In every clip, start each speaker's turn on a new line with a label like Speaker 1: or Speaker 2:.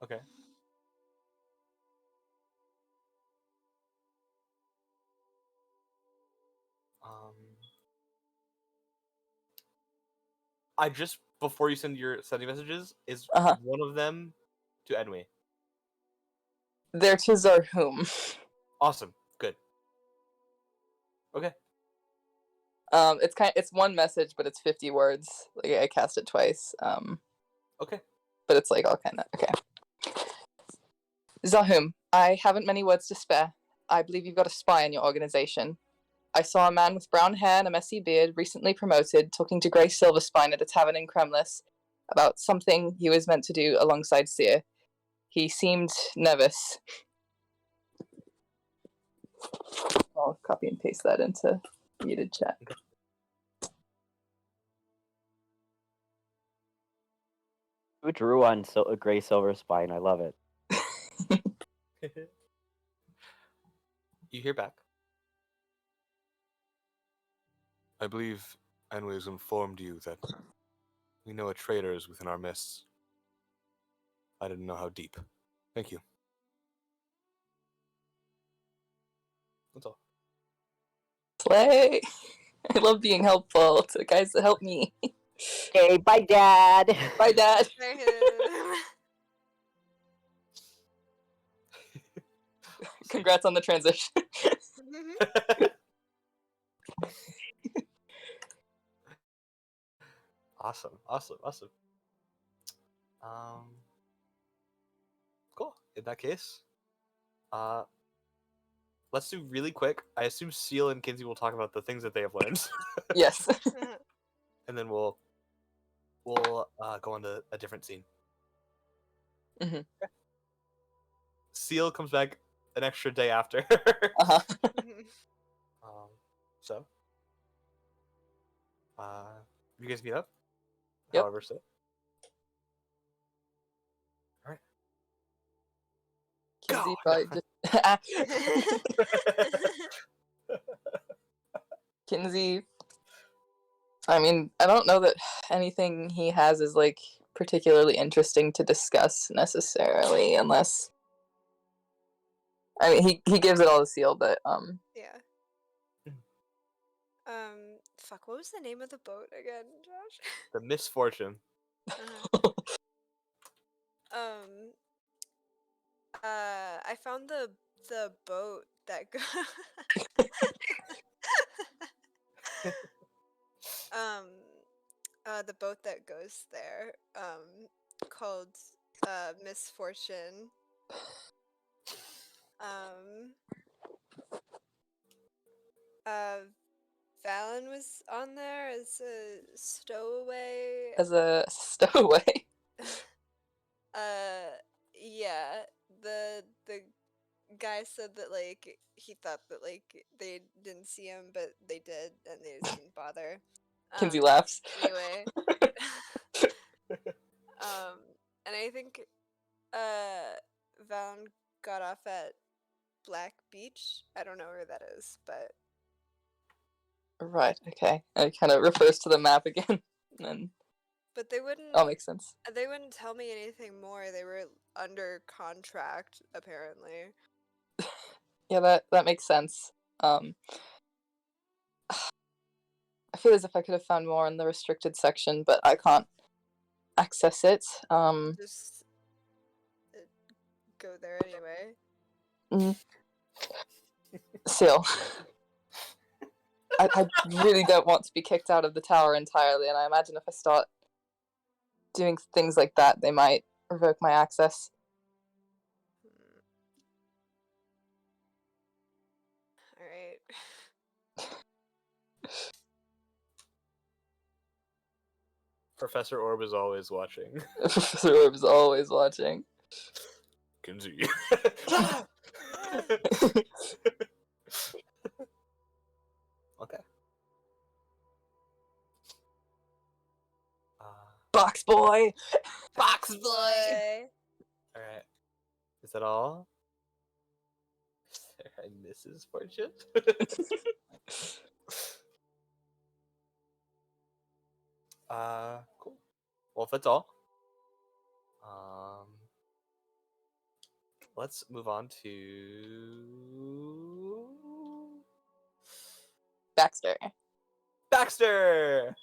Speaker 1: Okay. Um, I just before you send your sending messages, is
Speaker 2: Uh-huh.
Speaker 1: one of them to Enwe?
Speaker 2: They're to Zarhum.
Speaker 1: Awesome. Good. Okay.
Speaker 2: It's one message, but it's 50 words. Like I cast it twice.
Speaker 1: Okay.
Speaker 2: But it's like all kind of okay. Zahum, I haven't many words to spare. I believe you've got a spy in your organization. I saw a man with brown hair and a messy beard, recently promoted, talking to Grey Silverspine at a tavern in Kremlis about something he was meant to do alongside Seer. He seemed nervous. I'll copy and paste that into muted chat.
Speaker 1: Okay.
Speaker 3: Who drew on a Grey Silverspine? I love it.
Speaker 1: You hear back. I believe Enwe has informed you that we know a traitor is within our midst. I didn't know how deep. Thank you. That's all.
Speaker 2: Slay! I love being helpful to guys that help me.
Speaker 3: Okay, bye, Dad.
Speaker 2: Bye, Dad. Congrats on the transition.
Speaker 1: Awesome. Cool. In that case, let's do really quick. I assume Seal and Kinsey will talk about the things that they have learned.
Speaker 2: Yes.
Speaker 1: And then we'll go on to a different scene.
Speaker 2: Mm-hmm.
Speaker 1: Okay. Seal comes back an extra day after.
Speaker 2: Uh-huh.
Speaker 1: So, you guys meet up?
Speaker 2: Yep.
Speaker 1: However, so. All right.
Speaker 2: Kinsey
Speaker 1: God.
Speaker 2: probably just... Kinsey, I mean, I don't know that anything he has is like particularly interesting to discuss necessarily, unless I mean he gives it all to Seal, but
Speaker 4: Yeah. Fuck, what was the name of the boat again, Josh?
Speaker 1: The Misfortune.
Speaker 4: I found the boat that go the boat that goes there, called Misfortune. Valen was on there as a stowaway.
Speaker 2: as a stowaway.
Speaker 4: Yeah, the guy said that like he thought that like they didn't see him, but they did, and they just didn't bother.
Speaker 2: Kinsey laughs.
Speaker 4: Anyway, and I think Valen got off at Black Beach. I don't know where that is, but
Speaker 2: Right. Okay. And it kind of refers to the map again, and
Speaker 4: but they wouldn't.
Speaker 2: all makes sense.
Speaker 4: They wouldn't tell me anything more. They were under contract, apparently.
Speaker 2: Yeah, that makes sense. I feel as if I could have found more in the restricted section, but I can't access it.
Speaker 4: Just go there anyway.
Speaker 2: Seal. I really don't want to be kicked out of the tower entirely, and I imagine if I start doing things like that, they might revoke my access.
Speaker 4: Alright.
Speaker 1: Professor Orb is always watching.
Speaker 2: Professor Orb is always watching.
Speaker 1: Kinsey. Okay.
Speaker 2: Box boy!
Speaker 4: Box boy!
Speaker 1: Alright. Is that all? Is there a Mrs. Fortune? Cool. Well, if that's all, let's move on to
Speaker 2: Baxter.
Speaker 1: Baxter.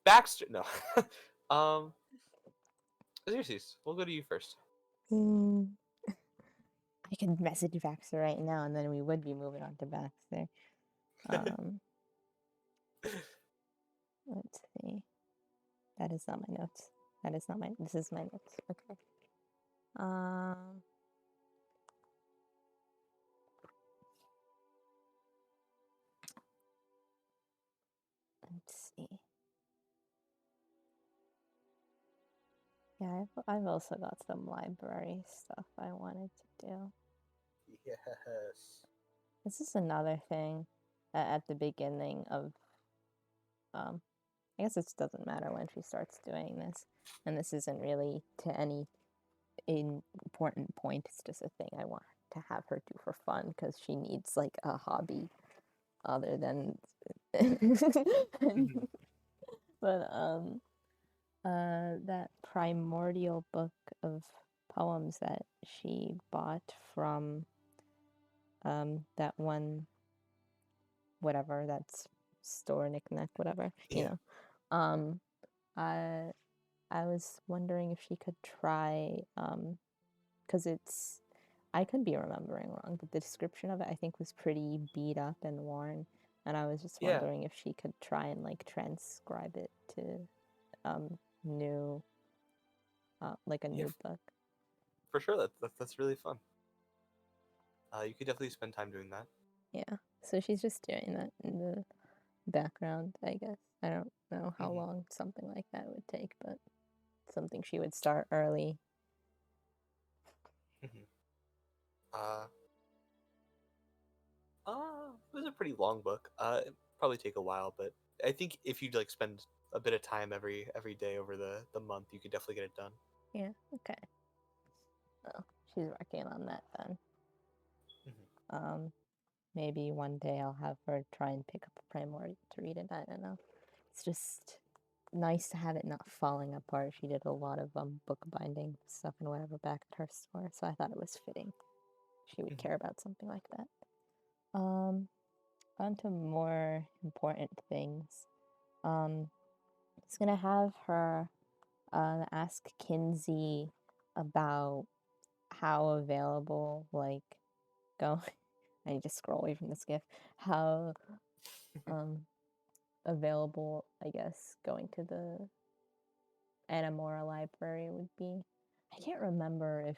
Speaker 1: Baxter. No. Xerxes, we'll go to you first.
Speaker 5: Mm, I could message Baxter right now, and then we would be moving on to Baxter. Let's see. That is not my notes. That is not my. This is my notes. Okay. Let's see. Yeah, I've also got some library stuff I wanted to do.
Speaker 1: Yes.
Speaker 5: This is another thing at the beginning of, I guess it doesn't matter when she starts doing this, and this isn't really to any important point. It's just a thing I want to have her do for fun because she needs like a hobby other than. But that primordial book of poems that she bought from that one, whatever, that's store knickknack, whatever, you know. I was wondering if she could try, because I could be remembering wrong, but the description of it I think was pretty beat up and worn, and I was just wondering if she could try and like transcribe it to new, like a new book.
Speaker 1: For sure, that's really fun. You could definitely spend time doing that.
Speaker 5: Yeah, so she's just doing that in the background, I guess. I don't know how long something like that would take, but something she would start early.
Speaker 1: It was a pretty long book. It'd probably take a while, but I think if you'd like spend a bit of time every day over the month, you could definitely get it done.
Speaker 5: Yeah, okay. Well, she's working on that then. Maybe one day I'll have her try and pick up a Primordial to read it. I don't know. It's just nice to have it not falling apart. She did a lot of book binding stuff and whatever back at her store, so I thought it was fitting she would care about something like that. On to more important things. It's gonna have her ask Kinsey about how available, like, go. I need to scroll away from this GIF. How available, I guess, going to the Anamora library would be. I can't remember if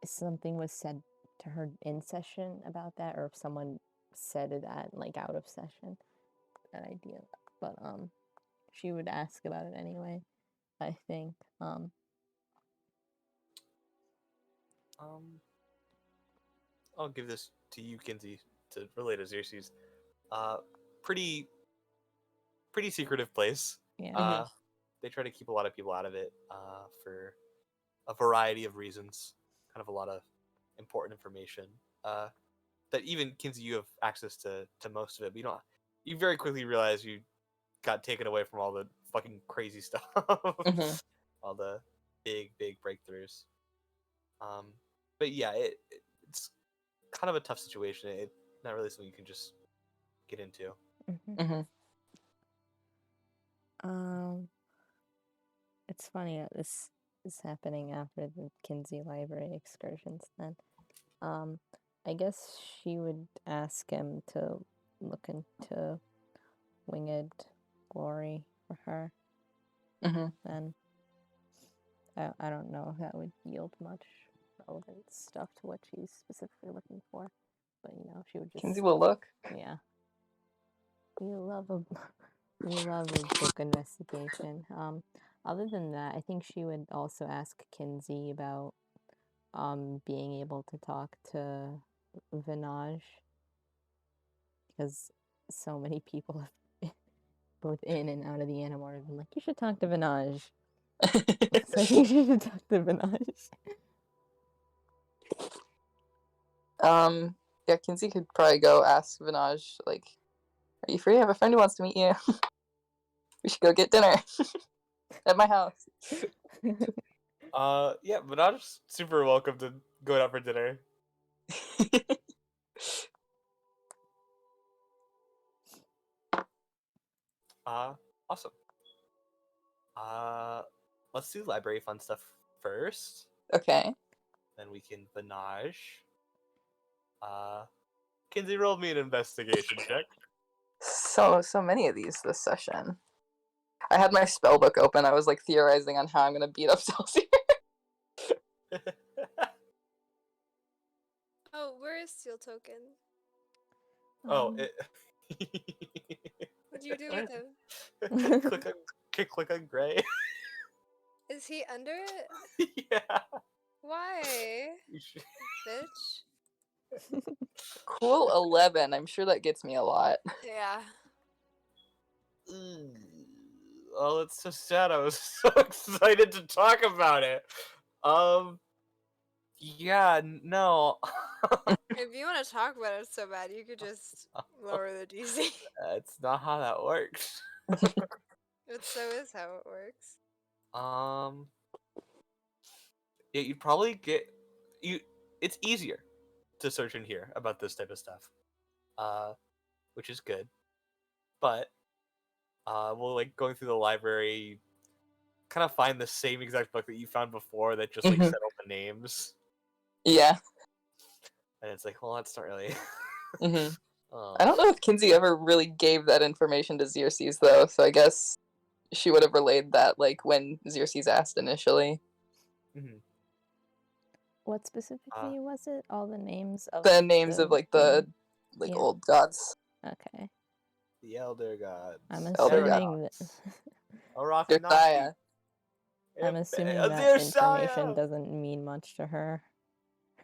Speaker 5: something was said to her in session about that, or if someone said it at like out of session. That idea, but she would ask about it anyway, I think.
Speaker 1: I'll give this to you, Kinsey, to relate to Xerxes. Pretty secretive place.
Speaker 5: Yeah.
Speaker 1: They try to keep a lot of people out of it for a variety of reasons. Kind of a lot of important information that even Kinsey, you have access to most of it, but you don't. You very quickly realize you got taken away from all the fucking crazy stuff, all the big breakthroughs. But yeah, it's kind of a tough situation. It's not really something you can just get into.
Speaker 5: It's funny that this is happening after the Kinsey Library excursions then. I guess she would ask him to look into Winged Glory for her. Then I don't know if that would yield much relevant stuff to what she's specifically looking for, but you know, she would just.
Speaker 2: Kinsey will look.
Speaker 5: Yeah. We love a book investigation. Other than that, I think she would also ask Kinsey about being able to talk to Vinaj, because so many people have both in and out of the Animorph have been like, you should talk to Vinaj. So I think she should talk to Vinaj.
Speaker 2: Yeah, Kinsey could probably go ask Vinaj, like, are you free? I have a friend who wants to meet you. We should go get dinner at my house.
Speaker 1: Yeah, Minaj's super welcome to going out for dinner. Awesome. Uh, let's do library fun stuff first.
Speaker 2: Okay.
Speaker 1: Then we can Minaj. Kinsey rolled me an investigation check.
Speaker 2: So many of these this session. I had my spell book open. I was like theorizing on how I'm gonna beat up Celsius.
Speaker 4: Oh, where is Steel Token?
Speaker 1: Oh,
Speaker 5: Um,
Speaker 1: it.
Speaker 4: What do you do with him?
Speaker 1: click on Gray.
Speaker 4: Is he under it?
Speaker 1: Yeah.
Speaker 4: Why?
Speaker 1: You should-
Speaker 4: Bitch.
Speaker 2: Cool 11. I'm sure that gets me a lot.
Speaker 4: Yeah.
Speaker 1: Oh, it's so sad. I was so excited to talk about it. Yeah, no.
Speaker 4: If you want to talk about it so bad, you could just lower the DC.
Speaker 1: That's not how that works.
Speaker 4: But so is how it works.
Speaker 1: Yeah, you probably get you. It's easier to search in here about this type of stuff, which is good. But we'll like going through the library, kind of find the same exact book that you found before that just like
Speaker 2: Mhm.
Speaker 1: said all the names,
Speaker 2: Yeah.
Speaker 1: and it's like, well, that's not really.
Speaker 2: hmm I don't know if Kinsey ever really gave that information to Xerxes though, so I guess she would have relayed that like when Xerxes asked initially.
Speaker 1: Mhm.
Speaker 5: what specifically was it? All the names of
Speaker 2: The names of like the
Speaker 5: Yeah.
Speaker 2: old gods.
Speaker 5: Okay.
Speaker 1: The Elder Gods.
Speaker 5: I'm
Speaker 2: Elder
Speaker 5: assuming that
Speaker 2: Josiah.
Speaker 5: I'm assuming that information doesn't mean much to her.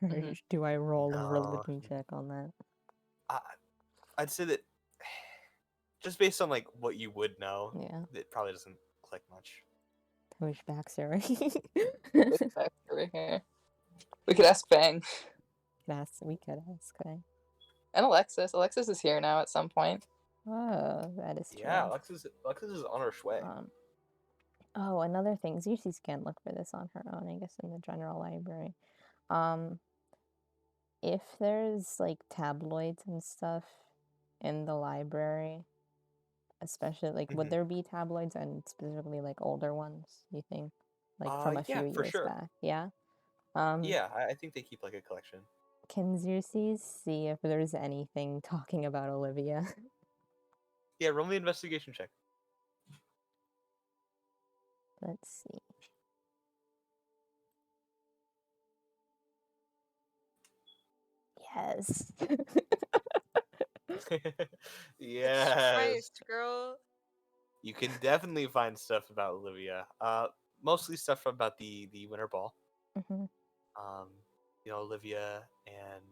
Speaker 2: Mhm.
Speaker 5: Do I roll a
Speaker 1: No.
Speaker 5: religion check on that?
Speaker 1: I'd say that just based on like what you would know,
Speaker 5: Yeah.
Speaker 1: it probably doesn't click much.
Speaker 5: Push back, Sarah.
Speaker 2: It's back over here. We could ask Fang.
Speaker 5: We could ask. Okay.
Speaker 2: And Alexis. Alexis is here now at some point.
Speaker 5: Oh, that is true.
Speaker 1: Yeah, Alexis is on her way.
Speaker 5: Oh, another thing. Xerxes can't look for this on her own, I guess, in the general library. If there's like tabloids and stuff in the library, especially like would
Speaker 1: Mhm.
Speaker 5: there be tabloids and specifically like older ones, you think? Like from a
Speaker 1: Yeah,
Speaker 5: few
Speaker 1: for
Speaker 5: years
Speaker 1: sure.
Speaker 5: back. Yeah.
Speaker 1: Yeah, I think they keep like a collection.
Speaker 5: Can Xerxes see if there's anything talking about Olivia?
Speaker 1: Yeah, roll me an investigation check.
Speaker 5: Let's see. Yes.
Speaker 1: Yes.
Speaker 4: Christ, girl.
Speaker 1: You can definitely find stuff about Olivia. Mostly stuff about the Winter Ball.
Speaker 5: hmm
Speaker 1: Olivia, and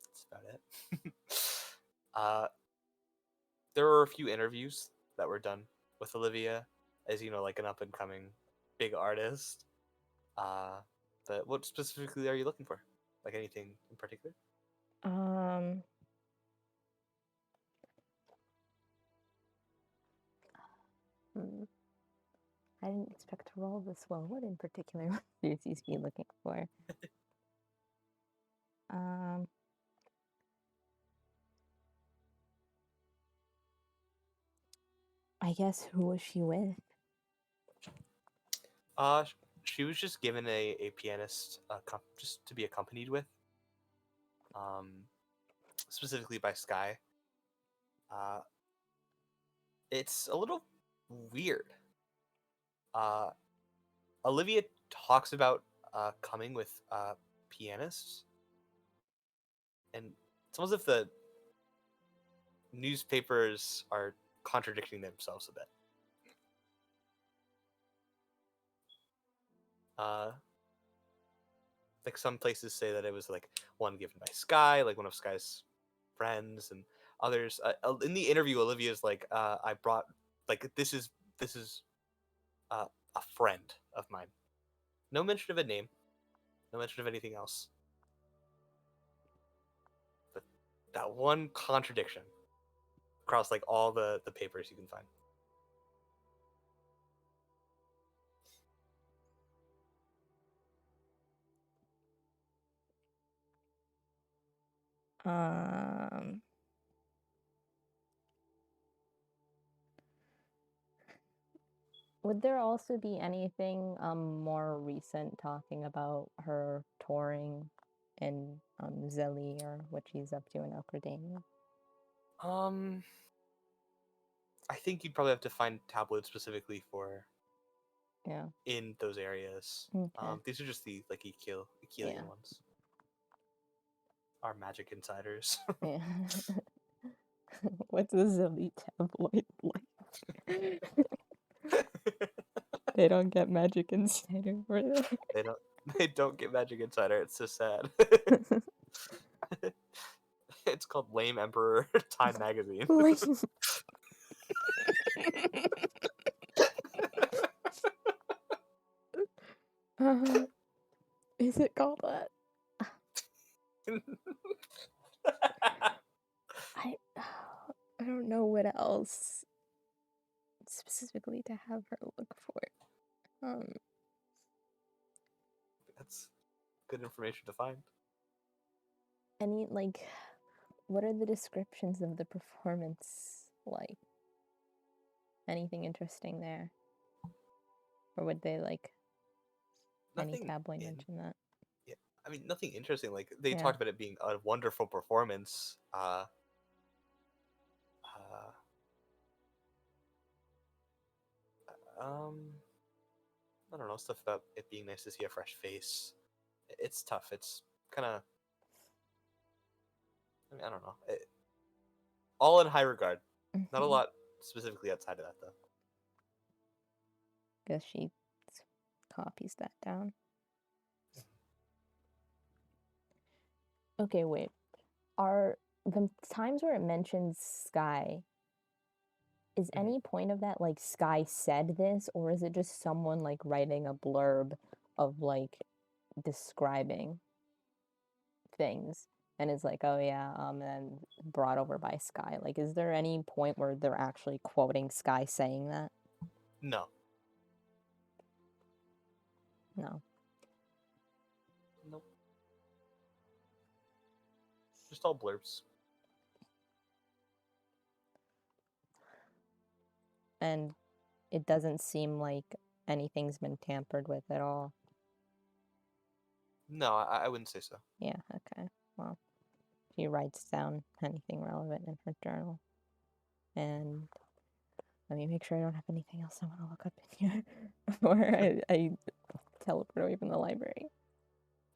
Speaker 1: that's about it. uh, there were a few interviews that were done with Olivia, as like an up and coming big artist. But what specifically are you looking for? Like anything in particular?
Speaker 5: I didn't expect to roll this well. What in particular would Xerxes be looking for? I guess who was she with?
Speaker 1: She was just given a pianist just to be accompanied with. Specifically by Sky. It's a little weird. Olivia talks about coming with pianists, and it's almost as if the newspapers are contradicting themselves a bit. Like some places say that it was like one given by Sky, like one of Sky's friends, and others. In the interview, Olivia's like, "I brought like this is a friend of mine." No mention of a name. No mention of anything else. But that one contradiction across like all the papers you can find.
Speaker 5: Um, would there also be anything more recent talking about her touring in Zeli or what she's up to in Elcradania?
Speaker 1: I think you'd probably have to find tabloids specifically for
Speaker 5: Yeah.
Speaker 1: in those areas.
Speaker 5: Okay.
Speaker 1: These are just the like Ekelian
Speaker 5: Yeah.
Speaker 1: ones. Our magic insiders.
Speaker 5: Yeah. What's a Zeli tabloid like? They don't get Magic Insider for that.
Speaker 1: They don't get magic insider. It's so sad. It's called Lame Emperor Time Magazine.
Speaker 5: Like, is it called that? I I don't know what else specifically to have her look for.
Speaker 1: That's good information to find.
Speaker 5: Any like, what are the descriptions of the performance like? Anything interesting there, or would they like any
Speaker 1: Nothing
Speaker 5: tabloid
Speaker 1: in
Speaker 5: mention that?
Speaker 1: yeah, I mean nothing interesting. Like they
Speaker 5: Yeah.
Speaker 1: talked about it being a wonderful performance. I don't know, stuff about it being nice to see a fresh face. It's tough. It's kind of. I mean, I don't know. All in high regard. Not a
Speaker 5: Mhm.
Speaker 1: lot specifically outside of that though.
Speaker 5: Guess she copies that down. Okay, wait. Are the times where it mentions Sky, is
Speaker 1: Mhm.
Speaker 5: any point of that like Sky said this, or is it just someone like writing a blurb of like describing things and it's like, oh yeah, and then brought over by Sky? Like, is there any point where they're actually quoting Sky saying that?
Speaker 1: No.
Speaker 5: No.
Speaker 1: Nope. Just all blurbs.
Speaker 5: And it doesn't seem like anything's been tampered with at all.
Speaker 1: No, I wouldn't say so.
Speaker 5: Yeah, okay. Well, she writes down anything relevant in her journal. And let me make sure I don't have anything else I want to look up in here before I teleport away from the library.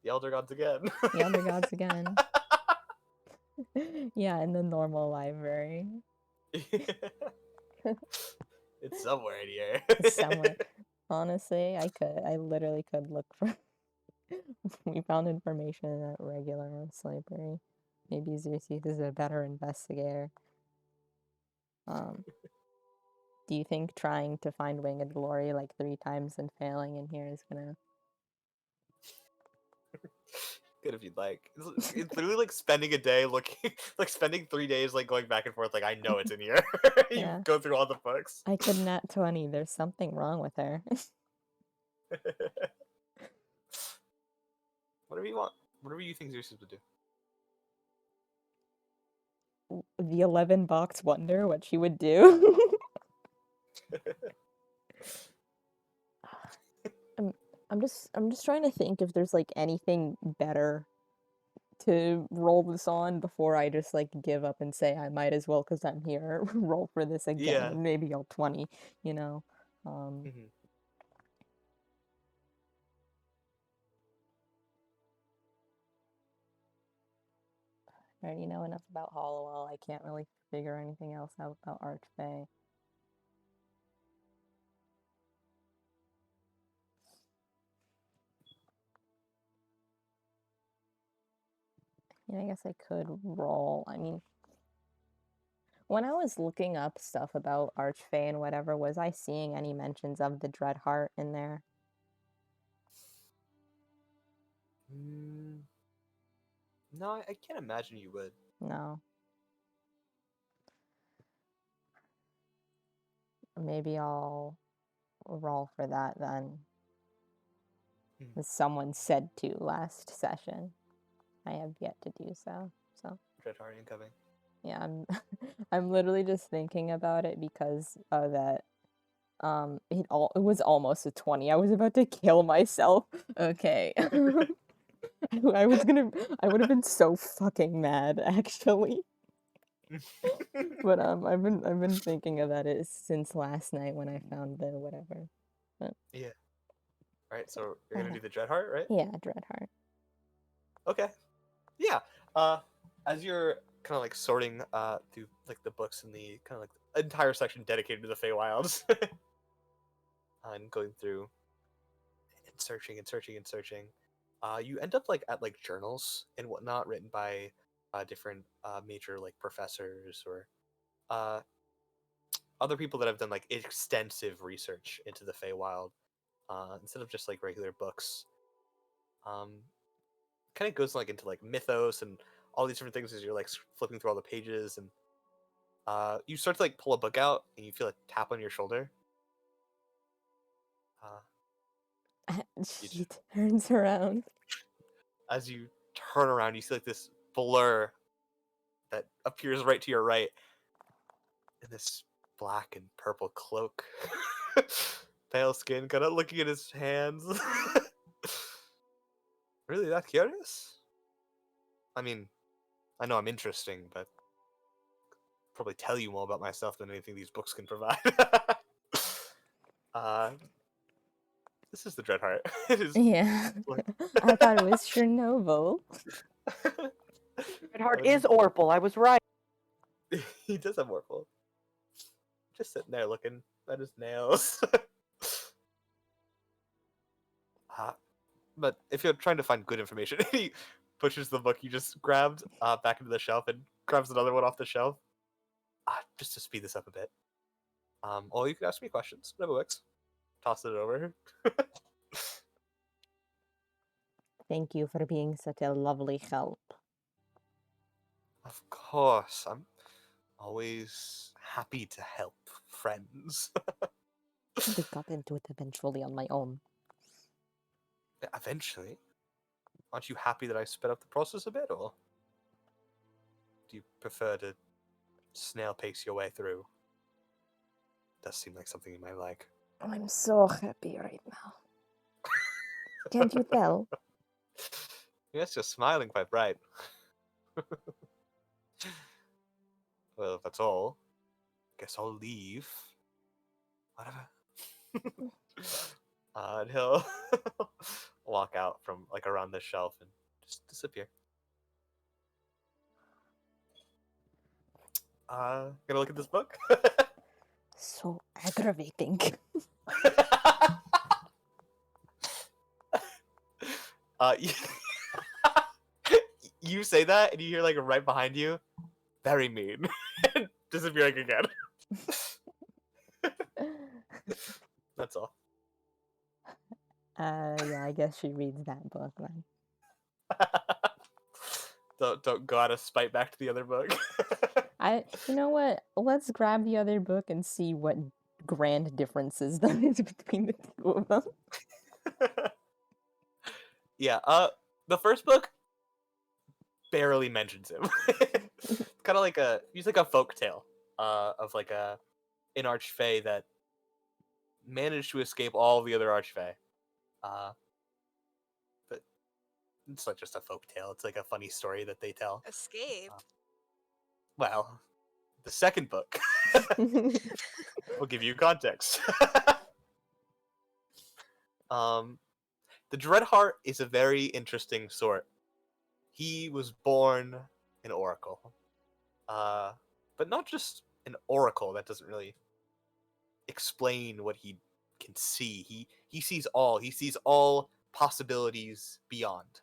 Speaker 1: The Elder Gods again.
Speaker 5: The Elder Gods again. Yeah, in the normal library.
Speaker 1: It's somewhere in here.
Speaker 5: Somewhere. Honestly, I literally could look for. We found information in that regular arts library. Maybe Xerxes is a better investigator. Do you think trying to find Winged Glory like 3 times and failing in here is gonna...
Speaker 1: Good if you'd like. It's literally like spending a day looking, like spending 3 days like going back and forth. Like I know it's in here. You
Speaker 5: Yeah.
Speaker 1: go through all the books.
Speaker 5: I could nat 20. There's something wrong with her.
Speaker 1: Whatever you want. Whatever you think Xerxes would do.
Speaker 5: The 11 box wonder what she would do. I'm just trying to think if there's like anything better to roll this on before I just like give up and say I might as well because I'm here roll for this again.
Speaker 1: Yeah.
Speaker 5: Maybe I'll 20, you know.
Speaker 1: Mhm.
Speaker 5: I already know enough about Hollowell. I can't really figure anything else out about Archfey. Yeah, I guess I could roll. I mean, when I was looking up stuff about Archfey and whatever, was I seeing any mentions of the Dreadheart in there?
Speaker 1: No, I can't imagine you would.
Speaker 5: No. Maybe I'll roll for that then. As someone said to last session. I have yet to do so.
Speaker 1: Dreadheart incoming.
Speaker 5: Yeah, I'm I'm literally just thinking about it because of that. It was almost a 20. I was about to kill myself. Okay. I would have been so fucking mad actually. But I've been thinking about it since last night when I found the whatever. But
Speaker 1: Yeah. Right. So you're gonna do the Dreadheart, right?
Speaker 5: yeah, Dreadheart.
Speaker 1: Okay. Yeah. As you're kind of like sorting through like the books and the kind of like the entire section dedicated to the Feywilds, and going through and searching and searching and searching, you end up like at like journals and whatnot written by different major like professors or uh other people that have done like extensive research into the Feywild, instead of just like regular books. Um, Kind of goes like into like mythos and all these different things as you're like flipping through all the pages, and you start to like pull a book out and you feel a tap on your shoulder.
Speaker 5: She turns around.
Speaker 1: As you turn around, you see like this blur that appears right to your right in this black and purple cloak. Pale skin, kind of looking at his hands. Really that curious? I mean, I know I'm interesting, but probably tell you more about myself than anything these books can provide. uh, this is the Dreadheart. It is.
Speaker 5: Yeah. I thought it was Chernobyl.
Speaker 3: Dreadheart is Orpal. I was right.
Speaker 1: He does have Morphle. Just sitting there looking at his nails. But if you're trying to find good information, he pushes the book you just grabbed back into the shelf and grabs another one off the shelf. Just to speed this up a bit. Or you can ask me questions. Whatever works. Toss it over.
Speaker 5: Thank you for being such a lovely help.
Speaker 1: Of course, I'm always happy to help friends.
Speaker 5: I got into it eventually on my own.
Speaker 1: Eventually. Aren't you happy that I sped up the process a bit, or do you prefer to snail pace your way through? Does seem like something you might like.
Speaker 5: I'm so happy right now. Can't you tell?
Speaker 1: Yes, you're smiling quite bright. Well, if that's all, guess I'll leave. Whatever. And he'll walk out from like around the shelf and just disappear. Gonna look at this book.
Speaker 5: So aggravating.
Speaker 1: You, you say that, and you hear like right behind you, very mean, disappearing again. That's all.
Speaker 5: Yeah, I guess she reads that book then.
Speaker 1: Don't go out of spite back to the other book.
Speaker 5: You know what? Let's grab the other book and see what grand differences there is between the two of them.
Speaker 1: Yeah, the first book barely mentions him. Kind of like he's like a folk tale of like an archfey that managed to escape all the other archfey. But it's not just a folk tale, it's like a funny story that they tell.
Speaker 4: Escape.
Speaker 1: Well, the second book will give you context. The Dreadheart is a very interesting sort. He was born an oracle. But not just an oracle that doesn't really explain what he can see. He sees all. He sees all possibilities beyond.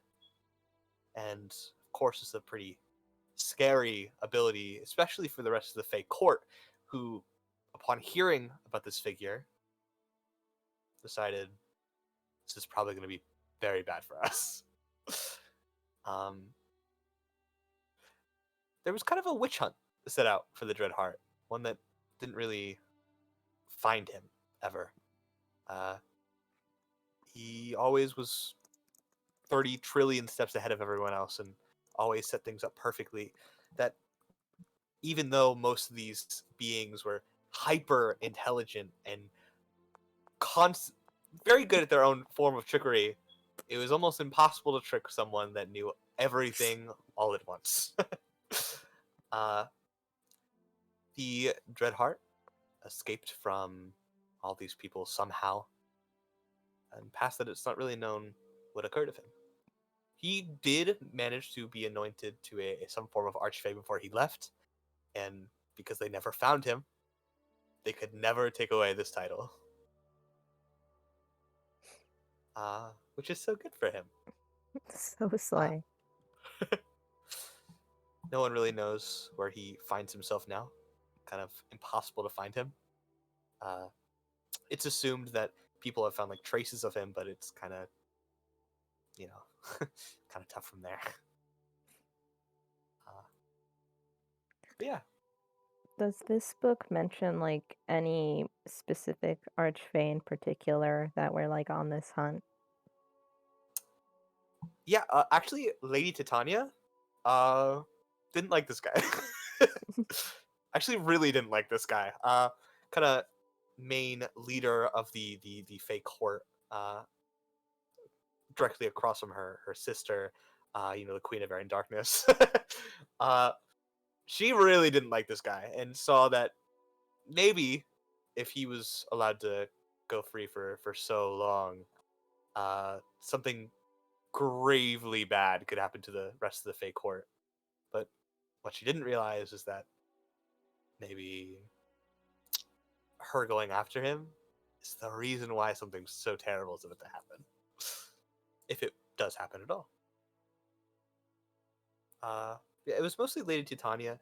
Speaker 1: And of course it's a pretty scary ability, especially for the rest of the Fey court, who, upon hearing about this figure, decided this is probably going to be very bad for us. There was kind of a witch hunt set out for the Dreadheart, one that didn't really find him ever. He always was 30 trillion steps ahead of everyone else and always set things up perfectly. that even though most of these beings were hyper intelligent and very good at their own form of trickery, it was almost impossible to trick someone that knew everything all at once. uh, the Dreadheart escaped from all these people somehow, and past that, it's not really known what occurred of him. He did manage to be anointed to some form of Archfey before he left, and because they never found him, they could never take away this title. Which is so good for him.
Speaker 5: So slay.
Speaker 1: No one really knows where he finds himself now. Kind of impossible to find him. It's assumed that people have found like traces of him, but it's kind of, kind of tough from there. But yeah.
Speaker 5: Does this book mention like any specific archfey in particular that were like on this hunt?
Speaker 1: Yeah, actually, Lady Titania, didn't like this guy. Actually, really didn't like this guy. Kind of main leader of the fake court, directly across from her sister, the Queen of Air and Darkness. She really didn't like this guy and saw that maybe if he was allowed to go free for so long, something gravely bad could happen to the rest of the fake court. But what she didn't realize is that maybe her going after him is the reason why something so terrible is about to happen. If it does happen at all. Yeah, it was mostly Lady Titania.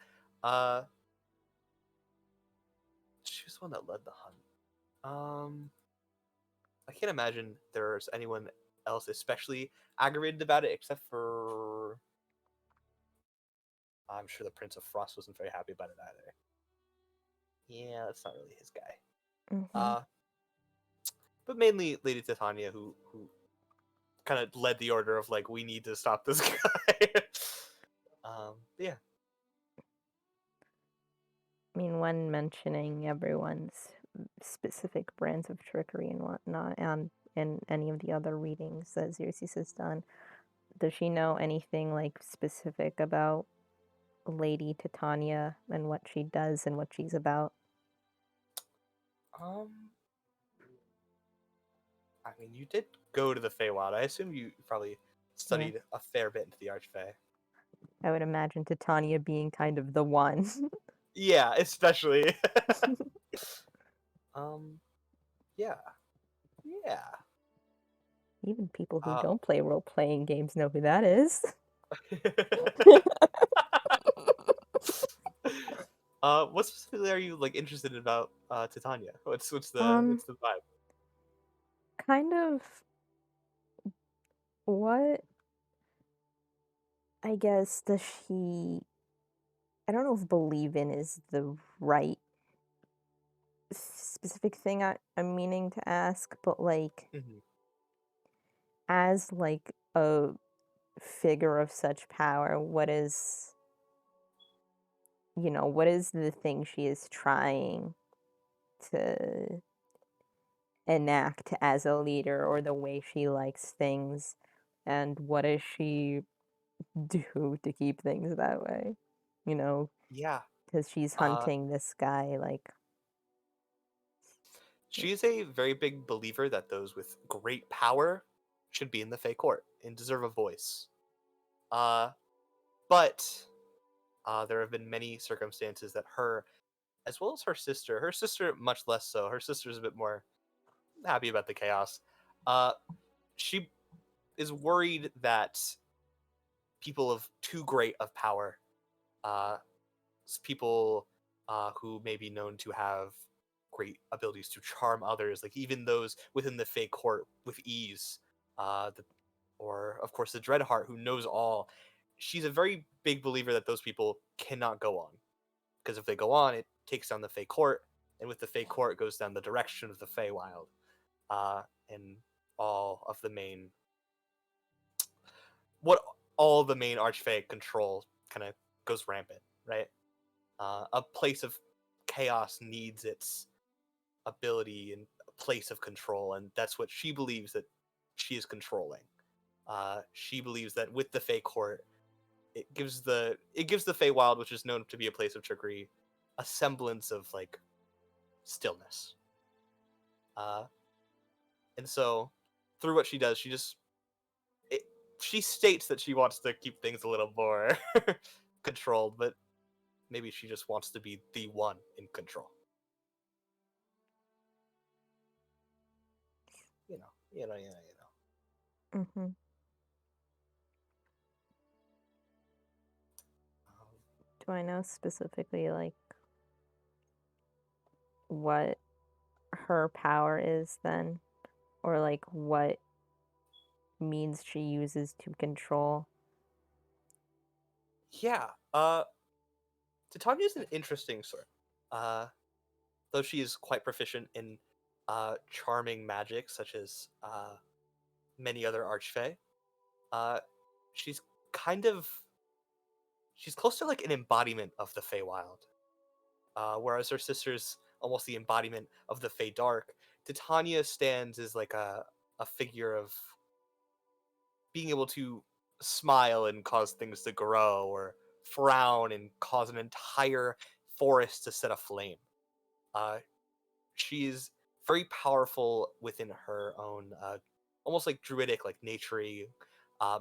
Speaker 1: She was the one that led the hunt. I can't imagine there's anyone else especially aggravated about it, except for, I'm sure the Prince of Frost wasn't very happy about it either. Yeah, that's not really his guy.
Speaker 5: Mhm.
Speaker 1: But mainly Lady Titania, who kind of led the order of like, we need to stop this guy. Yeah.
Speaker 5: I mean, when mentioning everyone's specific brands of trickery and whatnot, and in any of the other readings that Xerxes has done, does she know anything like specific about Lady Titania and what she does and what she's about?
Speaker 1: I mean, you did go to the Feywild. I assume you probably studied a fair bit into the Archfey.
Speaker 5: I would imagine Titania being kind of the one.
Speaker 1: Yeah, especially. Yeah. Yeah.
Speaker 5: Even people who
Speaker 1: Uh,
Speaker 5: don't play role-playing games know who that is.
Speaker 1: What specifically are you like interested in about Titania? What's the vibe?
Speaker 5: Kind of what, I guess, does she, I don't know if believe in is the right specific thing I'm meaning to ask, but like
Speaker 1: Mm-hmm.
Speaker 5: as like a figure of such power, what is the thing she is trying to enact as a leader, or the way she likes things, and what does she do to keep things that way?
Speaker 1: Yeah.
Speaker 5: Because she's hunting this guy, like,
Speaker 1: She is a very big believer that those with great power should be in the Fey Court and deserve a voice. But there have been many circumstances that her, as well as her sister much less so. Her sister's a bit more happy about the chaos. She is worried that people of too great of power, uh, people who may be known to have great abilities to charm others, like even those within the Fey Court with ease, or of course the Dreadheart who knows all. She's a very big believer that those people cannot go on, because if they go on, it takes down the Fey Court, and with the Fey Court, it goes down the direction of the Feywild, and all of the main, what all the main Archfey control kind of goes rampant, right? A place of chaos needs its ability and a place of control, and that's what she believes that she is controlling. She believes that with the Fey Court, it gives the Feywild, which is known to be a place of trickery, a semblance of like stillness. And so through what she does, she states that she wants to keep things a little more controlled, but maybe she just wants to be the one in control. You know.
Speaker 5: Mm-hmm. Do I know specifically like what her power is then, or like what means she uses to control?
Speaker 1: Yeah. Titania is an interesting sort. Though she is quite proficient in charming magic, such as many other Archfey, she's kind of she's close to like an embodiment of the Feywild. Whereas her sister's almost the embodiment of the Fey Dark, Titania stands as like a figure of being able to smile and cause things to grow, or frown and cause an entire forest to set aflame. Uh, she's very powerful within her own, almost like druidic, like naturey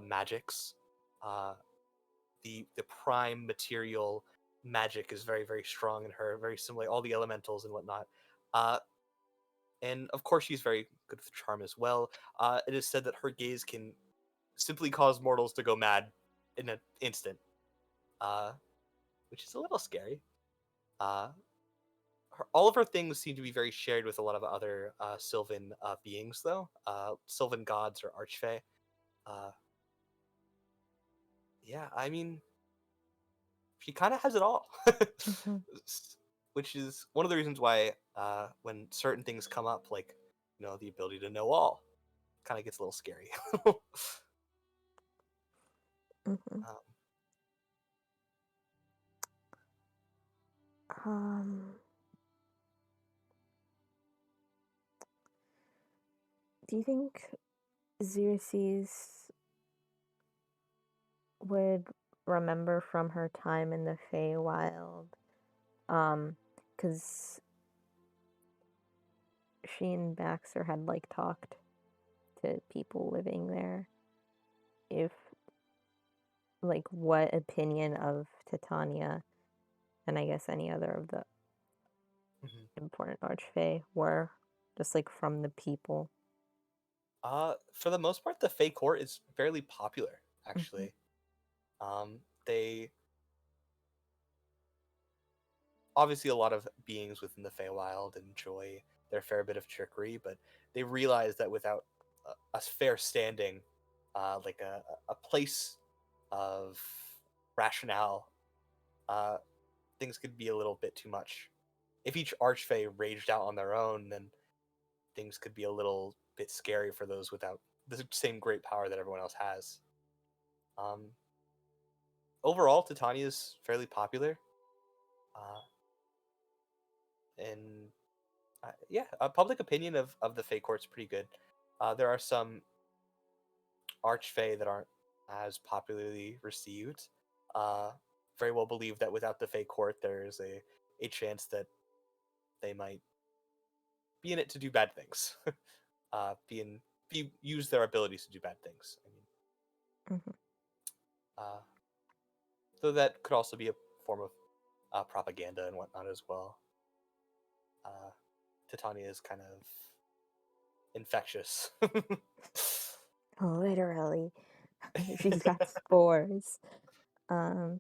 Speaker 1: magics. Uh, the prime material magic is very very strong in her, very similar all the elementals and whatnot. Uh, and of course she's very good with charm as well. It is said that her gaze can simply cause mortals to go mad in an instant, uh, which is a little scary. Uh, all of her things seem to be very shared with a lot of other Sylvan beings, though. Sylvan gods or Archfey. Uh, yeah, I mean, she kind of has it all.
Speaker 5: Mm-hmm.
Speaker 1: Which is one of the reasons why when certain things come up, like, the ability to know all, kind of gets a little scary.
Speaker 5: Mm-hmm.
Speaker 1: um,
Speaker 5: Um, do you think Xerxes would remember from her time in the Feywild? Because she and Baxter had like talked to people living there. If like what opinion of Titania and I guess any other of the
Speaker 1: mhm.
Speaker 5: important Archfey were just like from the people.
Speaker 1: For the most part, the Fey Court is fairly popular,
Speaker 5: Mm-hmm.
Speaker 1: actually. They obviously, a lot of beings within the Feywild enjoy their fair bit of trickery, but they realize that without a fair standing, like a place of rationale, uh, things could be a little bit too much. If each Archfey raged out on their own, then things could be a little bit scary for those without the same great power that everyone else has. Um, Overall, Titania is fairly popular, uh, and yeah, public opinion of the Fey Court's pretty good. There are some Archfey that aren't as popularly received. Uh, Very well believe that without the Fey Court, there is a chance that they might be in it to do bad things. Use their abilities to do bad things. I mean,
Speaker 5: Mm-hmm.
Speaker 1: though that could also be a form of propaganda and whatnot as well. Titania is kind of infectious.
Speaker 5: Literally. She's got spores. I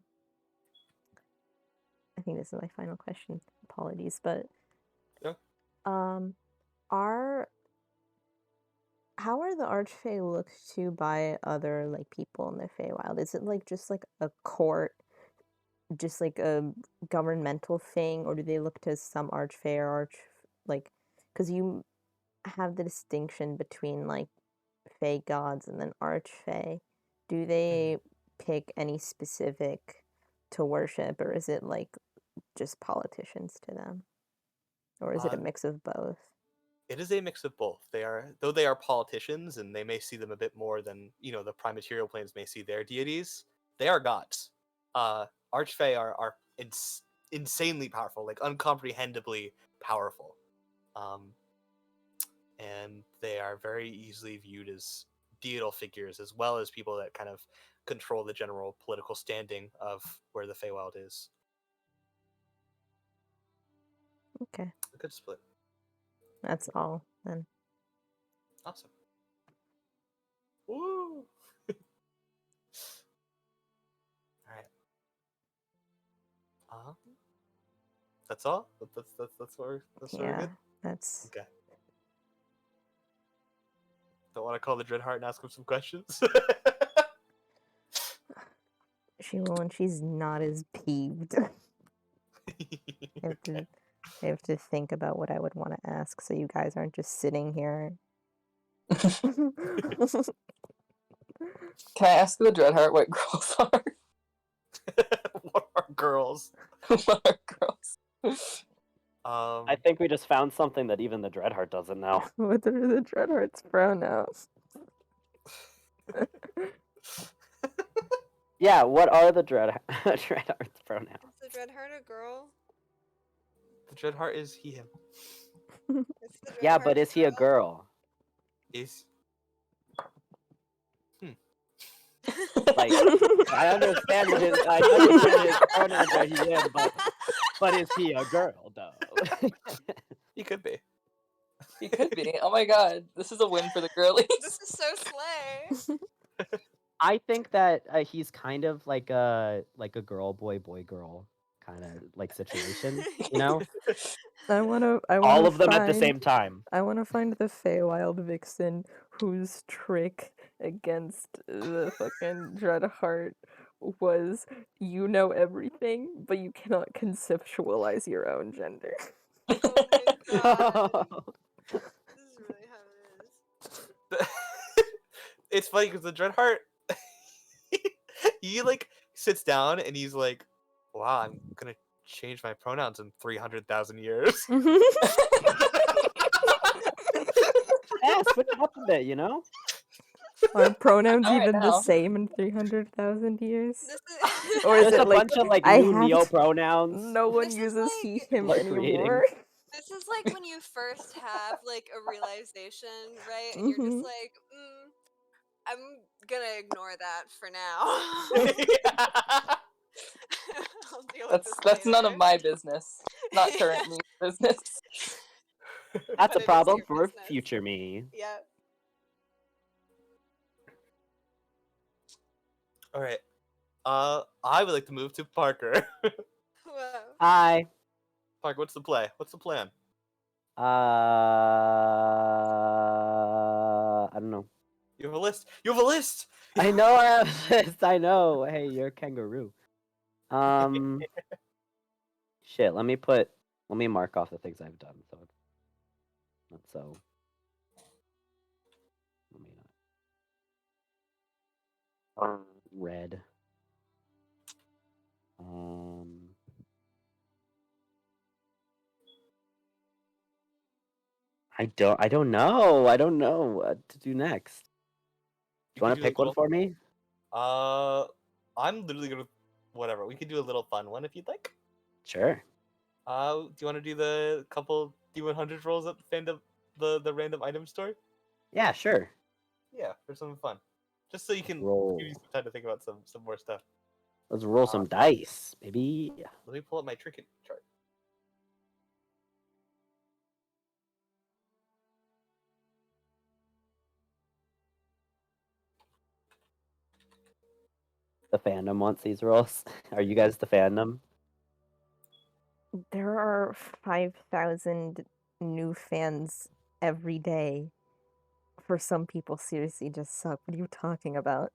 Speaker 5: think this is my final question. Apologies, but
Speaker 1: Yeah.
Speaker 5: are how are the Archfey looked to by other like people in the Feywild? Is it like just like a court, just like a governmental thing, or do they look to some Archfey or like because you have the distinction between like Fey gods and then Archfey? Do they pick any specific to worship, or is it like just politicians to them? Or is it a mix of both?
Speaker 1: It is a mix of both. Though they are politicians, and they may see them a bit more than the prime material planes may see their deities. They are gods. Archfey are insanely powerful, like uncomprehendibly powerful, and they are very easily viewed as deital figures, as well as people that kind of control the general political standing of where the Feywild is.
Speaker 5: Okay,
Speaker 1: A good split.
Speaker 5: that's all then.
Speaker 1: Awesome. Woo! All right. That's all. That's where we're
Speaker 5: Yeah,
Speaker 1: good.
Speaker 5: that's
Speaker 1: Okay. Don't want to call the Dreadheart and ask him some questions.
Speaker 5: Sheila when she's not as peeved. I have to think about what I would want to ask, so you guys aren't just sitting here.
Speaker 2: Can I ask the Dreadheart what girls are?
Speaker 1: What are girls?
Speaker 2: What are girls?
Speaker 3: I think we just found something that even the Dreadheart doesn't know.
Speaker 5: What are the Dreadheart's pronouns?
Speaker 3: Yeah, what are the Dreadheart's pronouns?
Speaker 4: Is the Dreadheart a girl?
Speaker 1: The Dreadheart is he, him.
Speaker 4: Is the
Speaker 3: Yeah,
Speaker 4: Dreadheart
Speaker 3: but is he a girl?
Speaker 1: Is
Speaker 3: Like, I understand his pronouns are he, him, but is he a girl, though?
Speaker 1: he could be.
Speaker 2: He could be. Oh my god, this is a win for the girlies.
Speaker 4: This is so slay.
Speaker 3: I think that he's kind of like a girl, boy, girl kind of like situation, you know?
Speaker 5: I wanna
Speaker 3: All of them at the
Speaker 5: find-
Speaker 3: same time.
Speaker 5: I want to find the Feywild vixen whose trick against the fucking Dreadheart was you know everything, but you cannot conceptualize your own gender.
Speaker 4: Oh my god. This is really how it is.
Speaker 1: It's funny because the Dreadheart, he like sits down and he's like, "Wow, I'm gonna change my pronouns in 300,000 years."
Speaker 3: Yeah, switch it up a bit, you know?
Speaker 5: Are pronouns
Speaker 2: All right
Speaker 5: even the
Speaker 2: now.
Speaker 5: same in 300,000 years?
Speaker 4: This is
Speaker 5: Or is
Speaker 3: Just
Speaker 5: it
Speaker 3: a
Speaker 5: like,
Speaker 3: bunch of like
Speaker 5: I
Speaker 3: new
Speaker 5: have
Speaker 3: neo
Speaker 5: to-
Speaker 3: pronouns.
Speaker 5: No one
Speaker 4: This is
Speaker 5: uses he,
Speaker 4: like-
Speaker 5: him
Speaker 3: Like creating.
Speaker 5: anymore.
Speaker 4: This is like when you first have like a realization, right? And you're just like, I'm gonna ignore that for now. I'll deal with this
Speaker 2: That's none of
Speaker 4: later.
Speaker 2: my business. Not currently business.
Speaker 3: That's
Speaker 4: But
Speaker 3: a
Speaker 4: it is
Speaker 3: problem
Speaker 4: your
Speaker 3: for
Speaker 4: business.
Speaker 3: future me.
Speaker 4: Yeah.
Speaker 1: All right. I would like to move to Parker.
Speaker 4: Wow.
Speaker 3: Hi.
Speaker 1: Parker, what's the play? What's the plan?
Speaker 3: I don't know.
Speaker 1: You have a list. You have a list.
Speaker 3: I know I have this. I know. Hey, you're a kangaroo. Shit. Let me mark off the things I've done. So it's not so. Let me not. Red. I don't know. I don't know what to do next. Do you want to pick one for me?
Speaker 1: I'm literally gonna whatever. We could do a little fun one if you'd like.
Speaker 3: Sure.
Speaker 1: Do you want to do the couple D100 rolls at the random item store?
Speaker 3: Yeah, sure.
Speaker 1: Yeah, for something fun. Just so you can
Speaker 3: Roll.
Speaker 1: give you some time to think about some more stuff.
Speaker 3: Let's roll some dice, baby.
Speaker 1: Let me pull up my trinket chart.
Speaker 3: The fandom wants these rolls. Are you guys the fandom?
Speaker 5: There are 5,000 new fans every day. For some people, seriously just suck. What are you talking about?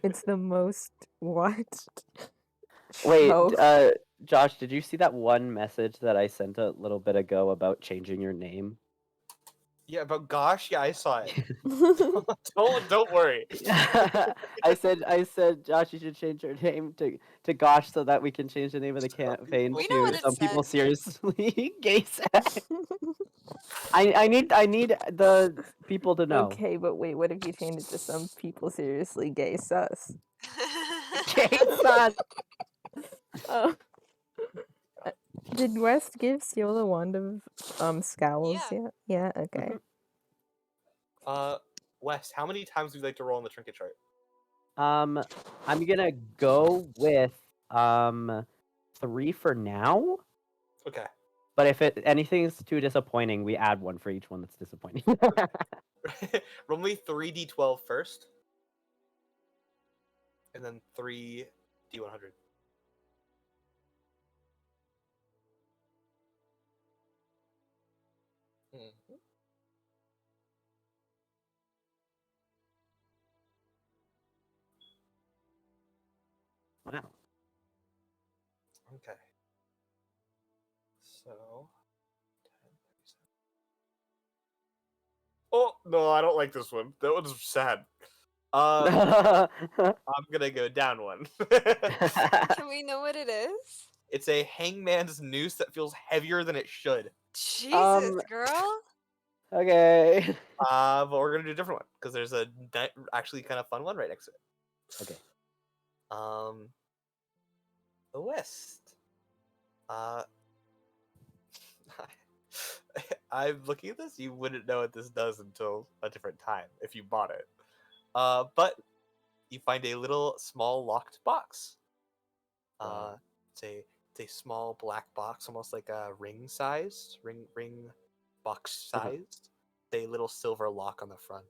Speaker 5: It's the most watched
Speaker 3: Wait,
Speaker 5: show.
Speaker 3: Josh, did you see that one message that I sent a little bit ago about changing your name?
Speaker 1: Yeah, about gosh, yeah, I saw it. Don't worry.
Speaker 3: I said, Josh, you should change your name to Gosh so that we can change the name of the campaign
Speaker 4: We know what
Speaker 3: to
Speaker 4: it
Speaker 3: Some People
Speaker 4: said.
Speaker 3: Seriously Gay Sex. I need the people to know.
Speaker 5: Okay, but wait, what if you change it to Some People Seriously Gay Sus?
Speaker 3: Gay Sus.
Speaker 5: Oh. Did West give Seal the wand of scowls
Speaker 4: Yeah.
Speaker 5: yet? Yeah, okay.
Speaker 1: Wes, how many times would you like to roll on the trinket chart?
Speaker 3: I'm gonna go with 3 for now.
Speaker 1: Okay.
Speaker 3: But if anything's too disappointing, we add 1 for each one that's disappointing.
Speaker 1: Roll me 3d12 first. And then 3d100. Mhm.
Speaker 3: Wow.
Speaker 1: Okay. So. 10, 37. Oh, no, I don't like this one. That one's sad. I'm gonna go down one.
Speaker 4: Can we know what it is?
Speaker 1: It's a hangman's noose that feels heavier than it should.
Speaker 4: Jesus, girl.
Speaker 3: Okay.
Speaker 1: But we're gonna do a different one because there's a actually kind of fun one right next to it.
Speaker 3: Okay.
Speaker 1: The West. I'm looking at this. You wouldn't know what this does until a different time if you bought it. But you find a little small locked box.
Speaker 3: Wow.
Speaker 1: It's a small black box, almost like a ring box sized. A little silver lock on the front.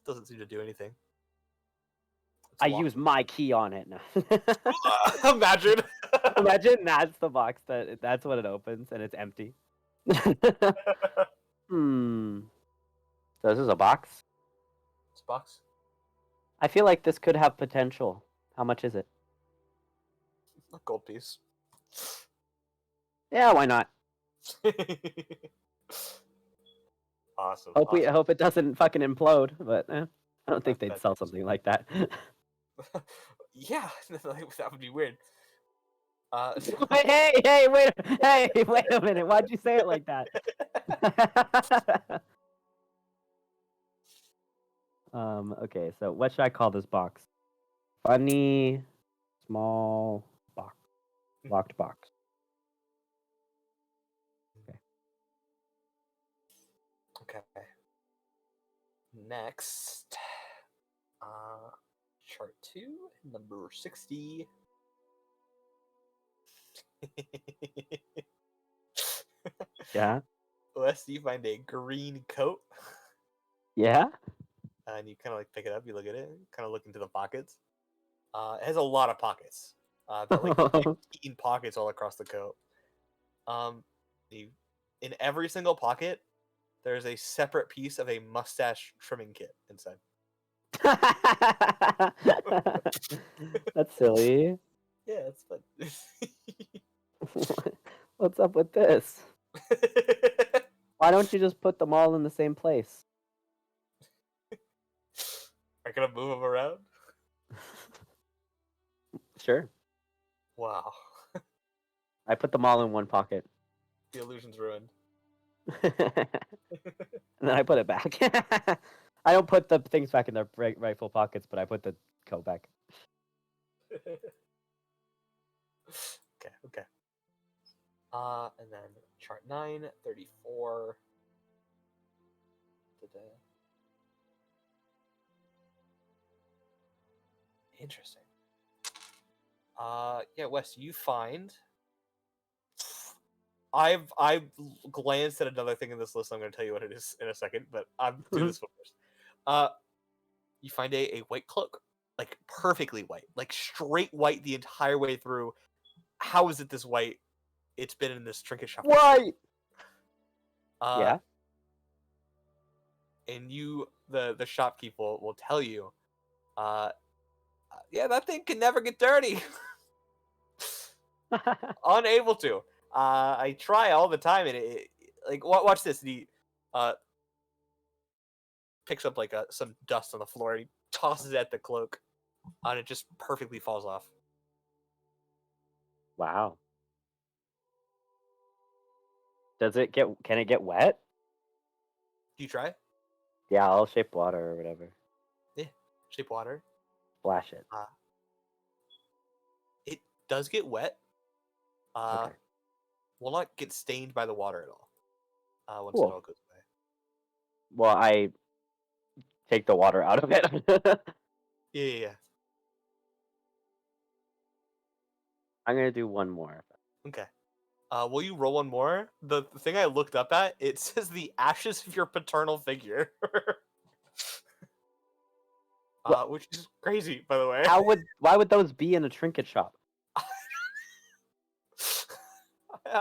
Speaker 1: Doesn't seem to do anything.
Speaker 3: I use my key on it now.
Speaker 1: Imagine.
Speaker 3: Imagine that's the box that's what it opens and it's empty. So this is a box?
Speaker 1: This box?
Speaker 3: I feel like this could have potential. How much is it?
Speaker 1: A gold piece.
Speaker 3: Yeah, why not?
Speaker 1: Awesome.
Speaker 3: I hope it doesn't fucking implode, but I don't think they'd
Speaker 1: That's
Speaker 3: sell something like that.
Speaker 1: Yeah, that would be weird.
Speaker 3: Hey, wait a minute. Why'd you say it like that? Okay, so what should I call this box? Funny small box. Locked box.
Speaker 1: Okay. Next, chart 2, number 60.
Speaker 3: Yeah.
Speaker 1: Wes, you find a green coat,
Speaker 3: Yeah.
Speaker 1: and you kind of like pick it up. You look at it, kind of look into the pockets. It has a lot of pockets. About like 15 pockets all across the coat. In every single pocket, there's a separate piece of a mustache trimming kit inside.
Speaker 3: That's silly.
Speaker 1: Yeah, it's fun.
Speaker 3: What's up with this? Why don't you just put them all in the same place?
Speaker 1: Are you gonna move them around?
Speaker 3: Sure.
Speaker 1: Wow.
Speaker 3: I put them all in one pocket.
Speaker 1: The illusion's ruined.
Speaker 3: And then I put it back. I don't put the things back in their rightful pockets, but I put the coat back.
Speaker 1: Okay. And then chart 9, 34. Interesting. Yeah, Wes, you find. I've glanced at another thing in this list. I'm going to tell you what it is in a second, but I'm do this one first. You find a white cloak, like perfectly white, like straight white the entire way through. How is it this white? It's been in this trinket shop.
Speaker 3: White.
Speaker 1: Yeah. And you, the shopkeeper, will tell you, yeah, that thing can never get dirty. Unable to. I try all the time, and like watch this. And he picks up like some dust on the floor and he tosses it at the cloak, and it just perfectly falls off.
Speaker 3: Wow. Does it get? Can it get wet?
Speaker 1: Do you try?
Speaker 3: Yeah, I'll shape water or whatever.
Speaker 1: Yeah, shape water.
Speaker 3: Splash it.
Speaker 1: It does get wet.
Speaker 3: Okay.
Speaker 1: Will not get stained by the water at all. Once
Speaker 3: Cool.
Speaker 1: it all goes away.
Speaker 3: Well, I take the water out of it.
Speaker 1: Yeah.
Speaker 3: I'm gonna do one more.
Speaker 1: Okay. Will you roll one more? The thing I looked up at, it says the ashes of your paternal figure. Which is crazy, by the way.
Speaker 3: Why would those be in a trinket shop?
Speaker 1: I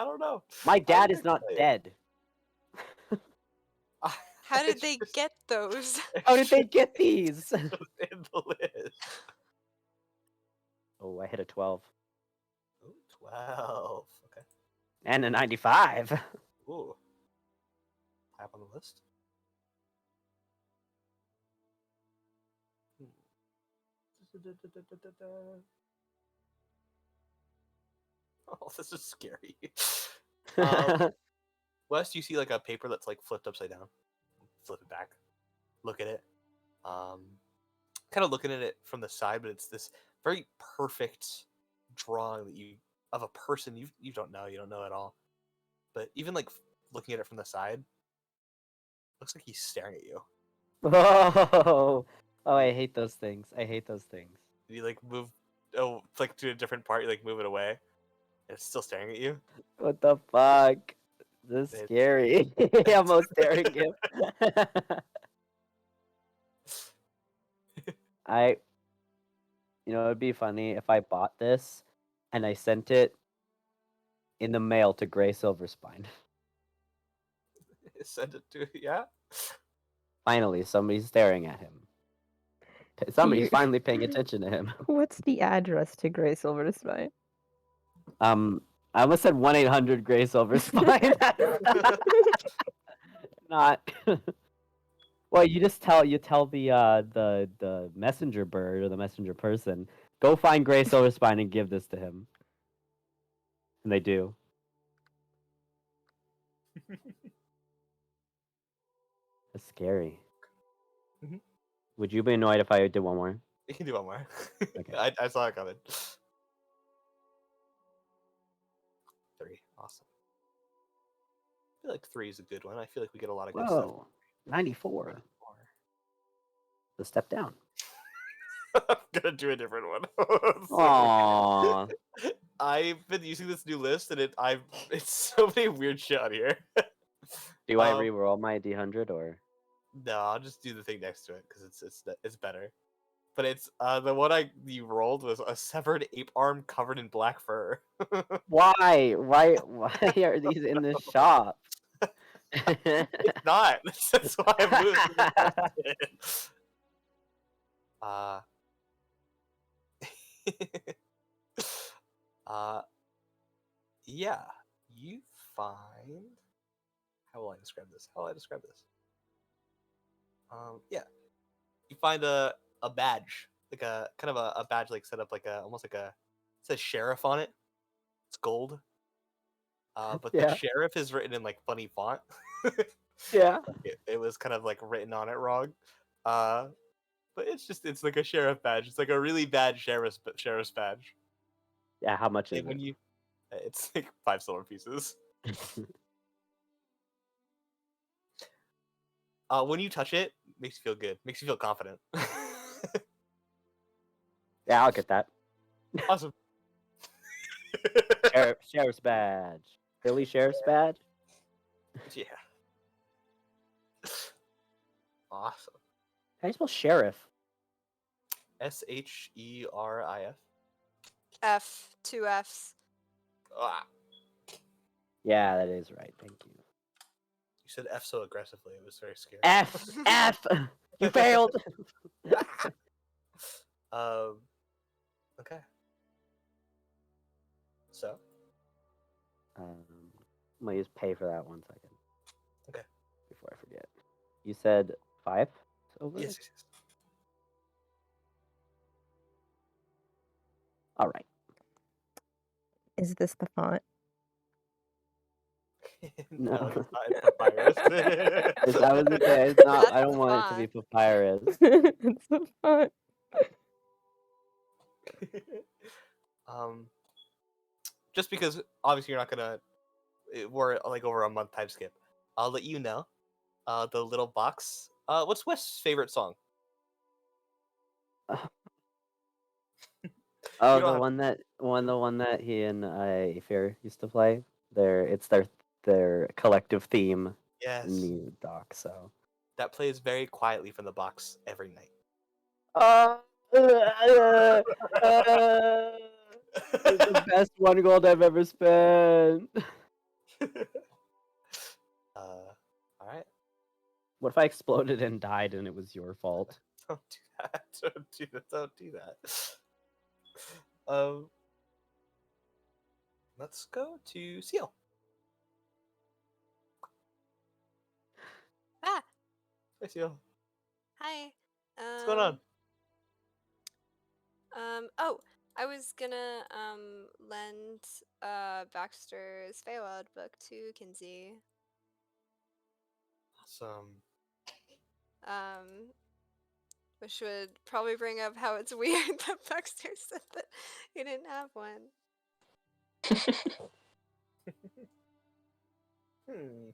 Speaker 1: don't know.
Speaker 3: My dad
Speaker 1: didn't
Speaker 3: is not
Speaker 1: say it.
Speaker 3: dead.
Speaker 4: How did
Speaker 1: It's
Speaker 4: they
Speaker 1: just-
Speaker 4: get those?
Speaker 3: How did they get these?
Speaker 1: in the list.
Speaker 3: Oh, I hit a 12
Speaker 1: Ooh, 12. Okay.
Speaker 3: and a 95.
Speaker 1: Ooh. High up on the list. Oh, this is scary. Wes, you see like a paper that's like flipped upside down. Flip it back. Look at it. Kind of looking at it from the side, but it's this very perfect drawing that you of a person you don't know at all. But even like looking at it from the side, looks like he's staring at you.
Speaker 3: Oh, I hate those things. I hate those things.
Speaker 1: You like move it's like to a different part, you like move it away, and it's still staring at you.
Speaker 3: What the fuck? This is
Speaker 1: It's-
Speaker 3: scary. I'm most staring him. It'd be funny if I bought this and I sent it in the mail to Gray Silverspine.
Speaker 1: Send it to yeah.
Speaker 3: Finally, somebody's staring at him. Somebody's
Speaker 5: You-
Speaker 3: finally paying attention to him.
Speaker 5: What's the address to Gray Silverspine?
Speaker 3: I almost said 1-800 Gray Silverspine. Not. Well, you tell the messenger bird or the messenger person, go find Gray Silverspine and give this to him. And they do. That's scary.
Speaker 1: Mhm.
Speaker 3: Would you be annoyed if I did one more?
Speaker 1: You can do one more.
Speaker 3: Okay.
Speaker 1: I saw it coming. 3. Awesome. I feel like 3 is a good one. I feel like we get a lot of good stuff.
Speaker 3: Whoa, 94. So step down.
Speaker 1: I'm gonna do a different one. So-
Speaker 3: Aww.
Speaker 1: I've been using this new list, and it's so many weird shit on here.
Speaker 3: Do I
Speaker 1: Um,
Speaker 3: re-roll my D100 or?
Speaker 1: No, I'll just do the thing next to it because it's better. But it's the one you rolled was a severed ape arm covered in black fur.
Speaker 3: Why? Why are these in this shop?
Speaker 1: It's not. That's why I moved. Yeah. You find. How will I describe this? Yeah. You find a badge, like a kind of a badge, like set up like almost like it says sheriff on it. It's gold. But
Speaker 3: Yeah.
Speaker 1: the sheriff is written in like funny font.
Speaker 3: Yeah.
Speaker 1: It was kind of like written on it wrong. But it's like a sheriff badge. It's like a really bad sheriff's badge.
Speaker 3: Yeah. How much is
Speaker 1: And when
Speaker 3: it?
Speaker 1: it's like 5 silver pieces. When you touch it, makes you feel good. Makes you feel confident.
Speaker 3: Yeah, I'll get that.
Speaker 1: Awesome.
Speaker 3: Sheriff's badge. Philly Sheriff's badge.
Speaker 1: Yeah. Awesome.
Speaker 3: How do you spell sheriff?
Speaker 1: SHERIF.
Speaker 4: F, 2 Fs.
Speaker 1: Ah,
Speaker 3: Yeah, that is right. Thank you.
Speaker 1: you said F so aggressively. It was very scary.
Speaker 3: F. You failed.
Speaker 1: Okay. So,
Speaker 3: I'm gonna just pay for that 1 second. You said 5 silver?
Speaker 1: Yes.
Speaker 3: All right.
Speaker 5: Is this the font?
Speaker 1: No,
Speaker 3: No.
Speaker 1: it's not. It's papyrus.
Speaker 3: If that was the case, no,
Speaker 4: That's
Speaker 3: I don't
Speaker 4: the
Speaker 3: want it to be
Speaker 4: font.
Speaker 3: papyrus.
Speaker 5: It's the font.
Speaker 1: Just because obviously you're not gonna. We're like over a month time skip. I'll let you know. The little box. What's Wes's favorite song?
Speaker 3: Oh,
Speaker 1: don't
Speaker 3: the
Speaker 1: have-
Speaker 3: one that he and Aether used to play. It's their collective theme
Speaker 1: Yes.
Speaker 3: in the doc. So.
Speaker 1: That plays very quietly from the box every night.
Speaker 3: It's the best 1 gold I've ever spent.
Speaker 1: All right.
Speaker 3: What if I exploded and died and it was your fault?
Speaker 1: Don't do that. Don't do that. Don't do that. Let's go to Seal.
Speaker 4: Ah,
Speaker 1: Hey, Seal.
Speaker 4: hi.
Speaker 1: What's going on?
Speaker 4: Oh, I was gonna lend Baxter's Feywild book to Kinsey.
Speaker 1: Awesome.
Speaker 4: Which would probably bring up how it's weird that Baxter said that he didn't have one.
Speaker 2: Hmm.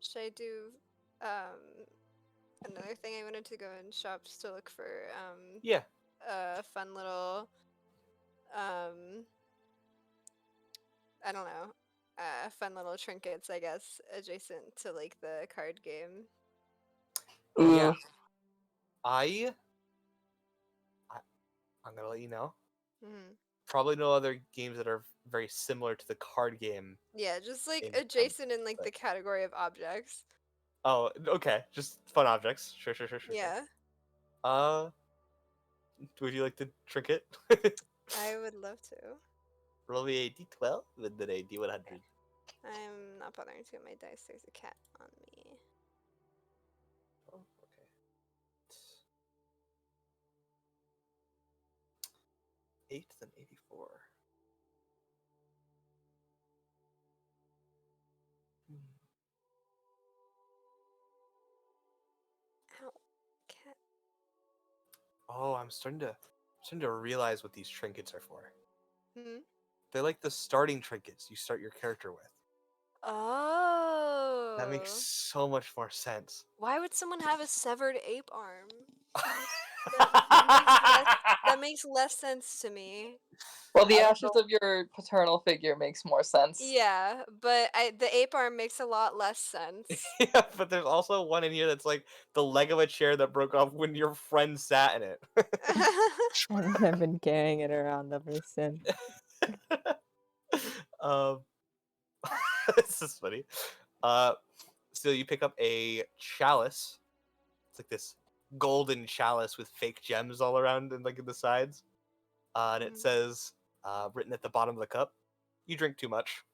Speaker 4: Should I do another thing? I wanted to go in shops to look for
Speaker 1: Yeah.
Speaker 4: fun little I don't know, fun little trinkets, I guess, adjacent to like the card game.
Speaker 1: Oh, yeah.
Speaker 2: Ooh.
Speaker 1: I'm gonna let you know.
Speaker 4: Mhm.
Speaker 1: Probably no other games that are very similar to the card game.
Speaker 4: Yeah, just like
Speaker 1: In
Speaker 4: adjacent in like
Speaker 1: but-
Speaker 4: the category of objects.
Speaker 1: Oh, okay. Just fun objects. Sure.
Speaker 4: Yeah,
Speaker 1: Would you like the trinket?
Speaker 4: I would love to.
Speaker 1: Roll me a d12 and then a d100.
Speaker 4: I'm not bothering to get my dice. There's a cat on me.
Speaker 1: Oh, okay. 8 then 84.
Speaker 4: Ow, cat.
Speaker 1: Oh, I'm starting to realize what these trinkets are for.
Speaker 4: Hmm.
Speaker 1: They're like the starting trinkets you start your character with.
Speaker 4: Oh.
Speaker 1: That makes so much more sense.
Speaker 4: Why would someone have a severed ape arm? That makes less sense to me.
Speaker 2: Well, the
Speaker 1: I don't
Speaker 2: ashes of your paternal figure makes more sense.
Speaker 4: Yeah, but the ape arm makes a lot less sense.
Speaker 1: Yeah, but there's also one in here that's like the leg of a chair that broke off when your friend sat in it.
Speaker 5: And I've been carrying it around ever since.
Speaker 1: um, this is funny. So you pick up a chalice. It's like this golden chalice with fake gems all around and like in the sides. And it
Speaker 4: Mhm.
Speaker 1: says, written at the bottom of the cup, "You drink too much."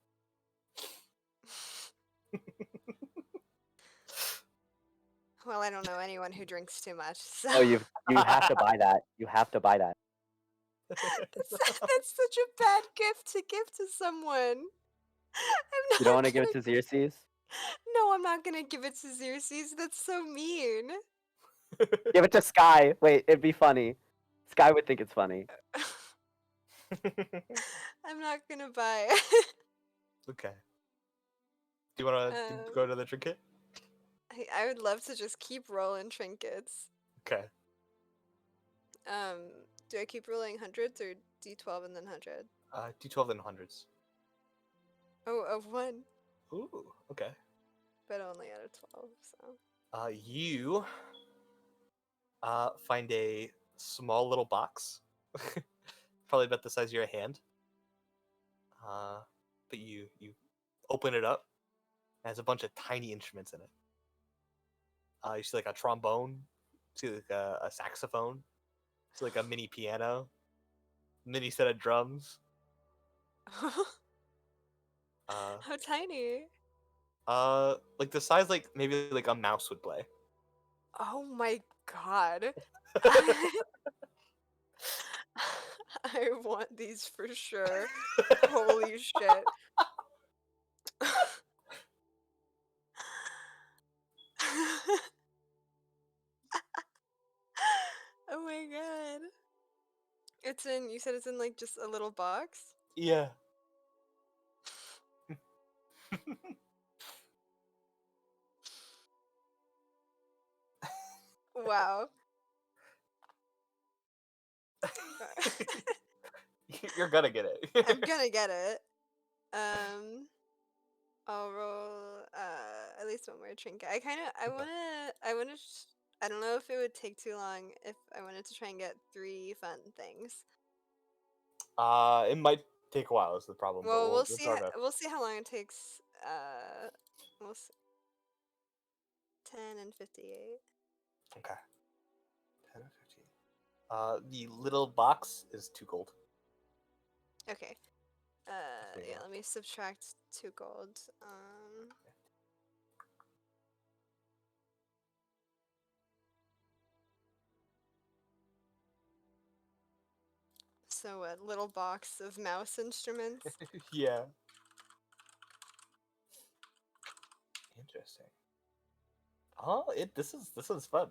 Speaker 4: Well, I don't know anyone who drinks too much. So.
Speaker 3: Oh, you have to buy that. You have to buy that.
Speaker 4: That's such a bad gift to give to someone.
Speaker 3: You don't want to give it to Xerxes?
Speaker 4: No, I'm not gonna give it to Xerxes. That's so mean.
Speaker 3: Give it to Sky. Wait, it'd be funny. Sky would think it's funny.
Speaker 4: I'm not gonna buy.
Speaker 1: Okay. Do you want to go to the trinket?
Speaker 4: I would love to just keep rolling trinkets.
Speaker 1: Okay.
Speaker 4: Do I keep rolling hundreds or d12 and then 100?
Speaker 1: D12 then hundreds.
Speaker 4: Oh, of 1,
Speaker 1: Ooh, okay.
Speaker 4: but only out of 12, so.
Speaker 1: You find a small little box, probably about the size of your hand. But you open it up. It has a bunch of tiny instruments in it. You see like a trombone, see like a saxophone, It's like a mini piano, mini set of drums. Uh,
Speaker 4: How tiny.
Speaker 1: like the size like maybe like a mouse would play.
Speaker 4: Oh my god. I want these for sure. Holy shit. Oh my god. You said it's in like just a little box?
Speaker 1: Yeah.
Speaker 4: Wow.
Speaker 1: You're gonna get it.
Speaker 4: I'm gonna get it. Um, I'll roll at least one more trinket. I don't know if it would take too long if I wanted to try and get 3 fun things.
Speaker 1: It might take a while is the problem, but
Speaker 4: Well,
Speaker 1: we'll start off.
Speaker 4: we'll see how long it takes. We'll see. 10 and 58.
Speaker 1: Okay. 10 or 15. The little box is 2 gold.
Speaker 4: Okay.
Speaker 1: There you
Speaker 4: Yeah,
Speaker 1: go.
Speaker 4: let me subtract 2 gold. So a little box of mouse instruments.
Speaker 1: Yeah. Interesting. Oh, this is fun.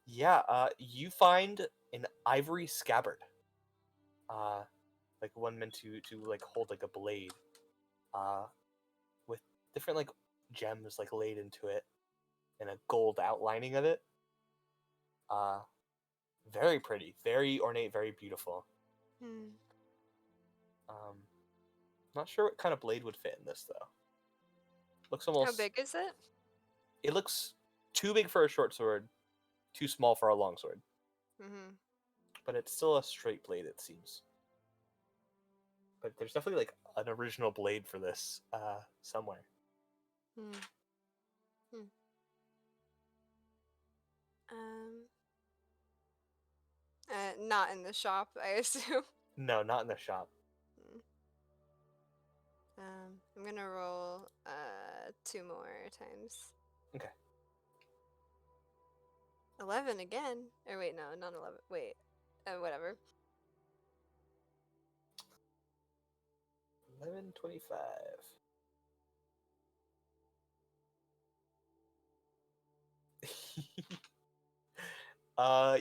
Speaker 1: Yeah, you find an ivory scabbard. Like one meant to like hold like a blade. With different like gems like laid into it and a gold outlining of it. Uh very pretty, very ornate, very beautiful.
Speaker 4: Hmm.
Speaker 1: Not sure what kind of blade would fit in this though. Looks
Speaker 4: How
Speaker 1: almost
Speaker 4: big is it?
Speaker 1: it looks too big for a short sword, too small for a long sword.
Speaker 4: Mm-hmm.
Speaker 1: But it's still a straight blade, it seems. But there's definitely like an original blade for this somewhere.
Speaker 4: Hmm. Hmm. Not in the shop, I assume.
Speaker 1: No, not in the shop.
Speaker 4: Hmm. I'm gonna roll 2 more times.
Speaker 1: Okay.
Speaker 4: 11 again. Or wait, no, not 11. Wait. Whatever.
Speaker 1: 1125.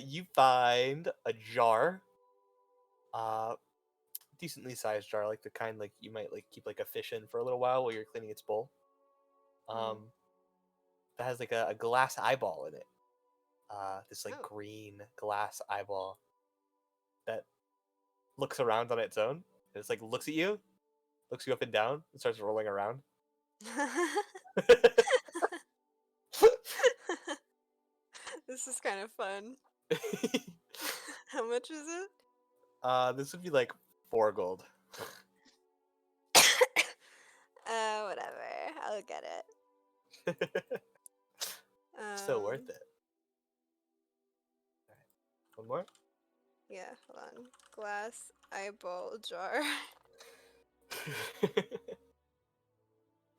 Speaker 1: You find a jar. Decently sized jar, like the kind like you might like keep like a fish in for a little while you're cleaning its bowl.
Speaker 4: Mhm.
Speaker 1: That has like a glass eyeball in it. This like
Speaker 4: Oh.
Speaker 1: green glass eyeball that looks around on its own. And it's like looks at you, looks you up and down, and starts rolling around.
Speaker 4: This is kind of fun. How much is it?
Speaker 1: This would be like 4 gold.
Speaker 4: Whatever. I'll get it.
Speaker 1: Still worth it. Alright. One more?
Speaker 4: Yeah, hold on. Glass eyeball jar.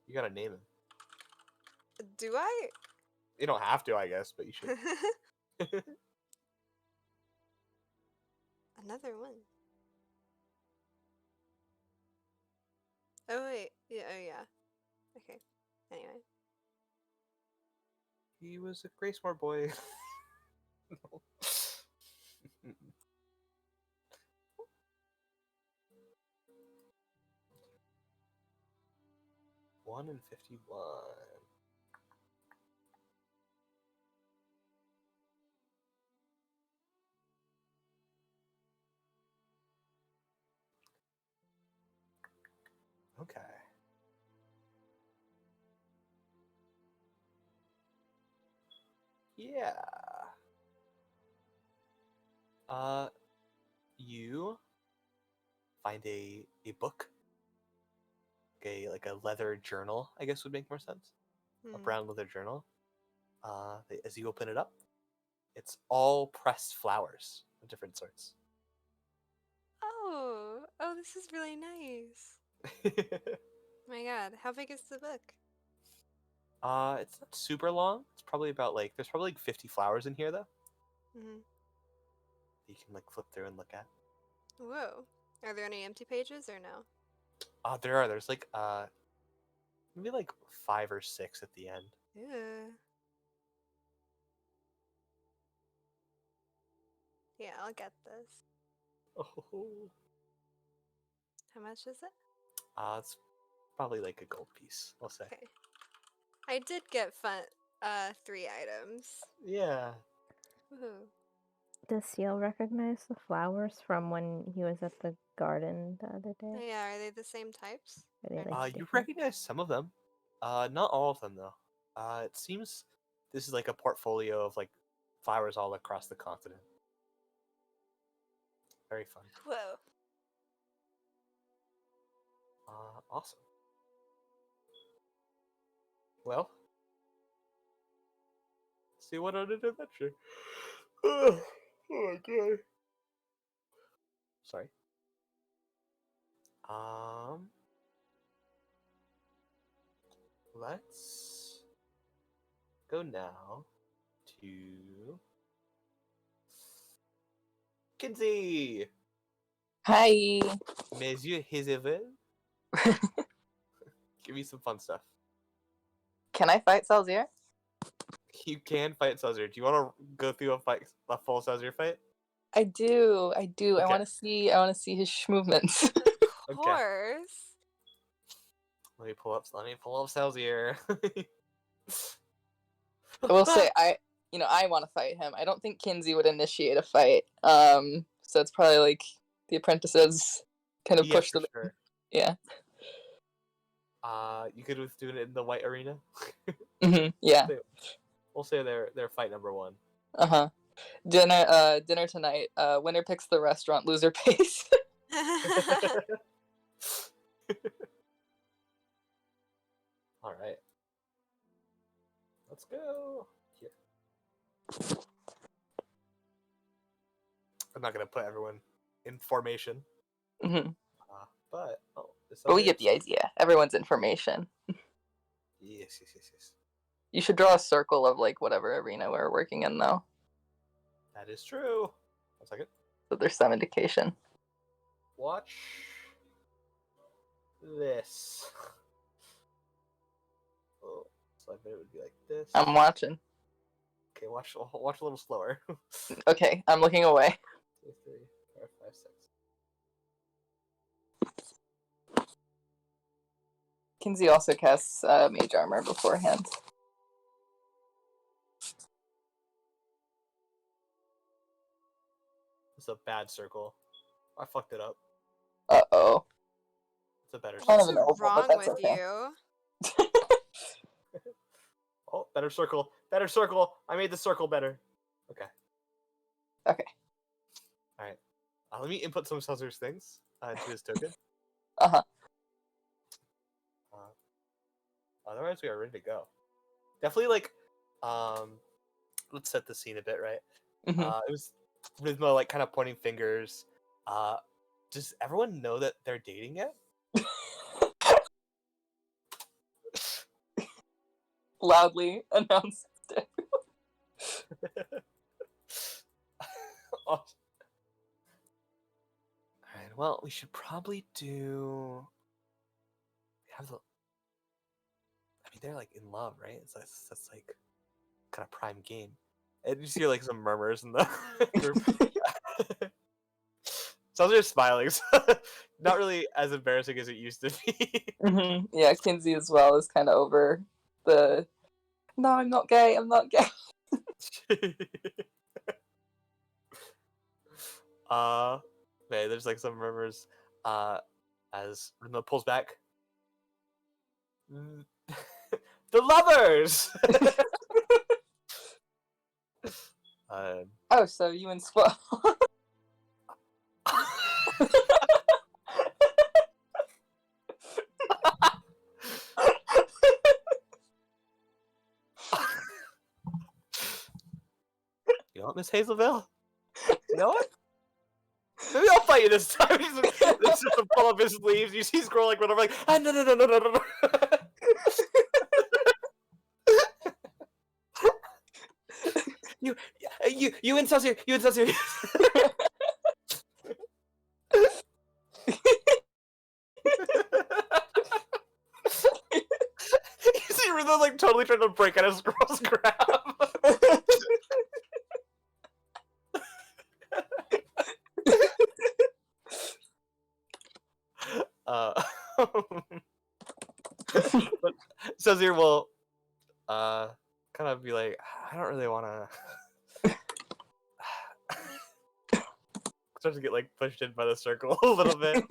Speaker 1: You gotta name him.
Speaker 4: Do I?
Speaker 1: You don't have to, I guess, but you should.
Speaker 4: Another one. Oh wait. Yeah, oh yeah. Okay. Anyway.
Speaker 1: He was a Gracemore boy. No. 1 and 51. Okay. Yeah. You find a book. Like a leather journal, I guess would make more sense. A
Speaker 4: Hmm.
Speaker 1: brown leather journal. As you open it up, It's all pressed flowers of different sorts.
Speaker 4: Oh, this is really nice. My God, how big is the book?
Speaker 1: It's not super long. It's probably about like there's probably like 50 flowers in here though.
Speaker 4: Hmm.
Speaker 1: You can like flip through and look at.
Speaker 4: Whoa. Are there any empty pages or no?
Speaker 1: There are. There's like maybe like 5 or 6 at the end.
Speaker 4: Ew. Yeah, I'll get this.
Speaker 1: Oh.
Speaker 4: How much is it?
Speaker 1: It's probably like a gold piece, I'll say.
Speaker 4: Okay. I did get 3 items.
Speaker 1: Yeah.
Speaker 4: Woohoo.
Speaker 5: Does Seal recognize the flowers from when he was at the garden the other
Speaker 4: Oh,
Speaker 5: day?
Speaker 4: yeah, are they the same types?
Speaker 5: Are they
Speaker 4: Or-
Speaker 5: like
Speaker 1: You
Speaker 5: different?
Speaker 1: recognize some of them. Not all of them though. It seems this is like a portfolio of like flowers all across the continent. Very fun.
Speaker 4: Whoa.
Speaker 1: Awesome. Well, see what on an adventure. Oh my god. Sorry. Let's go now to Kinsey.
Speaker 2: Hi.
Speaker 1: Monsieur Hazevel. Give me some fun stuff.
Speaker 2: Can I fight Salzier?
Speaker 1: You can fight Salzier. Do you want to go through a full Salzier fight?
Speaker 2: I do. I
Speaker 1: Okay.
Speaker 2: want to see. I want to see his movements.
Speaker 4: Of
Speaker 1: Okay.
Speaker 4: course.
Speaker 1: Let me pull up Salzier.
Speaker 2: I will say I want to fight him. I don't think Kinsey would initiate a fight. So it's probably like the apprentices kind of
Speaker 1: Yeah,
Speaker 2: push
Speaker 1: for
Speaker 2: the
Speaker 1: sure.
Speaker 2: yeah.
Speaker 1: You could with doing it in the white arena.
Speaker 2: Yeah.
Speaker 1: We'll say they're fight number 1.
Speaker 2: Uh-huh. Dinner tonight. Winner picks the restaurant, loser pays.
Speaker 1: All right. Let's go. Here. I'm not gonna put everyone in formation,
Speaker 2: Hmm.
Speaker 1: but
Speaker 2: But we get the idea. Everyone's information.
Speaker 1: Yes.
Speaker 2: You should draw a circle of like whatever arena we're working in though,
Speaker 1: That is true. 1 second.
Speaker 2: so there's some indication.
Speaker 1: Watch this. Oh, so I bet it would be like this.
Speaker 2: I'm watching.
Speaker 1: Okay, watch a little slower.
Speaker 2: Okay, I'm looking away.
Speaker 1: 2, 3, 4, 5, 6.
Speaker 2: Kinsey also casts mage armor beforehand.
Speaker 1: It's a bad circle. I fucked it up.
Speaker 2: Uh-oh.
Speaker 1: It's a better
Speaker 2: Kind
Speaker 4: What's
Speaker 2: of
Speaker 1: circle.
Speaker 2: an oval, but
Speaker 4: wrong
Speaker 2: that's
Speaker 4: with
Speaker 2: okay.
Speaker 4: you?
Speaker 1: Oh, better circle. Better circle. I made the circle better. Okay.
Speaker 2: Okay.
Speaker 1: All right. Let me input some Salzer's things into his token.
Speaker 2: Uh-huh.
Speaker 1: Otherwise, we are ready to go. Definitely, like, let's set the scene a bit, right?
Speaker 2: Mhm.
Speaker 1: It was Rhythmo, like, kind of pointing fingers. Does everyone know that they're dating yet?
Speaker 2: Loudly announced it.
Speaker 1: All right. Well, we should probably do. Have the. I mean, they're like in love, right? So that's like kind of prime game. And you hear like some murmurs in the group. Salzer's just smiling. So not really as embarrassing as it used to be.
Speaker 2: Mhm. Yeah, Kinsey as well is kind of over the. No, I'm not gay. I'm not gay.
Speaker 1: Man, there's like some murmurs as Rhythmo pulls back. The lovers.
Speaker 2: Oh, so you and Squall.
Speaker 1: know what, Miss Hazelville? You know what? Maybe I'll fight you this time. He's just to pull up his sleeves. You see Squirrel like run over like, ah, no. you in here. You in here. You see Rizzo like totally trying to break out of Squirrel's grab. But Sazir will kind of be like, I don't really want to. Starts to get like pushed in by the circle a little bit.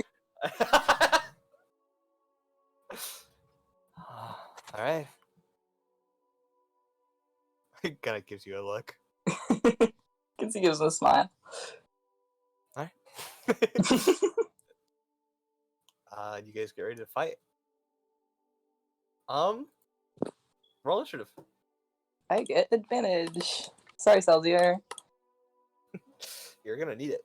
Speaker 1: All right. He kind of gives you a look.
Speaker 2: Kinsey gives him a smile.
Speaker 1: All right. You guys get ready to fight. Roll initiative.
Speaker 2: I get advantage. Sorry, Salzier.
Speaker 1: You're gonna need it.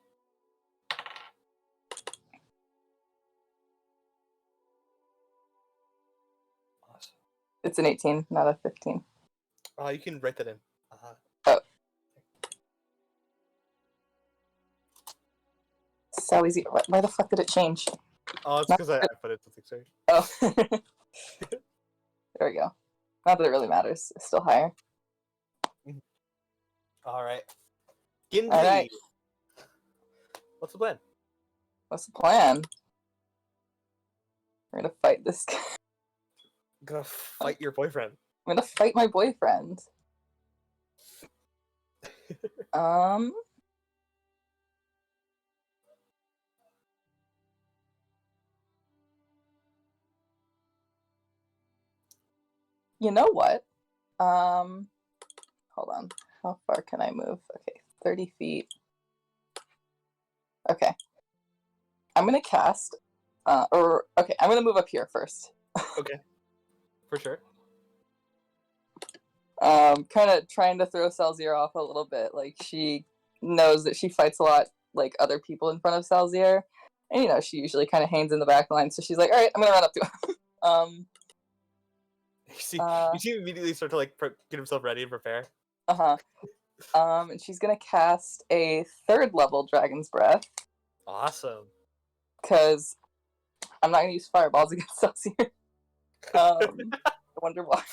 Speaker 1: Awesome.
Speaker 2: It's an 18, not a 15.
Speaker 1: You can write that in.
Speaker 2: Oh. Sally's. Why the fuck did it change?
Speaker 1: Oh, it's because I put it something. Sorry.
Speaker 2: Oh. There we go. Not that it really matters. It's still higher.
Speaker 1: All right. Ginji.
Speaker 2: All right.
Speaker 1: What's the plan?
Speaker 2: What's the plan? We're gonna fight this guy.
Speaker 1: I'm gonna fight your boyfriend.
Speaker 2: I'm gonna fight my boyfriend. You know what? Hold on. How far can I move? Okay, 30 feet. Okay. I'm gonna cast, I'm gonna move up here first.
Speaker 1: Okay. For sure.
Speaker 2: Kind of trying to throw Salzier off a little bit. Like, she knows that she fights a lot, like, other people in front of Salzier. And, you know, she usually kind of hangs in the back line, so she's like, alright, I'm gonna run up to him.
Speaker 1: You see him immediately start to, like, get himself ready and prepare.
Speaker 2: And she's gonna cast a 3rd level Dragon's Breath.
Speaker 1: Awesome.
Speaker 2: Because I'm not gonna use fireballs against Salzier. I wonder why.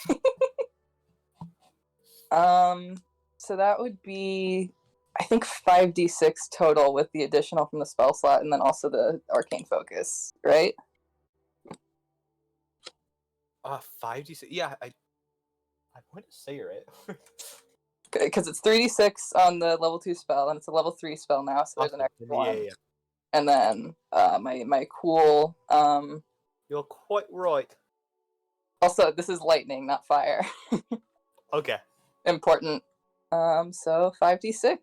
Speaker 2: So that would be, I think, 5d6 total with the additional from the spell slot and then also the arcane focus, right?
Speaker 1: 5d6. Yeah, I want to say you're right.
Speaker 2: Because it's 3d6 on the level 2 spell, and it's a level 3 spell now, so there's an extra one.
Speaker 1: Yeah.
Speaker 2: And then my cool.
Speaker 1: You're quite right.
Speaker 2: Also, this is lightning, not fire.
Speaker 1: Okay.
Speaker 2: Important. So 5d6.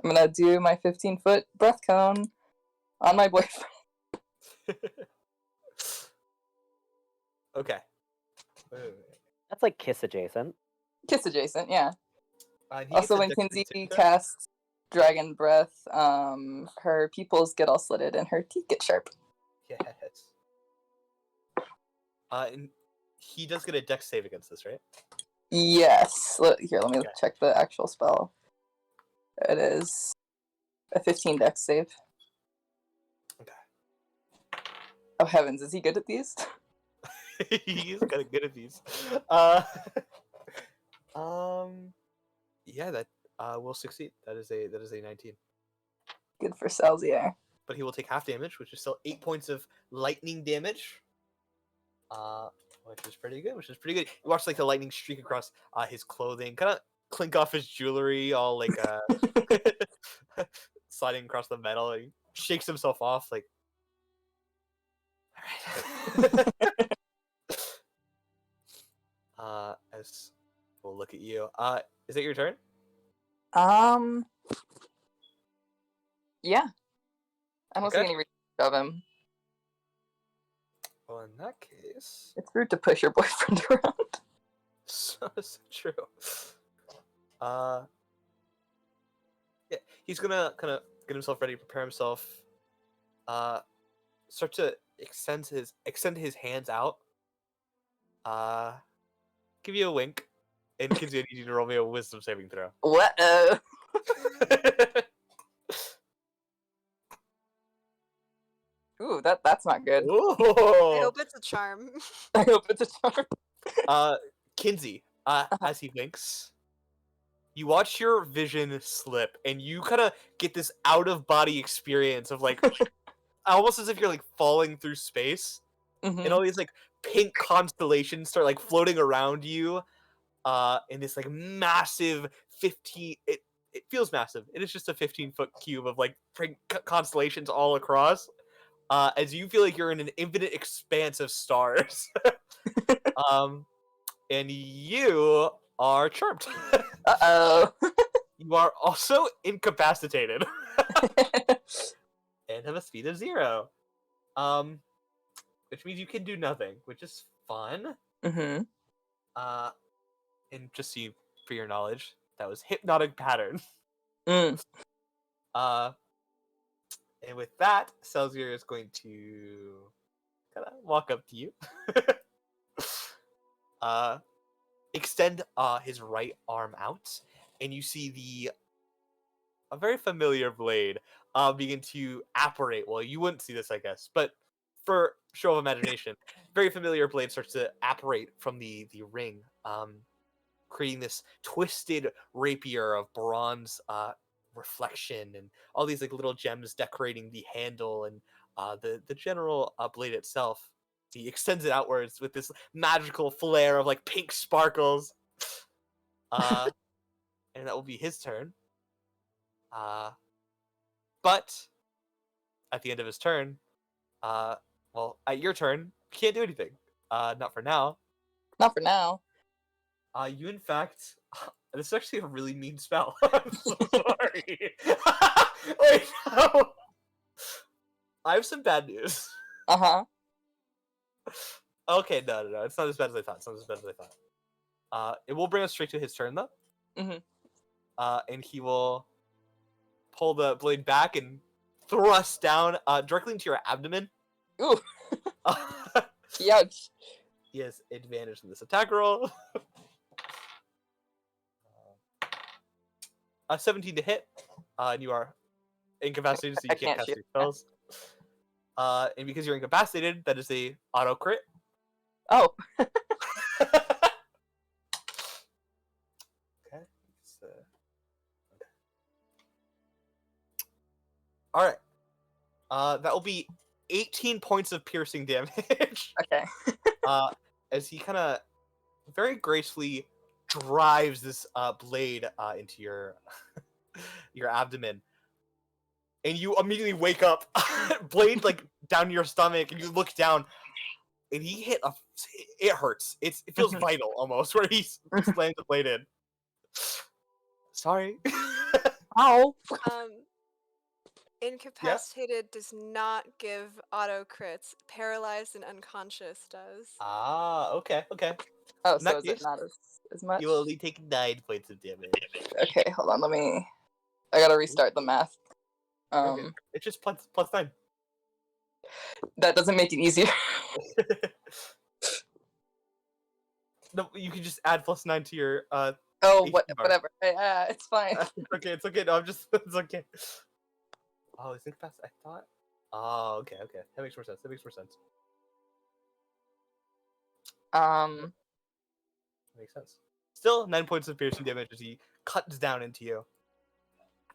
Speaker 2: I'm gonna do my 15-foot breath cone on my boyfriend.
Speaker 1: Okay.
Speaker 3: That's like kiss adjacent.
Speaker 2: Kiss adjacent, yeah.
Speaker 1: He
Speaker 2: Also,
Speaker 1: gets a
Speaker 2: when
Speaker 1: dexterity
Speaker 2: Kinsey
Speaker 1: check.
Speaker 2: casts Dragon Breath, her pupils get all slitted and her teeth get sharp.
Speaker 1: Yes. And he does get a dex save against this, right?
Speaker 2: Yes. Here, let me
Speaker 1: Okay.
Speaker 2: check the actual spell. It is a 15 dex save.
Speaker 1: Okay.
Speaker 2: Oh heavens, is he good at these?
Speaker 1: He's kind of good at these. Yeah, that will succeed. That is a 19.
Speaker 2: Good for Salzier.
Speaker 1: But he will take half damage, which is still 8 points of lightning damage. Which is pretty good. You watch like the lightning streak across his clothing, kind of clink off his jewelry, all like sliding across the metal. He shakes himself off, like. All right. As we'll look at you. Is it your turn?
Speaker 2: Yeah. I don't see
Speaker 1: Okay.
Speaker 2: any reason to shove him.
Speaker 1: Well, in that case,
Speaker 2: It's rude to push your boyfriend around.
Speaker 1: so true. he's gonna kind of get himself ready, prepare himself. Start to extend his hands out. Give you a wink, and Kinsey, I need you to roll me a wisdom saving throw.
Speaker 2: What? Ooh, that's not good.
Speaker 4: I
Speaker 1: Ooh.
Speaker 4: hope it's a charm.
Speaker 2: I hope it's a charm.
Speaker 1: Kinsey, as he winks, you watch your vision slip, and you kind of get this out of body experience of like, almost as if you're like falling through space, and all these like pink constellations start like floating around you, in this like massive 15. It feels massive. It is just a 15-foot cube of like pink constellations all across. As you feel like you're in an infinite expanse of stars. And you are charmed.
Speaker 2: Uh-oh.
Speaker 1: You are also incapacitated. And have a speed of 0. Which means you can do nothing, which is fun.
Speaker 2: Mm-hmm.
Speaker 1: And just for your knowledge, that was hypnotic pattern.
Speaker 2: Mm.
Speaker 1: And with that, Celsior is going to kind of walk up to you. Extend his right arm out, and you see a very familiar blade begin to apparate. Well, you wouldn't see this, I guess, but for show of imagination, very familiar blade starts to apparate from the ring, creating this twisted rapier of bronze reflection and all these like little gems decorating the handle and the general blade itself. He extends it outwards with this magical flare of like pink sparkles. And that will be his turn. But at the end of his turn, well, at your turn, you can't do anything. Not for now.
Speaker 2: Not for now.
Speaker 1: You in fact, this is actually a really mean spell. I'm so sorry. Wait, no. I have some bad news.
Speaker 2: Uh-huh.
Speaker 1: Okay, no. It's not as bad as I thought. It will bring us straight to his turn, though.
Speaker 2: Mhm.
Speaker 1: And he will pull the blade back and thrust down directly into your abdomen.
Speaker 2: Ooh. Yikes.
Speaker 1: He has advantage in this attack roll. 17 to hit. And you are incapacitated, so you
Speaker 2: I
Speaker 1: can't
Speaker 2: can't
Speaker 1: cast
Speaker 2: shoot.
Speaker 1: your spells. And because you're incapacitated, that is a auto crit.
Speaker 2: Oh.
Speaker 1: Okay. All right. That will be 18 points of piercing damage.
Speaker 2: Okay.
Speaker 1: As he kind of very gracefully drives this blade into your your abdomen, and you immediately wake up, blade like down your stomach, and you look down, and he hit it hurts. It feels vital almost where he slams the blade in. Sorry.
Speaker 2: Ow.
Speaker 4: Incapacitated does not give auto crits. Paralyzed and unconscious does.
Speaker 1: Okay.
Speaker 2: Oh,
Speaker 1: In
Speaker 2: so
Speaker 1: that
Speaker 2: is it
Speaker 1: case,
Speaker 2: not as much?
Speaker 1: You will only take 9 points of damage.
Speaker 2: Okay, hold on, I gotta restart the math.
Speaker 1: Okay. It's just plus 9.
Speaker 2: That doesn't make it easier.
Speaker 1: No, you can just add plus 9 to your
Speaker 2: Oh,
Speaker 1: HP bar.
Speaker 2: whatever. It's fine.
Speaker 1: It's okay. No, it's okay. Oh, is it fast? I thought. Oh, okay. That makes more sense. That makes sense. Still 9 points of piercing damage as he cuts down into you.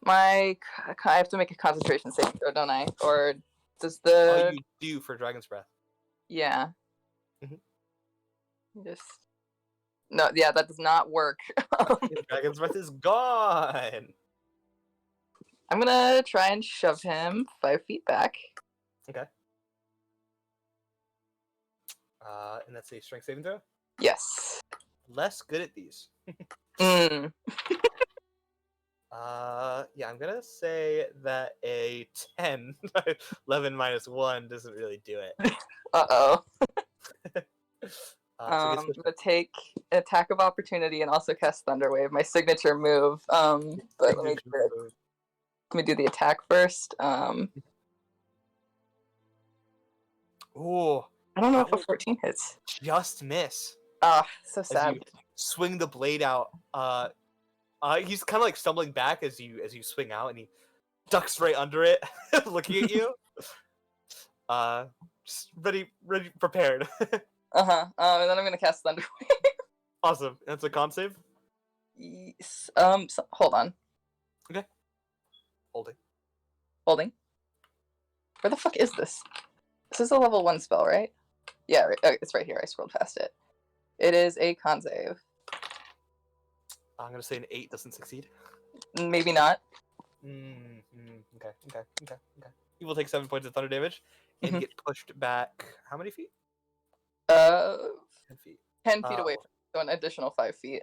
Speaker 2: I have to make a concentration saving throw, don't I? Or does
Speaker 1: Oh,
Speaker 2: the
Speaker 1: you do for Dragon's Breath.
Speaker 2: yeah?
Speaker 1: Mhm.
Speaker 2: Just no, yeah, that does not work.
Speaker 1: Dragon's Breath is gone.
Speaker 2: I'm gonna try and shove him 5 feet back.
Speaker 1: Okay. And that's a strength saving throw.
Speaker 2: Yes.
Speaker 1: Less good at these.
Speaker 2: Mm.
Speaker 1: Yeah, I'm gonna say that a 10, 11 minus 1 doesn't really do it.
Speaker 2: Uh-oh.
Speaker 1: So
Speaker 2: I'm
Speaker 1: guess
Speaker 2: gonna take attack of opportunity and also cast Thunderwave, my signature move. But let me do it. Let me do the attack first.
Speaker 1: Ooh,
Speaker 2: I don't know
Speaker 1: that
Speaker 2: if a
Speaker 1: will
Speaker 2: 14 hits.
Speaker 1: just miss.
Speaker 2: Ah, so
Speaker 1: As
Speaker 2: sad.
Speaker 1: you swing the blade out, he's kind of like stumbling back as you swing out, and he ducks right under it, looking at you. Just ready, prepared.
Speaker 2: Uh-huh. And then I'm gonna cast Thunder Wave.
Speaker 1: Awesome. That's a con save.
Speaker 2: Yes. Hold on.
Speaker 1: Holding.
Speaker 2: Holding. Where the fuck is this? This is a level 1 spell, right? Yeah, it's right here. I scrolled past it. It is a con save.
Speaker 1: I'm gonna say an 8 doesn't succeed.
Speaker 2: Maybe not.
Speaker 1: Okay. You will take 7 points of thunder damage and
Speaker 2: Mhm.
Speaker 1: get pushed back. How many feet?
Speaker 2: 10
Speaker 1: 10 feet.
Speaker 2: feet away, so an additional 5 feet.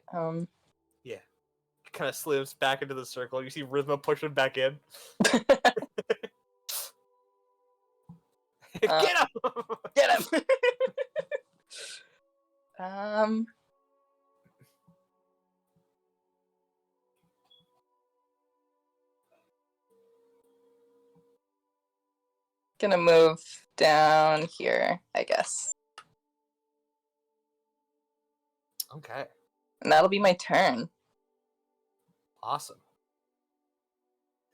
Speaker 1: Kind of slips back into the circle. You see Rhythma push him back in. Get him!
Speaker 2: Get him! Gonna move down here, I guess.
Speaker 1: Okay.
Speaker 2: And that'll be my turn.
Speaker 1: Awesome.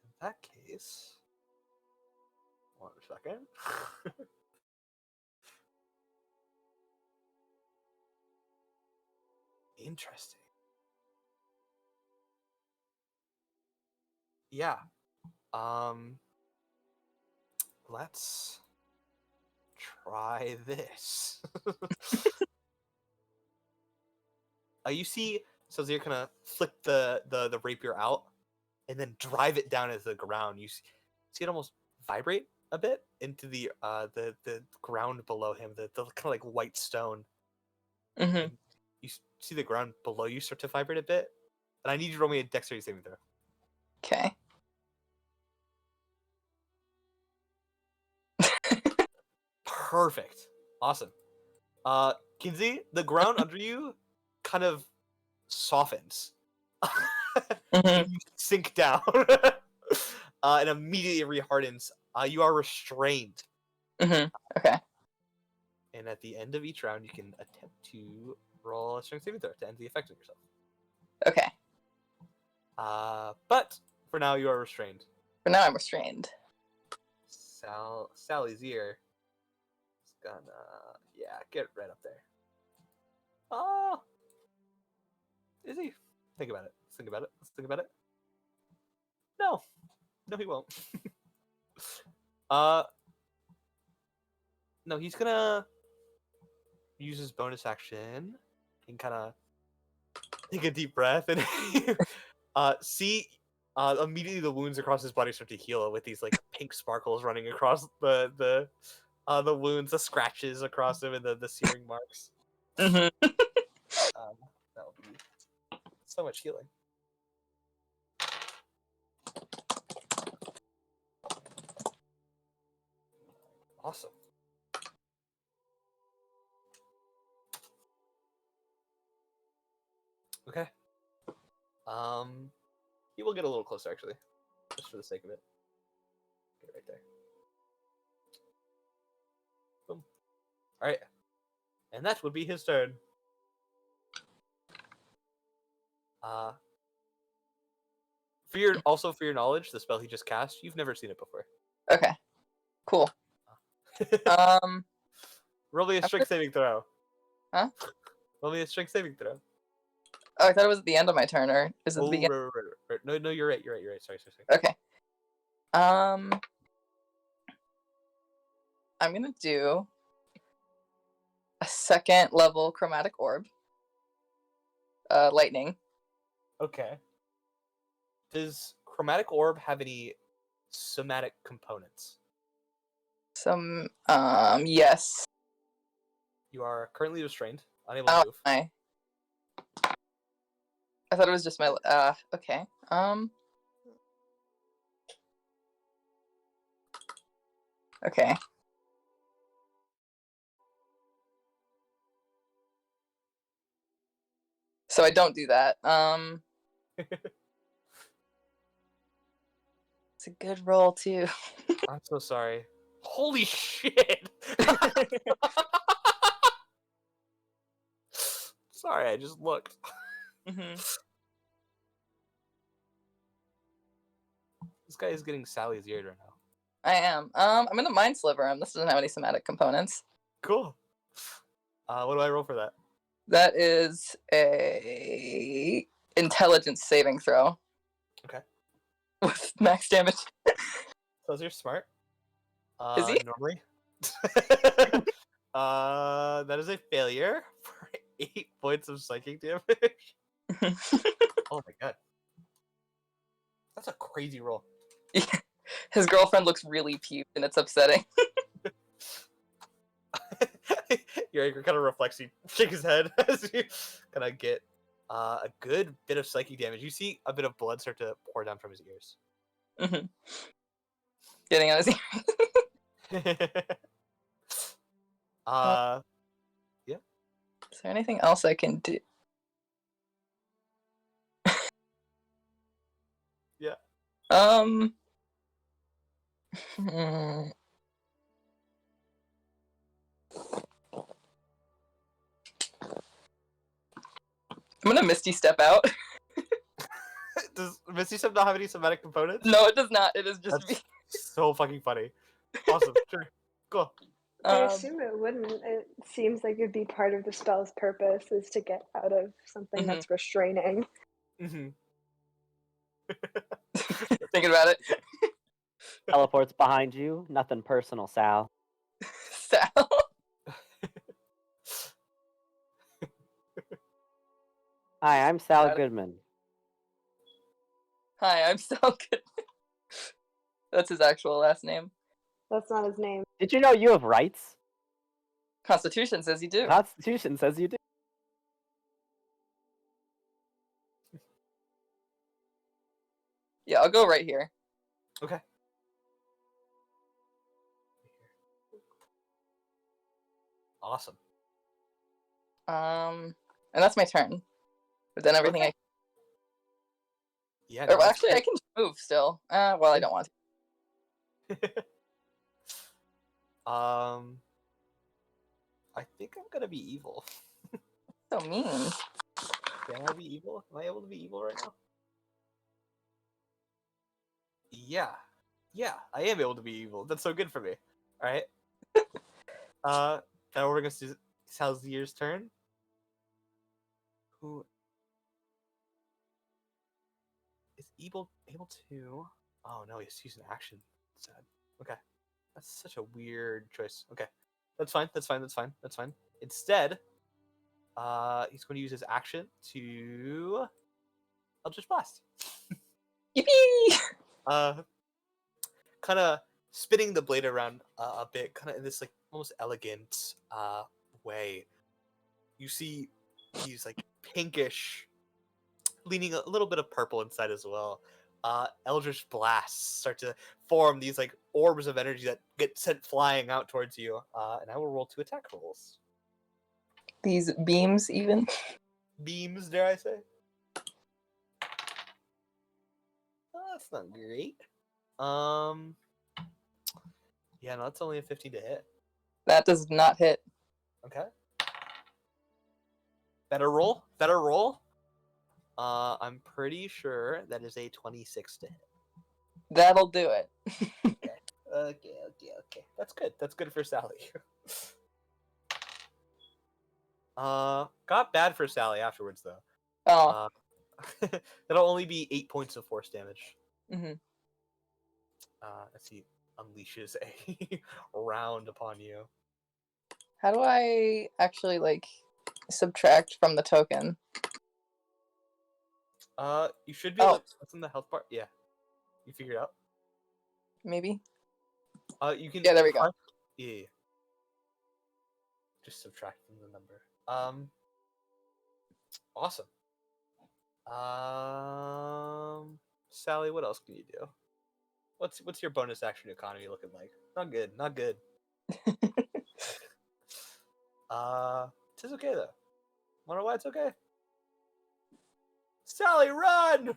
Speaker 1: In that case, 1 second. Interesting. Yeah. Let's try this. You see, so you're gonna flick the rapier out and then drive it down into the ground. You see it almost vibrate a bit into the ground below him, the kind of like white stone.
Speaker 2: Mm-hmm.
Speaker 1: And you see the ground below you start to vibrate a bit, and I need you to roll me a dexterity saving throw.
Speaker 2: Okay.
Speaker 1: Perfect. Awesome. Kinsey, the ground under you kind of softens. And you sink down. And immediately rehardens. You are restrained.
Speaker 2: Okay.
Speaker 1: And at the end of each round, you can attempt to roll a strength saving throw to end the effect on yourself.
Speaker 2: Okay.
Speaker 1: But for now, you are restrained.
Speaker 2: For now, I'm restrained.
Speaker 1: Sally's ear is gonna, get right up there. Oh, is he? Think about it. Let's think about it. No, he won't. No, he's gonna use his bonus action and kind of take a deep breath and see. Immediately the wounds across his body start to heal with these like pink sparkles running across the wounds, the scratches across them, and the searing marks.
Speaker 2: Mm-hmm.
Speaker 1: That will be so much healing. Awesome. Okay. He will get a little closer actually, just for the sake of it. Get right there. Boom. All right, and that would be his turn. For your knowledge, the spell he just cast, you've never seen it before.
Speaker 2: Okay. Cool.
Speaker 1: Roll me a strength saving throw.
Speaker 2: Huh?
Speaker 1: Roll me a strength saving throw.
Speaker 2: Oh, I thought it was at the end of my turn, or is it the beginning?
Speaker 1: Right. No, you're right. Sorry.
Speaker 2: Okay. I'm gonna do a 2nd level chromatic orb. Lightning.
Speaker 1: Okay. Does chromatic orb have any somatic components?
Speaker 2: Yes.
Speaker 1: You are currently restrained, unable to move.
Speaker 2: I thought it was just my. Okay. Okay. So I don't do that. It's a good roll too.
Speaker 1: I'm so sorry. Holy shit! Sorry, I just looked.
Speaker 2: Mhm.
Speaker 1: This guy is getting Sally's eared right now.
Speaker 2: I am. I'm gonna mind sliver him. This doesn't have any somatic components.
Speaker 1: Cool. What do I roll for that?
Speaker 2: That is a intelligence saving throw.
Speaker 1: Okay.
Speaker 2: With max damage.
Speaker 1: So you're smart.
Speaker 2: Is he?
Speaker 1: Normally. That is a failure for 8 points of psychic damage. Oh my god. That's a crazy roll.
Speaker 2: His girlfriend looks really peeved and it's upsetting.
Speaker 1: Your anchor kind of reflects. You shake his head as you kind of get a good bit of psychic damage. You see a bit of blood start to pour down from his ears.
Speaker 2: Mhm. Getting on his ear.
Speaker 1: Yeah.
Speaker 2: Is there anything else I can do?
Speaker 1: Yeah.
Speaker 2: Hmm. I'm gonna Misty Step out.
Speaker 1: Does Misty Step not have any somatic components?
Speaker 2: No, it does not. It is just me.
Speaker 1: That's so fucking funny. Awesome. Sure. Cool.
Speaker 6: I
Speaker 2: Um,
Speaker 6: assume it wouldn't. It seems like it'd be part of the spell's purpose is to get out of something
Speaker 2: Mhm.
Speaker 6: that's restraining.
Speaker 1: Mm-hmm.
Speaker 2: Thinking about it.
Speaker 3: Teleports behind you. Nothing personal, Sal.
Speaker 2: Sal.
Speaker 3: Hi, I'm Sal
Speaker 2: Got it.
Speaker 3: Goodman.
Speaker 2: Hi, I'm Sal Goodman. That's his actual last name.
Speaker 6: That's not his name.
Speaker 3: Did you know you have rights?
Speaker 2: Constitution says you do.
Speaker 3: The Constitution says you do.
Speaker 2: Yeah, I'll go right here.
Speaker 1: Okay. Awesome.
Speaker 2: And that's my turn. But then everything
Speaker 1: Okay. Yeah.
Speaker 2: I.
Speaker 1: no,
Speaker 2: Or
Speaker 1: that's
Speaker 2: actually, I can move still. Well, I don't want to.
Speaker 1: great. I think I'm gonna be evil.
Speaker 2: So mean.
Speaker 1: Can I be evil? Am I able to be evil right now? Yeah. Yeah, I am able to be evil. That's so good for me. Alright. Now we're gonna see Salzier's turn. Who is able to oh no, he's using action. Sad. Okay. That's such a weird choice. Okay. That's fine. Instead, he's going to use his action to Eldritch Blast.
Speaker 2: Yippee!
Speaker 1: Kind of spinning the blade around a bit, kind of in this like almost elegant way. You see he's like pinkish, leaning a little bit of purple inside as well. Eldritch blasts start to form these like orbs of energy that get sent flying out towards you. And I will roll 2 attack rolls.
Speaker 2: These beams, even.
Speaker 1: Beams, dare I say? That's not great. Yeah, no, that's only a 15 to hit.
Speaker 2: That does not hit.
Speaker 1: Okay. Better roll. I'm pretty sure that is a 26 to hit.
Speaker 2: That'll do it.
Speaker 1: Okay. That's good. That's good for Sally. Got bad for Sally afterwards though.
Speaker 2: Oh.
Speaker 1: That'll only be 8 points of force damage.
Speaker 2: Mhm.
Speaker 1: As he unleashes a round upon you.
Speaker 2: How do I actually like subtract from the token?
Speaker 1: You should be
Speaker 2: Oh.
Speaker 1: able to, what's in the health bar? Yeah. You figured it out?
Speaker 2: Maybe.
Speaker 1: You can.
Speaker 2: Yeah, there we go.
Speaker 1: Yeah. Just subtract from the number. Awesome. Sally, what else can you do? What's your bonus action economy looking like? Not good. It's okay though. Wanna know why it's okay? Sally, run!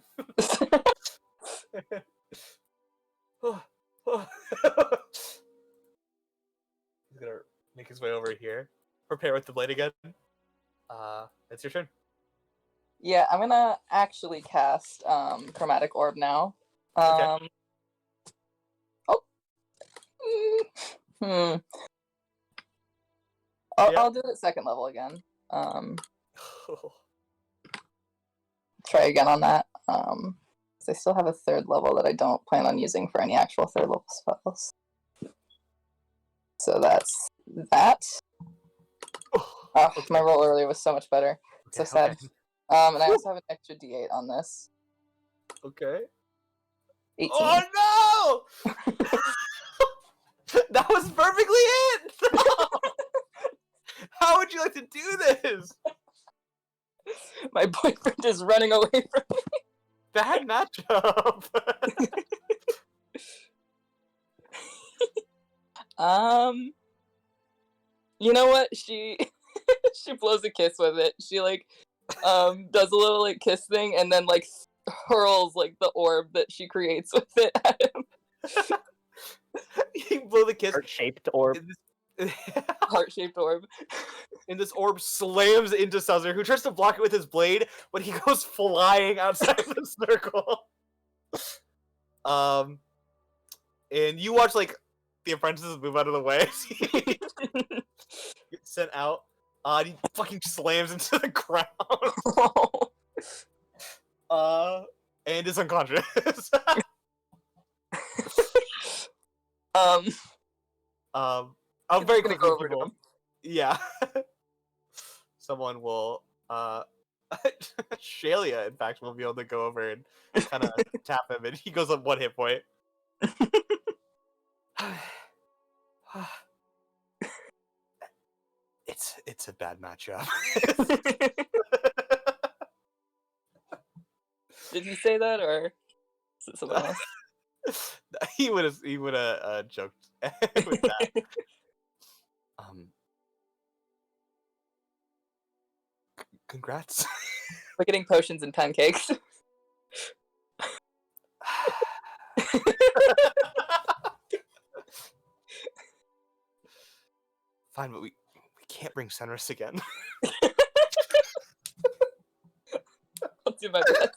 Speaker 1: prepare with the blade again. It's your turn.
Speaker 2: Yeah, I'm gonna actually cast Chromatic Orb now.
Speaker 1: Okay.
Speaker 2: Oh. Hmm. I'll do it at second level again. Try again on that. 'Cause I still have a third level that I don't plan on using for any actual third level spells. So that's that. Oh, my roll earlier was so much better. So sad.
Speaker 1: Okay.
Speaker 2: And I also have an extra D8 on this.
Speaker 1: Okay.
Speaker 2: 18.
Speaker 1: Oh no! That was perfectly it. How would you like to do this?
Speaker 2: My boyfriend is running away from me.
Speaker 1: Bad matchup.
Speaker 2: You know what? She she blows a kiss with it. She like does a little like kiss thing and then like hurls like the orb that she creates with it at him.
Speaker 1: You blow the kiss.
Speaker 3: Heart-shaped orb.
Speaker 2: Heart-shaped orb.
Speaker 1: And this orb slams into Suzzer, who tries to block it with his blade, but he goes flying outside the circle. And you watch like the apprentices move out of the way. Get sent out. And he fucking slams into the ground. And is unconscious. I'm very
Speaker 2: gonna
Speaker 1: quickly
Speaker 2: go over to
Speaker 1: people.
Speaker 2: him.
Speaker 1: Yeah. Someone will Shalia, in fact, will be able to go over and kind of tap him, and he goes up 1 hit point. It's a bad matchup.
Speaker 2: Did he say that or is it someone else?
Speaker 1: He would have joked with that. Congrats.
Speaker 2: We're getting potions and pancakes.
Speaker 1: Fine, but we can't bring Senris again.
Speaker 2: I'll do my best.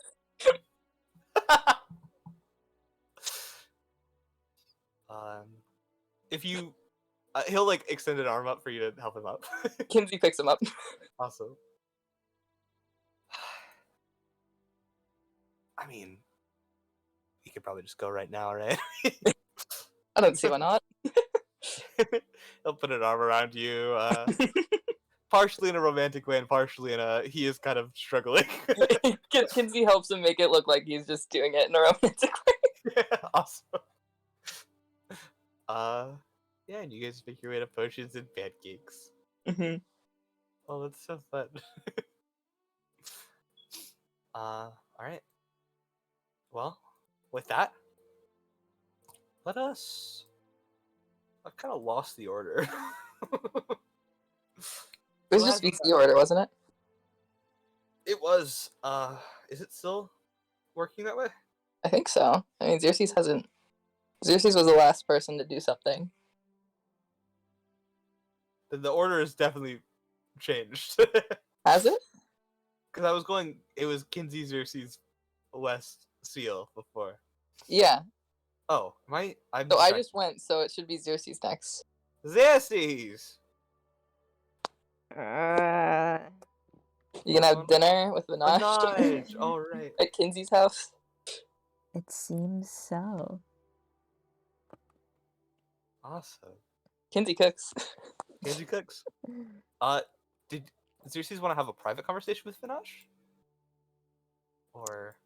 Speaker 1: If you, he'll like extend an arm up for you to help him up.
Speaker 2: Kinsey picks him up.
Speaker 1: Awesome. I mean, you could probably just go right now, right?
Speaker 2: I don't see why not.
Speaker 1: He'll put an arm around you, partially in a romantic way and partially in a he is kind of struggling.
Speaker 2: Kinsey helps him make it look like he's just doing it in a romantic way.
Speaker 1: Awesome. Yeah, and you guys make your way to potions and pancakes.
Speaker 2: Mm-hmm.
Speaker 1: Oh, that's so fun. All right. Well, with that, let us. I've kind of lost the order.
Speaker 2: It was just VC order, wasn't it?
Speaker 1: It was. Is it still working that way?
Speaker 2: I think so. I mean, Xerxes hasn't. Xerxes was the last person to do something.
Speaker 1: Then the order is definitely changed.
Speaker 2: Has it?
Speaker 1: Because I was going. It was Kinsey, Xerxes, West, Seal before.
Speaker 2: Yeah.
Speaker 1: Oh, am I? I'm
Speaker 2: So I
Speaker 1: distracted.
Speaker 2: just went, so it should be Xerxes next.
Speaker 1: Xerxes!
Speaker 2: You gonna have dinner with Vinaj
Speaker 1: Vinaj! All right.
Speaker 2: at Kinsey's house?
Speaker 5: It seems so.
Speaker 1: Awesome.
Speaker 2: Kinsey cooks.
Speaker 1: Kinsey cooks. Did Xerxes want to have a private conversation with Vinaj? Or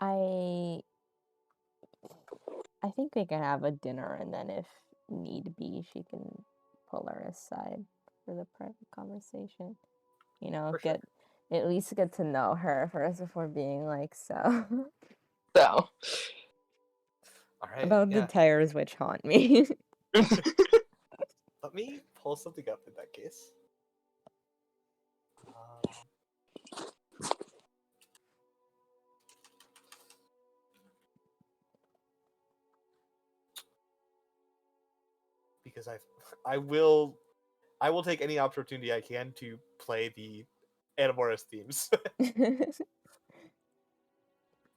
Speaker 5: I think we can have a dinner, and then if need be, she can pull her aside for the private conversation. You know,
Speaker 1: For sure.
Speaker 5: at least get to know her first before being like, so
Speaker 2: So.
Speaker 1: all right.
Speaker 5: about
Speaker 1: yeah.
Speaker 5: the tires which haunt me.
Speaker 1: Let me pull something up in that case. because I will take any opportunity I can to play the Animorphs themes.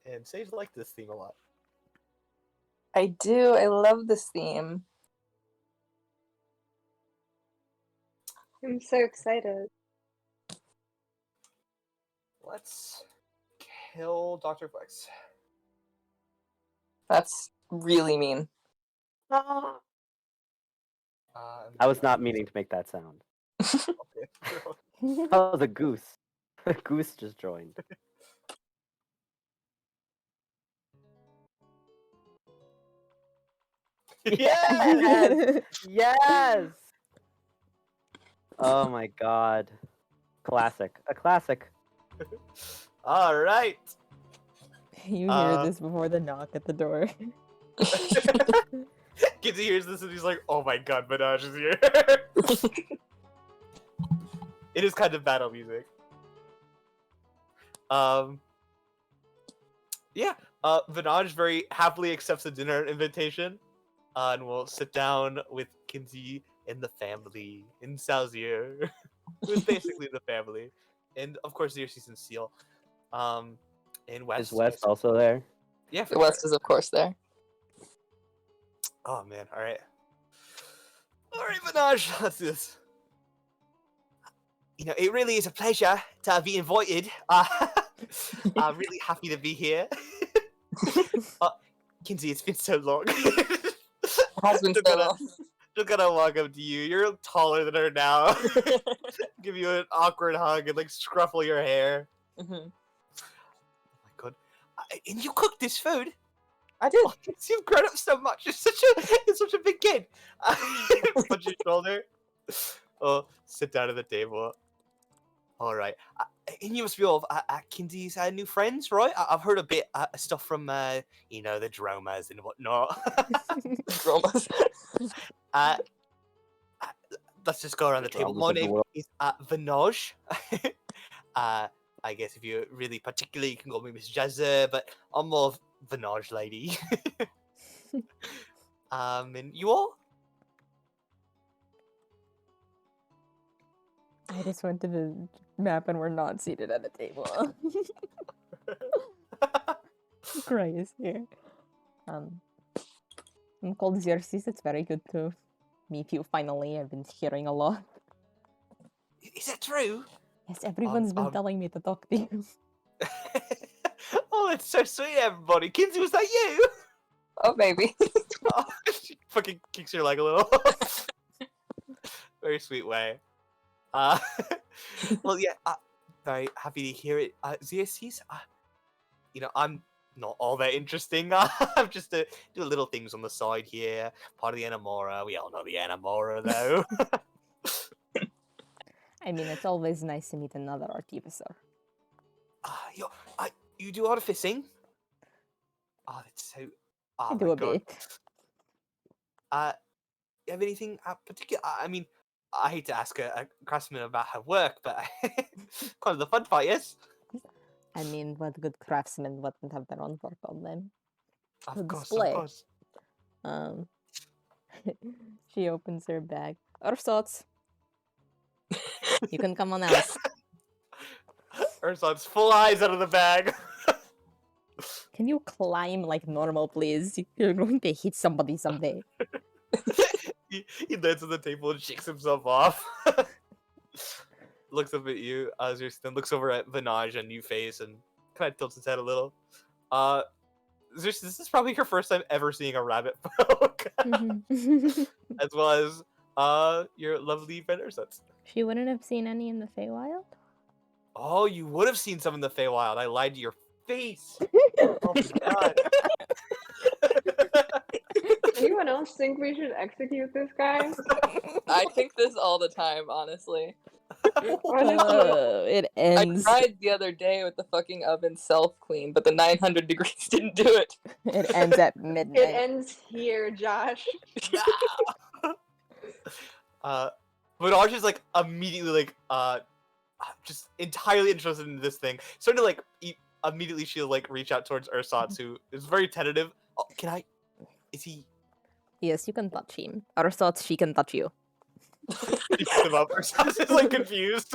Speaker 1: And Sage liked this theme a lot.
Speaker 2: I do. I love this theme.
Speaker 6: I'm so excited.
Speaker 1: Let's kill Dr. Flex.
Speaker 2: That's really mean.
Speaker 3: I was not meaning to make that sound.
Speaker 1: Okay.
Speaker 3: That was a goose. A goose just joined.
Speaker 1: Yes!
Speaker 3: Yes! Oh my god. Classic. A classic.
Speaker 1: All right.
Speaker 5: You hear
Speaker 1: Uh,
Speaker 5: this before the knock at the door.
Speaker 1: Kinsey hears this and he's like, "Oh my god, Minaj is here." It is kind of battle music. Yeah. Vinaj very happily accepts the dinner invitation, and will sit down with Kinsey and the family in Salzier, with basically the family, and of course Xerxes and Seal. And West.
Speaker 3: Is West also there?
Speaker 1: Yeah.
Speaker 2: The West is, of course, there.
Speaker 1: Oh man. All right. All right, Minaj. Let's do this. It really is a pleasure to be invited. I'm really happy to be here. Kinsey, it's been so long.
Speaker 2: Has been so long.
Speaker 1: Just gonna walk up to you. You're taller than her now. Give you an awkward hug and like scruffle your hair.
Speaker 2: Mhm.
Speaker 1: Oh my god! And you cooked this food.
Speaker 2: I did.
Speaker 1: Oh, you've grown up so much. You're such a big kid. Punch your shoulder. Oh, sit down at the table. All right. And you must be all of Kinsey's new friends, right? I've heard a bit stuff from the Dromas and whatnot.
Speaker 2: Romas.
Speaker 1: Let's just go around the table.
Speaker 3: Dramas
Speaker 1: My
Speaker 3: of the
Speaker 1: name
Speaker 3: world.
Speaker 1: is Vinaj. I guess if you're really particular, you can call me Miss Jazza, but I'm more of Vinaj lady. And you all?
Speaker 5: I just went to the map and we're not seated at a table. Grace here. I'm called Xerxes. It's very good to meet you finally. I've been hearing a lot.
Speaker 1: Is that true?
Speaker 5: Yes, everyone's been
Speaker 1: um,
Speaker 5: telling me to talk to you.
Speaker 1: Oh, that's so sweet, everybody. Kinsey, was that you?
Speaker 2: Oh, baby.
Speaker 1: Oh, she fucking kicks your leg a little. Very sweet way. Well, yeah, very happy to hear it. Xerxes, I'm not all that interesting. I'm just do little things on the side here. Part of the Animora. We all know the Animora, though.
Speaker 5: I mean, it's always nice to meet another artificer.
Speaker 1: You do artificing? Oh, that's so. Oh,
Speaker 5: I do
Speaker 1: my
Speaker 5: a
Speaker 1: God.
Speaker 5: bit.
Speaker 1: You have anything particular? I mean, I hate to ask a craftsman about her work, but kind of the fun part, yes?
Speaker 5: I mean, what good craftsmen wouldn't have their own work on them? To
Speaker 1: Of
Speaker 5: display.
Speaker 1: course.
Speaker 5: She opens her bag. Ursot's. You can come on out.
Speaker 1: Urson's full eyes out of the bag.
Speaker 5: Can you climb like normal, please? You're going to hit somebody someday.
Speaker 1: he lands on the table and shakes himself off. Looks up at you, then looks over at Vinaj and you face and kind of tilts his head a little. This is probably your first time ever seeing a rabbit folk, as well as your lovely friend Ursot.
Speaker 5: She wouldn't have seen any in the Feywild?
Speaker 1: Oh, you would have seen some in the Feywild. I lied to your face. Oh my god.
Speaker 6: Anyone else think we should execute this guy?
Speaker 2: I think this all the time, honestly.
Speaker 6: Honestly,
Speaker 5: It
Speaker 2: I
Speaker 5: ends.
Speaker 2: tried the other day with the fucking oven self-clean, but the 900 degrees didn't do it.
Speaker 5: It ends at
Speaker 6: it
Speaker 5: midnight.
Speaker 6: ends here, Josh.
Speaker 1: Vinaj is like immediately like just entirely interested in this thing. Starting to like immediately she'll like reach out towards Ursot, who is very tentative. Oh, can I? Is he?
Speaker 5: Yes, you can touch him. Or thought she can touch you.
Speaker 1: She picks him up. Ursa's is like confused.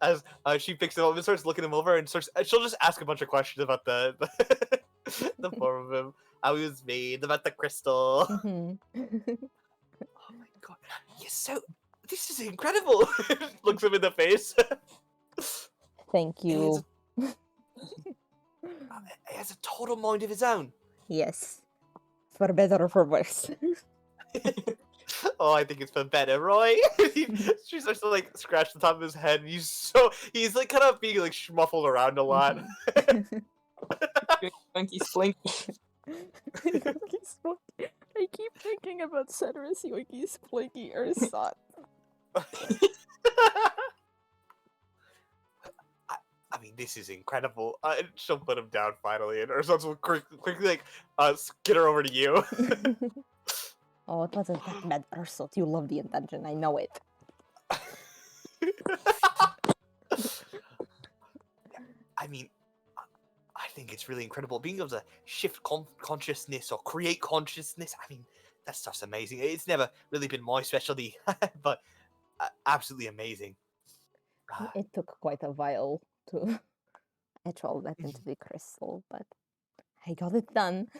Speaker 1: As she picks him up and starts looking him over and she'll just ask a bunch of questions about the form of him, how he was made, about the crystal.
Speaker 5: Mhm.
Speaker 1: Oh my god, this is incredible. Looks him in the face.
Speaker 5: Thank you.
Speaker 1: He has a total mind of his own.
Speaker 5: Yes. For better or for worse.
Speaker 1: Oh, I think it's for better, Roy. She starts to like scratch the top of his head. And he's like kind of being like schmuffled around a lot.
Speaker 2: Monkey Splinky.
Speaker 5: I keep thinking about Cedrus, Yoiki, Splinky, Ursot.
Speaker 1: I mean, this is incredible. She'll put him down finally, and Ursot will quickly like skitter over to you.
Speaker 5: Oh, it wasn't that bad, Ursot. You love the intention, I know it.
Speaker 1: I mean, I think it's really incredible being able to shift consciousness or create consciousness. I mean, that stuff's amazing. It's never really been my specialty, but absolutely amazing.
Speaker 5: It took quite a while to etch all that into the crystal, but I got it done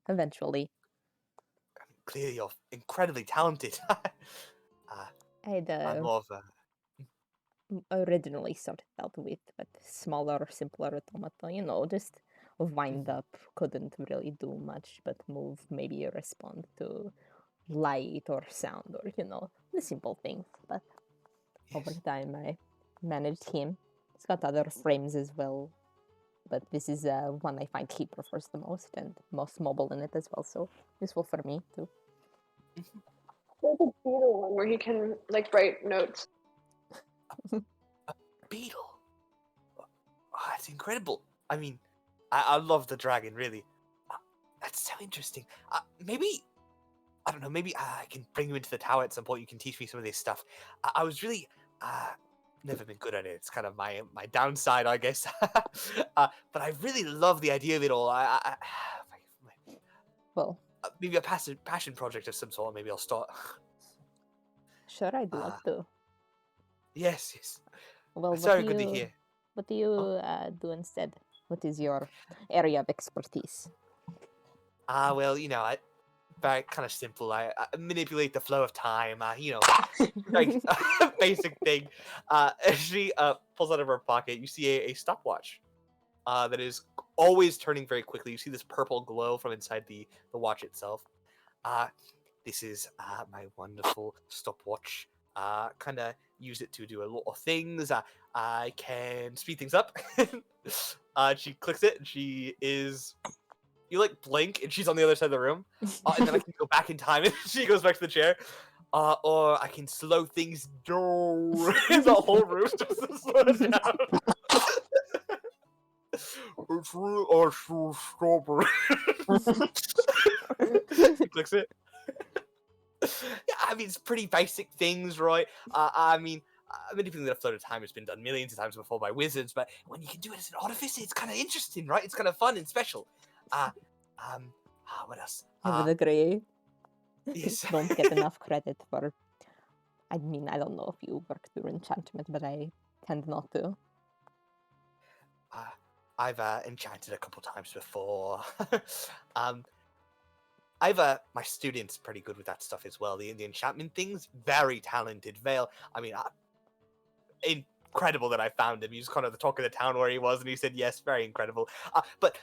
Speaker 5: eventually.
Speaker 1: Clearly, you're incredibly talented.
Speaker 5: I'd
Speaker 1: I'm more of a...
Speaker 5: originally started out with a smaller, simpler automata, you know, just wind up, couldn't really do much but move, maybe respond to light or sound or, you know, the simple things. But over time I managed him. He's got other frames as well, but this is one I find he prefers the most and most mobile in it as well, so useful for me too.
Speaker 6: There's a beetle one where he can like write notes.
Speaker 1: beetle. Oh, that's incredible. I mean, I love the dragon, really. That's so interesting. Maybe, I don't know, maybe I can bring you into the tower at some point. You can teach me some of this stuff. I was really, never been good at it. It's kind of my downside, I guess. But I really love the idea of it all.
Speaker 5: Well,
Speaker 1: maybe a passion project of some sort. Maybe I'll start.
Speaker 5: sure, I'd love to.
Speaker 1: Yes.
Speaker 5: Well,
Speaker 1: That's very good to hear.
Speaker 5: What do you do instead? What is your area of expertise?
Speaker 1: Well, you know, very kind of simple. I manipulate the flow of time. You know, very basic thing. She pulls out of her pocket. You see a stopwatch that is always turning very quickly. You see this purple glow from inside the watch itself. This is my wonderful stopwatch. Kind of use it to do a lot of things. I can speed things up. She clicks it, and she is. You like blink, and she's on the other side of the room. And then I can go back in time, and she goes back to the chair. Or I can slow things down. The whole room just to slow it down. It's really strawberry. She clicks it. Yeah, I mean, it's pretty basic things, right? I mean, manipulating the flow of time has been done millions of times before by wizards, but when you can do it as an artificer, it's kind of interesting, right? It's kind of fun and special. What else?
Speaker 5: I would agree.
Speaker 1: Yes.
Speaker 5: Don't get enough credit for. I mean, I don't know if you work through enchantment, but I tend not to.
Speaker 1: I've enchanted a couple times before. My student's pretty good with that stuff as well. The enchantment things, very talented. Vale, I mean, incredible that I found him. He was kind of the talk of the town where he was, and he said yes, very incredible. But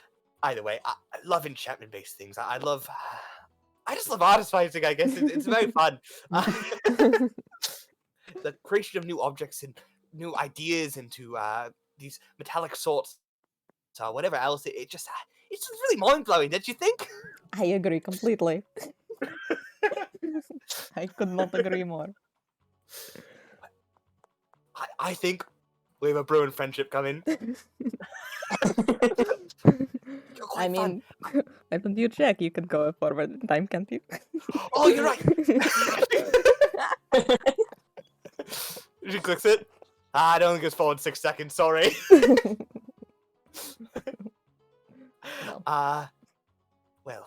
Speaker 1: either way, I love enchantment-based things. I just love artificing, I guess. It's very fun. The creation of new objects and new ideas into these metallic sorts, whatever else, it's just really mind-blowing, don't you think?
Speaker 5: I agree completely. I could not agree more.
Speaker 1: I think we have a brewing friendship coming.
Speaker 5: I mean, I think you check. You can go forward in time, can't you?
Speaker 1: Oh, you're right. She clicks it. I don't think it's forward 6 seconds. Sorry.
Speaker 5: No.
Speaker 1: Well,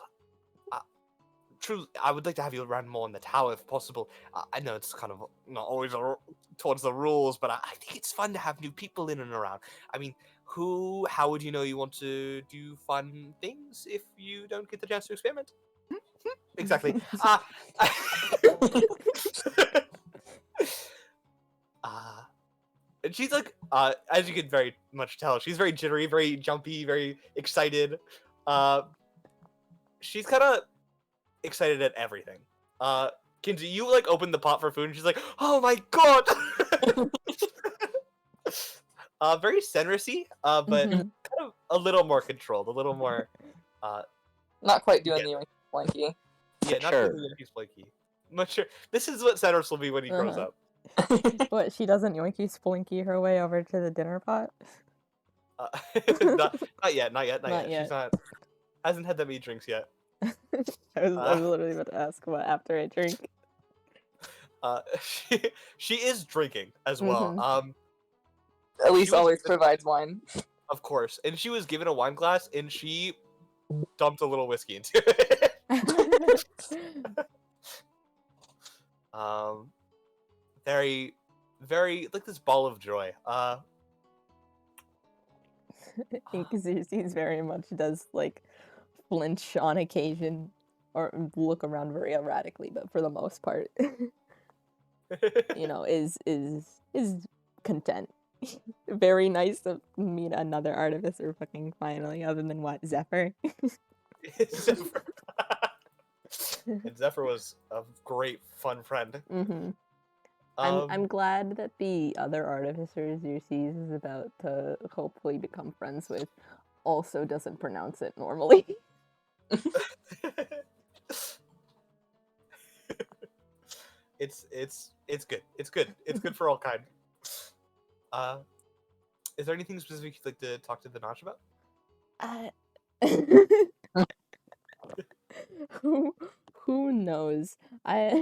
Speaker 1: true. I would like to have you around more in the tower if possible. I know it's kind of not always towards the rules, but I think it's fun to have new people in and around. I mean, how would you know you want to do fun things if you don't get the chance to experiment? Exactly. And she's like, as you can very much tell, she's very jittery, very jumpy, very excited. She's kind of excited at everything. Kinsey, you like open the pot for food, and she's like, "Oh my god!" Very Senrisy, but
Speaker 2: Mhm.
Speaker 1: kind of a little more controlled, a little more.
Speaker 2: Not quite doing
Speaker 1: Yeah.
Speaker 2: the Blanky.
Speaker 1: Yeah, not
Speaker 3: Mature.
Speaker 1: really Yankee Splinky. Mature. This is what Senris will be when he grows
Speaker 5: Uh-huh.
Speaker 1: up.
Speaker 5: What, she doesn't yoinky splinky her way over to the dinner pot?
Speaker 1: Not yet.
Speaker 5: Not
Speaker 1: She's
Speaker 5: yet.
Speaker 1: not. Hasn't had that many drinks yet.
Speaker 5: I was literally about to ask what after I drink.
Speaker 1: She is drinking as well.
Speaker 5: Mhm.
Speaker 2: At least
Speaker 1: was
Speaker 2: always
Speaker 1: given-
Speaker 2: provides wine.
Speaker 1: Of course, and she was given a wine glass, and she dumped a little whiskey into it. Very, very like this ball of joy.
Speaker 5: I think Xerxes very much does like flinch on occasion or look around very erratically, but for the most part, you know, is content. Very nice to meet another artificer fucking finally, other than what, Zephyr?
Speaker 1: Zephyr. And Zephyr was a great, fun friend.
Speaker 5: Mm-hmm. I'm glad that the other artificer Xerxes is about to hopefully become friends with also doesn't pronounce it normally.
Speaker 1: It's good. It's good. It's good for all kind. Is there anything specific you'd like to talk to the Notch about?
Speaker 5: Who knows? Let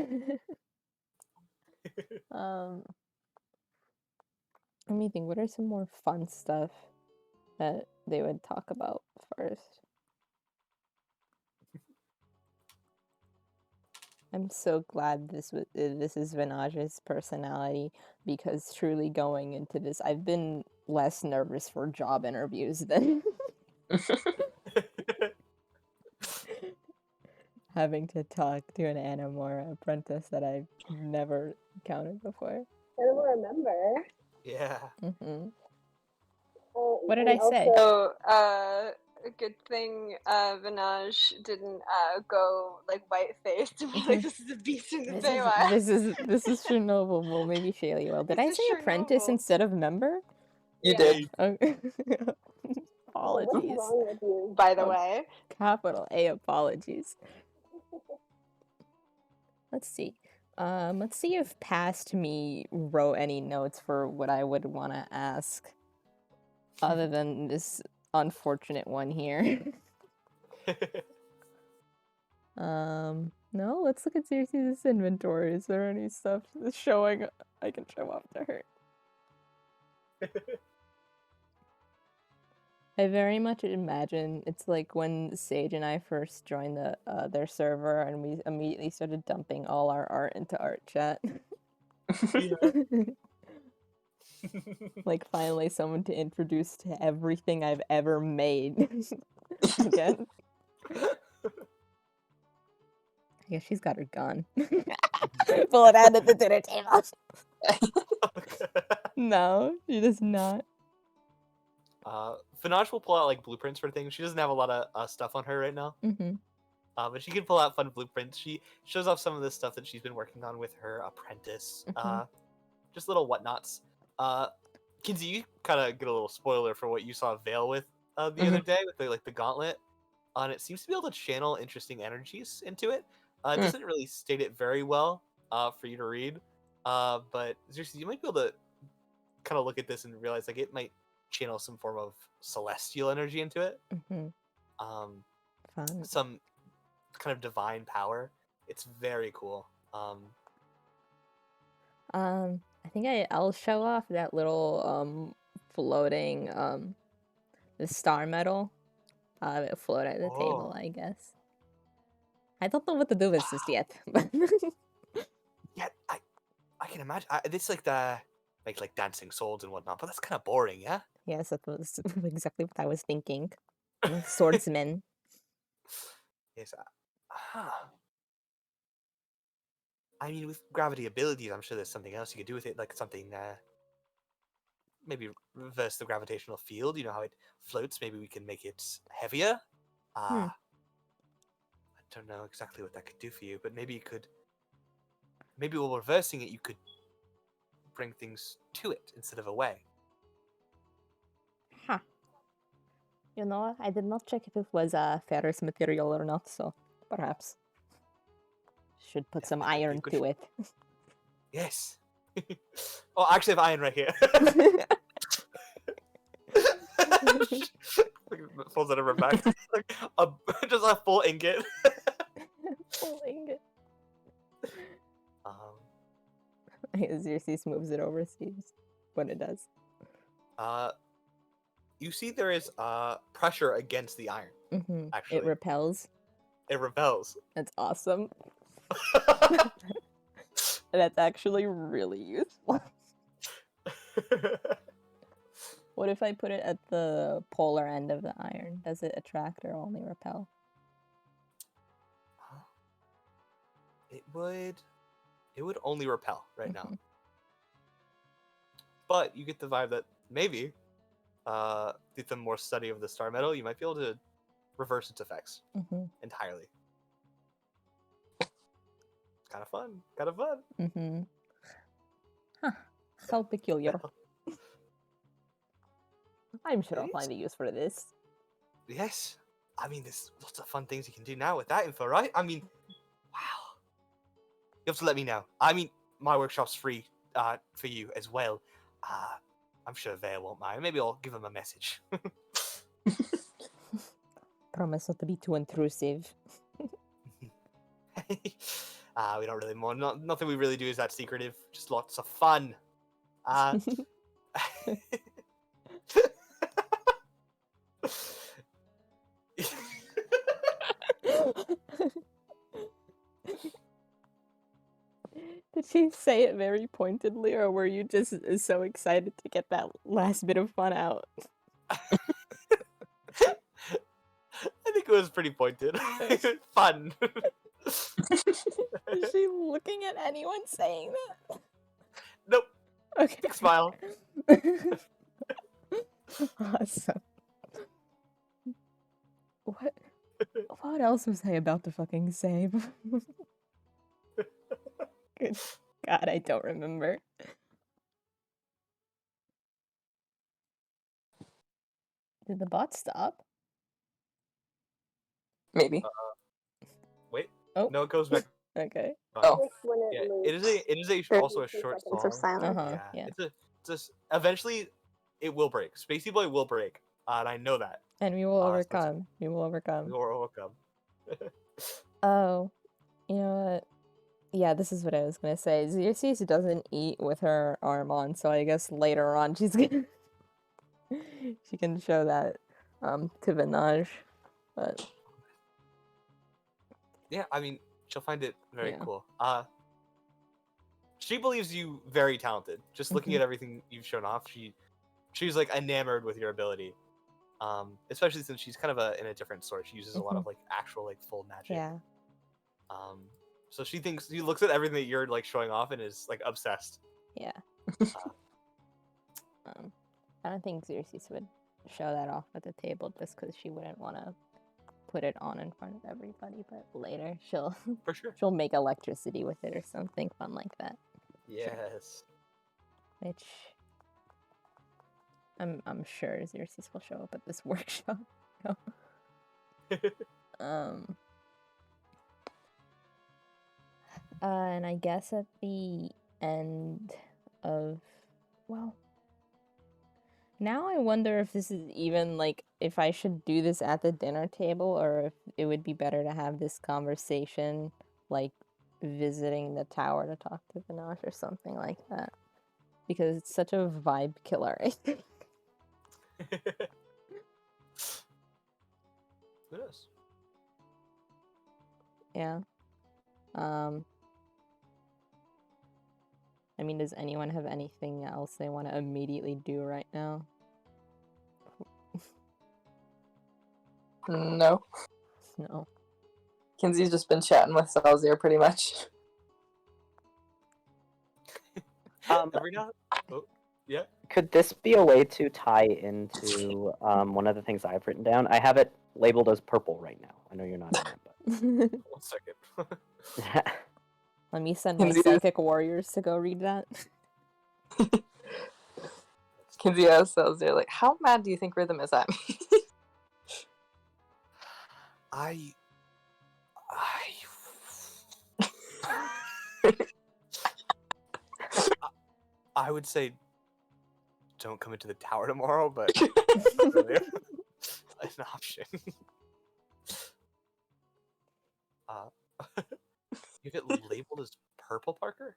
Speaker 5: me think. What are some more fun stuff that they would talk about first? I'm so glad this is Vinage's personality, because truly going into this, I've been less nervous for job interviews than having to talk to an Animora apprentice that I've never encountered before.
Speaker 6: I don't remember.
Speaker 1: Yeah.
Speaker 5: Mm-hmm.
Speaker 6: What
Speaker 5: did I say?
Speaker 4: So, a good thing Vinaj didn't go like white faced and be like, "This is a beast in the Feywild."
Speaker 5: This is Chernobyl. Well, maybe Shaylee will. Did
Speaker 4: This
Speaker 5: I
Speaker 4: is
Speaker 5: say apprentice
Speaker 4: Chernobyl.
Speaker 5: instead of member?
Speaker 2: You
Speaker 4: Yeah.
Speaker 2: did.
Speaker 6: What's
Speaker 5: Apologies.
Speaker 6: wrong with you?
Speaker 4: By the
Speaker 5: Oh.
Speaker 4: way,
Speaker 5: Capital A apologies. Let's see. Let's see if past me wrote any notes for what I would want to ask, other than this unfortunate one here. No, let's look at Xerxes' inventory. Is there any stuff that's showing I can show off to her? I very much imagine it's like when Sage and I first joined their server and we immediately started dumping all our art into art chat. Like finally someone to introduce to everything I've ever made. Again. I guess she's got her gun. Pull it out at the dinner table. No, she does not.
Speaker 1: Finage will pull out like blueprints for things. She doesn't have a lot of stuff on her right now,
Speaker 5: Mm-hmm.
Speaker 1: but she can pull out fun blueprints. She shows off some of the stuff that she's been working on with her apprentice.
Speaker 5: Mhm.
Speaker 1: Just little whatnots. Kinsey, you kind of get a little spoiler for what you saw Vale with the other day with the gauntlet. And it seems to be able to channel interesting energies into it. It doesn't really state it very well for you to read, but Xerxes, you might be able to kind of look at this and realize like it might channel some form of celestial energy into it.
Speaker 5: Mm-hmm. Fun.
Speaker 1: Some kind of divine power. It's very cool.
Speaker 5: I think I'll show off that little floating the star medal. It float at the table,
Speaker 1: Oh.
Speaker 5: I guess. I don't know what to do with this yet. But
Speaker 1: Yeah, I can imagine. It's like the like dancing swords and whatnot, but that's kind of boring, yeah.
Speaker 5: yes, that was exactly what I was thinking. Swordsman.
Speaker 1: Yes. I mean, with gravity abilities, I'm sure there's something else you could do with it, like something maybe reverse the gravitational field. You know how it floats. Maybe we can make it heavier. I don't know exactly what that could do for you, but maybe it could. Maybe while reversing it, you could bring things to it instead of away.
Speaker 5: Huh. You know, I did not check if it was a ferrous material or not, so perhaps should put some
Speaker 1: Definitely
Speaker 5: iron
Speaker 1: could be
Speaker 5: to
Speaker 1: a
Speaker 5: it.
Speaker 1: Yes. Oh, I actually have iron right here. Pulls out of her back. Like just a full ingot.
Speaker 5: Full ingot.
Speaker 1: Um,
Speaker 5: Xerxes moves it over, sees what it does.
Speaker 1: you see there is pressure against the iron.
Speaker 5: Mm-hmm.
Speaker 1: Actually,
Speaker 5: It repels.
Speaker 1: it repels.
Speaker 5: That's awesome. That's actually really useful. What if I put it at the polar end of the iron? Does it attract or only repel?
Speaker 1: It would only repel right now.
Speaker 5: Mhm.
Speaker 1: But you get the vibe that maybe, with some more study of the star metal, you might be able to reverse its effects
Speaker 5: Mm-hmm.
Speaker 1: entirely. Kind of fun. Kind of fun.
Speaker 5: Mm-hmm. Huh. How peculiar. I'm sure I'll
Speaker 1: Yes.
Speaker 5: find a use for this.
Speaker 1: Yes. I mean, there's lots of fun things you can do now with that info, right? I mean, wow. You have to let me know. I mean, my workshop's free for you as well. I'm sure Vare won't mind. Maybe I'll give him a message.
Speaker 5: Promise not to be too intrusive.
Speaker 1: We don't really more. Nothing we really do is that secretive. Just lots of fun.
Speaker 5: Did she say it very pointedly, or were you just so excited to get that last bit of fun out?
Speaker 1: I think it was pretty pointed. Fun.
Speaker 5: Is she looking at anyone saying that?
Speaker 1: Nope.
Speaker 5: Okay.
Speaker 1: Big smile.
Speaker 5: Awesome. What else was I about to fucking say? Good God, I don't remember. Did the bot stop?
Speaker 2: Maybe.
Speaker 1: Wait.
Speaker 5: Oh.
Speaker 1: No, it goes back.
Speaker 5: Okay.
Speaker 2: Oh.
Speaker 6: Like when it
Speaker 1: Yeah,
Speaker 6: loops.
Speaker 1: it is
Speaker 6: There's
Speaker 1: also a
Speaker 6: 2
Speaker 1: short
Speaker 6: seconds
Speaker 1: song.
Speaker 6: of silence.
Speaker 5: Uh-huh.
Speaker 1: Yeah.
Speaker 5: Yeah.
Speaker 1: Eventually it will break. Spacey Boy will break. And I know that.
Speaker 5: And we will
Speaker 1: so
Speaker 5: overcome. We will overcome.
Speaker 1: You are welcome.
Speaker 5: Oh, you know what? Yeah, this is what I was gonna say. Xerxes doesn't eat with her arm on, so I guess later on she's gonna she can show that to Vinaj. But
Speaker 1: Yeah, I mean, she'll find it very
Speaker 5: Yeah.
Speaker 1: cool. She believes you very talented. Just looking
Speaker 5: Mhm.
Speaker 1: at everything you've shown off, she's like enamored with your ability. Especially since she's kind of in a different sort. She uses a lot of like actual like full magic.
Speaker 5: yeah.
Speaker 1: So she looks at everything that you're like showing off and is like obsessed.
Speaker 5: Yeah. I don't think Xerxes would show that off at the table just because she wouldn't want to put it on in front of everybody. But later she'll
Speaker 1: For sure.
Speaker 5: she'll make electricity with it or something fun like that.
Speaker 1: Yes.
Speaker 5: Which I'm sure Xerxes will show up at this workshop. And I guess at the end of, well, now I wonder if this is even like if I should do this at the dinner table or if it would be better to have this conversation like visiting the tower to talk to Vinash or something like that. Because it's such a vibe killer, I think.
Speaker 1: Who knows?
Speaker 5: Yeah. I mean, does anyone have anything else they want to immediately do right now?
Speaker 2: No.
Speaker 5: No.
Speaker 2: Kinsey's just been chatting with Salzir pretty much.
Speaker 1: Every now. Oh, yeah.
Speaker 3: Could this be a way to tie into one of the things I've written down? I have it labeled as purple right now. I know you're not in it,
Speaker 1: 1 second.
Speaker 3: but
Speaker 5: Let me send my
Speaker 2: Kinsey-
Speaker 5: psychic warriors to go read that.
Speaker 2: Kinsey asks Salzir, like, how mad do you think Rhythm is at me?
Speaker 1: I I would say don't come into the tower tomorrow, but really, it's an option. You get labeled as purple, Parker?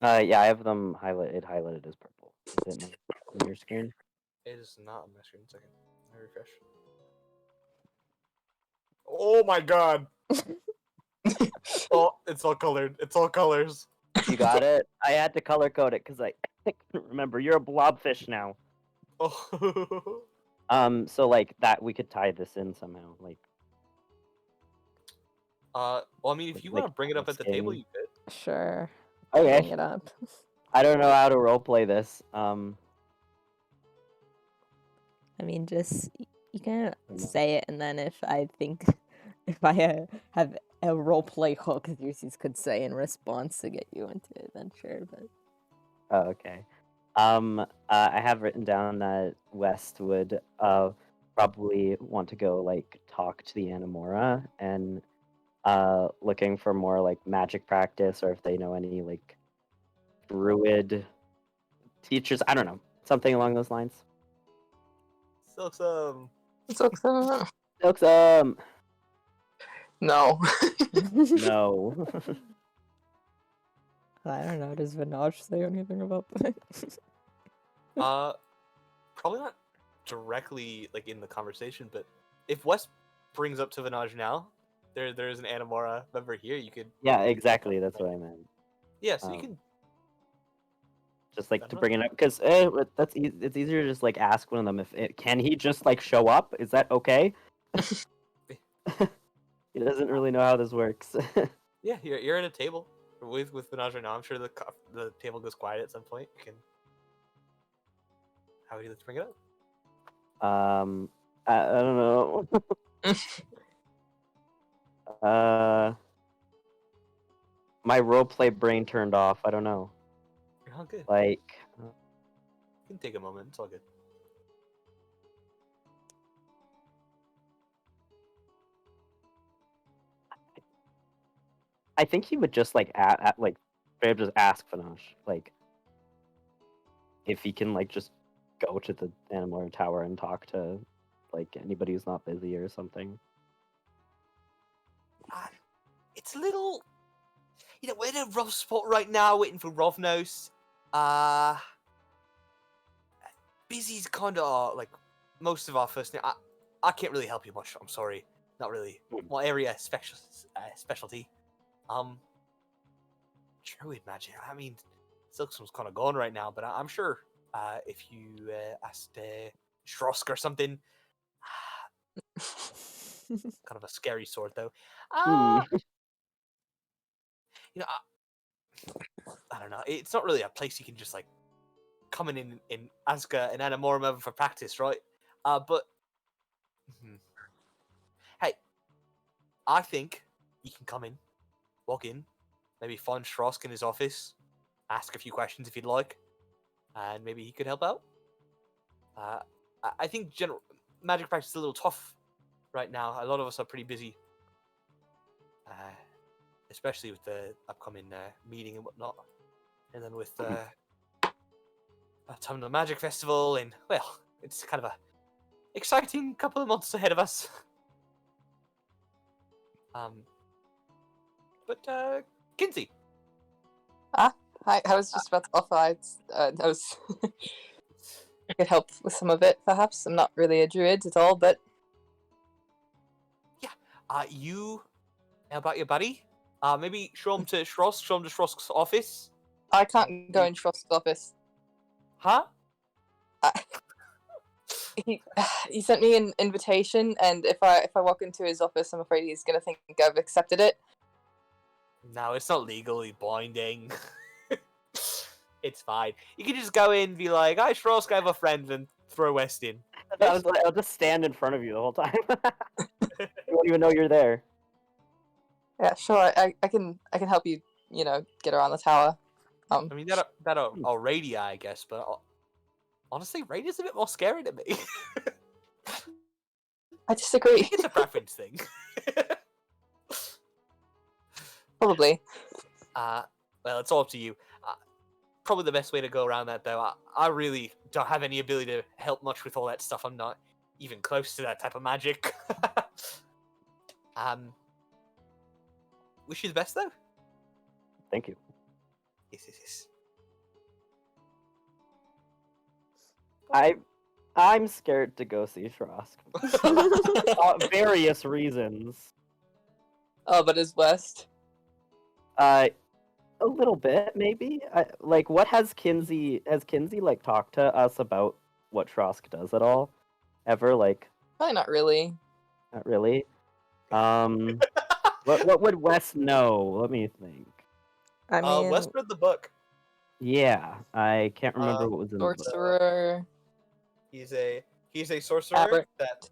Speaker 3: yeah, I have them highlighted as purple. Is it on your screen?
Speaker 1: It is not on my screen. 1 second. Let me refresh. Oh my god! Oh, it's all colored. It's all colors.
Speaker 3: You got it. I had to color code it because I couldn't remember. You're a blobfish now.
Speaker 1: Oh.
Speaker 3: So like that, we could tie this in somehow. Like,
Speaker 1: Well, I mean, if you want to bring it up at the table, you could.
Speaker 5: Sure.
Speaker 3: okay.
Speaker 5: Bring it up.
Speaker 3: I don't know how to roleplay this.
Speaker 5: I mean, just you can
Speaker 3: know.
Speaker 5: say it, and then if I have a roleplay hook, Zeus could say in response to get you into it, then sure. But
Speaker 3: Oh, okay. I have written down that West would probably want to go like talk to the Animora and looking for more like magic practice, or if they know any like druid teachers. I don't know, something along those lines.
Speaker 1: Silksome.
Speaker 3: Silksome.
Speaker 2: No.
Speaker 3: No.
Speaker 5: I don't know. Does Vinaj say anything about that?
Speaker 1: Probably not directly like in the conversation, but if West brings up to Vinaj now, there's an Animora member here. You could.
Speaker 3: Yeah, exactly. That's what I meant.
Speaker 1: Yeah, so you
Speaker 3: Um,
Speaker 1: can.
Speaker 3: Just like
Speaker 1: I
Speaker 3: to
Speaker 1: don't
Speaker 3: bring it up because it's easier to just like ask one of them if can he just like show up? Is that okay? He doesn't really know how this works.
Speaker 1: Yeah, you're at a table with Vinaj right now. I'm sure the table goes quiet at some point. You can. How would you like to bring it up?
Speaker 3: I don't know. My roleplay brain turned off. I don't know.
Speaker 1: You're all good.
Speaker 3: Like,
Speaker 1: You can take a moment. It's all good.
Speaker 3: I think he would just like like straight up just ask Vanash like if he can like just go to the Animora Tower and talk to like anybody who's not busy or something.
Speaker 1: It's a little. We're in a rough spot right now, waiting for Rovnos. Busy's kind of like most of our first name. I can't really help you much. I'm sorry, not really. My area specialty. Druid magic. I mean, Silksome's kind of gone right now, but I'm sure if you asked Shrosk or something, kind of a scary sort though. I don't know. It's not really a place you can just like come in ask an Animora member for practice, right? But hey, I think you can come in, walk in, maybe find Shrosk in his office, ask a few questions if you'd like, and maybe he could help out. I think magic practice is a little tough right now. A lot of us are pretty busy, especially with the upcoming meeting and whatnot, and then with time of the Magic Festival, and well, it's kind of a exciting couple of months ahead of us. But Kinsey.
Speaker 2: Hi, I was just about to offer. I could help with some of it, perhaps. I'm not really a druid at all, but
Speaker 1: You How about your buddy? Maybe show him to Schrosk. Show him to Schrosk's office.
Speaker 2: I can't go in Schrosk's office.
Speaker 1: Huh?
Speaker 2: He sent me an invitation, and if I walk into his office, I'm afraid he's gonna think I've accepted it.
Speaker 1: No, it's not legally binding. It's fine. You can just go in and be like, "Hi, Schrosk, I have a friend," and throw West in.
Speaker 3: I'll just stand in front of you the whole time. You won't even know you're there.
Speaker 2: Yeah, sure. I can help you. Get around the tower.
Speaker 1: I mean, that'll Radia, I guess, but honestly, Radia's a bit more scary to me.
Speaker 2: I disagree.
Speaker 1: It's a preference thing.
Speaker 2: Probably.
Speaker 1: Well, it's all up to you. Probably the best way to go around that, though. I really don't have any ability to help much with all that stuff. I'm not even close to that type of magic. Wish you the best, though.
Speaker 3: Thank you.
Speaker 1: Yes.
Speaker 3: I'm scared to go see Schrosk. Various reasons.
Speaker 2: Oh, but is West?
Speaker 3: A little bit, maybe. What has Kinsey like talked to us about what Schrosk does at all? Ever?
Speaker 2: Probably not really.
Speaker 3: Not really. What would Wes know? Let me think.
Speaker 5: I mean,
Speaker 1: Wes read the book.
Speaker 3: Yeah, I can't remember what was in the book.
Speaker 2: Sorcerer.
Speaker 1: He's a sorcerer
Speaker 2: Aberrant.
Speaker 1: that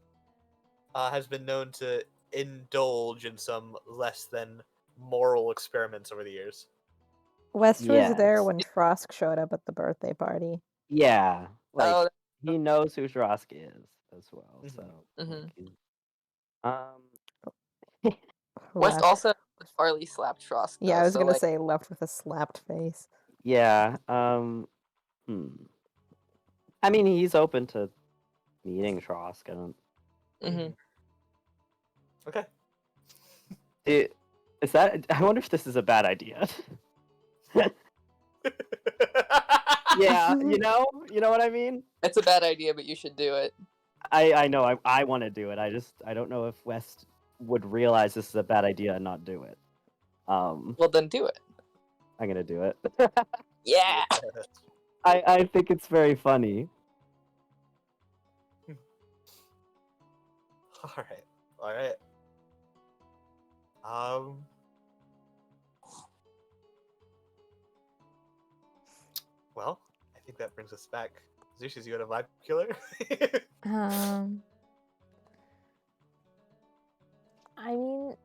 Speaker 1: has been known to indulge in some less than moral experiments over the years.
Speaker 5: West was there
Speaker 3: Yes.
Speaker 5: when Frosk showed up at the birthday party.
Speaker 3: Yeah,
Speaker 2: Oh,
Speaker 3: he knows who Schrosk is as well.
Speaker 1: Mhm.
Speaker 3: So,
Speaker 2: Mhm. West
Speaker 5: Left-
Speaker 2: also Farley slapped Frost.
Speaker 5: Yeah,
Speaker 2: though,
Speaker 5: I was
Speaker 2: so,
Speaker 5: gonna
Speaker 2: like,
Speaker 5: say left with a slapped face.
Speaker 3: yeah. I mean, he's open to meeting Schrosk. I don't.
Speaker 2: Mhm.
Speaker 1: Okay.
Speaker 3: Is that? I wonder if this is a bad idea. Yeah, you know what I mean.
Speaker 2: It's a bad idea, but you should do it.
Speaker 3: I know. I want to do it. I don't know if West would realize this is a bad idea and not do it.
Speaker 2: Well, then do it.
Speaker 3: I'm gonna do it.
Speaker 2: Yeah.
Speaker 3: I think it's very funny.
Speaker 1: All right. Well, I think that brings us back. Zeus, you got a vibe killer?
Speaker 5: I mean,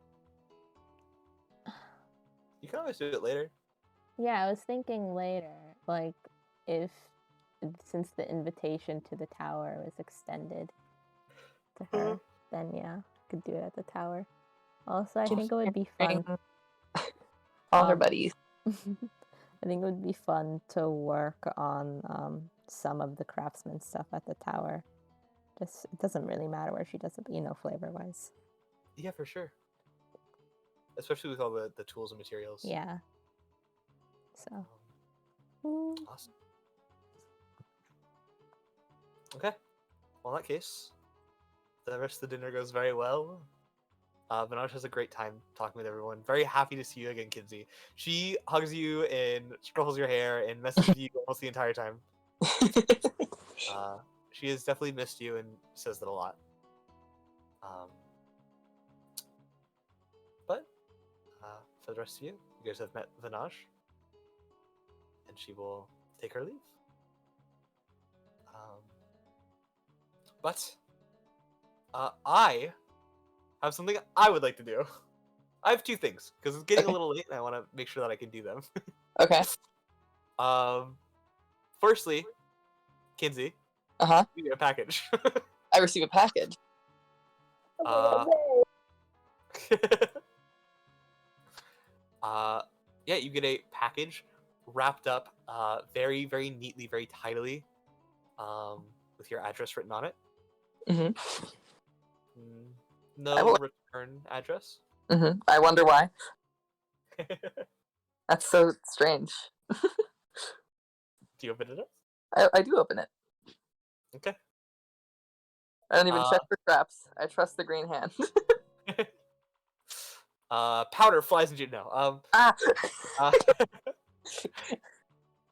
Speaker 1: You can always do it later.
Speaker 5: yeah, I was thinking later, since the invitation to the tower was extended to her, then yeah, I could do it at the tower. Also, I think it would be fun.
Speaker 2: All her buddies.
Speaker 5: I think it would be fun to work on some of the craftsman stuff at the tower. It doesn't really matter where she does it, but flavor-wise.
Speaker 1: Yeah, for sure. Especially with all the tools and materials.
Speaker 5: Yeah. So.
Speaker 1: Awesome. Okay. Well, in that case, the rest of the dinner goes very well. Vinaj has a great time talking with everyone. Very happy to see you again, Kinsey. She hugs you and strokes your hair and messages you almost the entire time. She has definitely missed you and says that a lot. But for the rest of you, you guys have met Vinaj, and she will take her leave. But I have something I would like to do. I have two things because it's getting a little late, and I want to make sure that I can do them.
Speaker 2: Okay.
Speaker 1: Firstly, Kinsey,
Speaker 2: Uh-huh.
Speaker 1: you get a package.
Speaker 2: I receive a package.
Speaker 1: Yeah, you get a package wrapped up very, very neatly, very tidily, with your address written on it.
Speaker 2: Mhm.
Speaker 1: No return address.
Speaker 2: Mhm. I wonder why. That's so strange.
Speaker 1: Do you open it up?
Speaker 2: I do open it.
Speaker 1: Okay.
Speaker 2: I don't even check for traps. I trust the green hand.
Speaker 1: Powder flies into no.
Speaker 2: Ah.
Speaker 1: Uh,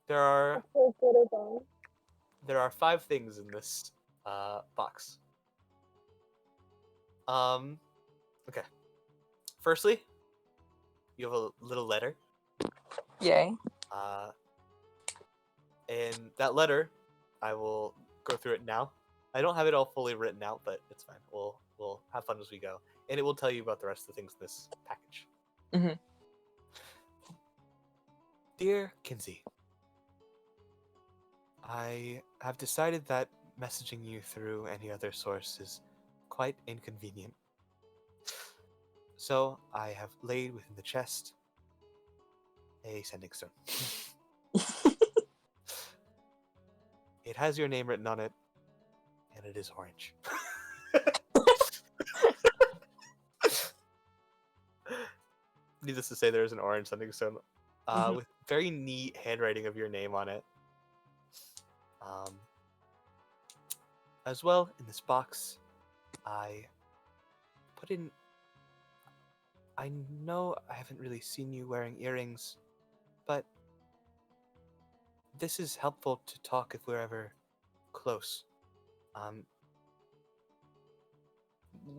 Speaker 1: there are
Speaker 6: So good or bad.
Speaker 1: there are 5 things in this box. Okay. Firstly, you have a little letter.
Speaker 2: Yay.
Speaker 1: And that letter, I will go through it now. I don't have it all fully written out, but it's fine. We'll have fun as we go, and it will tell you about the rest of the things in this package.
Speaker 2: Mhm.
Speaker 1: Dear Kinsey, I have decided that messaging you through any other source is quite inconvenient. So I have laid within the chest a sending stone. It has your name written on it, and it is orange. Needless to say, there is an orange sending stone with very neat handwriting of your name on it. As well, in this box, I put in. I know I haven't really seen you wearing earrings, but this is helpful to talk if we're ever close.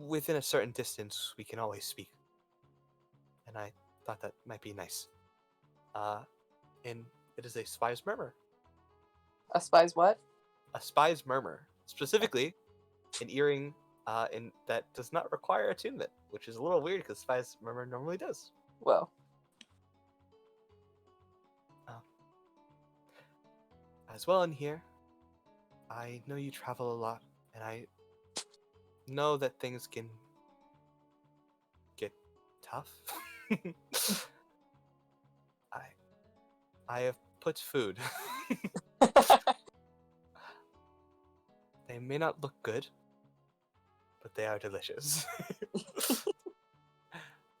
Speaker 1: Within a certain distance, we can always speak. And I thought that might be nice. And it is a spy's murmur.
Speaker 2: A spy's what?
Speaker 1: A spy's murmur. Specifically, an earring that does not require attunement, which is a little weird because spy's murmur normally does.
Speaker 2: Whoa.
Speaker 1: As well in here, I know you travel a lot, and I know that things can get tough. I have put food. They may not look good, but they are delicious.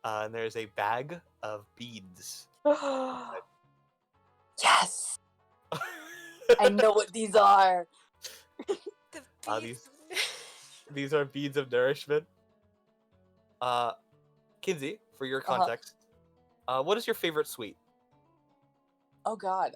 Speaker 1: And there's a bag of beads.
Speaker 2: Yes! I know what these are.
Speaker 4: The bees.
Speaker 1: These are beads of nourishment. Kinsey, for your context, what is your favorite sweet?
Speaker 2: Oh god.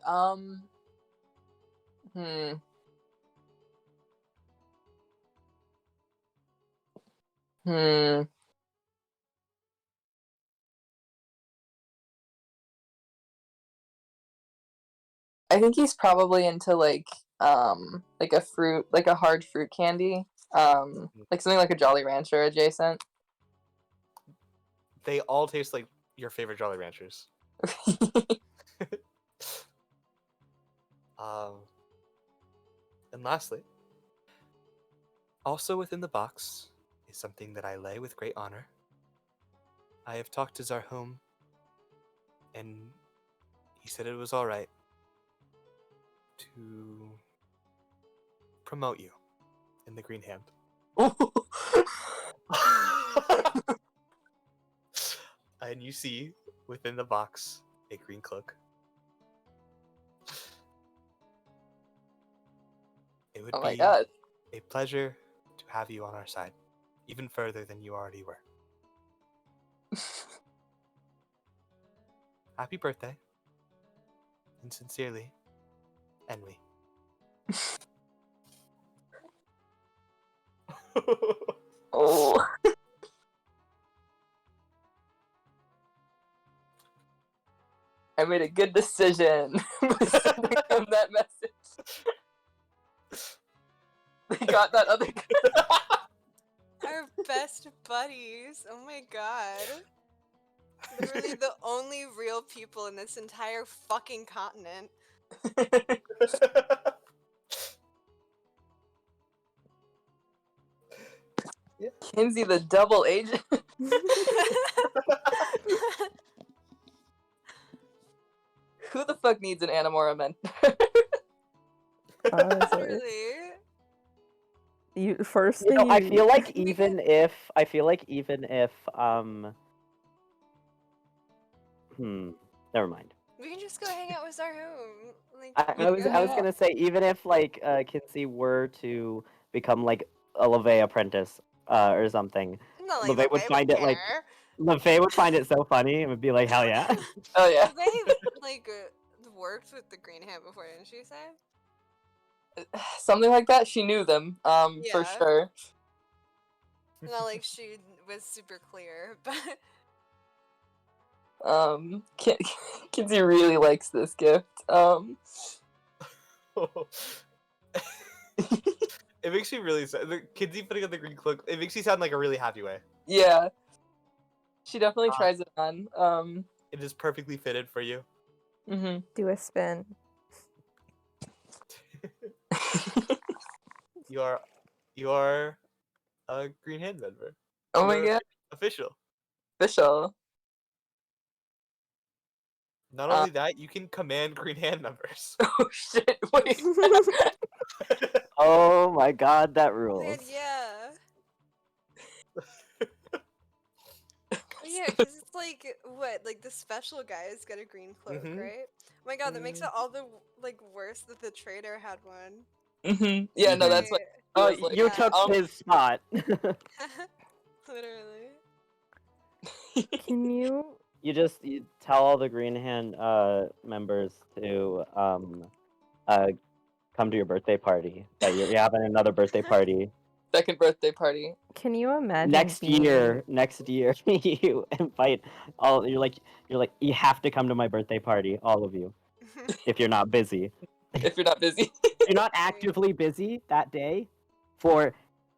Speaker 2: I think he's probably into like a fruit, like a hard fruit candy. Like something like a Jolly Rancher adjacent.
Speaker 1: They all taste like your favorite Jolly Ranchers. And lastly, also within the box is something that I lay with great honor. I have talked to Zarhum, and he said it was all right to promote you in the Green Hand. And you see within the box a green cloak. It would
Speaker 2: Oh my
Speaker 1: be
Speaker 2: god.
Speaker 1: a pleasure to have you on our side, even further than you already were. Happy birthday, and sincerely, Enwy.
Speaker 2: Oh. I made a good decision by sending him that message. They got that other
Speaker 4: Our best buddies. Oh my god. Literally the only real people in this entire fucking continent.
Speaker 2: Kinsey the double agent. Who the fuck needs an Animora mentor?
Speaker 5: Honestly,
Speaker 4: Really?
Speaker 3: I feel like even if never mind.
Speaker 4: We can just go hang out with Zarhum. Like,
Speaker 3: I was gonna say, even if like Kinsey were to become like a LeVay apprentice or something,
Speaker 4: not like
Speaker 3: LeVay would find it like
Speaker 4: care.
Speaker 3: LeFay would find it so funny and would be like, hell yeah.
Speaker 2: Oh yeah.
Speaker 4: They like worked with the Green Hand before, didn't she say?
Speaker 2: Something like that. She knew them. For
Speaker 4: Yeah.
Speaker 2: sure.
Speaker 4: Not like she was super clear, but
Speaker 2: Kinsey really likes this gift.
Speaker 1: It makes me really sad. The Kinsey putting on the green cloak. It makes you sound like a really happy way.
Speaker 2: Yeah. She definitely tries it on.
Speaker 1: It is perfectly fitted for you.
Speaker 2: Mhm.
Speaker 5: Do a spin.
Speaker 1: You are a Green Hand member.
Speaker 2: Oh my
Speaker 1: You're
Speaker 2: god.
Speaker 1: Official.
Speaker 2: Official.
Speaker 1: Not only that, you can command Green Hand members.
Speaker 2: Oh shit. Wait.
Speaker 3: Oh my god, that rules.
Speaker 4: man, yeah. Yeah, because it's like what, like the special guys get a green cloak,
Speaker 1: Mhm.
Speaker 4: right? Oh my god, that makes it all the like worse that the traitor had one.
Speaker 2: Mhm. Yeah, no, that's what
Speaker 3: Oh,
Speaker 2: I was like.
Speaker 3: you
Speaker 4: yeah.
Speaker 3: took his spot.
Speaker 4: Literally.
Speaker 5: Can you?
Speaker 3: You tell all the Green Hand members to come to your birthday party. That you're having another birthday party.
Speaker 2: Second birthday party.
Speaker 5: Can you imagine
Speaker 3: Next
Speaker 5: being...
Speaker 3: year, you invite all. You're like you have to come to my birthday party, all of you, if you're not busy.
Speaker 2: If you're not busy.
Speaker 3: If you're not actively busy that day, for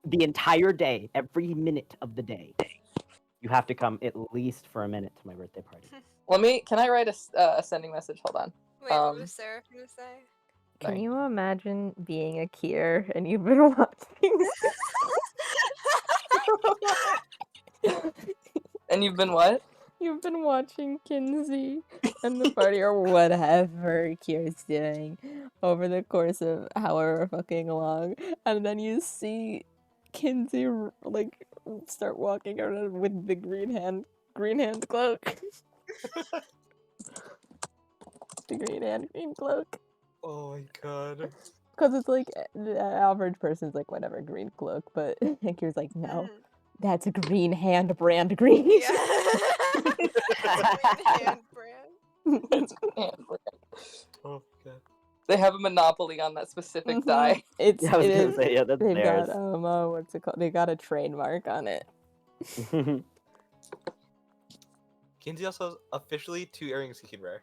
Speaker 3: the entire day, every minute of the day, you have to come at least for a minute to my birthday party.
Speaker 2: Can I write a sending message? Hold on.
Speaker 4: Wait, what was Sarah gonna say?
Speaker 5: Can
Speaker 2: Sorry.
Speaker 5: you imagine being a Kier and you've been watching?
Speaker 2: And you've been what?
Speaker 5: You've been watching Kinsey and the party or whatever Kier's doing over the course of however fucking long, and then you see Kinsey like start walking around with the green hand cloak. The green cloak.
Speaker 1: Oh my god.
Speaker 5: Because it's like the average person's like whatever green cloak, but Kier's like no,
Speaker 4: Mhm.
Speaker 5: that's a green hand brand green.
Speaker 4: Yeah. Green Hand brand.
Speaker 2: It's hand brand.
Speaker 1: Oh god.
Speaker 2: They have a monopoly on that specific
Speaker 5: Mhm.
Speaker 2: dye.
Speaker 5: It's
Speaker 3: Yeah, I was
Speaker 5: it
Speaker 3: gonna
Speaker 5: is.
Speaker 3: say, yeah, that's
Speaker 5: They've
Speaker 3: theirs.
Speaker 5: got what's it called? They got a trademark on it.
Speaker 1: Kinsey also has officially 2 earrings he can wear.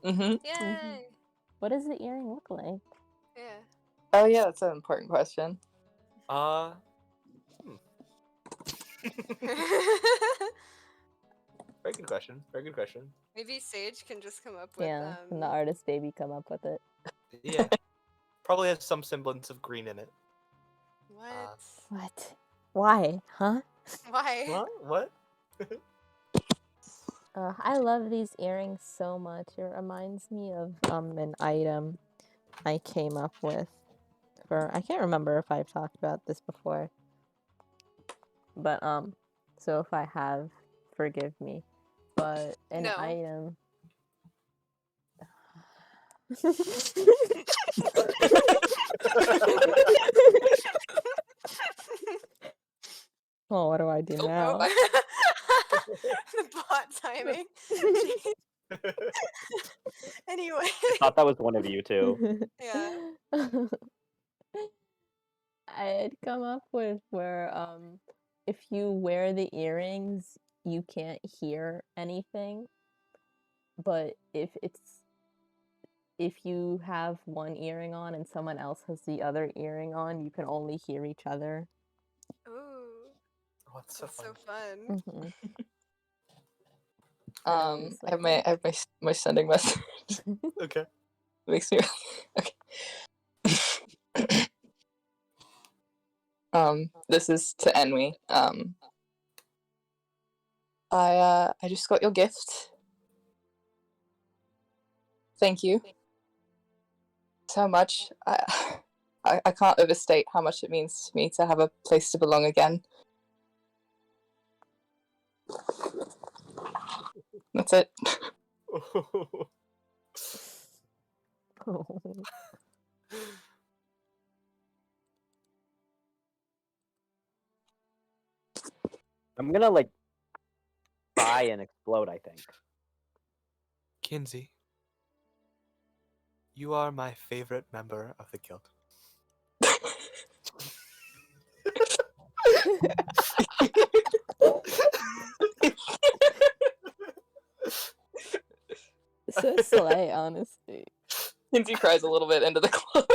Speaker 2: Mm-hmm.
Speaker 4: Yay.
Speaker 5: What does the earring look like?
Speaker 4: Yeah.
Speaker 2: Oh yeah, that's an important question.
Speaker 1: Very good question. Very good question.
Speaker 4: Maybe Sage can just come up with
Speaker 5: Yeah, can the artist baby come up with it?
Speaker 1: Yeah. Probably has some semblance of green in it.
Speaker 4: what?
Speaker 5: What? Why? Huh?
Speaker 4: Why?
Speaker 1: What? What?
Speaker 5: I love these earrings so much. It reminds me of an item I came up with for I can't remember if I've talked about this before. But so if I have, forgive me. But an
Speaker 4: No.
Speaker 5: item Well, what do I do
Speaker 2: Oh,
Speaker 5: now?
Speaker 4: The bot timing. Anyway.
Speaker 3: I thought that was one of you two.
Speaker 4: Yeah.
Speaker 5: I had come up with where if you wear the earrings you can't hear anything, but if you have one earring on and someone else has the other earring on, you can only hear each other.
Speaker 4: Ooh.
Speaker 1: Oh, it's so
Speaker 4: That's
Speaker 1: fun.
Speaker 4: so fun.
Speaker 5: Mhm.
Speaker 2: I have my sending message.
Speaker 1: Okay.
Speaker 2: It makes me okay. This is to Enwi. I just got your gift. Thank you so much. I can't overstate how much it means to me to have a place to belong again. That's it.
Speaker 3: I'm gonna die and explode, I think.
Speaker 1: Kinsey, you are my favorite member of the guild.
Speaker 5: So sly, honestly.
Speaker 2: Kinsey cries a little bit into the cloak.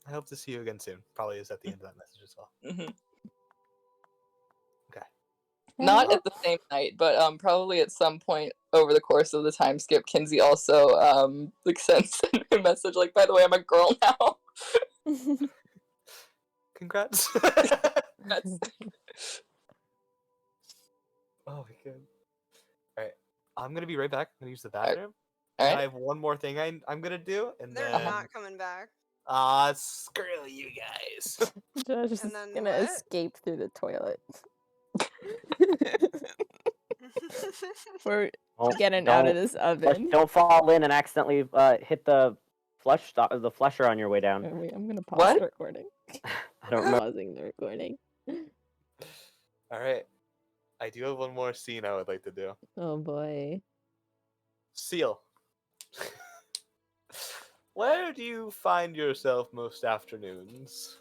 Speaker 1: I hope to see you again soon. Probably is at the end of that message as well.
Speaker 2: Mhm.
Speaker 1: Okay.
Speaker 2: Not at the same night, but probably at some point over the course of the time skip, Kinsey also like sends a message like, "By the way, I'm a girl now."
Speaker 1: Congrats.
Speaker 2: That's
Speaker 1: Oh my god. Alright. I'm gonna be right back. I'm gonna use the
Speaker 2: Alright.
Speaker 1: bathroom. And I
Speaker 2: alright.
Speaker 1: have one more thing I'm gonna do, and
Speaker 4: They're
Speaker 1: then
Speaker 4: not coming back.
Speaker 1: screw you guys.
Speaker 5: Josh is
Speaker 4: And then
Speaker 5: gonna
Speaker 4: what?
Speaker 5: escape through the toilet. We're
Speaker 3: Don't-
Speaker 5: getting out of
Speaker 3: don't-
Speaker 5: this
Speaker 3: flush-
Speaker 5: oven.
Speaker 3: Don't fall in and accidentally hit the the flusher on your way down.
Speaker 5: Wait, I'm gonna pause
Speaker 2: What?
Speaker 5: the recording.
Speaker 3: I don't remember.
Speaker 5: Pausing the recording.
Speaker 1: Alright. I do have one more scene I would like to do.
Speaker 5: Oh boy.
Speaker 1: Seal. Where do you find yourself most afternoons?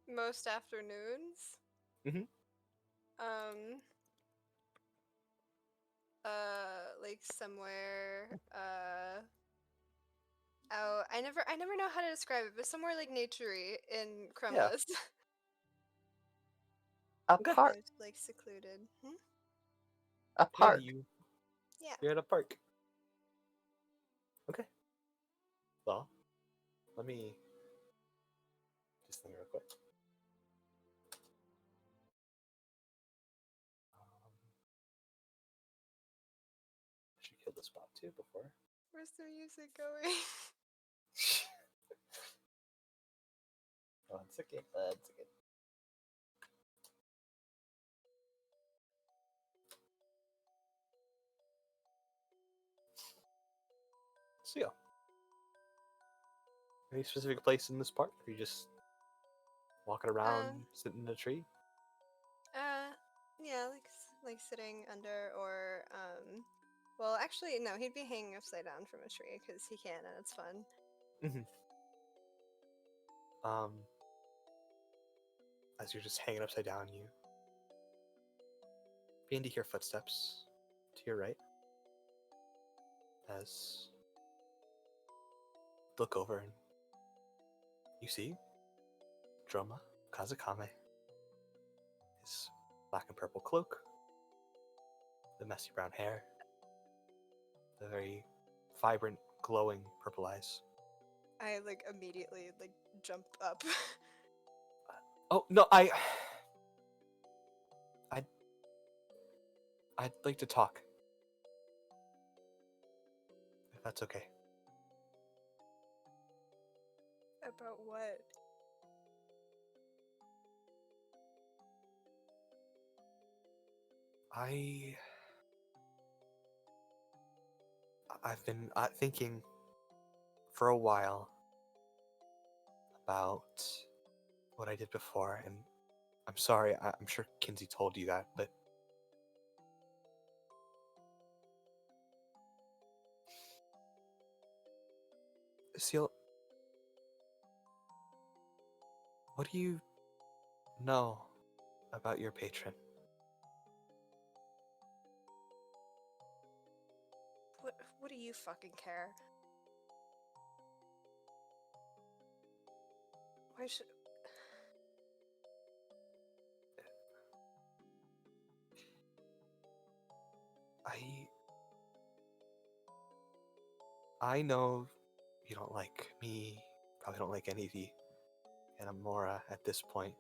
Speaker 4: Most afternoons.
Speaker 1: Mhm.
Speaker 4: Like somewhere. Oh, I never know how to describe it, but somewhere like naturey in Kremlis.
Speaker 2: A park.
Speaker 4: And, like secluded.
Speaker 2: A
Speaker 1: Yeah,
Speaker 2: park.
Speaker 4: Yeah.
Speaker 1: you're at a park. Okay. Well, let me just think real quick. I should kill the spot too before.
Speaker 4: Where's the music going?
Speaker 1: One second. 1 second. Seal. Any specific place in this park? Are you just walking around, sitting in a tree?
Speaker 4: Yeah, like sitting under or well, actually no, he'd be hanging upside down from a tree because he can and it's fun.
Speaker 1: As you're just hanging upside down, you begin to hear footsteps to your right. As look over and you see Droma Kazakame. His black and purple cloak, the messy brown hair, the very vibrant, glowing purple eyes.
Speaker 4: I like immediately like jump up.
Speaker 1: Oh no, I'd like to talk. If that's okay.
Speaker 4: About what?
Speaker 1: I've been thinking for a while about what I did before, and I'm sorry, I'm sure Kinsey told you that, but Seal, what do you know about your patron?
Speaker 4: What do you fucking care? Why should
Speaker 1: I know you don't like me, probably don't like any of you, and Amora at this point.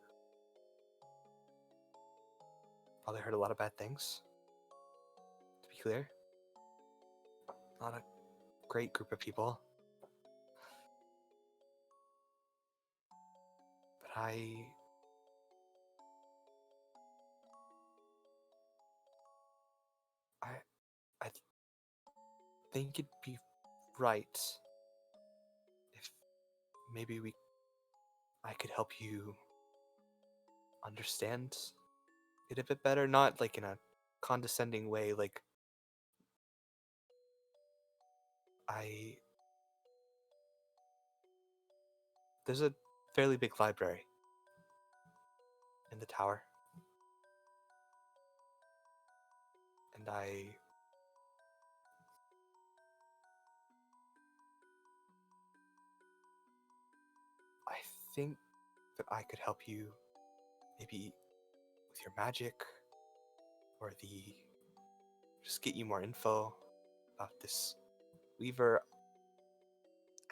Speaker 1: Probably heard a lot of bad things. To be clear, not a great group of people. But I think it'd be right if maybe I could help you understand it a bit better, not like in a condescending way. Like there's a fairly big library in the tower, and I think that I could help you maybe with your magic or just get you more info about this weaver.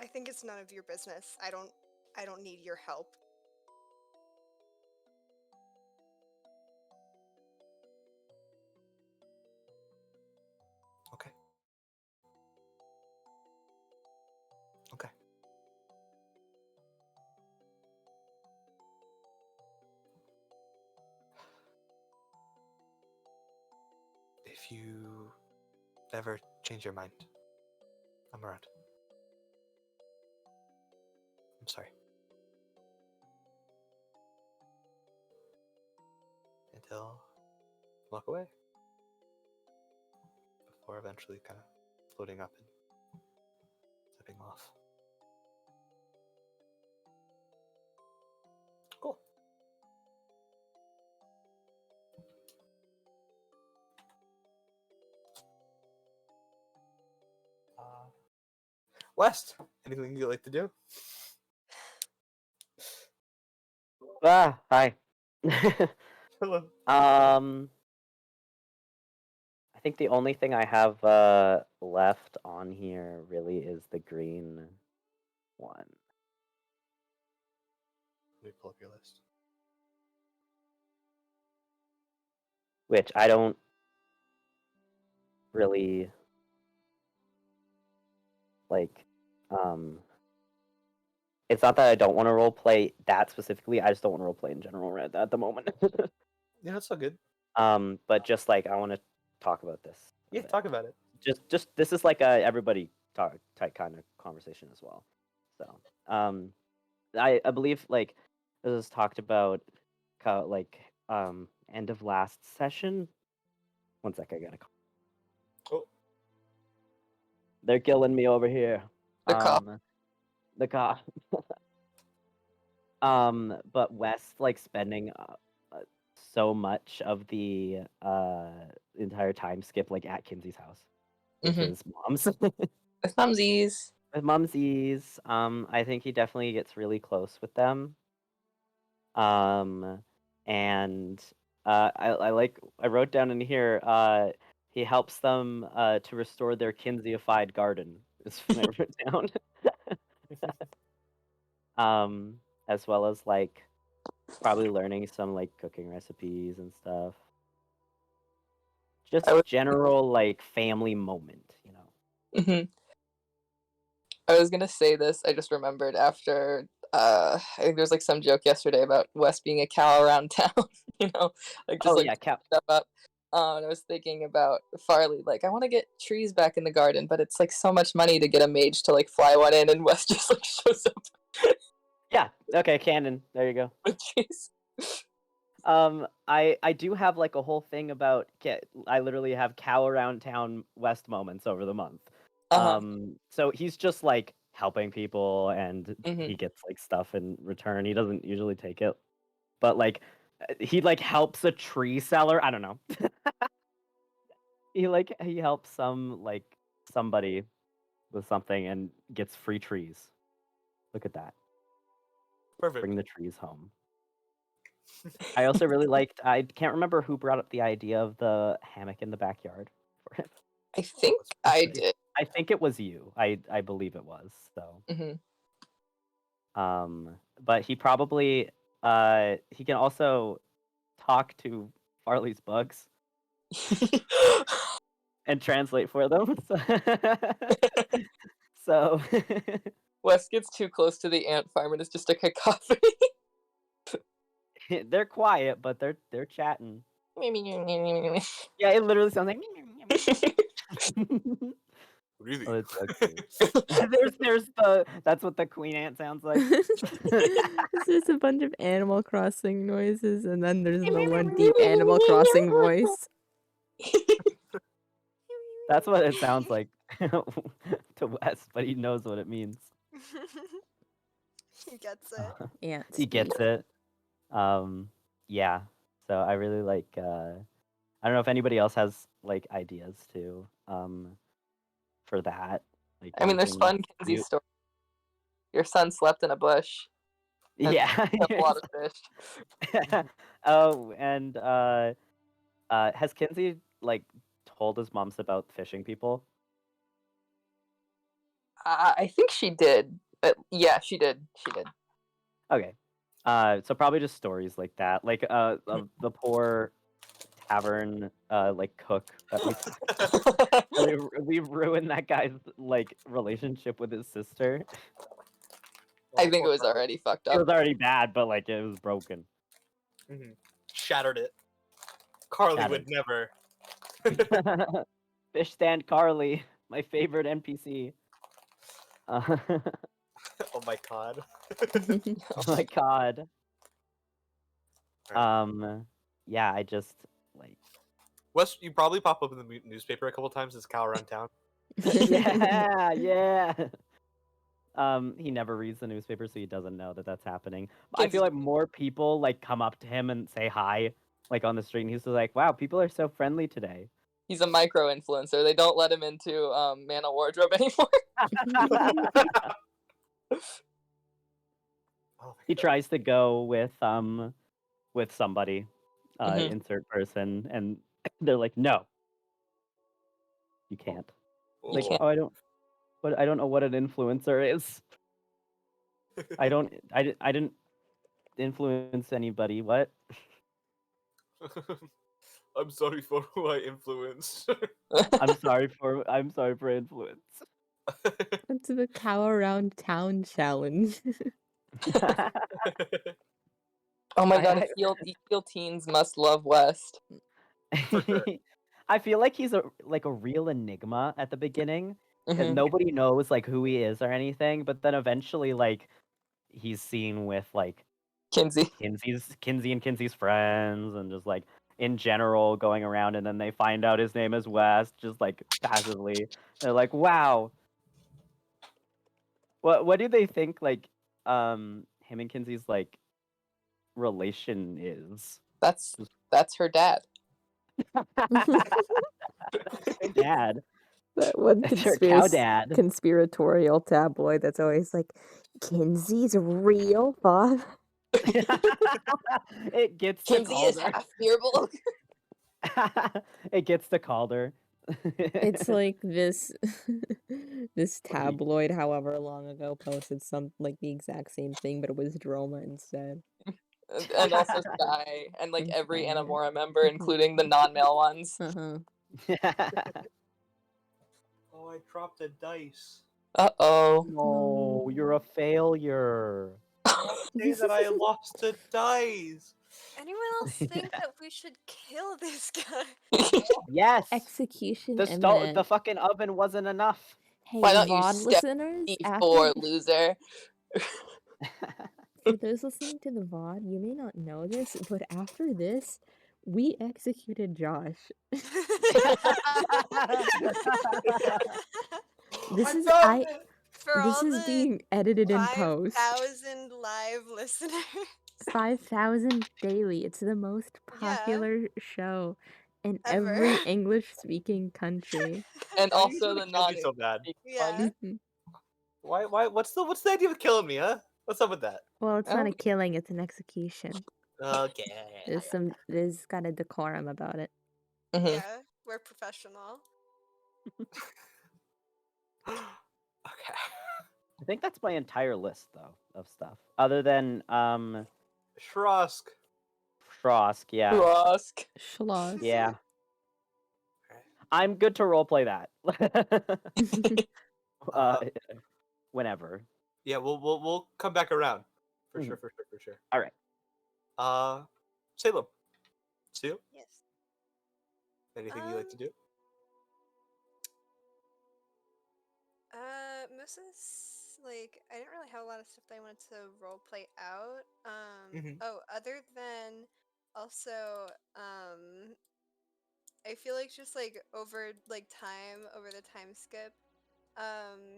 Speaker 4: I think it's none of your business. I don't need your help.
Speaker 1: Okay. Okay. If you ever change your mind, I'm around. I'm sorry. And he'll walk away before eventually kind of floating up and stepping off. Cool. West, anything you'd like to do?
Speaker 3: Hi.
Speaker 1: Hello.
Speaker 3: I think the only thing I have left on here really is the green one.
Speaker 1: Let me pull up your list.
Speaker 3: Which I don't really like. It's not that I don't want to roleplay that specifically. I just don't want to roleplay in general at the moment.
Speaker 1: Yeah, that's all good.
Speaker 3: But just like I want to talk about this. a
Speaker 1: Yeah,
Speaker 3: bit.
Speaker 1: talk about it.
Speaker 3: Just this is like a everybody talk type kind of conversation as well. So I believe like this was talked about like end of last session. One sec, I gotta call.
Speaker 1: Oh,
Speaker 3: They're killing me over here.
Speaker 2: The cop.
Speaker 3: The cop. But West like spending so much of the entire time skip like at Kinsey's house with
Speaker 2: Mhm.
Speaker 3: his mom's.
Speaker 2: With mumsies.
Speaker 3: With mumsies. I think he definitely gets really close with them. And I wrote down in here he helps them to restore their Kinsey-ified garden is what I wrote down. As well as like probably learning some like cooking recipes and stuff. Just
Speaker 2: I would-
Speaker 3: general like family moment, you know.
Speaker 2: Mhm. I was gonna say this. I just remembered after. I think there was like some joke yesterday about West being a cow around town. You know, like just
Speaker 3: Oh
Speaker 2: like
Speaker 3: yeah, Cap.
Speaker 2: stuff up. And I was thinking about Farley. Like, I want to get trees back in the garden, but it's like so much money to get a mage to like fly one in, and West just like shows up
Speaker 3: Yeah. Okay, canon. There you go.
Speaker 2: with trees.
Speaker 3: I do have like a whole thing about I literally have cow around town West moments over the month.
Speaker 2: Uh-huh.
Speaker 3: So he's just like helping people and
Speaker 2: Mhm.
Speaker 3: he gets like stuff in return. He doesn't usually take it. But like he like helps a tree seller. I don't know. he helps somebody with something and gets free trees. Look at that.
Speaker 1: perfect.
Speaker 3: Bring the trees home. I also really liked. I can't remember who brought up the idea of the hammock in the backyard for him.
Speaker 2: I think
Speaker 1: that's
Speaker 2: I
Speaker 1: great.
Speaker 2: did.
Speaker 3: I think it was you. I believe it was. So,
Speaker 2: Mhm.
Speaker 3: but he probably he can also talk to Farley's bugs and translate for them. So,
Speaker 2: West gets too close to the ant farm and it's just a cacophony.
Speaker 3: they're quiet, but they're chatting.
Speaker 2: That's
Speaker 3: Yeah, it literally sounds like.
Speaker 1: What do you think?
Speaker 3: Oh, it's so cute. That's what the queen ant sounds like.
Speaker 5: It's just a bunch of Animal Crossing noises, and then there's the one deep Animal Crossing voice.
Speaker 3: That's what it sounds like to Wes, but he knows what it means.
Speaker 4: He gets it.
Speaker 5: Ant
Speaker 3: He gets
Speaker 5: speak.
Speaker 3: it. Yeah. So I really like. I don't know if anybody else has like ideas too. For that. Like
Speaker 2: I mean, there's
Speaker 3: anything
Speaker 2: fun Kinsey
Speaker 3: cute.
Speaker 2: story. Your son slept in a bush. and
Speaker 3: Yeah.
Speaker 2: killed a lot of fish.
Speaker 3: Oh, and has Kinsey like told his moms about fishing people?
Speaker 2: I think she did. But yeah, she did. She did.
Speaker 3: Okay. So probably just stories like that, like of the poor tavern like cook that we ruined that guy's like relationship with his sister.
Speaker 2: I think it was already fucked
Speaker 3: It
Speaker 2: up.
Speaker 3: was already bad, but like it was broken.
Speaker 1: Shattered it. Carly
Speaker 3: Shattered.
Speaker 1: would never.
Speaker 3: Fish stand Carly, my favorite NPC.
Speaker 1: Oh my god.
Speaker 3: Oh my god.
Speaker 1: Alright.
Speaker 3: Yeah, I just like
Speaker 1: Wes, you probably pop up in the newspaper a couple times as cow around town.
Speaker 3: yeah. He never reads the newspaper, so he doesn't know that that's happening. I feel
Speaker 2: Kinsey-
Speaker 3: like more people like come up to him and say hi, like on the street, and he's just like, "Wow, people are so friendly today."
Speaker 2: He's a micro influencer. They don't let him into Mana Wardrobe anymore.
Speaker 1: Oh my
Speaker 3: He
Speaker 1: God.
Speaker 3: tries to go with somebody,
Speaker 2: Mhm.
Speaker 3: insert person, and they're like, "No, you can't."
Speaker 2: You
Speaker 3: Like,
Speaker 2: can't.
Speaker 3: oh, I don't know what an influencer is. I didn't influence anybody. What?
Speaker 1: I'm sorry for who I influenced.
Speaker 3: I'm sorry for influence.
Speaker 5: What's the cow around town challenge?
Speaker 2: Oh my
Speaker 3: I-
Speaker 2: god,
Speaker 3: I-
Speaker 2: Eel teens must love West.
Speaker 1: For sure.
Speaker 3: I feel like he's a real enigma at the beginning, because
Speaker 2: Mhm.
Speaker 3: nobody knows like who he is or anything. But then eventually, like, he's seen with like
Speaker 2: Kinsey.
Speaker 3: Kinsey and Kinsey's friends, and just like in general going around, and then they find out his name is West, just like passively. They're like, "Wow, what do they think like him and Kinsey's like relation is?"
Speaker 2: That's her dad.
Speaker 3: Her dad.
Speaker 5: That one
Speaker 3: It's her cow dad.
Speaker 5: conspiratorial tabloid that's always like, Kinsey's real father.
Speaker 3: It gets to
Speaker 2: Kinsey is
Speaker 3: Calder.
Speaker 2: half Beerbolt.
Speaker 3: It gets to Calder.
Speaker 5: It's like this this tabloid however long ago posted some like the exact same thing, but it was Droma instead.
Speaker 2: And also Sky, and like
Speaker 5: And
Speaker 2: every
Speaker 5: Sky.
Speaker 2: Anamora member, including the non-male ones.
Speaker 5: Uh-huh.
Speaker 1: Oh, I dropped a dice.
Speaker 2: Uh-oh.
Speaker 3: No, you're a failure.
Speaker 1: Say that I lost a dice.
Speaker 4: Anyone else think that we should kill this guy?
Speaker 3: Yes.
Speaker 5: Execution
Speaker 3: The
Speaker 5: imminent.
Speaker 3: fucking oven wasn't enough.
Speaker 5: Hey,
Speaker 2: Why don't you
Speaker 5: VOD
Speaker 2: step
Speaker 5: listeners,
Speaker 2: E4, loser.
Speaker 5: for those listening to the VOD, you may not know this, but after this, we executed Josh. This is
Speaker 4: For
Speaker 5: this
Speaker 4: all
Speaker 5: is
Speaker 4: the
Speaker 5: being edited in post.
Speaker 4: 5,000 live listeners.
Speaker 5: 5,000 daily. It's the most
Speaker 4: Yeah.
Speaker 5: popular show in
Speaker 4: Ever.
Speaker 5: every English-speaking country.
Speaker 2: And
Speaker 1: Why are you
Speaker 2: also
Speaker 1: trying
Speaker 2: the
Speaker 1: to kill me
Speaker 2: non
Speaker 1: so bad.
Speaker 4: Yeah.
Speaker 1: Why? What's the idea of killing me, huh? What's up with that?
Speaker 5: Well, it's not
Speaker 2: Oh.
Speaker 5: a killing; it's an execution.
Speaker 1: Okay.
Speaker 5: There's got a decorum about it.
Speaker 2: Mhm.
Speaker 4: Yeah, we're professional.
Speaker 1: Okay.
Speaker 3: I think that's my entire list though of stuff. Other than
Speaker 1: Shrosk.
Speaker 3: Frosk, yeah.
Speaker 2: Rusk.
Speaker 5: Schloss.
Speaker 3: Yeah. I'm good to roleplay that. Whenever.
Speaker 1: Yeah, we'll come back around. For
Speaker 3: Mhm.
Speaker 1: sure.
Speaker 3: All right.
Speaker 1: Salem. Seal?
Speaker 4: Yes.
Speaker 1: Anything you like to do?
Speaker 4: Most of this, like, I didn't really have a lot of stuff that I wanted to role play out.
Speaker 1: Mhm.
Speaker 4: Oh, other than also, I feel like just like over like time, over the time skip, um,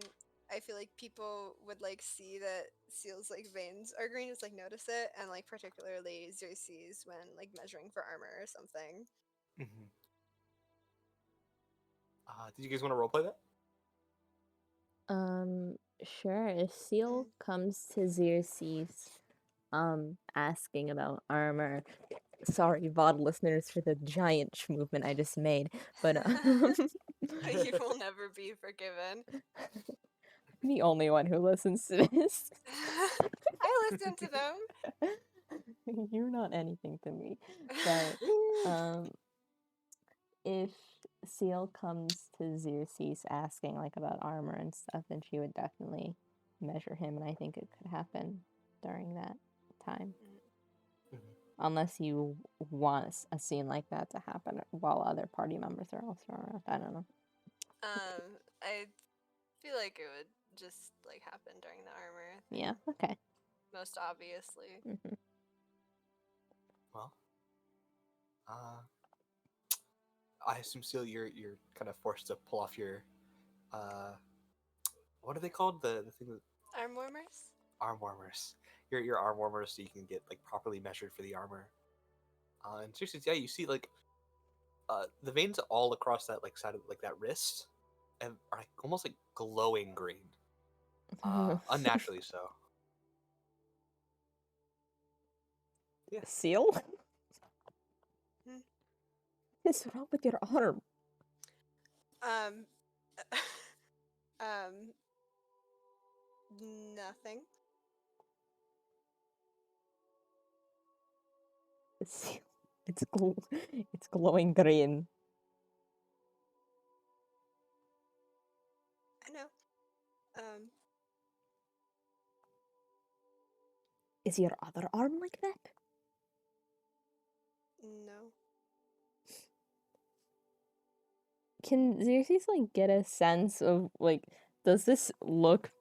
Speaker 4: I feel like people would like see that Seal's like veins are green, just like notice it, and like particularly Xerxes when like measuring for armor or something.
Speaker 1: Mhm. Did you guys want to roleplay that?
Speaker 5: Sure. If Seal comes to Xerxes, asking about armor. Sorry, VOD listeners, for the giant movement I just made, but
Speaker 4: You will never be forgiven.
Speaker 5: I'm the only one who listens to this.
Speaker 4: I listen to them.
Speaker 5: You're not anything to me. But if Seal comes to Xerxes asking like about armor and stuff, then she would definitely measure him, and I think it could happen during that time.
Speaker 1: Mhm.
Speaker 5: Unless you want a scene like that to happen while other party members are also around. I don't know.
Speaker 4: I feel like it would just like happen during the armor.
Speaker 5: Yeah, okay.
Speaker 4: Most obviously.
Speaker 5: Hmm.
Speaker 1: Well, I assume Seal, you're kind of forced to pull off your uh, what are they called? The thing that
Speaker 4: Arm warmers?
Speaker 1: arm warmers. Your arm warmers, so you can get like properly measured for the armor. And seriously, yeah, you see like the veins all across that like side of like that wrist, and are like almost like glowing green, unnaturally so. Yeah.
Speaker 5: Seal?
Speaker 4: Hmm.
Speaker 5: What's wrong with your arm?
Speaker 4: Um, um, nothing.
Speaker 5: Seal. It's glowing green.
Speaker 4: I know.
Speaker 5: Is your other arm like that?
Speaker 4: No.
Speaker 5: Can Xerxes like get a sense of like, does this look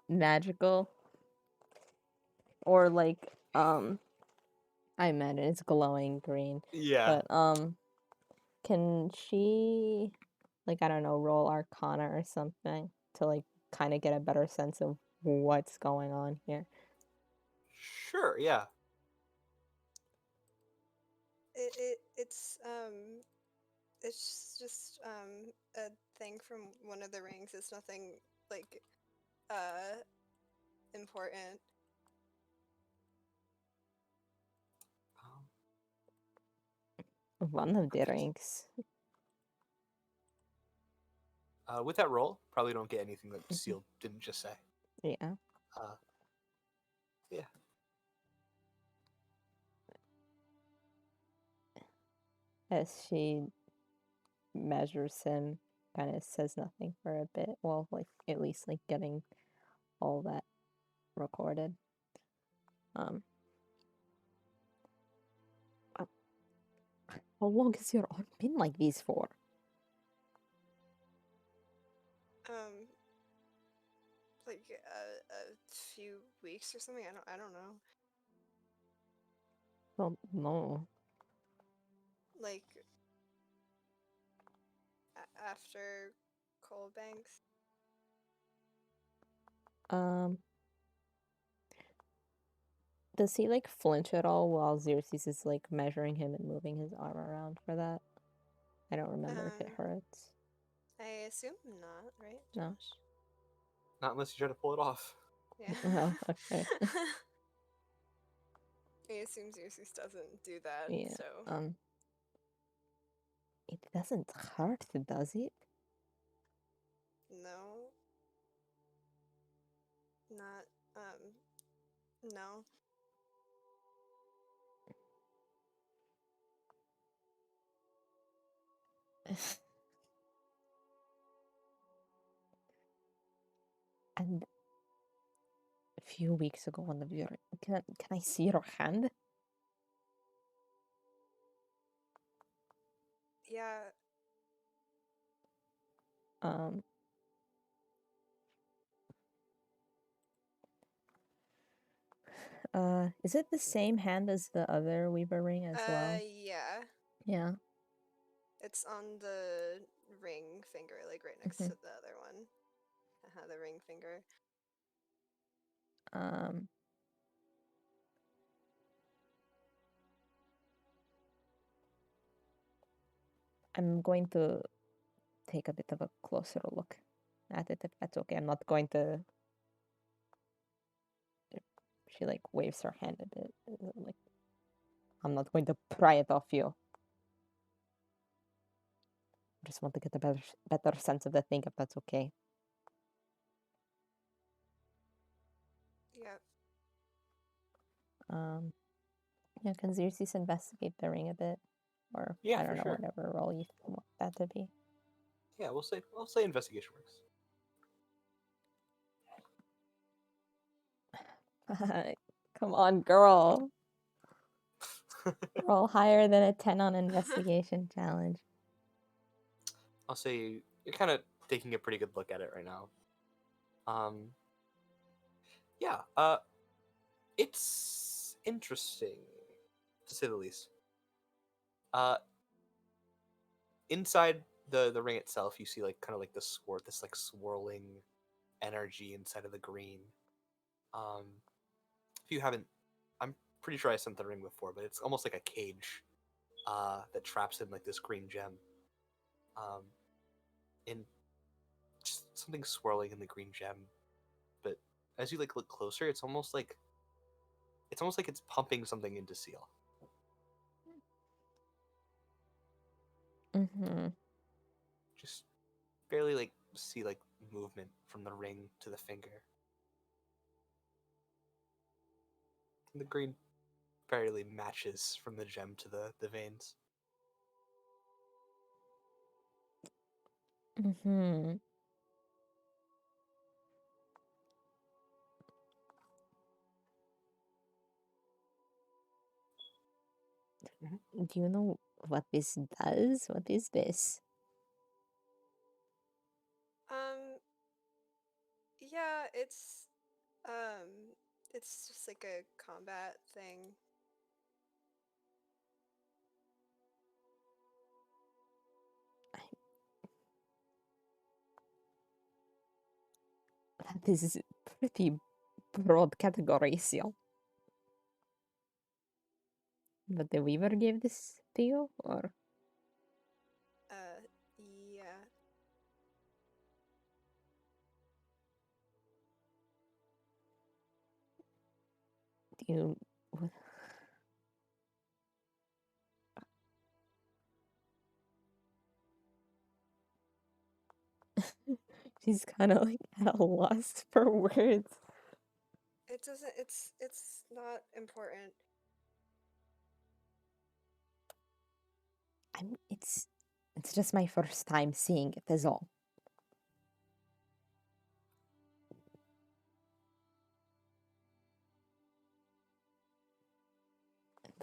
Speaker 5: magical? Or like, I imagine it's glowing green.
Speaker 1: Yeah.
Speaker 5: But can she, like, I don't know, roll Arcana or something to like kind of get a better sense of what's going on here?
Speaker 1: Sure. Yeah.
Speaker 4: It's just a thing from one of the rings. It's nothing like important.
Speaker 5: One of the rings.
Speaker 1: With that roll, probably don't get anything that Seal didn't just say.
Speaker 5: Yeah.
Speaker 1: Yeah.
Speaker 5: As she measures him, kind of says nothing for a bit. Well, like at least like getting all that recorded. How long has your arm been like these for?
Speaker 4: Like a few weeks or something. I don't know.
Speaker 5: Well, no.
Speaker 4: Like after Cole Banks.
Speaker 5: Does he like flinch at all while Xerxes is like measuring him and moving his arm around for that? I don't remember if it hurts.
Speaker 4: I assume not, right?
Speaker 5: No.
Speaker 4: Josh?
Speaker 1: Not unless you try to pull it off.
Speaker 4: Yeah.
Speaker 5: Oh, okay.
Speaker 4: I assume Xerxes doesn't do that.
Speaker 5: Yeah.
Speaker 4: So.
Speaker 5: It doesn't hurt, does it?
Speaker 4: No. Not no.
Speaker 5: And a few weeks ago on the viewer, can I see your hand?
Speaker 4: Yeah.
Speaker 5: Is it the same hand as the other Weaver ring as well?
Speaker 4: Yeah.
Speaker 5: Yeah.
Speaker 4: It's on the ring finger, like right next
Speaker 5: Mhm.
Speaker 4: to the other one. The ring finger.
Speaker 5: I'm going to take a bit of a closer look at it if that's okay. I'm not going to. She like waves her hand a bit, like I'm not going to pry it off you. Just want to get a better sense of the thing if that's okay.
Speaker 4: Yep.
Speaker 5: Yeah, can Xerxes investigate the ring a bit? Or
Speaker 1: Yeah,
Speaker 5: I don't
Speaker 1: for
Speaker 5: know,
Speaker 1: sure.
Speaker 5: whatever role you want that to be.
Speaker 1: Yeah, we'll say investigation works.
Speaker 5: Come on, girl. Roll higher than a 10 on investigation challenge.
Speaker 1: I'll say you're kind of taking a pretty good look at it right now. Yeah, it's interesting to say the least. Inside the ring itself, you see like kind of like this like swirling energy inside of the green. If you haven't, I'm pretty sure I sent the ring before, but it's almost like a cage that traps in like this green gem. And just something swirling in the green gem. But as you like look closer, it's almost like it's pumping something into Seal.
Speaker 5: Mm-hmm.
Speaker 1: Just barely like see like movement from the ring to the finger. And the green barely matches from the gem to the veins.
Speaker 5: Mm-hmm. Do you know what this does? What is this?
Speaker 4: Yeah, it's just like a combat thing.
Speaker 5: That is pretty broad category, Seal. But the Weaver gave this to you, or?
Speaker 4: Yeah.
Speaker 5: Do you... She's kind of like at a loss for words.
Speaker 4: It doesn't, it's not important.
Speaker 5: It's just my first time seeing it, is all.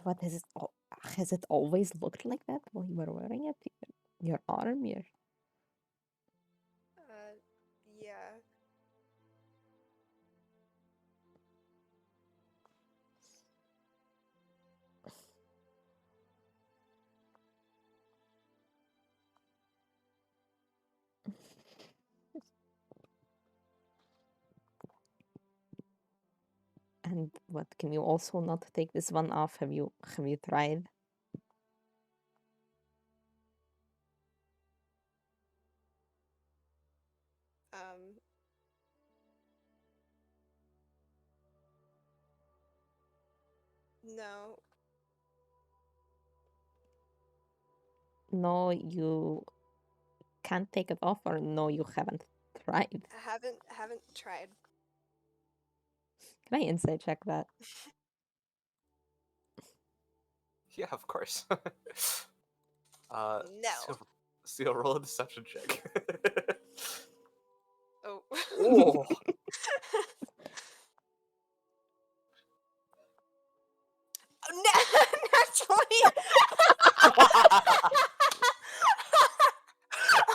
Speaker 5: What has it always looked like that while you were wearing it? Your arm, your...
Speaker 4: Yeah.
Speaker 5: And what, can you also not take this one off? Have you tried?
Speaker 4: No.
Speaker 5: No, you can't take it off, or no, you haven't tried?
Speaker 4: I haven't tried.
Speaker 5: Can I insight check that?
Speaker 1: Yeah, of course.
Speaker 4: No.
Speaker 1: Seal, roll a deception check.
Speaker 4: Oh.
Speaker 1: Oh.
Speaker 4: No, not 20.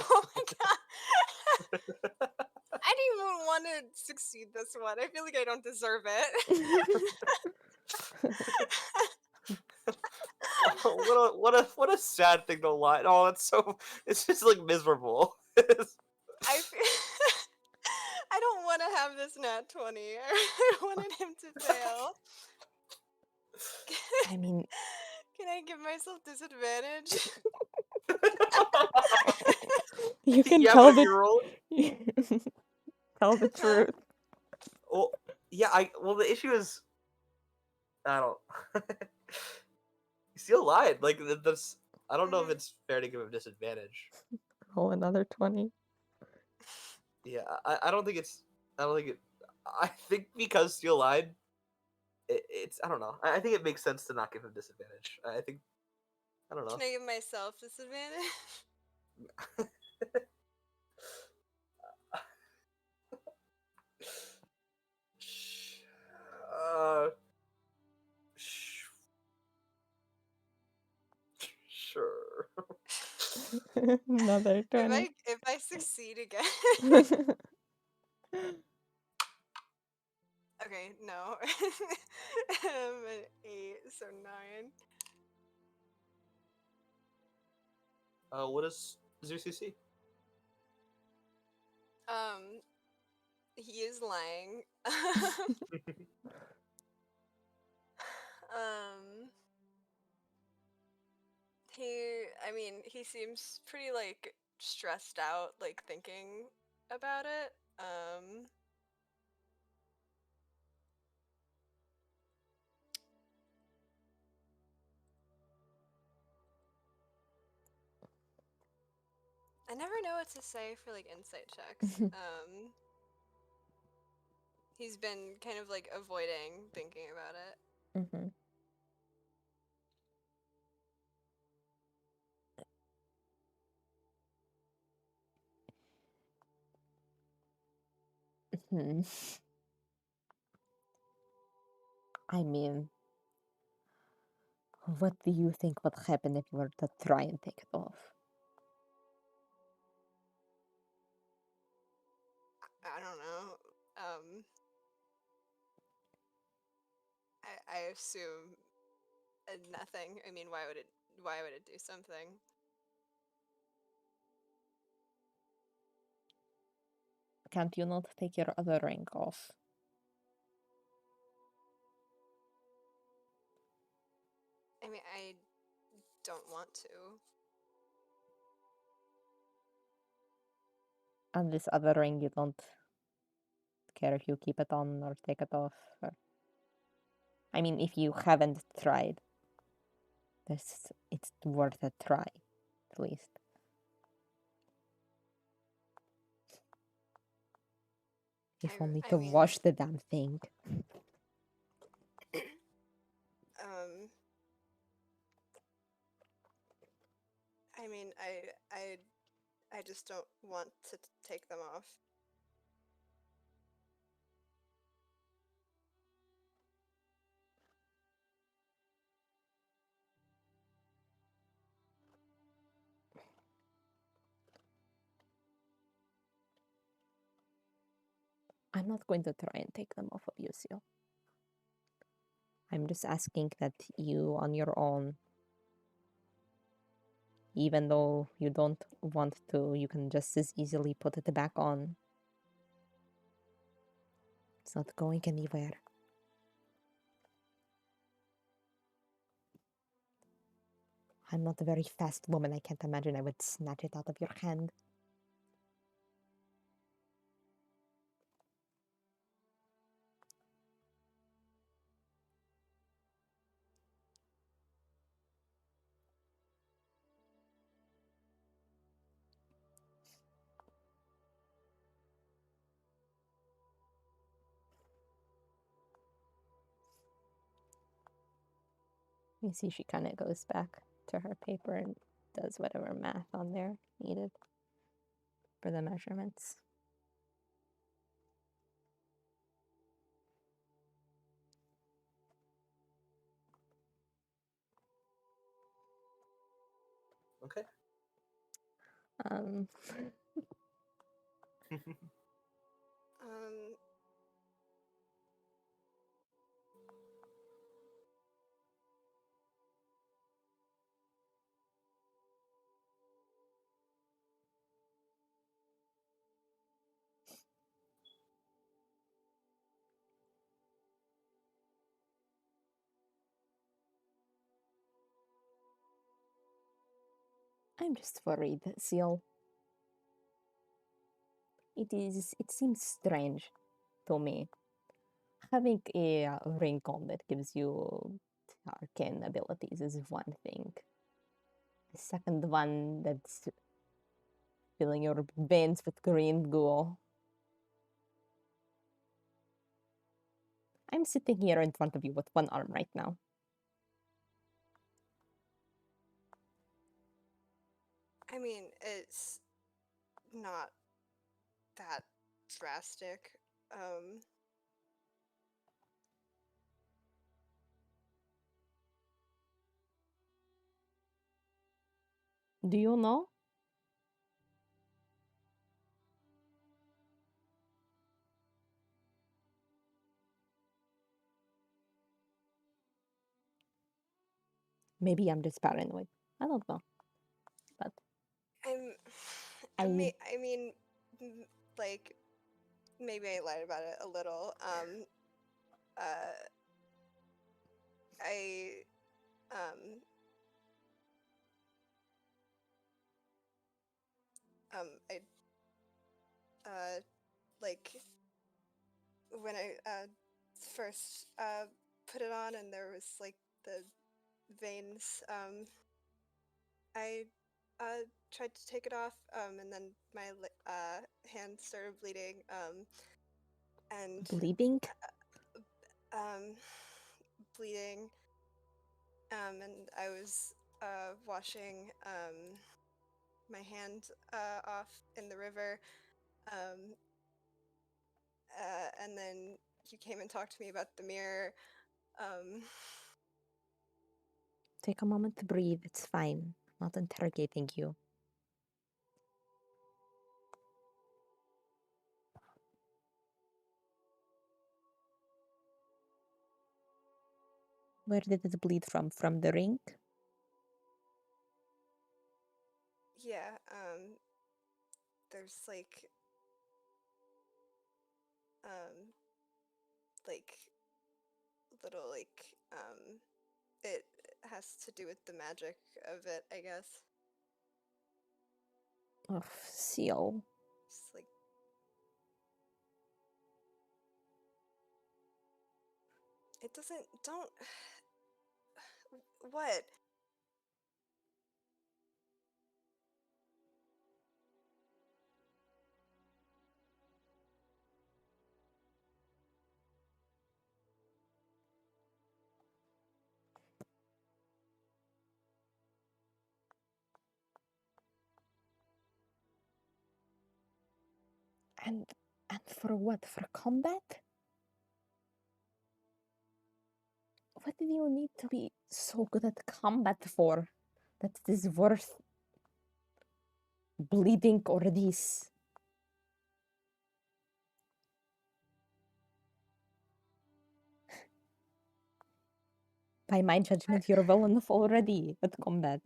Speaker 4: Oh my god. I didn't even want to succeed this one. I feel like I don't deserve it.
Speaker 1: what a sad thing to lie. Oh, it's just like miserable.
Speaker 4: I feel I don't want to have this nat 20. I wanted him to fail.
Speaker 5: I mean,
Speaker 4: Can I give myself disadvantage?
Speaker 5: you can
Speaker 1: Yeah,
Speaker 5: tell
Speaker 1: but you're rolling.
Speaker 5: tell the truth.
Speaker 1: Well, yeah. Well, the issue is, I don't. He still lied. Like that's. I don't know if it's fair to give him disadvantage.
Speaker 5: Roll another 20.
Speaker 1: Yeah, I don't think it's. I don't think it. I think because Steele lied, it's. I don't know. I think it makes sense to not give him disadvantage. I think. I don't know.
Speaker 4: Can I give myself disadvantage?
Speaker 1: Uh, sure.
Speaker 5: Another 20.
Speaker 4: If I succeed again. Okay, no. An 8, so 9.
Speaker 1: What does Zusi see?
Speaker 4: He is lying. He seems pretty like stressed out, like thinking about it. I never know what to say for like insight checks. He's been kind of like avoiding thinking about it.
Speaker 5: Mm-hmm. Hmm. I mean, what do you think would happen if you were to try and take it off?
Speaker 4: I don't know. I assume nothing. I mean, why would it do something?
Speaker 5: Can't you not take your other ring off?
Speaker 4: I mean, I don't want to.
Speaker 5: And this other ring, you don't care if you keep it on or take it off? Or... I mean, if you haven't tried, it's worth a try, at least. If only to wash the damn thing.
Speaker 4: I mean, I just don't want to take them off.
Speaker 5: I'm not going to try and take them off of you, Seal. I'm just asking that you, on your own, even though you don't want to, you can just as easily put it back on. It's not going anywhere. I'm not a very fast woman. I can't imagine I would snatch it out of your hand. You see, she kind of goes back to her paper and does whatever math on there needed for the measurements.
Speaker 1: Okay.
Speaker 4: Um,
Speaker 5: I'm just worried, Seal. It seems strange to me. Having a ring on that gives you arcane abilities is one thing. The second one that's filling your veins with green goo. I'm sitting here in front of you with one arm right now.
Speaker 4: I mean, it's not that drastic.
Speaker 5: Do you know? Maybe I'm just paranoid. I don't know. But
Speaker 4: I
Speaker 5: I
Speaker 4: mean, like, maybe I lied about it a little. I, um, I, like, when I, first, put it on and there was, like, the veins, I, tried to take it off, and then my, hand started bleeding, and,
Speaker 5: bleeding.
Speaker 4: um, bleeding, and I was, washing, my hand, off in the river, um, and then you came and talked to me about the mirror, um,
Speaker 5: Take a moment to breathe. It's fine. I'm not interrogating you. Where did it bleed from? From the ring?
Speaker 4: yeah, there's um, like, little, it has to do with the magic of it, I guess.
Speaker 5: Oh, Seal.
Speaker 4: Just like, it don't, what?
Speaker 5: And for what? For combat? What do you need to be so good at combat for? That it is worth bleeding or this? By my judgment, you're well enough already at combat.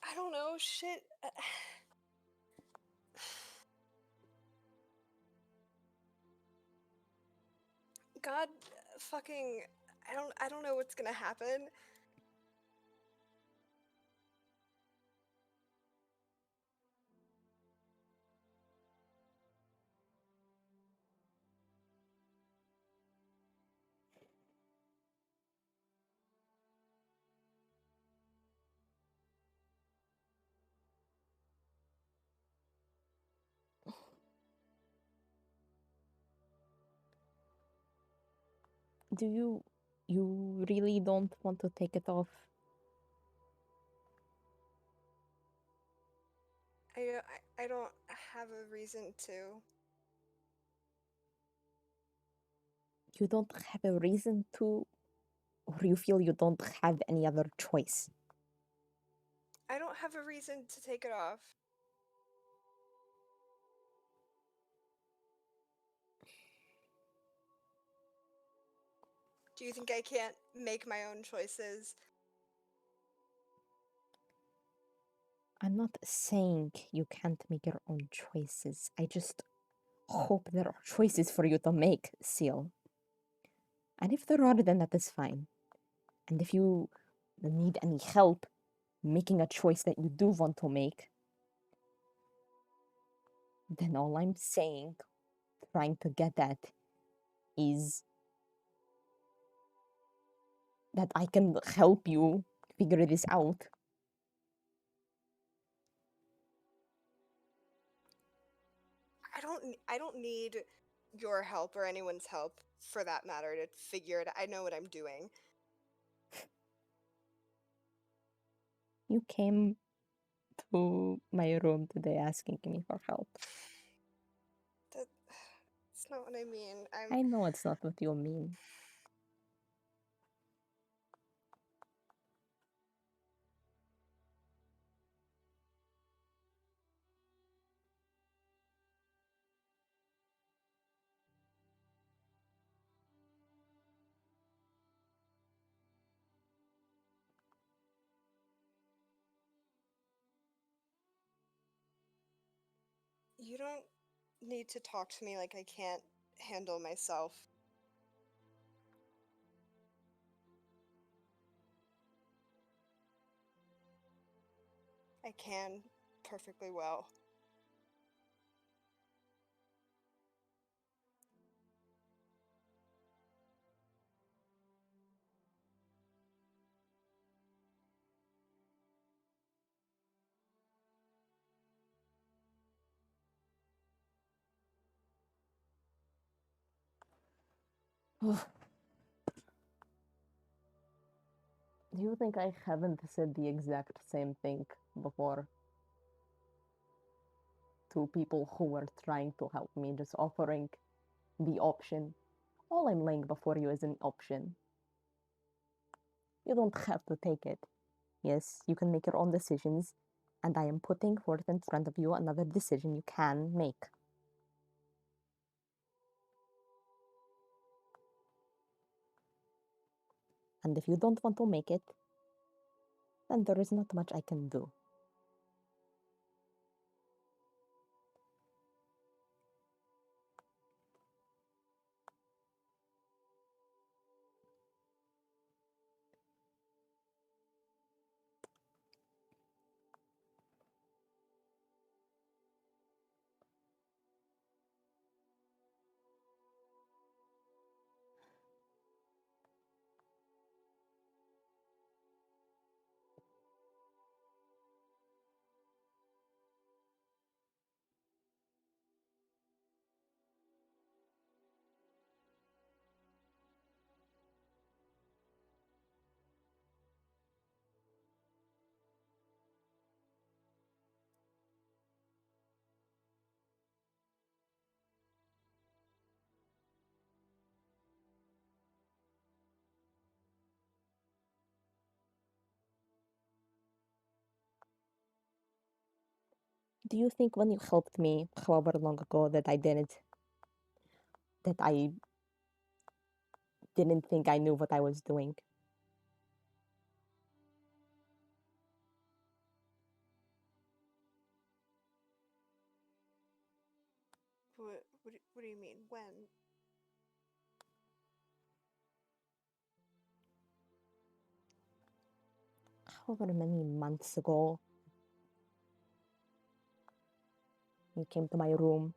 Speaker 4: I don't know, shit. God, fucking, I don't know what's gonna happen.
Speaker 5: Do you really don't want to take it off?
Speaker 4: I don't have a reason to.
Speaker 5: You don't have a reason to, or you feel you don't have any other choice?
Speaker 4: I don't have a reason to take it off. Do you think I can't make my own choices?
Speaker 5: I'm not saying you can't make your own choices. I just hope there are choices for you to make, Seal. And if there are, then that is fine. And if you need any help making a choice that you do want to make, then all I'm saying, trying to get at, is that I can help you figure this out.
Speaker 4: I don't need your help or anyone's help for that matter to figure it. I know what I'm doing.
Speaker 5: You came to my room today asking me for help.
Speaker 4: That's not what I mean.
Speaker 5: I know it's not what you mean.
Speaker 4: You don't need to talk to me like I can't handle myself. I can perfectly well.
Speaker 5: Do you think I haven't said the exact same thing before? To people who were trying to help me, just offering the option. All I'm laying before you is an option. You don't have to take it. Yes, you can make your own decisions, and I am putting forth in front of you another decision you can make. And if you don't want to make it, then there is not much I can do. Do you think when you helped me, however long ago, that I didn't think I knew what I was doing?
Speaker 4: What do you mean? When?
Speaker 5: However many months ago, you came to my room.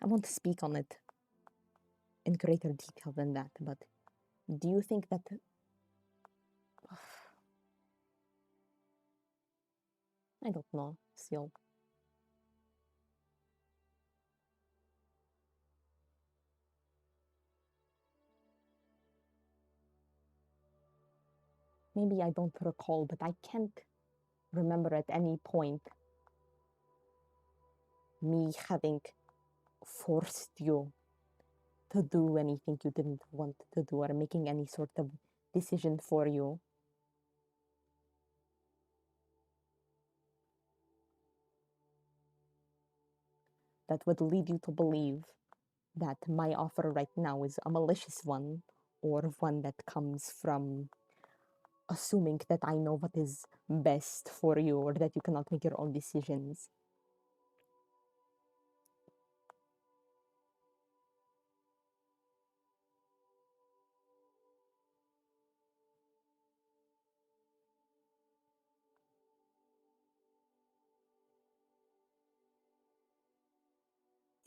Speaker 5: I won't speak on it in greater detail than that, but do you think that I don't know, still. Maybe I don't recall, but I can't remember at any point me having forced you to do anything you didn't want to do or making any sort of decision for you. That would lead you to believe that my offer right now is a malicious one or one that comes from assuming that I know what is best for you or that you cannot make your own decisions.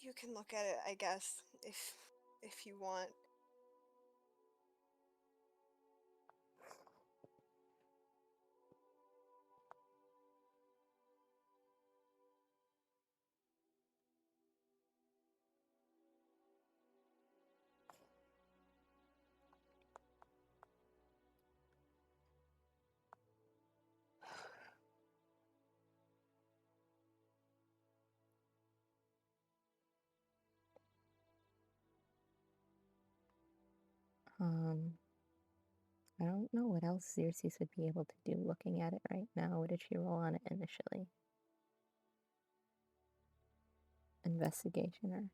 Speaker 4: You can look at it, I guess, if you want.
Speaker 5: I don't know what else Xerxes would be able to do looking at it right now. What did she roll on it initially? Investigation or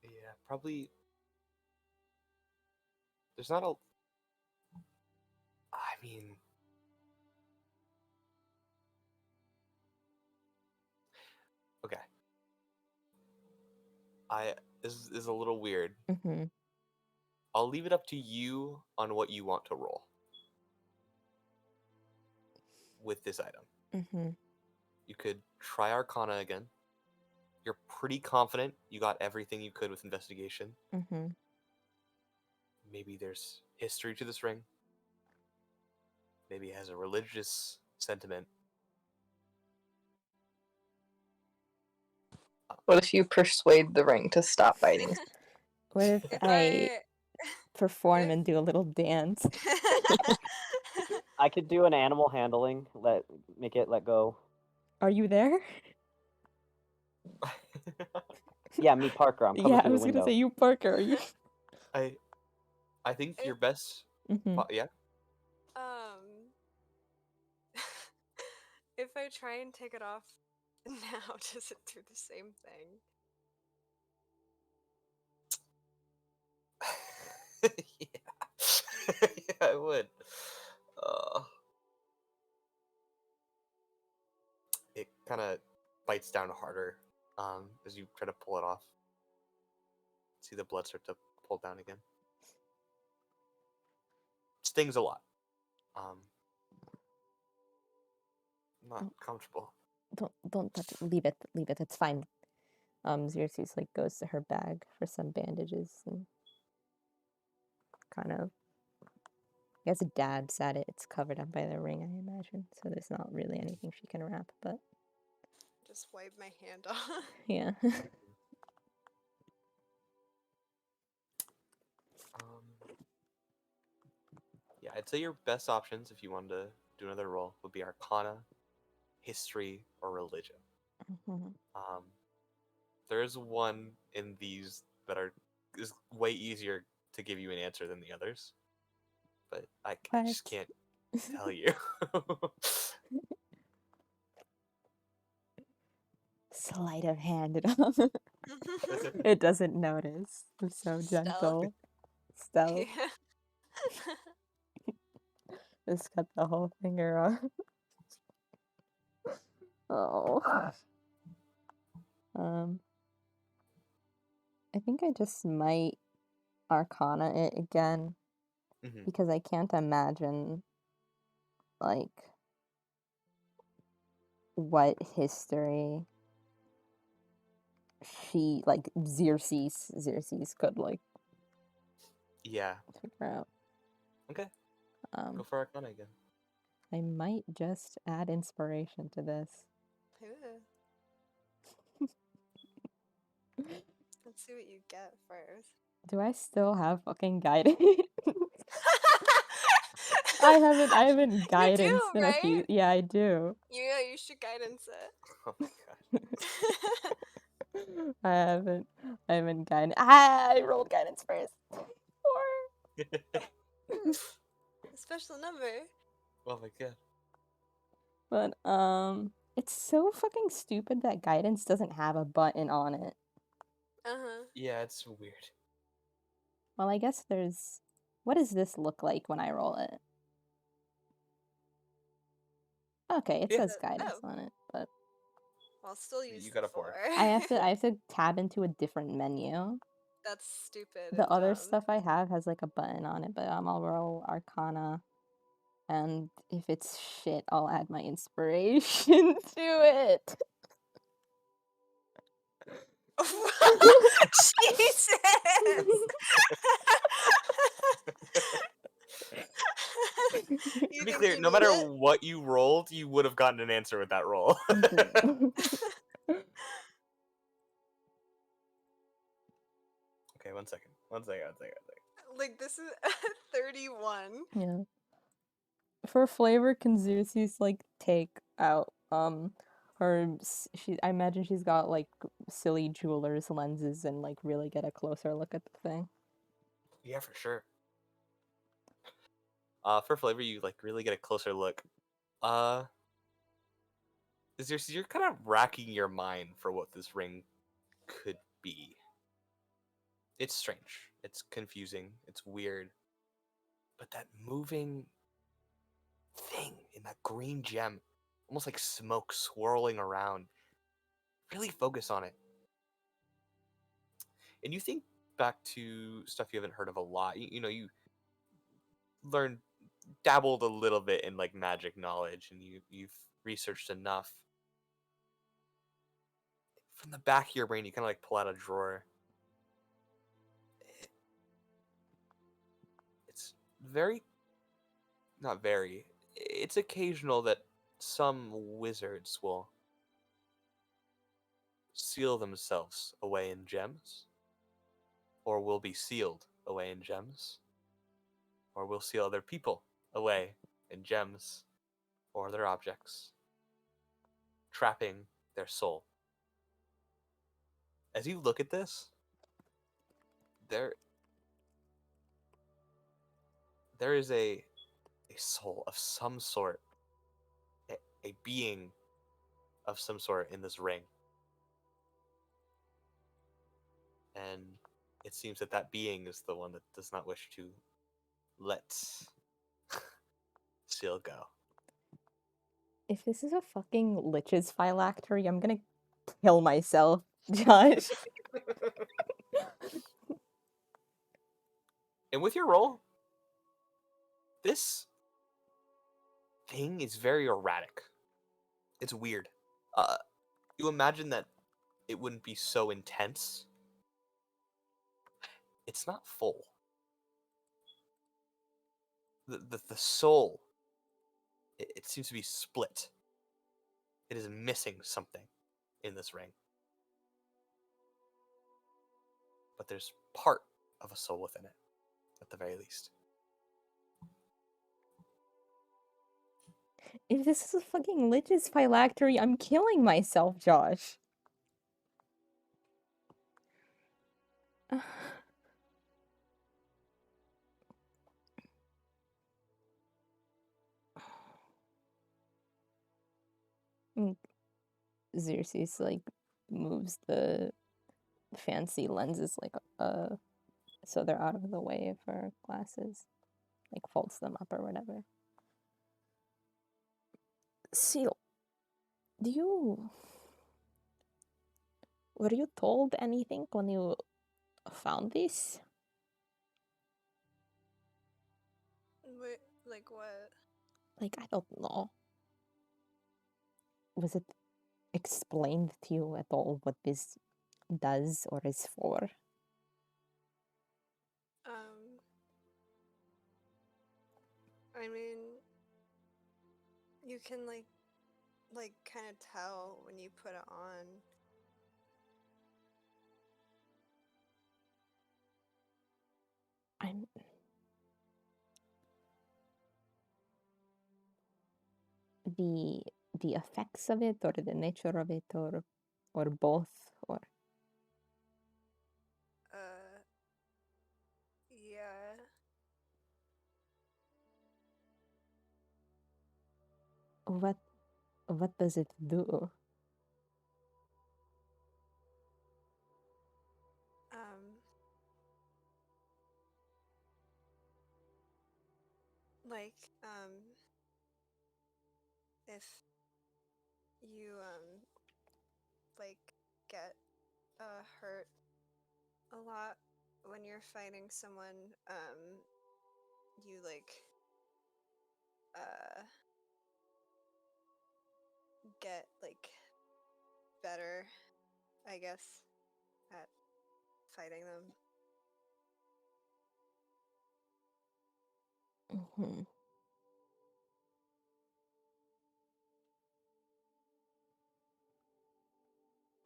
Speaker 1: Yeah, probably. There's not a. I mean, okay. This is a little weird.
Speaker 5: mm-hmm.
Speaker 1: I'll leave it up to you on what you want to roll with this item.
Speaker 5: Mm-hmm.
Speaker 1: You could try Arcana again. You're pretty confident you got everything you could with investigation.
Speaker 5: Mm-hmm.
Speaker 1: Maybe there's history to this ring. Maybe it has a religious sentiment.
Speaker 2: What if you persuade the ring to stop biting?
Speaker 5: What if
Speaker 4: If
Speaker 5: I
Speaker 4: I
Speaker 5: perform
Speaker 4: if-
Speaker 5: and do a little dance?
Speaker 3: I could do an animal handling. Make it let go.
Speaker 5: Are you there?
Speaker 3: Yeah, me, Parker. I'm coming
Speaker 5: Yeah, I
Speaker 3: through
Speaker 5: was
Speaker 3: the
Speaker 5: gonna
Speaker 3: window.
Speaker 5: say you, Parker. Are you?
Speaker 1: I think your best.
Speaker 5: Mm-hmm.
Speaker 1: Yeah.
Speaker 4: If I try and take it off now, does it do the same thing?
Speaker 1: Yeah. Yeah, I would. It kind of bites down harder as you try to pull it off. See the blood start to pull down again. Stings a lot. Not comfortable.
Speaker 5: Don't touch it. Leave it. Leave it. It's fine. Xerxes like goes to her bag for some bandages and kind of I guess dabs at it. It's covered up by the ring, I imagine. So there's not really anything she can wrap, but
Speaker 4: Just wipe my hand off.
Speaker 5: yeah.
Speaker 1: Yeah, I'd say your best options if you wanted to do another roll would be Arcana, History, or Religion.
Speaker 5: Mhm.
Speaker 1: There is one in these that is way easier to give you an answer than the others, but I just
Speaker 5: What?
Speaker 1: can't tell you.
Speaker 5: Sleight of hand. It doesn't notice. It's so
Speaker 4: Stealth.
Speaker 5: gentle. Stealth.
Speaker 4: Yeah.
Speaker 5: Just cut the whole finger off. Oh. I think I just might Arcana it again
Speaker 1: Mhm.
Speaker 5: because I can't imagine like what history she like Xerxes could like
Speaker 1: Yeah.
Speaker 5: figure out.
Speaker 1: Okay. Go
Speaker 5: Um,
Speaker 1: for Arcana again.
Speaker 5: I might just add inspiration to this.
Speaker 4: Ooh. Let's see what you get first.
Speaker 5: Do I still have fucking guidance? I haven't guidance
Speaker 4: you do,
Speaker 5: in a few.
Speaker 4: right?
Speaker 5: Yeah, I do.
Speaker 4: Yeah, you should guidance it.
Speaker 1: Oh my god.
Speaker 5: I haven't guidance. I rolled guidance first. 4.
Speaker 4: A special number.
Speaker 1: Oh my god.
Speaker 5: But it's so fucking stupid that guidance doesn't have a button on it.
Speaker 1: Yeah, it's weird.
Speaker 5: Well, I guess there's. What does this look like when I roll it? Okay, it
Speaker 1: Yeah.
Speaker 5: says guidance on it, but
Speaker 4: I'll still use
Speaker 1: You
Speaker 4: the
Speaker 1: got a 4.
Speaker 5: I have to tab into a different menu.
Speaker 4: That's stupid.
Speaker 5: The
Speaker 4: and
Speaker 5: other
Speaker 4: dumb.
Speaker 5: stuff I have has like a button on it, but I'll roll Arcana, and if it's shit, I'll add my inspiration to it.
Speaker 4: Jesus!
Speaker 1: To
Speaker 4: You
Speaker 1: be
Speaker 4: think
Speaker 1: clear,
Speaker 4: you
Speaker 1: no
Speaker 4: need
Speaker 1: matter
Speaker 4: it?
Speaker 1: what you rolled, you would have gotten an answer with that roll. Okay, one second.
Speaker 4: Like, this is 31.
Speaker 5: Yeah. For flavor, can Xerxes like take out I imagine she's got like silly jeweler's lenses and like really get a closer look at the thing.
Speaker 1: Yeah, for sure. For flavor, you like really get a closer look. You're kind of racking your mind for what this ring could be. It's strange. It's confusing. It's weird. But that moving thing in that green gem, almost like smoke swirling around, really focus on it. And you think back to stuff you haven't heard of a lot. You learned, dabbled a little bit in like magic knowledge, and you've researched enough. From the back of your brain, you kind of like pull out a drawer. It's very, not very, it's occasional that some wizards will seal themselves away in gems, or will be sealed away in gems, or will seal other people away in gems or other objects, trapping their soul. As you look at this, there is a soul of some sort, a being of some sort in this ring. And it seems that that being is the one that does not wish to let Seal go.
Speaker 5: If this is a fucking Lich's phylactery, I'm gonna kill myself, Josh.
Speaker 1: And with your roll, this thing is very erratic. It's weird. You imagine that it wouldn't be so intense. It's not full. The soul, it seems to be split. It is missing something in this ring. But there's part of a soul within it, at the very least.
Speaker 5: If this is a fucking Lich's phylactery, I'm killing myself, Josh. Xerxes like moves the fancy lenses like so they're out of the way of her glasses, like folds them up or whatever. Seal, were you told anything when you found this?
Speaker 4: Wait, like what?
Speaker 5: Like, I don't know. Was it explained to you at all what this does or is for?
Speaker 4: I mean, you can like kind of tell when you put it on.
Speaker 5: I'm the effects of it or the nature of it or both or
Speaker 4: Yeah.
Speaker 5: what does it do?
Speaker 4: Like, if you, like, get, hurt a lot when you're fighting someone, you, like, get, like, better, I guess. at fighting them.
Speaker 5: Mm-hmm.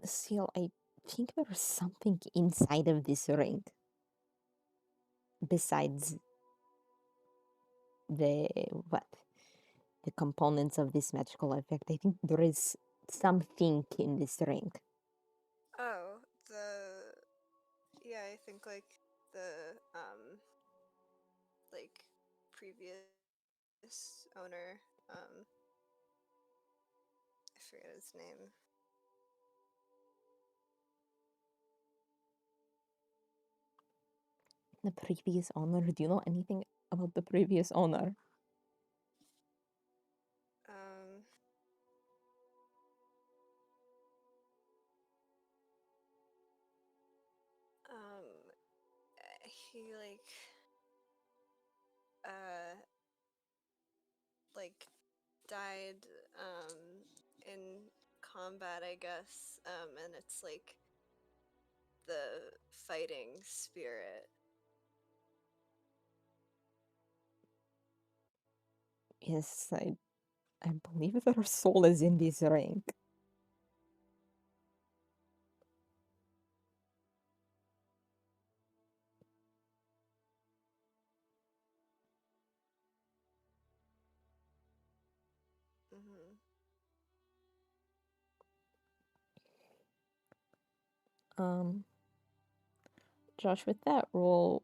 Speaker 5: Seal, I think there's something inside of this ring. Besides the the components of this magical effect, I think there is something in this ring.
Speaker 4: Oh, yeah, I think like the like previous owner, I forget his name.
Speaker 5: The previous owner. Do you know anything about the previous owner?
Speaker 4: Um, he like died in combat, I guess. And it's like the fighting spirit.
Speaker 5: Yes, I believe their soul is in this ring.
Speaker 4: Mm-hmm.
Speaker 5: Josh, with that role,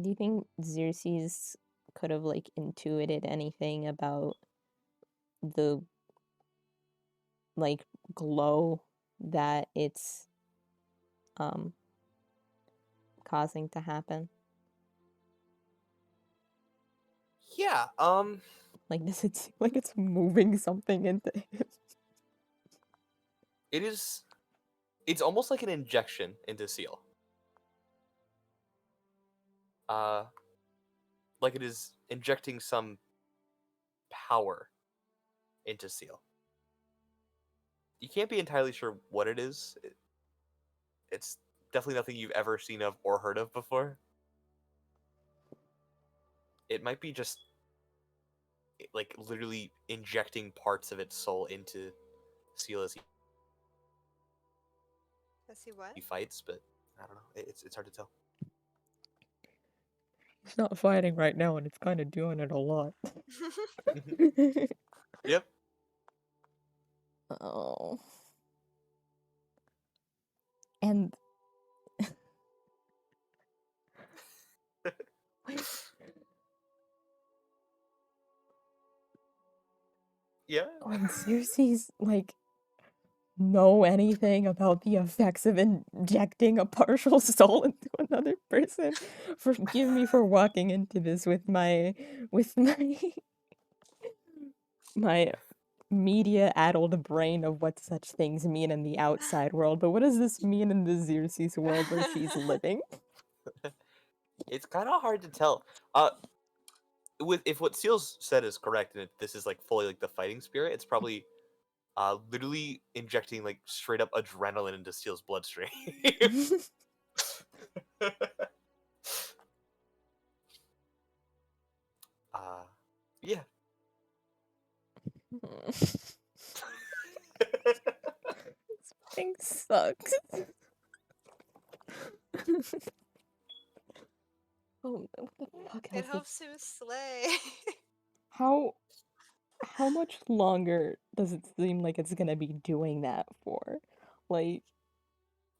Speaker 5: do you think Xerxes could have like intuited anything about the like glow that it's causing to happen?
Speaker 1: Yeah.
Speaker 5: Like, does it seem like it's moving something into him?
Speaker 1: It is. It's almost like an injection into Seal. Like it is injecting some power into Seal. You can't be entirely sure what it is. It's definitely nothing you've ever seen of or heard of before. It might be just like literally injecting parts of its soul into Seal as
Speaker 4: Does he what?
Speaker 1: he fights, but I don't know. It's hard to tell.
Speaker 5: It's not fighting right now, and it's kind of doing it a lot.
Speaker 1: Yep.
Speaker 5: Oh. And
Speaker 1: Yeah.
Speaker 5: when Xerxes like know anything about the effects of injecting a partial soul into another person, forgive me for walking into this with my my media-addled brain of what such things mean in the outside world, but what does this mean in the Xerxes world where she's living?
Speaker 1: It's kind of hard to tell. With if what Seals said is correct, and this is like fully like the fighting spirit, it's probably literally injecting like straight up adrenaline into Seal's bloodstream. Yeah.
Speaker 5: This thing sucks. Oh, what the fuck
Speaker 4: It
Speaker 5: else is...
Speaker 4: helps him slay.
Speaker 5: How much longer does it seem like it's gonna be doing that for? Like,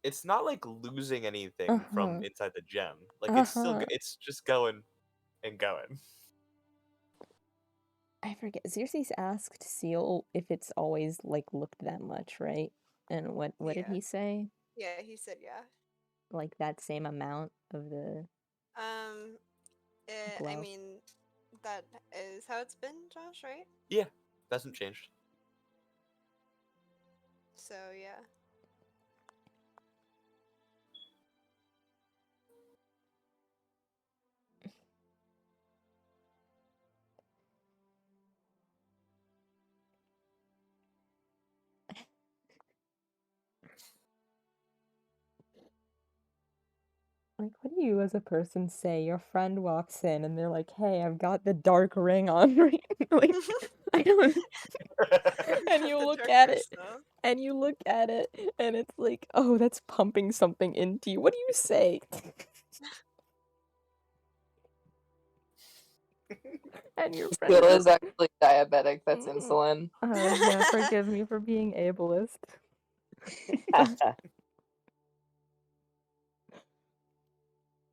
Speaker 1: It's not like losing anything from
Speaker 5: uh-huh,
Speaker 1: inside the gem. Like it's still
Speaker 5: uh-huh.
Speaker 1: it's just going and going.
Speaker 5: I forget. Xerxes asked Seal if it's always like looked that much, right? And what did
Speaker 4: Yeah.
Speaker 5: he say?
Speaker 4: Yeah, he said yeah.
Speaker 5: Like that same amount of the
Speaker 4: I
Speaker 5: glow?
Speaker 4: mean, that is how it's been, Josh, right?
Speaker 1: Yeah, hasn't changed.
Speaker 4: So yeah.
Speaker 5: Like, what do you as a person say? Your friend walks in and they're like, "Hey, I've got the dark ring on," right? Like, I don't. And you
Speaker 4: The
Speaker 5: look
Speaker 4: dark
Speaker 5: at it,
Speaker 4: crystal.
Speaker 5: and you look at it, and it's like, oh, that's pumping something into you. What do you say? And your friend
Speaker 2: Skill
Speaker 5: goes,
Speaker 2: is actually diabetic. That's
Speaker 5: "Mm,
Speaker 2: insulin.
Speaker 5: oh yeah, forgive me for being ableist."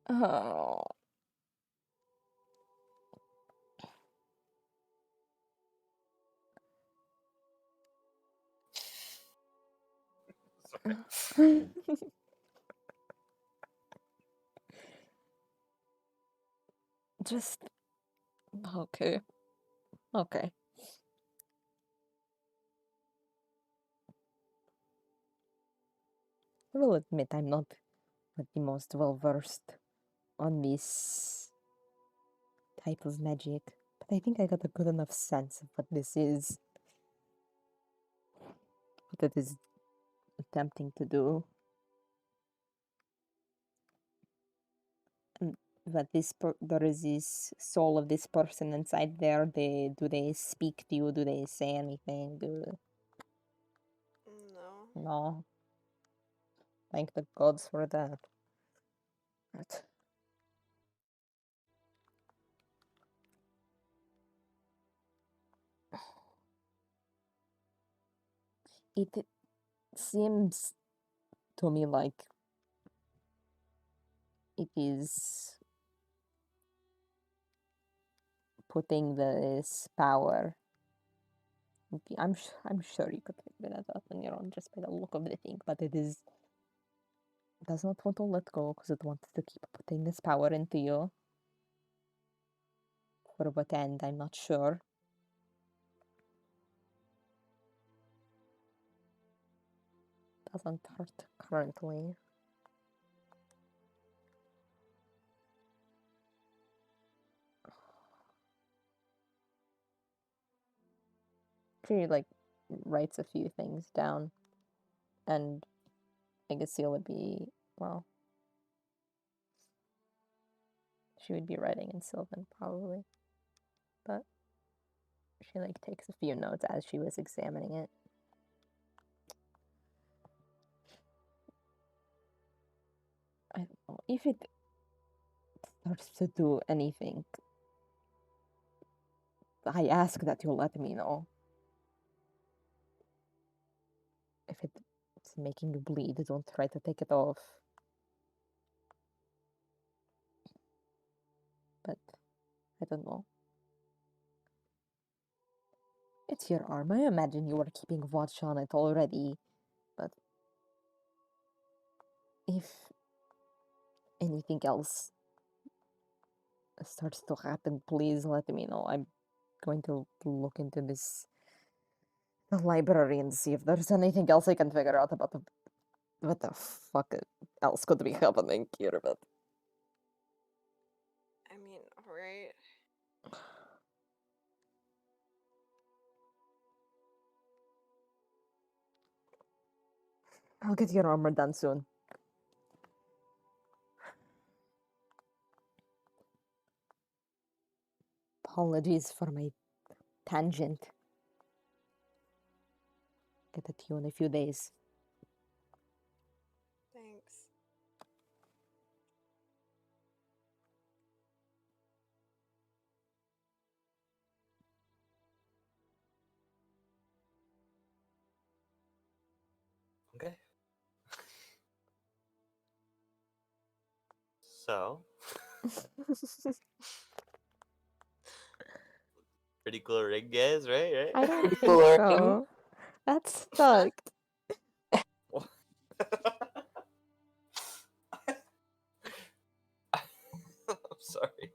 Speaker 5: Oh. Just okay. Okay. I will admit I'm not the most well versed on this type of magic, but I think I got a good enough sense of what this is, what it is attempting to do, and that there is this soul of this person inside there. Do they speak to you? Do they say anything?
Speaker 4: No.
Speaker 5: No. Thank the gods for that. But it seems to me like it is putting this power. I'm sure you could figure that out on your own just by the look of the thing, but does not want to let go because it wants to keep putting this power into you. For what end, I'm not sure. Doesn't hurt currently. She like writes a few things down, and I guess Seal would be, well, she would be writing in Sylvan probably, but she like takes a few notes as she was examining it. I don't know if it starts to do anything. I ask that you let me know. If it's making you bleed, don't try to take it off. But I don't know. It's your arm. I imagine you were keeping watch on it already. But if anything else starts to happen, please let me know. I'm going to look into the library and see if there's anything else I can figure out about what the fuck else could be happening here. But
Speaker 4: I mean, right?
Speaker 5: I'll get your armor done soon. Apologies for my tangent. Get it to you in a few days.
Speaker 4: Thanks.
Speaker 1: Okay. So, pretty cool ring, guys, right?
Speaker 5: I don't think
Speaker 2: Blurring.
Speaker 5: so. That's stuck.
Speaker 1: I'm sorry.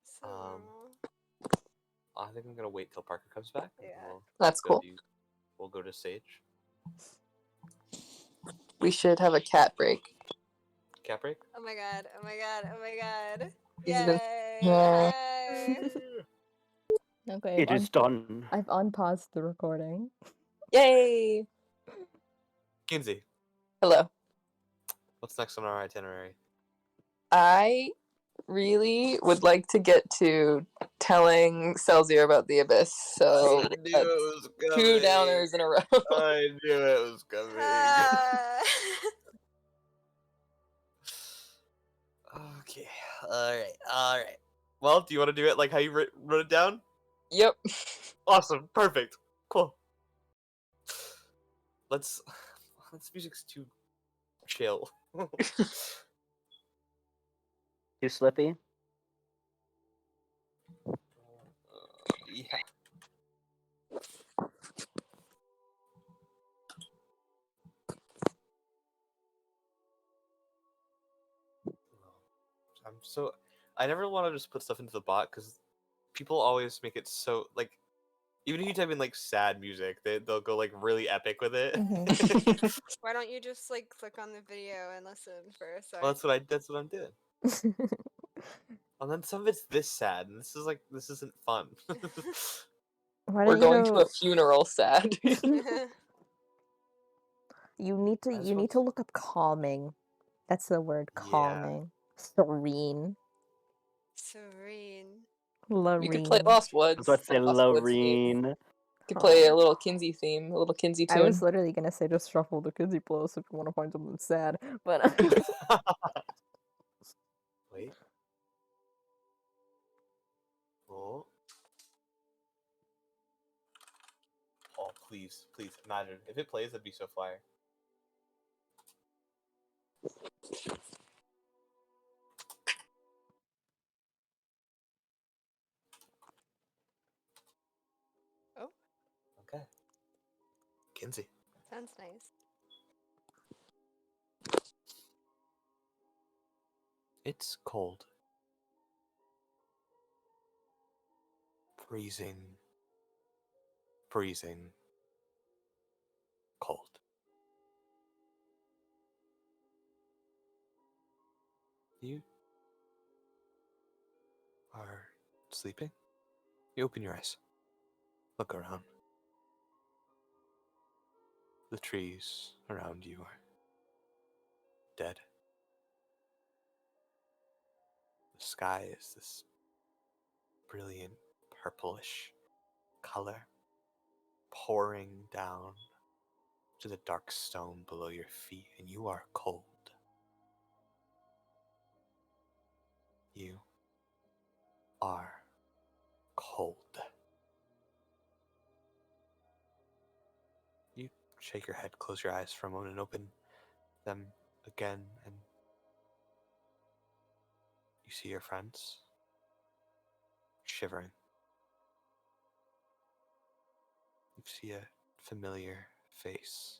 Speaker 4: So normal.
Speaker 1: I think I'm gonna wait till Parker comes back. And
Speaker 4: Yeah.
Speaker 2: That's cool.
Speaker 1: We'll go to Sage.
Speaker 2: We should have a cat break.
Speaker 1: Cat break.
Speaker 4: Oh my god. Oh my god. Oh my god.
Speaker 2: He's been-
Speaker 4: Yay.
Speaker 2: Yeah.
Speaker 4: Hi.
Speaker 5: Okay,
Speaker 3: It is done.
Speaker 5: I've unpaused the recording.
Speaker 2: Yay!
Speaker 1: Kinsey.
Speaker 2: Hello.
Speaker 1: What's next on our itinerary?
Speaker 2: I really would like to get to telling Celsior about the abyss. So
Speaker 1: I knew
Speaker 2: that's
Speaker 1: it was
Speaker 2: two
Speaker 1: coming.
Speaker 2: downers in a row.
Speaker 1: I knew it was coming.
Speaker 4: Ah.
Speaker 1: Okay. All right. Well, do you want to do it like how you wrote it down?
Speaker 2: Yep.
Speaker 1: Awesome. Perfect. Cool. This music's too chill.
Speaker 3: Too slippy.
Speaker 1: Yeah. I never want to just put stuff into the bot because people always make it so like even if you type in like sad music, they'll go like really epic with it.
Speaker 4: Why don't you just like click on the video and listen for a sec?
Speaker 1: Well, that's what I'm doing. And then some of it's this sad, and this isn't fun.
Speaker 5: Why
Speaker 2: We're
Speaker 5: don't
Speaker 2: going
Speaker 5: you
Speaker 2: to a funeral sad.
Speaker 5: You need to
Speaker 1: I just
Speaker 5: you
Speaker 1: want
Speaker 5: need to look up calming. That's the word,
Speaker 1: Yeah.
Speaker 5: calming. Serene.
Speaker 4: Serene.
Speaker 2: We could play
Speaker 5: Lorene.
Speaker 2: Lost
Speaker 3: I was
Speaker 2: Woods.
Speaker 3: about to say
Speaker 2: Lost Woods theme.
Speaker 3: Lorene.
Speaker 2: We could play
Speaker 5: Aw.
Speaker 2: a little Kinsey theme, a little Kinsey
Speaker 5: I
Speaker 2: tune.
Speaker 5: was literally gonna say just shuffle the Kinsey playlist if you want to find something sad, but
Speaker 1: Wait. Oh. Oh, please imagine if it plays, that'd be so fire.
Speaker 4: Oh.
Speaker 1: Okay. Kinsey.
Speaker 4: Sounds nice.
Speaker 1: It's cold. Freezing. Cold. You are sleeping? You open your eyes. Look around. The trees around you are dead. The sky is this brilliant purplish color pouring down to the dark stone below your feet, and you are cold. You are cold. You shake your head, close your eyes for a moment, and open them again, and you see your friends shivering. You see a familiar face,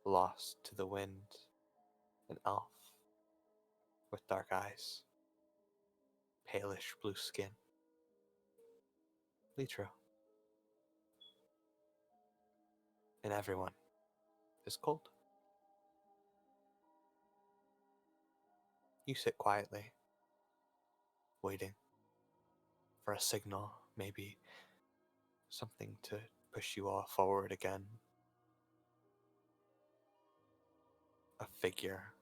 Speaker 1: lost to the wind, an elf with dark eyes, palish blue skin. Litro. And everyone is cold. You sit quietly, waiting for a signal, maybe something to push you all forward again. A figure,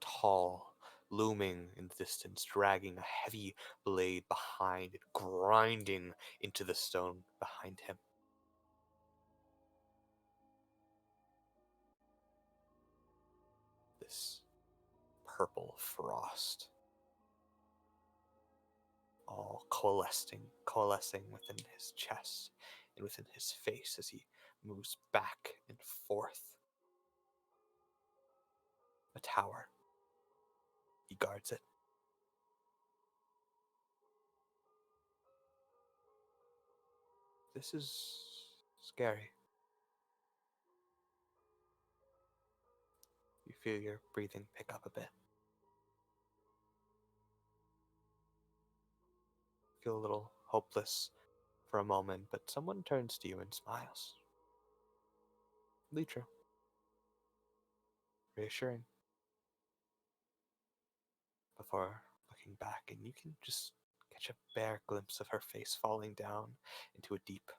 Speaker 1: tall, looming in the distance, dragging a heavy blade behind it, grinding into the stone behind him. This purple frost, all coalescing within his chest and within his face as he moves back and forth. A tower. He guards it. This is scary. You feel your breathing pick up a bit. Feel a little hopeless for a moment, but someone turns to you and smiles. Litra. Reassuring. Before looking back, and you can just catch a bare glimpse of her face falling down into a deep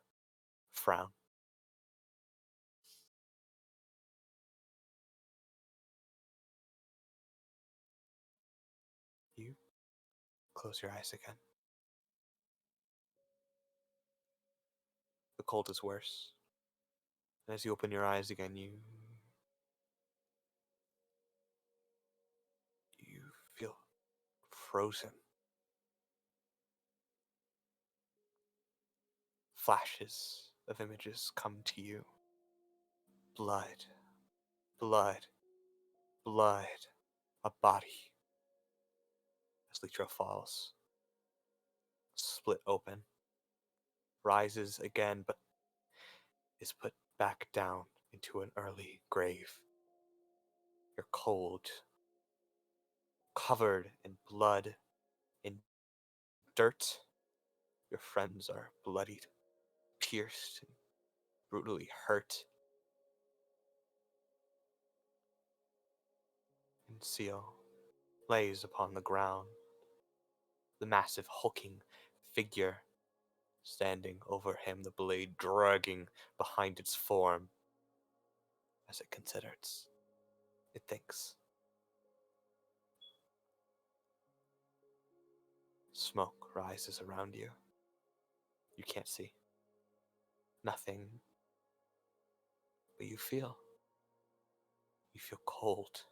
Speaker 1: frown. close your eyes again. The cold is worse. And as you open your eyes again, you feel frozen. Flashes of images come to you. Blood, blood, blood. A body. As Litro falls, split open, rises again, but is put back down into an early grave. You're cold, covered in blood, in dirt. Your friends are bloodied, pierced, and brutally hurt. And Seal lays upon the ground, the massive hulking figure standing over him, the blade dragging behind its form as it considers. It thinks. Smoke rises around you. You can't see. Nothing. But you feel. You feel cold.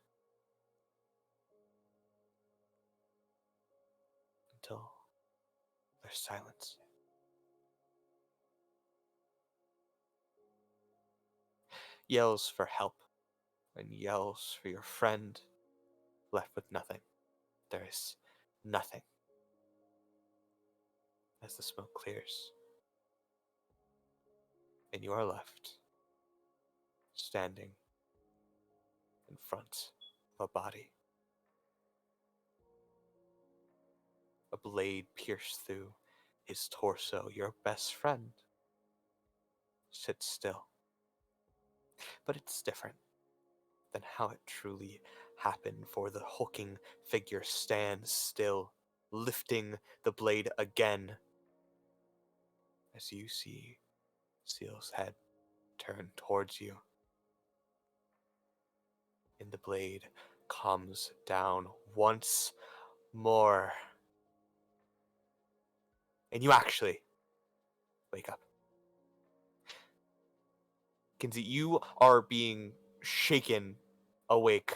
Speaker 1: Until there's silence. Yells for help. And yells for your friend. Left with nothing. There is nothing. As the smoke clears. And you are left standing in front of a body. A blade pierced through his torso. Your best friend sits still. But it's different than how it truly happened, for the hulking figure stands still, lifting the blade again as you see Seal's head turn towards you. And the blade comes down once more. And you actually wake up. Kinsey, you are being shaken awake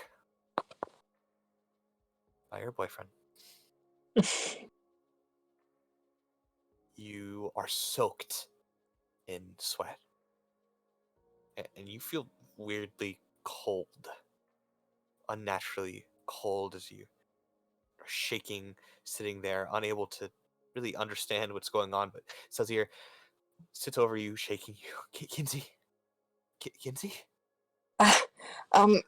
Speaker 1: by your boyfriend. You are soaked in sweat. And you feel weirdly cold. Unnaturally cold as you are shaking, sitting there, unable to really understand what's going on. But Sazir sits over you, shaking you. Kinsey? Kinsey?
Speaker 2: I'm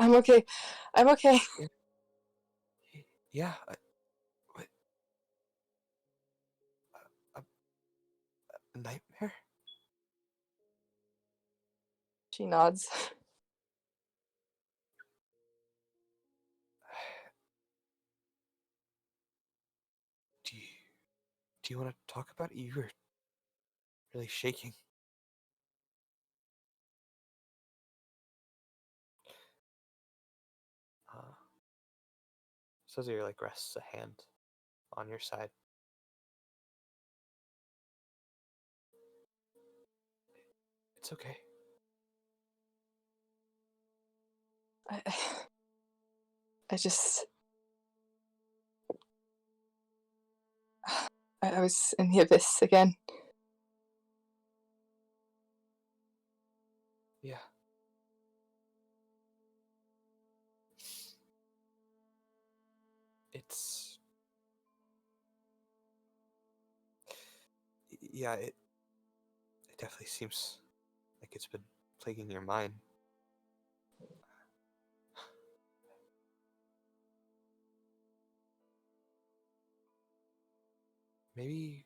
Speaker 2: okay. I'm okay.
Speaker 1: Yeah. What? A nightmare?
Speaker 2: She nods.
Speaker 1: Do you want to talk about it? You were really shaking. Sazir rests a hand on your side. It's okay.
Speaker 2: I just... I was in the abyss again.
Speaker 1: Yeah. It's... Yeah, it definitely seems like it's been plaguing your mind. Maybe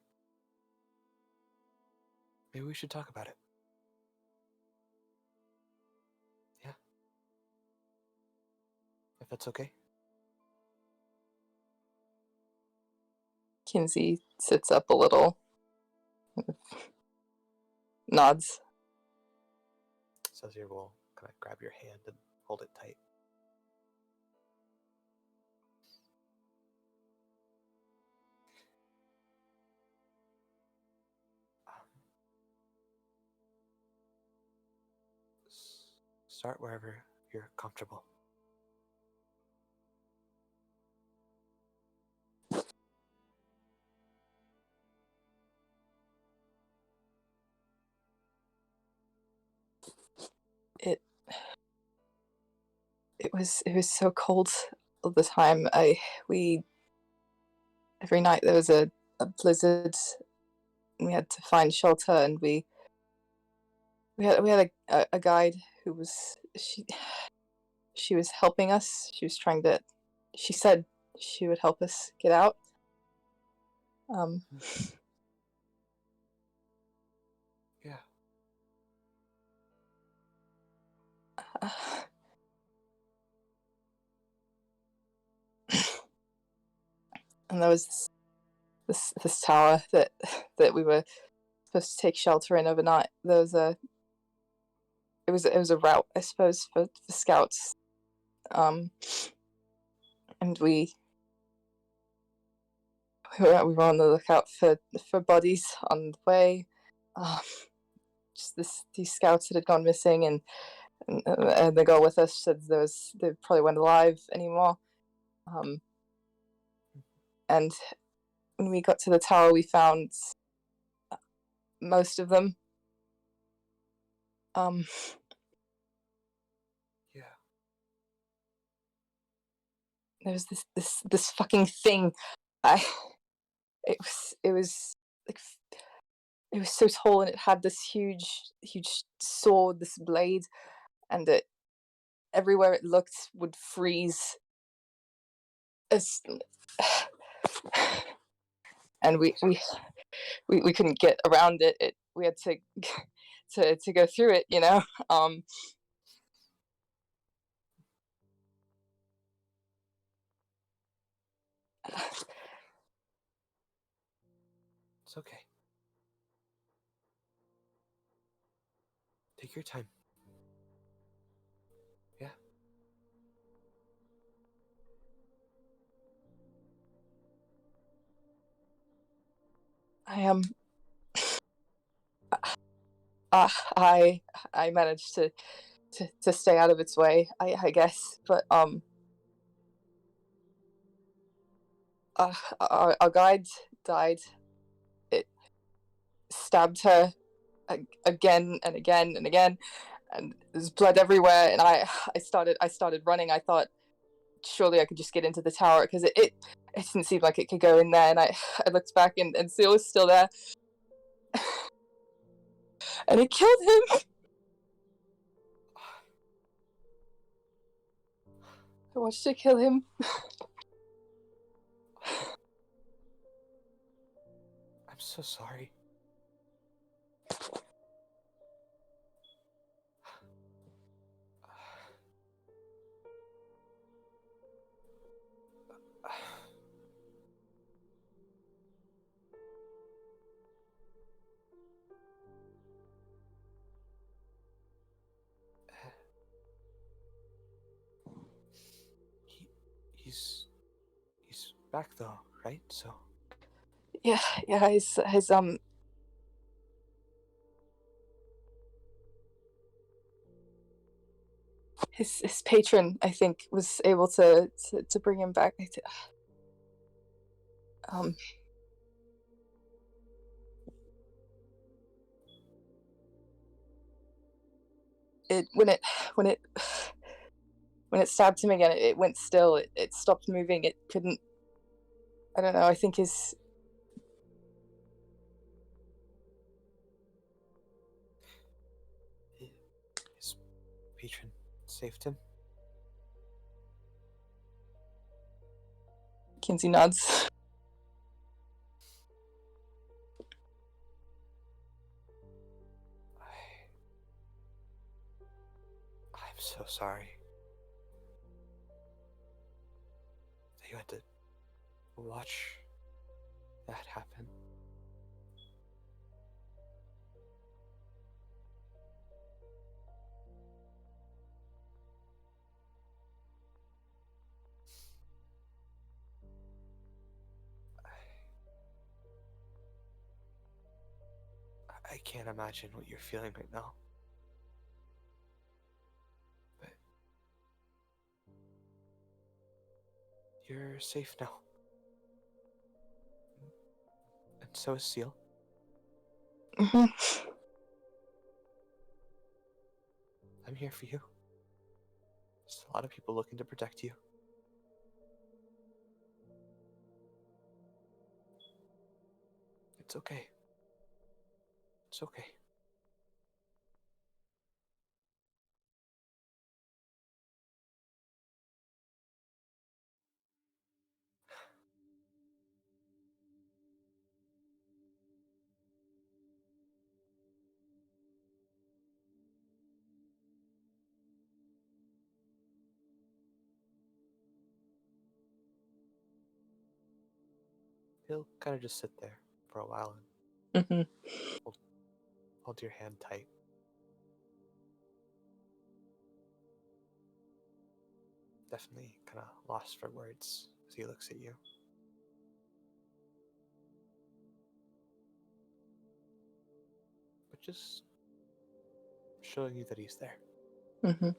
Speaker 1: we should talk about it. Yeah. If that's okay.
Speaker 2: Kinsey sits up a little. Nods.
Speaker 1: Sazir will kind of grab your hand and hold it tight. start wherever you're comfortable.
Speaker 2: It was so cold all the time. We every night there was a blizzard, and we had to find shelter, and we had a guide who was she was helping us. She was trying to. She said she would help us get out.
Speaker 1: Yeah.
Speaker 2: And there was this tower that we were supposed to take shelter in overnight. There was it was a route, I suppose, for scouts. And we were on the lookout for bodies on the way. Just these scouts that had gone missing, and the girl with us said they probably weren't alive anymore. And when we got to the tower, we found most of them.
Speaker 1: Yeah.
Speaker 2: There was this fucking thing. It was like it was so tall, and it had this huge sword, this blade, and it everywhere it looked would freeze. As and we couldn't get around it. We had to to go through it, you know.
Speaker 1: It's okay. Take your time. Yeah.
Speaker 2: I am. I managed to stay out of its way, I guess, but our guide died. It stabbed her again and again and again, and there's blood everywhere. And I started running. I thought surely I could just get into the tower, because it didn't seem like it could go in there. And I looked back, and Seal was still there, and it killed him. I watched it kill him.
Speaker 1: I'm so sorry. He's back though, right? So
Speaker 2: Yeah, his his patron, I think, was able to bring him back. It when it stabbed him again, it went still. It stopped moving. It couldn't. I don't know. I think his
Speaker 1: patron saved him.
Speaker 2: Kinsey nods.
Speaker 1: I'm so sorry that you had to watch that happen. I can't imagine what you're feeling right now. You're safe now. And so is Seal.
Speaker 2: Mhm.
Speaker 1: I'm here for you. There's a lot of people looking to protect you. It's okay. It's okay. He'll kind of just sit there for a while and
Speaker 2: Mhm.
Speaker 1: hold your hand tight. Definitely kind of lost for words as he looks at you. But just showing you that he's there.
Speaker 2: Mhm.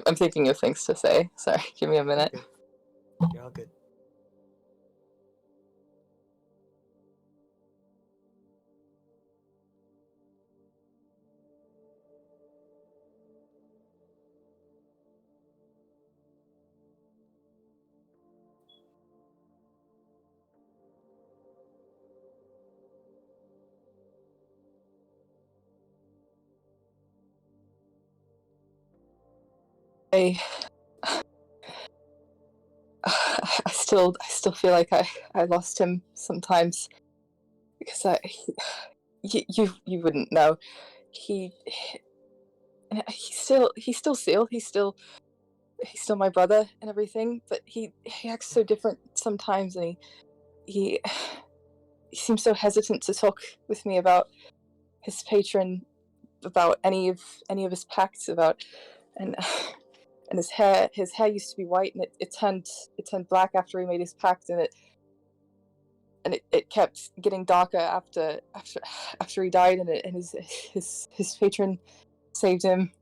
Speaker 2: I'm thinking of things to say. Sorry, give me a minute.
Speaker 1: Good. You're all good.
Speaker 2: I, I still feel like I lost him sometimes because you wouldn't know. He he's still Seal. He's still my brother and everything. But he acts so different sometimes, and he he seems so hesitant to talk with me about his patron, about any of his pacts, about and and his hair used to be white, and it turned black after he made his pact, and it kept getting darker after he died, and his patron saved him.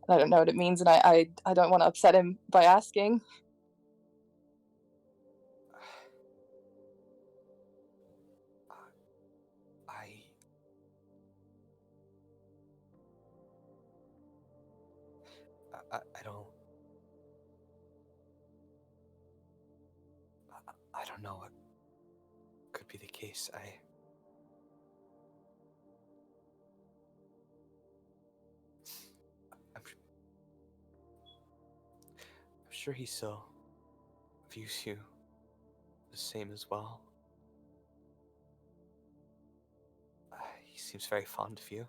Speaker 2: I don't know what it means, and I don't want to upset him by asking.
Speaker 1: I I don't I don't know what could be the case. I'm sure he still views you the same as well. He seems very fond of you.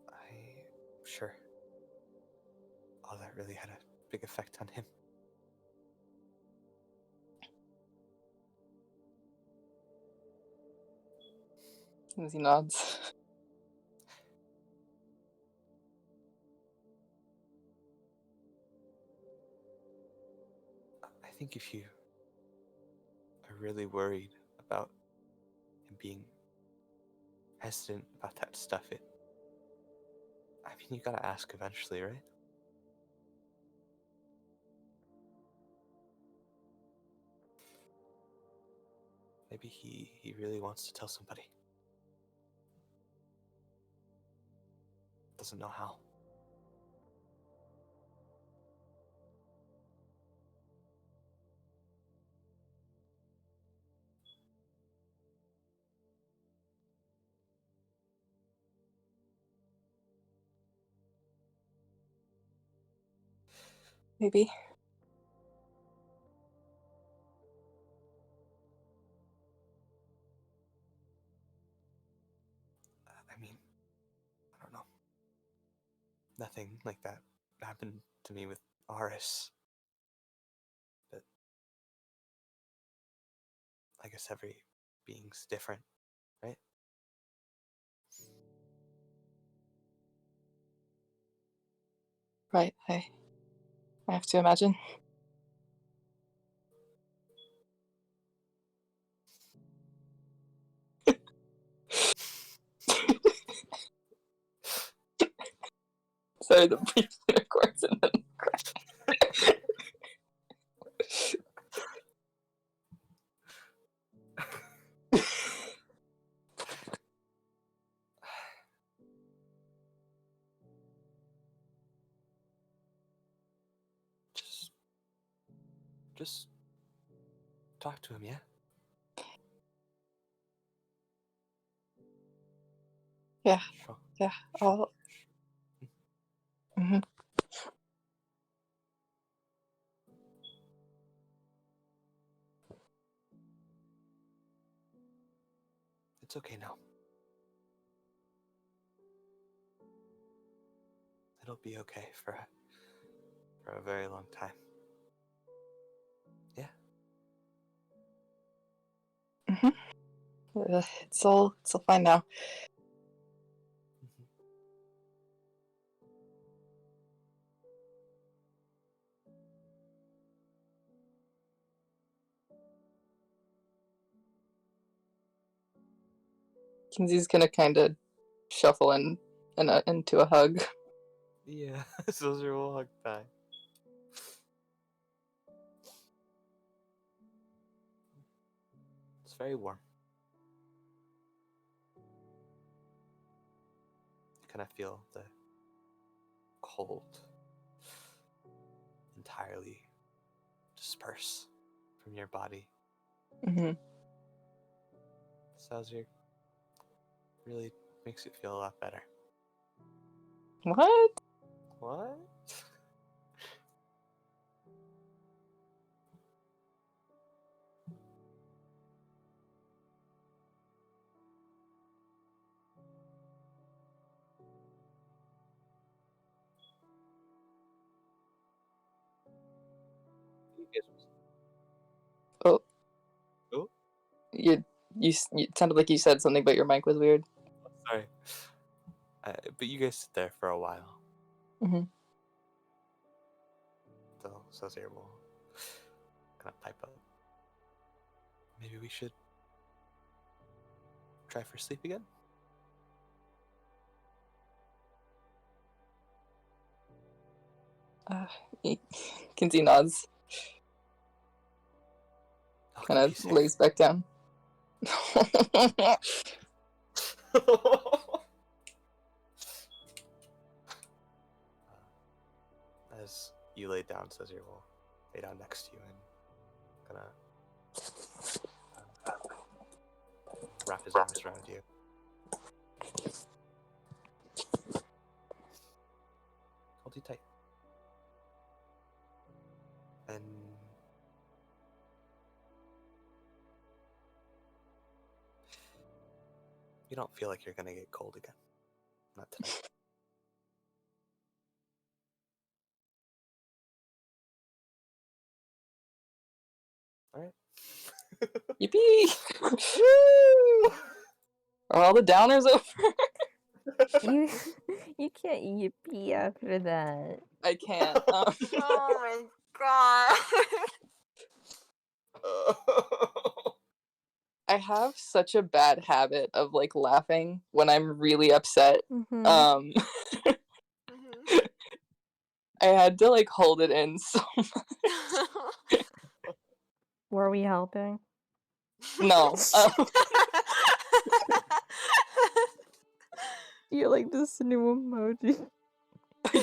Speaker 1: I'm sure all that really had a big effect on him.
Speaker 2: As he nods.
Speaker 1: I think if you are really worried about him being hesitant about that stuff, I mean, you gotta ask eventually, right? Maybe he really wants to tell somebody. Doesn't know how.
Speaker 2: Maybe.
Speaker 1: I mean, I don't know. Nothing like that happened to me with Aris. But I guess every being's different, right?
Speaker 2: Right. I have to imagine. Sorry, the brief intercourse and then cry.
Speaker 1: Just talk to him, yeah?
Speaker 2: Yeah.
Speaker 1: Sure.
Speaker 2: Yeah. I'll... Mhm.
Speaker 1: It's okay now. It'll be okay for a very long time. Yeah.
Speaker 2: It's all fine now.
Speaker 1: Mhm.
Speaker 2: Kinsey's gonna kind of shuffle into a hug.
Speaker 1: Yeah, those are all hug time. It's very warm. You kind of feel the cold entirely disperse from your body.
Speaker 2: Mm-hmm.
Speaker 1: Salzir really makes it feel a lot better.
Speaker 2: What?
Speaker 1: What?
Speaker 2: Oh.
Speaker 1: Oh?
Speaker 2: You it sounded like you said something, but your mic was weird.
Speaker 1: Sorry. But you guys sit there for a while.
Speaker 2: Mm-hmm.
Speaker 1: So Salzir will kind of pipe up. Maybe we should try for sleep again?
Speaker 2: Kinsey nods,
Speaker 1: I'll
Speaker 2: kind
Speaker 1: keep
Speaker 2: of
Speaker 1: you
Speaker 2: lays back down.
Speaker 1: safe. As you lay down, Salzir will lay down next to you and gonna wrap his arms around you. Hold you tight. And you don't feel like you're gonna get cold again. Not tonight. Alright.
Speaker 2: Yippee! Woo! Are all the downers over?
Speaker 5: You can't yippee after that.
Speaker 2: I can't.
Speaker 4: Oh my god.
Speaker 2: I have such a bad habit of like laughing when I'm really upset.
Speaker 5: Mhm.
Speaker 4: Mhm.
Speaker 2: I had to like hold it in so
Speaker 5: Were we helping?
Speaker 2: no.
Speaker 5: You're like this new emoji.
Speaker 2: You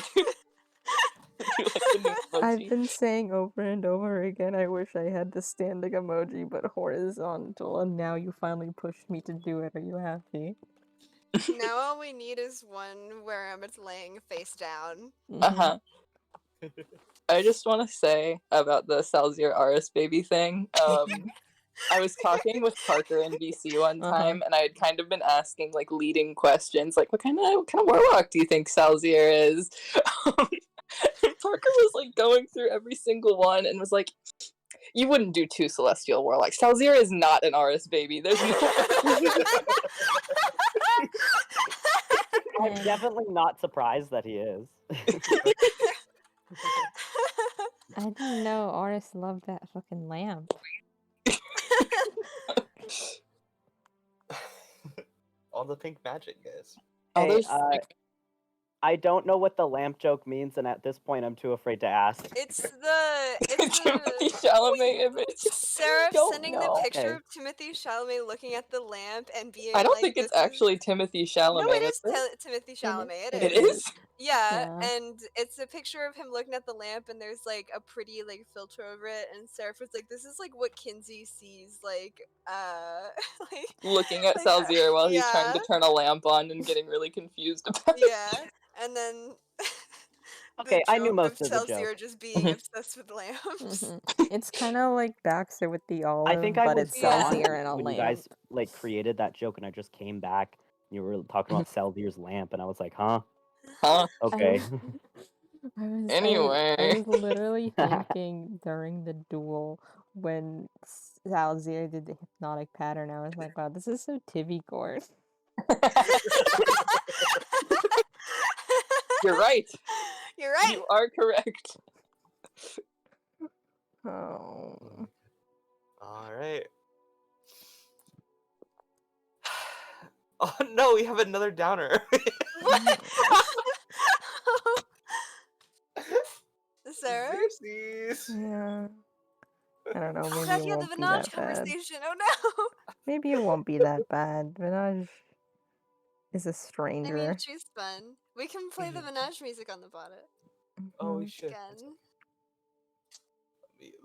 Speaker 2: like the new
Speaker 5: I've
Speaker 2: emoji?
Speaker 5: been saying over and over again, I wish I had the standing emoji, but horizontal, and now you finally pushed me to do it. Are you happy?
Speaker 4: Now all we need is one where Emmett's laying face down.
Speaker 2: Uh-huh. I just want to say about the Salzir Aris baby thing. I was talking with Parker in BC one time, and I had kind of been asking like leading questions, like what kind of warlock do you think Salzir is? Parker was like going through every single one and was like, "You wouldn't do 2 Celestial Warlock. Salzira is not an Aris baby. There's no."
Speaker 3: I'm
Speaker 5: And-
Speaker 3: definitely not surprised that he is.
Speaker 5: I didn't know Oris loved that fucking lamp.
Speaker 1: All the pink magic, guys.
Speaker 2: Oh,
Speaker 3: Hey,
Speaker 2: there's
Speaker 3: I don't know what the lamp joke means, and at this point, I'm too afraid to ask.
Speaker 4: It's the
Speaker 2: Timothy Chalamet image.
Speaker 4: Seraph
Speaker 2: Don't
Speaker 4: sending
Speaker 2: know.
Speaker 4: the picture
Speaker 3: Okay.
Speaker 4: of Timothy Chalamet looking at the lamp and being
Speaker 2: I don't
Speaker 4: like,
Speaker 2: think it's
Speaker 4: "This is-"
Speaker 2: actually Timothy Chalamet.
Speaker 4: No, it is
Speaker 2: it?
Speaker 4: Timothy Chalamet.
Speaker 2: It is?
Speaker 4: Yeah,
Speaker 5: Yeah.
Speaker 4: and it's a picture of him looking at the lamp, and there's like a pretty like filter over it, and Seraph was like, "This is like what Kinsey sees, like, like,
Speaker 2: Looking at
Speaker 4: like,
Speaker 2: Salzir while he's trying to
Speaker 4: yeah.
Speaker 2: turn a lamp on and getting really confused about it.
Speaker 4: yeah," and then. the
Speaker 3: Okay, I knew
Speaker 4: joke
Speaker 3: most of the
Speaker 4: Salzir
Speaker 3: joke.
Speaker 4: just being obsessed with lamps.
Speaker 5: Mhm. It's kind of like Baxter with the olive,
Speaker 3: I think I
Speaker 5: but
Speaker 3: was
Speaker 5: it's
Speaker 4: Yeah.
Speaker 3: gone
Speaker 5: Salzir and a
Speaker 3: when you
Speaker 5: lamp.
Speaker 3: guys like created that joke, and I just came back. You were talking about Salzir's lamp, and I was like, "Huh?
Speaker 2: Huh?
Speaker 3: Okay."
Speaker 2: Anyway.
Speaker 5: I was literally thinking during the duel when Salzir did the hypnotic pattern, I was like, wow, this is so Tivy Court.
Speaker 2: You're right.
Speaker 4: You're right.
Speaker 2: You are correct.
Speaker 5: Oh.
Speaker 1: All right. Oh no, we have another downer.
Speaker 4: What? Sarah?
Speaker 1: Xerxes.
Speaker 5: Yeah. I don't know, maybe
Speaker 4: Back
Speaker 5: it
Speaker 4: at the
Speaker 5: won't be
Speaker 4: Vinage
Speaker 5: that bad.
Speaker 4: conversation. Oh no.
Speaker 5: Maybe it won't be that bad. Vinage is a
Speaker 4: I
Speaker 5: stranger.
Speaker 4: mean, she's fun. We can play the Vinage music on the bottom
Speaker 1: Oh, we
Speaker 5: Mhm.
Speaker 1: should.
Speaker 4: again.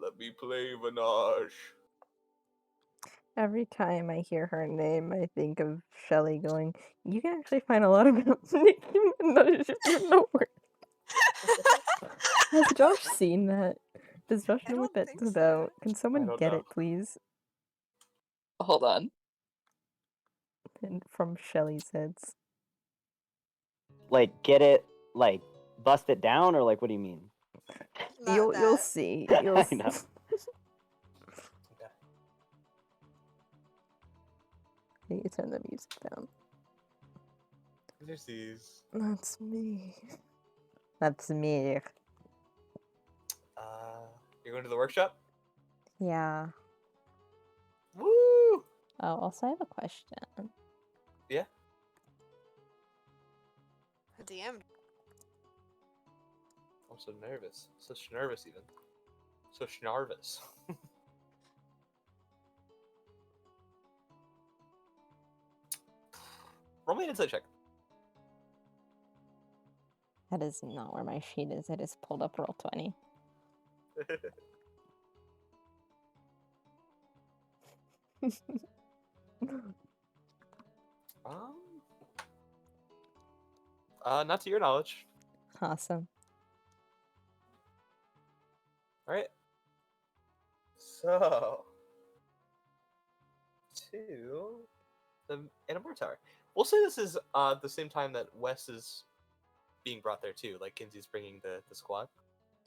Speaker 1: Let me play Vinage.
Speaker 5: Every time I hear her name, I think of Shelly going, you can actually find a lot of Nicki Minaj if you know her. Has Josh seen that? Does Josh
Speaker 4: I
Speaker 5: know what
Speaker 4: don't
Speaker 5: that's
Speaker 4: think so.
Speaker 5: about? Can someone
Speaker 1: don't
Speaker 5: get
Speaker 1: know.
Speaker 5: it, please?
Speaker 2: Hold on.
Speaker 5: And from Shelly's heads.
Speaker 3: Like, get it? Like, bust it down, or like, what do you mean?
Speaker 4: Not
Speaker 5: You'll
Speaker 4: that.
Speaker 5: see. You'll
Speaker 3: I
Speaker 5: see.
Speaker 3: know.
Speaker 5: I need to turn the music down.
Speaker 1: Xerxes.
Speaker 5: That's me. That's me.
Speaker 1: You're going to the workshop?
Speaker 5: Yeah.
Speaker 1: Woo!
Speaker 5: Oh, also I have a question.
Speaker 1: Yeah.
Speaker 4: DM.
Speaker 1: I'm so nervous. So nervous even. So schnarvous. Roll me an insight check.
Speaker 5: That is not where my sheet is. I just pulled up roll 20.
Speaker 1: um. Not to your knowledge.
Speaker 5: Awesome.
Speaker 1: All right. So, to the Anamor Tower. We'll say this is the same time that Wes is being brought there too. Like Kinsey's bringing the squad.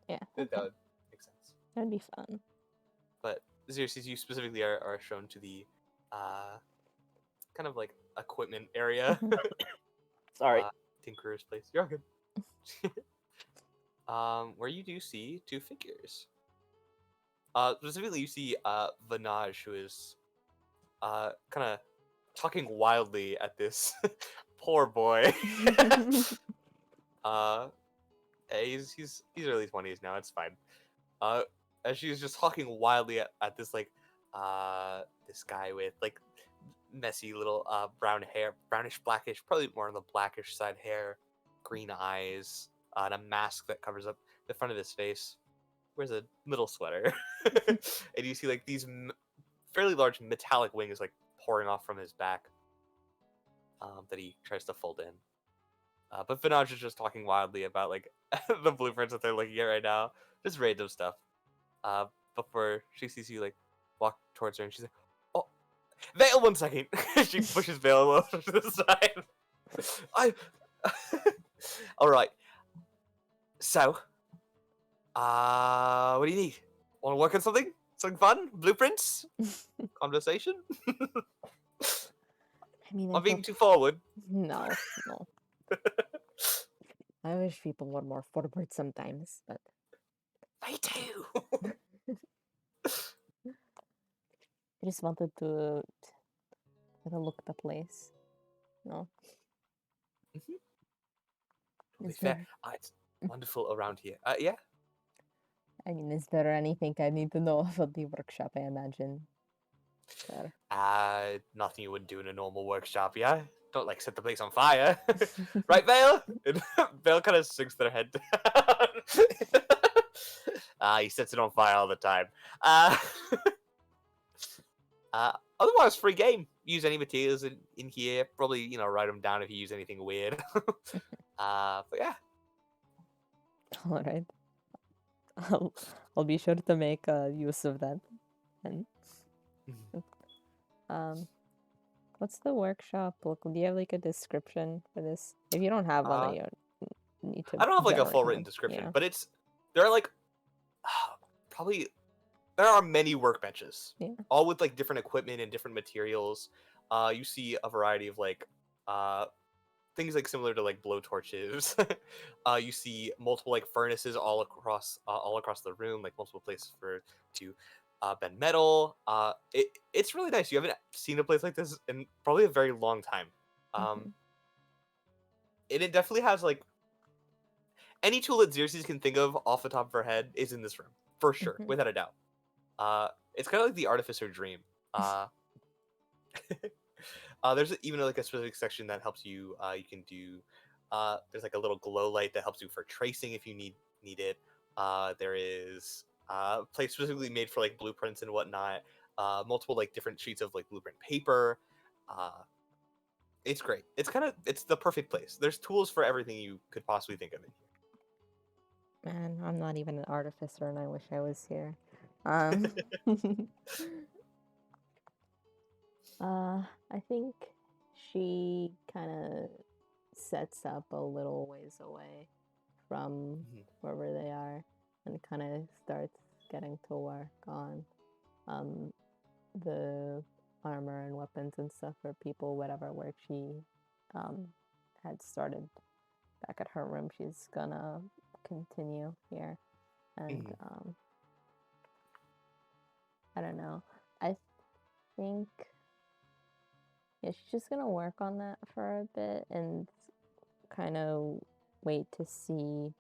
Speaker 5: Yeah.
Speaker 1: That
Speaker 5: Okay.
Speaker 1: would make sense.
Speaker 5: That'd be fun.
Speaker 1: But Xerxes, you specifically are shown to the kind of like equipment area.
Speaker 3: Sorry.
Speaker 1: Tinkerer's place. You're all good. Where you do see two figures. Specifically, you see Vinage, who is kind of talking wildly at this poor boy. He's early 20s now. It's fine. As she's just talking wildly at this like this guy with like messy little brown hair, brownish blackish, probably more on the blackish side hair, green eyes, and a mask that covers up the front of his face. Wears a little sweater, and you see like these fairly large metallic wings like pouring off from his back that he tries to fold in. But Vinage is just talking wildly about like the blueprints that they're looking at right now, just random stuff. Before she sees you like walk towards her, and she's like, "Oh, Vale, 1 second." She pushes Vale a little to the side. All right. So, What do you need? Want to work on something? Something fun? Blueprints? Conversation?
Speaker 5: I mean, I
Speaker 1: I'm being
Speaker 5: thought
Speaker 1: too forward.
Speaker 5: no, no. I wish people were more forward sometimes, but
Speaker 1: Me too.
Speaker 5: I just wanted to look the place. No,
Speaker 1: To be
Speaker 5: is
Speaker 1: fair,
Speaker 5: there?
Speaker 1: it's wonderful around here. Yeah.
Speaker 5: I mean, is there anything I need to know about the workshop? I imagine. There.
Speaker 1: Nothing you wouldn't do in a normal workshop, yeah? Don't like set the place on fire. Right, Vale? And Vale kind of sinks their head down. He sets it on fire all the time. Uh, otherwise, free game. Use any materials in here. Probably, write them down if you use anything weird. But yeah.
Speaker 5: All right. I'll be sure to make use of that. And what's the workshop look? Do you have like a description for this? If you don't have one,
Speaker 1: Uh,
Speaker 5: then you need to
Speaker 1: I don't have like a
Speaker 5: generate
Speaker 1: full
Speaker 5: one.
Speaker 1: written description,
Speaker 5: Yeah.
Speaker 1: but there are like probably there are many workbenches,
Speaker 5: Yeah.
Speaker 1: all with like different equipment and different materials. You see a variety of like things like similar to like blowtorches. You see multiple like furnaces all across the room, like multiple places to bend metal. It's really nice. You haven't seen a place like this in probably a very long time.
Speaker 5: Mhm.
Speaker 1: And it definitely has like any tool that Xerxes can think of off the top of her head is in this room for sure,
Speaker 5: Mhm.
Speaker 1: without a doubt. It's kind of like the artificer dream. There's even like a specific section that helps you. You can do. There's like a little glow light that helps you for tracing if you need it. There is a place specifically made for like blueprints and whatnot. Multiple like different sheets of like blueprint paper. It's great. It's the perfect place. There's tools for everything you could possibly think of in here.
Speaker 5: Man, I'm not even an artificer, and I wish I was here. I think she kind of sets up a little ways away from wherever they are and kind of starts getting to work on the armor and weapons and stuff for people, whatever work she had started back at her room. She's gonna continue here. And I don't know. I think she's just gonna work on that for a bit and kind of wait to see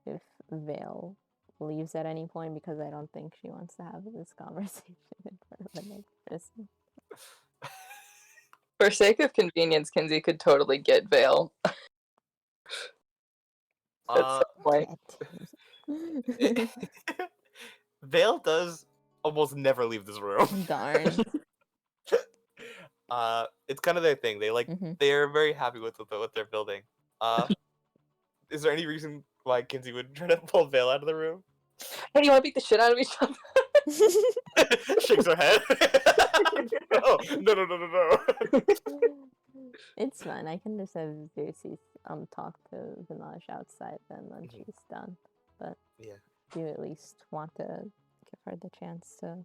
Speaker 5: if Vale leaves at any point, because I don't think she wants to have this conversation in front of another person.
Speaker 2: For sake of convenience, Kinsey could totally get Vale. At some point.
Speaker 1: Vale does almost never leave this room.
Speaker 5: Darn.
Speaker 1: It's kind of their thing. They're very happy with what they're building. Is there any reason why Kinsey would try to pull Vale out of the room?
Speaker 2: Hey, do you want to beat the shit out of each other?
Speaker 1: Shakes her head. No.
Speaker 5: It's fun. I can just have Xerxes talk to Vinaj outside then when she's done. But
Speaker 1: yeah,
Speaker 5: you at least want to give her the chance to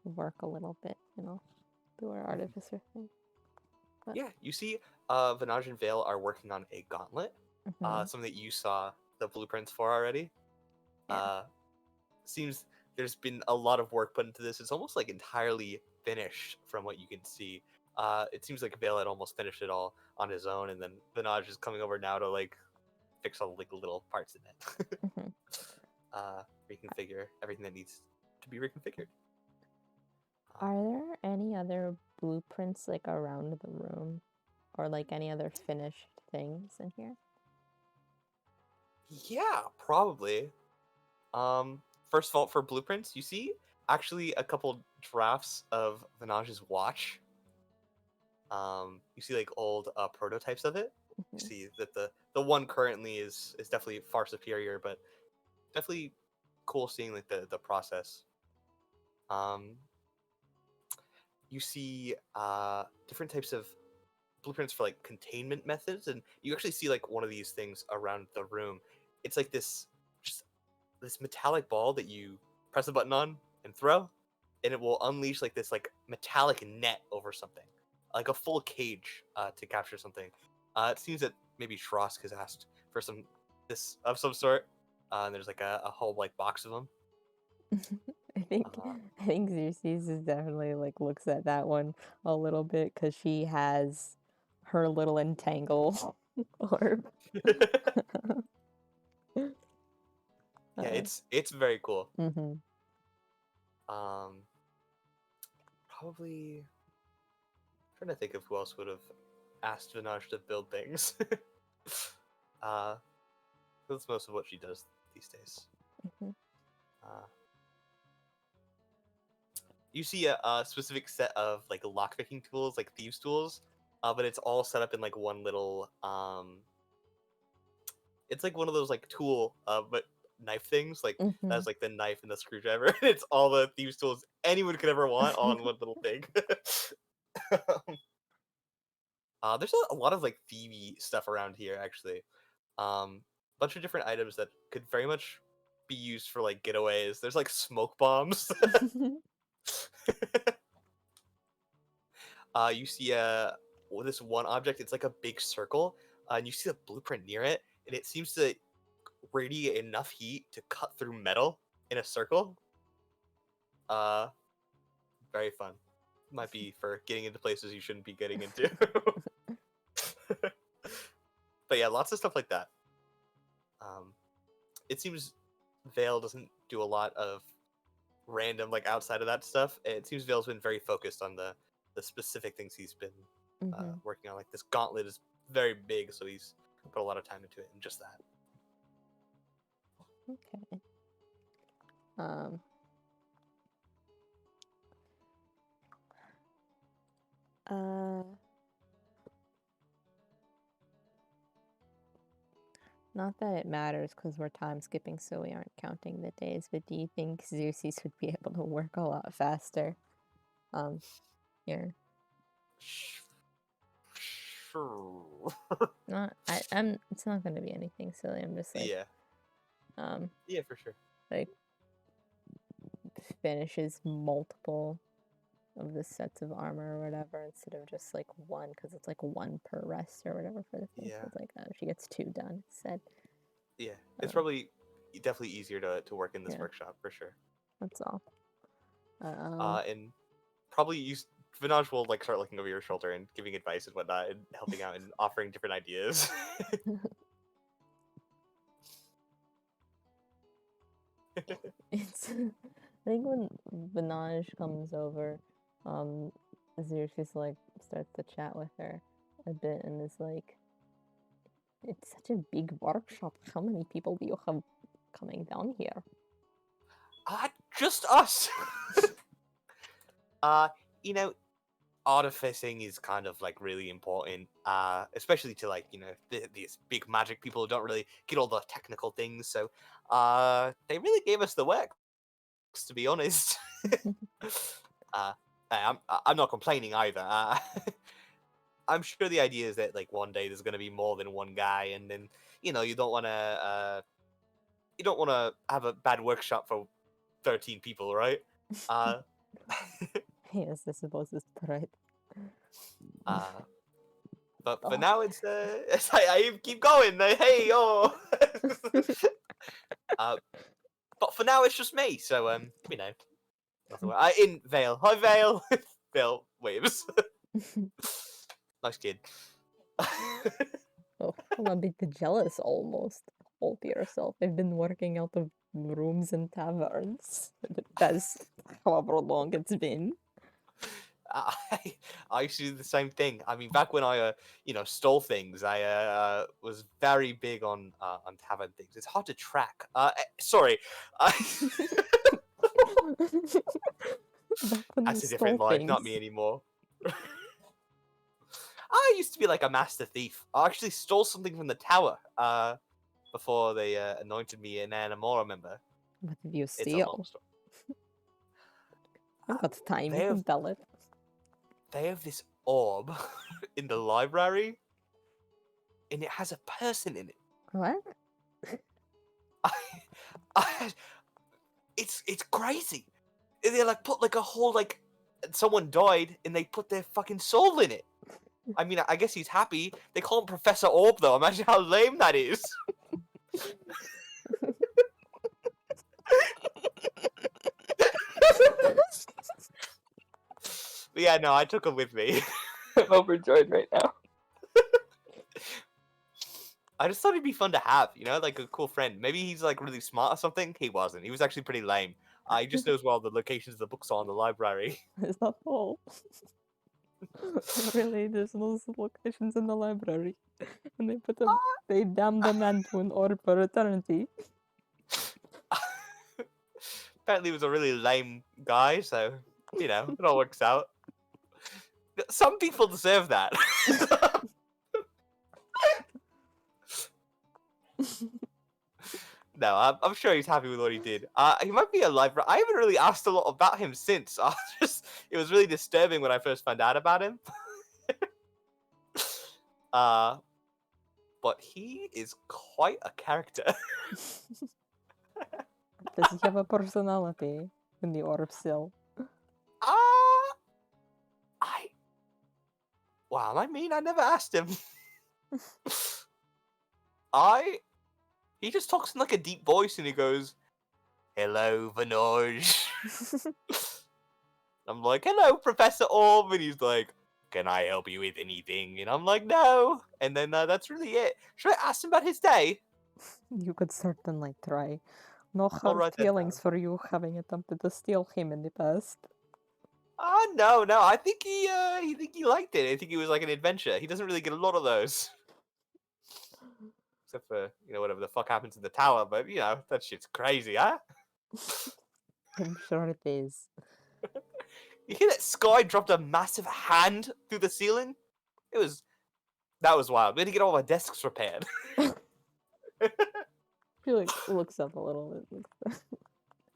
Speaker 5: work a little bit, do her artificer thing. But...
Speaker 1: yeah, you see Vinaj and Vale are working on a gauntlet. Something that you saw the blueprints for already.
Speaker 5: Yeah.
Speaker 1: Seems there's been a lot of work put into this. It's almost like entirely finished from what you can see. It seems like Vale had almost finished it all on his own, and then Vinaj is coming over now to like fix all like little parts in it. Reconfigure everything that needs to be reconfigured.
Speaker 5: Are there any other blueprints like around the room, or like any other finished things in here?
Speaker 1: Yeah, probably. First of all, for blueprints, you see actually a couple drafts of Vinaj's watch. You see like old prototypes of it. You see that the one currently is definitely far superior, but definitely cool seeing like the process. You see different types of blueprints for like containment methods, and you actually see like one of these things around the room. It's like this just this metallic ball that you press a button on and throw, and it will unleash like this like metallic net over something, like a full cage to capture something. It seems that maybe Shrosk has asked for this of some sort, and there's like a whole like box of them.
Speaker 5: I think
Speaker 1: Uh,
Speaker 5: I think Xerxes is definitely like looks at that one a little bit because she has her little entangle orb.
Speaker 1: yeah, it's very cool.
Speaker 5: Mm-hmm.
Speaker 1: Probably trying to think of who else would have asked Vinaj to build things. That's most of what she does these days.
Speaker 5: Mm-hmm.
Speaker 1: You see a specific set of like lockpicking tools, like thieves tools, but it's all set up in like one little it's like one of those like tool but knife things, like
Speaker 5: Mm-hmm.
Speaker 1: that's like the knife and the screwdriver. And it's all the thieves tools anyone could ever want all in one little thing. There's a lot of like thievy stuff around here actually. Bunch of different items that could very much be used for like getaways. There's like smoke bombs. You see this one object. It's like a big circle, and you see the blueprint near it, and it seems to radiate enough heat to cut through metal in a circle. Very fun. Might be for getting into places you shouldn't be getting into. But yeah, lots of stuff like that. It seems Vale doesn't do a lot of random like outside of that stuff. It seems Vale's been very focused on the specific things he's been working on. Like this gauntlet is very big, so he's put a lot of time into it and just that.
Speaker 5: Okay. Not that it matters because we're time skipping, so we aren't counting the days, but do you think Xerxes would be able to work a lot faster? Here.
Speaker 1: Sure.
Speaker 5: It's not gonna be anything silly. I'm just like,
Speaker 1: Yeah, for sure.
Speaker 5: like finishes multiple of the sets of armor or whatever instead of just like one, because it's like one per rest or whatever for the thing.
Speaker 1: Yeah.
Speaker 5: So it's like she gets 2 done instead.
Speaker 1: Yeah, it's probably definitely easier to work in this
Speaker 5: Yeah.
Speaker 1: workshop for sure.
Speaker 5: That's all.
Speaker 1: And probably Vinaj will like start looking over your shoulder and giving advice and whatnot and helping out and offering different ideas.
Speaker 5: It's I think when Vinaj comes over, Xerxes like starts to chat with her a bit and is like, "It's such a big workshop. How many people do you have coming down here?"
Speaker 1: Just us. You know, artificing is kind of like really important, especially to like, you know, these big magic people who don't really get all the technical things. So, they really gave us the work, to be honest. I'm not complaining either. I'm sure the idea is that like one day there's going to be more than one guy, and then you know you don't want to have a bad workshop for 13 people, right?
Speaker 5: Yes, I suppose it's right.
Speaker 1: But for now, it's I keep going. Hey, yo. But for now, it's just me. So you know, in Vale. Hi, Vale. Vale waves. Nice kid.
Speaker 5: Oh, I'm a bit jealous almost. All to yourself. I've been working out of rooms and taverns. That's however long it's been.
Speaker 1: I used to do the same thing. I mean, back when I, you know, stole things, I was very big on tavern things. It's hard to track. Sorry. That's a different life, not me anymore. I used to be like a master thief. I actually stole something from the tower before they anointed me an Animora member.
Speaker 5: What did you
Speaker 1: It's a
Speaker 5: steal?
Speaker 1: long story.
Speaker 5: I've got time,
Speaker 1: they
Speaker 5: you
Speaker 1: have-
Speaker 5: can tell it.
Speaker 1: They have this orb in the library, and it has a person in it.
Speaker 5: What?
Speaker 1: It's crazy. They like put like a whole like someone died and they put their fucking soul in it. I mean, I guess he's happy. They call him Professor Orb though. Imagine how lame that is. But yeah, no, I took him with me.
Speaker 2: I'm overjoyed right now.
Speaker 1: I just thought it'd be fun to have, you know, like a cool friend. Maybe he's like really smart or something. He wasn't. He was actually pretty lame. He just knows where all the locations of the books are in the library.
Speaker 5: Is that all? Really, there's those locations in the library, and they damn the man to an orb for eternity.
Speaker 1: Apparently, he was a really lame guy, so you know it all works out. Some people deserve that. No, I'm sure he's happy with what he did. He might be a librarian. I haven't really asked a lot about him since. It was really disturbing when I first found out about him. But he is quite a character.
Speaker 5: Does he have a personality in the orb still?
Speaker 1: Wow, I mean, I never asked him. He just talks in like a deep voice and he goes, "Hello, Vanoj." I'm like, "Hello, Professor Orb," and he's like, "Can I help you with anything?" And I'm like, "No." And then that's really it. Should I ask him about his day?
Speaker 5: You could certainly try. No
Speaker 1: I'll
Speaker 5: hard
Speaker 1: write that
Speaker 5: feelings
Speaker 1: down.
Speaker 5: for you having attempted to steal him in the past.
Speaker 1: No. I think he liked it. I think it was like an adventure. He doesn't really get a lot of those. Except for, you know, whatever the fuck happens in the tower, but you know, that shit's crazy, huh?
Speaker 5: I'm sure it is.
Speaker 1: You hear that Sky dropped a massive hand through the ceiling? That was wild. We had to get all our desks repaired.
Speaker 5: He like looks up a little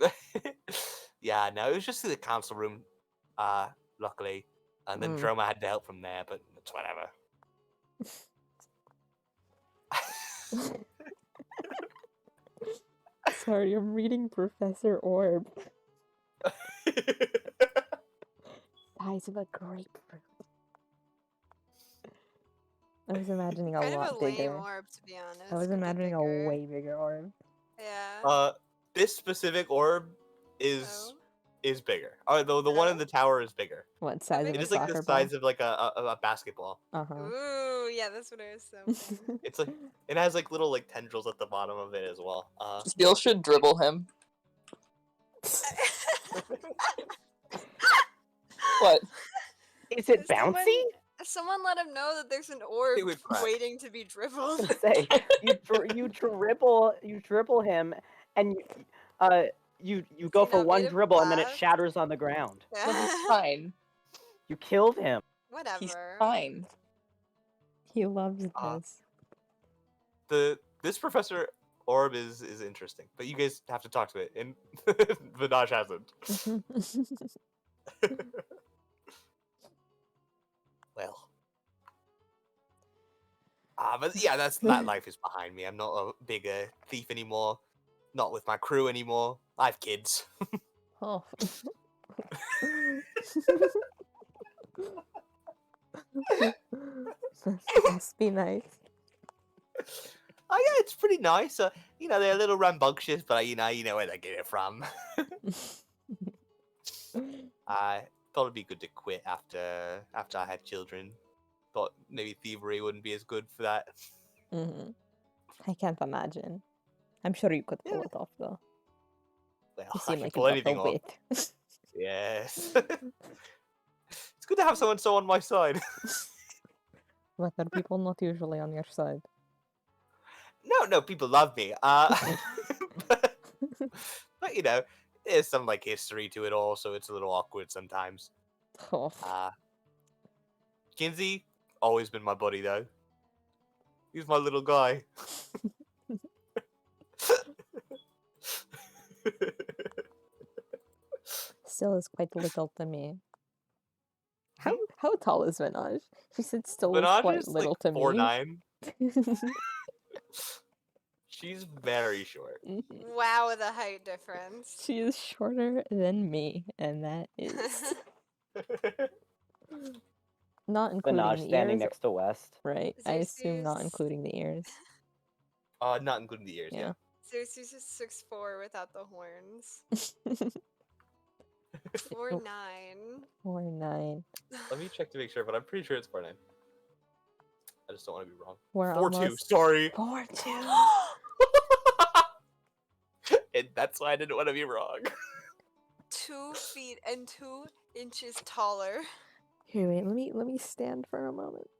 Speaker 5: bit.
Speaker 1: Yeah, no, it was just through the council room, luckily. And then Droma had to help from there, but it's whatever.
Speaker 5: Sorry, I'm reading Professor Orb. Size of a grapefruit. I was imagining a
Speaker 4: Kind of
Speaker 5: lot
Speaker 4: a lame
Speaker 5: bigger.
Speaker 4: orb, to be honest.
Speaker 5: I was
Speaker 4: with the
Speaker 5: imagining a
Speaker 4: bigger-
Speaker 5: way bigger orb.
Speaker 4: Yeah.
Speaker 1: This specific orb is bigger. The one in the tower is bigger.
Speaker 5: What size
Speaker 4: big
Speaker 5: of
Speaker 1: It
Speaker 5: a
Speaker 1: is like
Speaker 5: soccer
Speaker 1: the
Speaker 5: ball?
Speaker 1: size of like a basketball.
Speaker 5: Uh-huh.
Speaker 4: Ooh, yeah, that's what I was so.
Speaker 1: It's like it has like little like tendrils at the bottom of it as well.
Speaker 2: Steel should dribble him. What?
Speaker 3: Is it
Speaker 4: Someone-
Speaker 3: bouncy?
Speaker 4: Someone let him know that there's an orb
Speaker 1: would crack.
Speaker 4: waiting to be dribbled.
Speaker 3: Say you dribble him, and you go
Speaker 4: he
Speaker 3: for
Speaker 4: not
Speaker 3: one
Speaker 4: made of
Speaker 3: dribble and then it
Speaker 4: glass?
Speaker 3: shatters on the ground.
Speaker 2: Well, he's fine.
Speaker 3: You killed him.
Speaker 4: Whatever.
Speaker 2: He's fine.
Speaker 5: He loves
Speaker 1: Uh,
Speaker 5: this.
Speaker 1: This Professor Orb is interesting, but you guys have to talk to it, and Vinaj hasn't. Well, but yeah, that life is behind me. I'm not a big thief anymore. Not with my crew anymore. I have kids.
Speaker 5: Oh. Must be nice.
Speaker 1: Oh yeah, it's pretty nice. You know, they're a little rambunctious, but you know where they get it from. I thought it'd be good to quit after I had children. Thought maybe thievery wouldn't be as good for that.
Speaker 5: Hmm. I can't imagine. I'm sure you could pull
Speaker 1: Yeah.
Speaker 5: it off though.
Speaker 1: Well,
Speaker 5: You
Speaker 1: I
Speaker 5: seem
Speaker 1: can
Speaker 5: like
Speaker 1: pull
Speaker 5: you got
Speaker 1: anything
Speaker 5: the
Speaker 1: off.
Speaker 5: wit.
Speaker 1: Yes. It's good to have someone so on my side.
Speaker 5: But are people not usually on your side?
Speaker 1: No, people love me. But you know, there's some like history to it all, so it's a little awkward sometimes.
Speaker 5: Oh.
Speaker 1: Kinsey, always been my buddy though. He's my little guy.
Speaker 5: Still is quite little to me. How tall is Vinaj? She said still is
Speaker 1: Vinaj
Speaker 5: quite
Speaker 1: is
Speaker 5: little
Speaker 1: like
Speaker 5: to me.
Speaker 1: 4'9". She's very short.
Speaker 5: Mhm.
Speaker 4: Wow, the height difference.
Speaker 5: She is shorter than me, and that is not including
Speaker 3: Minaj
Speaker 5: the
Speaker 3: standing
Speaker 5: ears.
Speaker 3: next to West.
Speaker 5: Right. I assume not
Speaker 4: Xerxes-
Speaker 5: including the ears.
Speaker 1: Not including the ears. Yeah.
Speaker 4: Xerxes is 6'4" without the horns. 4'9".
Speaker 5: 4'9".
Speaker 1: Let me check to make sure, but I'm pretty sure it's 4'9". I just don't want to be wrong.
Speaker 5: We're
Speaker 1: 4'2".
Speaker 5: almost
Speaker 1: Sorry.
Speaker 5: 4'2".
Speaker 1: And that's why I didn't want to be wrong.
Speaker 4: 2 feet and 2 inches taller.
Speaker 5: Here, wait. Let me stand for a moment.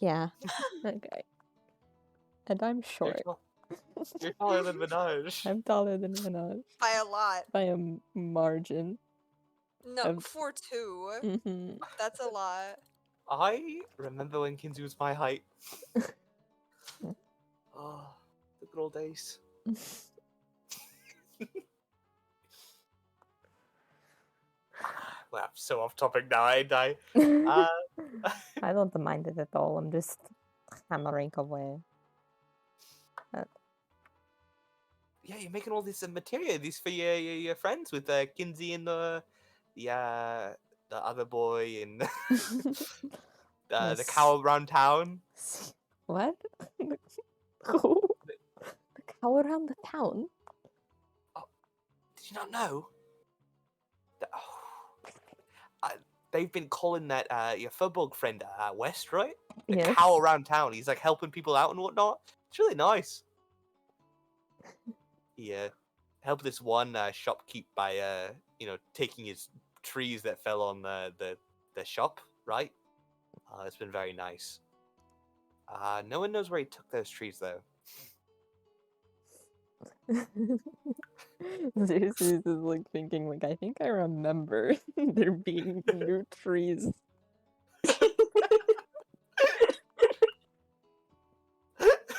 Speaker 5: Yeah. Okay. And I'm
Speaker 1: You're,
Speaker 5: short.
Speaker 1: tall- you're taller than Minaj.
Speaker 5: I'm taller than Minaj
Speaker 4: By a lot.
Speaker 5: by a margin.
Speaker 4: No,
Speaker 5: Um,
Speaker 4: 4'2".
Speaker 5: Hmm.
Speaker 4: That's a lot.
Speaker 1: I remember when Kinsey was my height. Oh, the good old days. Well, I'm so off topic now, ain't I?
Speaker 5: I don't mind it at all. I'm just hammering away.
Speaker 1: Yeah, you're making all this material, these for your friends with Kinsey and the other boy and the
Speaker 5: Yes.
Speaker 1: cow around town.
Speaker 5: What? Who? The cow around the town?
Speaker 1: Did you not know? They've been calling that your football friend West, right? The
Speaker 5: Yes.
Speaker 1: cow around town. He's like helping people out and whatnot. It's really nice. He helped this one shopkeep by taking his trees that fell on the shop, right? It's been very nice. No one knows where he took those trees though.
Speaker 5: Xerxes is like thinking, like, I think I remember there being new trees.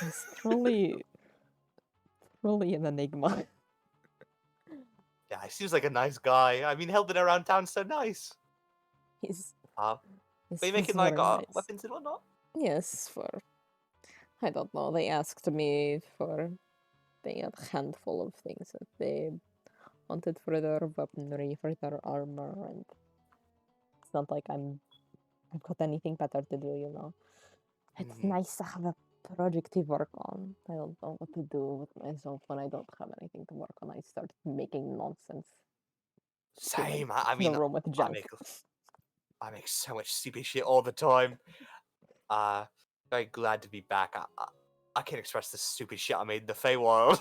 Speaker 5: He's truly an enigma.
Speaker 1: Yeah, he seems like a nice guy. I mean, helping around town's so nice.
Speaker 5: He's
Speaker 1: Are
Speaker 5: he's
Speaker 1: you making
Speaker 5: he's
Speaker 1: like
Speaker 5: very nice.
Speaker 1: weapons and whatnot?
Speaker 5: Yes, I don't know. They asked me for they had a handful of things that they wanted for their weaponry, for their armor, and it's not like I've got anything better to do, you know. It's
Speaker 1: Mhm.
Speaker 5: nice to have a project to work on. I don't know what to do with myself when I don't have anything to work on. I start making nonsense.
Speaker 1: Same. I
Speaker 5: Fill
Speaker 1: mean,
Speaker 5: the room with junk.
Speaker 1: I make so much stupid shit all the time. Very glad to be back. I can't express the stupid shit I made in the Feywild.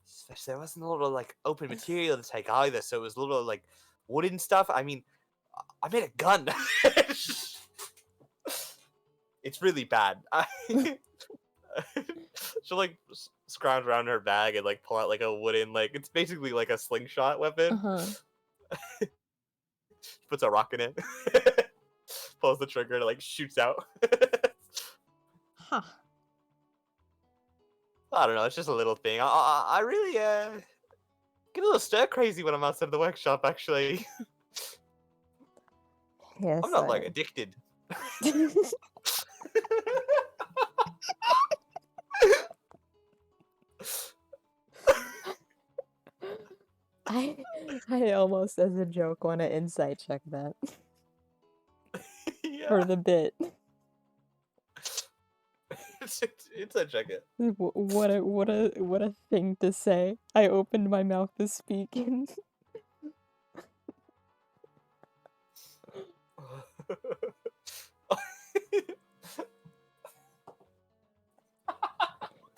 Speaker 1: Especially there wasn't a lot of like open material to take either, so it was a little like wooden stuff. I mean, I made a gun. It's really bad. She'll like scrounge around her bag and like pull out like a wooden it's basically like a slingshot weapon.
Speaker 5: Uh-huh.
Speaker 1: She puts a rock in it, pulls the trigger and it like shoots out.
Speaker 5: Huh.
Speaker 1: I don't know. It's just a little thing. I really get a little stir crazy when I'm outside of the workshop. Actually,
Speaker 5: Yes.
Speaker 1: I'm not like addicted.
Speaker 5: I almost as a joke want to insight check that
Speaker 1: Yeah,
Speaker 5: for the bit.
Speaker 1: it's a check it.
Speaker 5: What a thing to say. I opened my mouth to speak and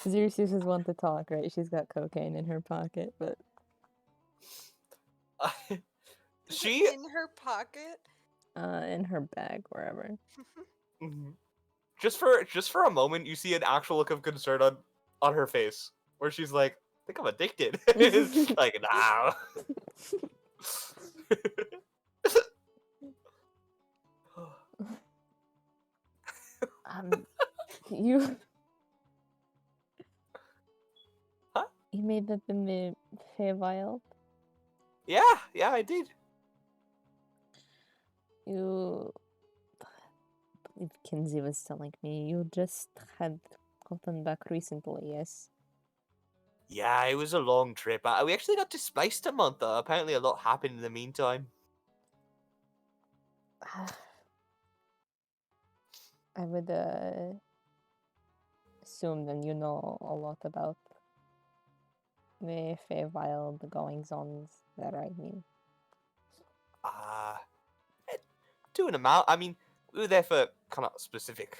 Speaker 5: Xerxes is one to talk, right? She's got cocaine in her pocket, but
Speaker 1: She
Speaker 4: In her pocket?
Speaker 5: in her bag, wherever.
Speaker 1: Mhm. Just for a moment, you see an actual look of concern on her face, where she's like, "I think I'm addicted." Like, nah.
Speaker 5: You
Speaker 1: Huh?
Speaker 5: You made that in the Feywild?
Speaker 1: Yeah, I did.
Speaker 5: You if Kinsey was telling me, you just had gotten back recently, yes?
Speaker 1: Yeah, it was a long trip. We actually got displaced a month. Apparently, a lot happened in the meantime.
Speaker 5: I would assume then you know a lot about the Feywild goings-ons there, I mean.
Speaker 1: Eh, to an amount. I mean, we were there for kind of specific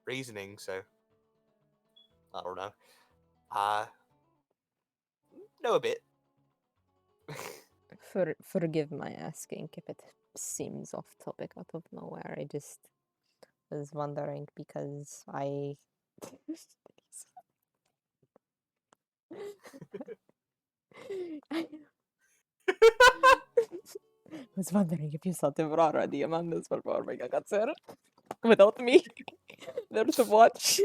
Speaker 1: reasoning, so I don't know. Know a bit.
Speaker 5: Forgive my asking if it seems off topic out of nowhere. I just was wondering because I I was wondering if you thought they were already Amanda's performing a concert without me there to watch.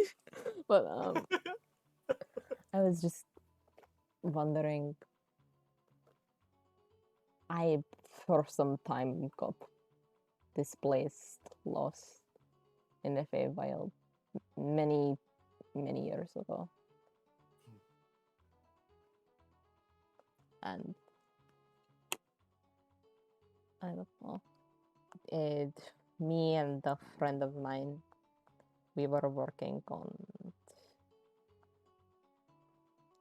Speaker 5: But I was just wondering. I for some time got displaced, lost in the Feywild many years ago. And I don't know. Me and a friend of mine, we were working on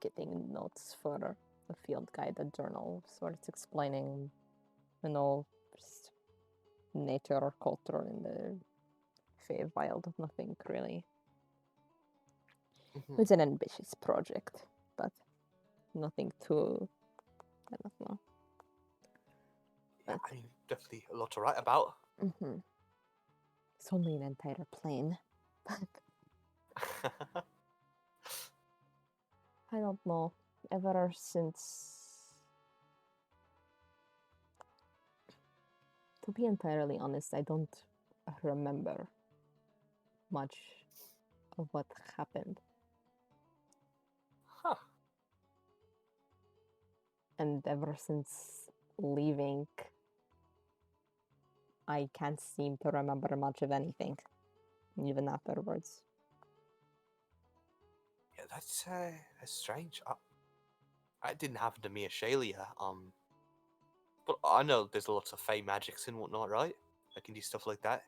Speaker 5: getting notes for a field guided journal, sort of explaining, just nature or culture in the Feywild. Nothing really. It was an ambitious project, but nothing too. I don't know.
Speaker 1: Yeah, I mean, definitely a lot to write about.
Speaker 5: Mm-hmm. It's only an entire plane, but I don't know. Ever since, to be entirely honest, I don't remember much of what happened.
Speaker 1: Huh.
Speaker 5: And ever since leaving, I can't seem to remember much of anything, even afterwards.
Speaker 1: Yeah, that's strange. It didn't happen to me at Shalia. But I know there's lots of Fey magics and whatnot, right? That can do stuff like that.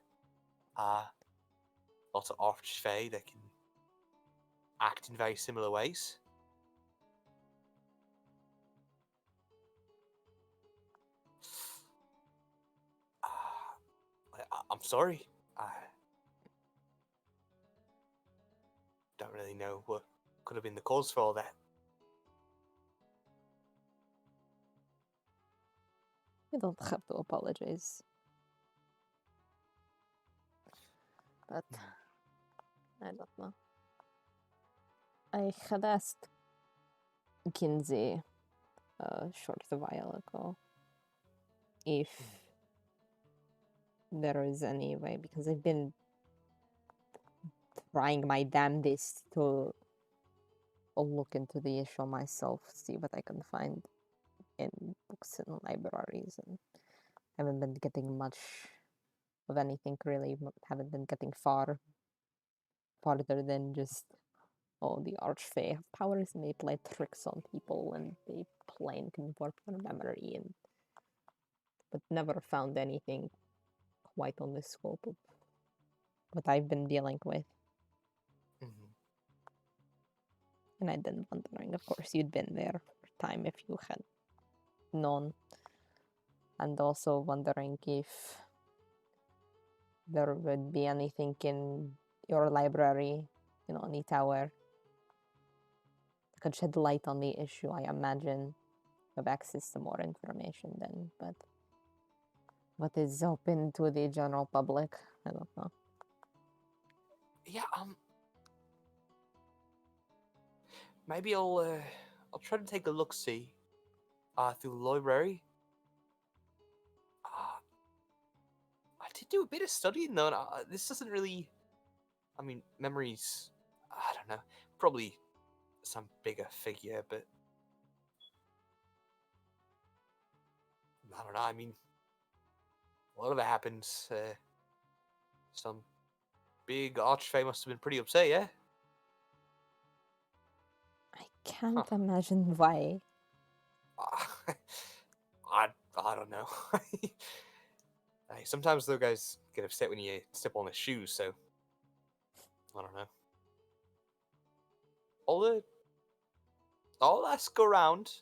Speaker 1: Lots of Archfey that can act in very similar ways. I'm sorry. I don't really know what could have been the cause for all that.
Speaker 5: You don't have to apologize. But I don't know. I had asked Kinsey a short while ago if there is any way, because I've been trying my damnedest to look into the issue myself, see what I can find in books and libraries, and haven't been getting much of anything really. Haven't been getting farther than just, oh, the Archfey have powers and they play tricks on people and they plain can warp your memory, and but never found anything quite on the scope of what I've been dealing with.
Speaker 1: Mm-hmm.
Speaker 5: And I'd been wondering, of course, you'd been there for time if you had known. And also wondering if there would be anything in your library, any tower, that could shed light on the issue. I imagine have access to more information then, but what is open to the general public, I don't know.
Speaker 1: Yeah, maybe I'll try to take a look see through the library. I did do a bit of studying though, and this doesn't really. I mean, memories. I don't know. Probably some bigger figure, but I don't know. I mean, a lot of it happens. Some big archfey must have been pretty upset, yeah?
Speaker 5: I can't imagine why.
Speaker 1: I don't know. Hey, sometimes those guys get upset when you step on their shoes, so I don't know. I'll ask around,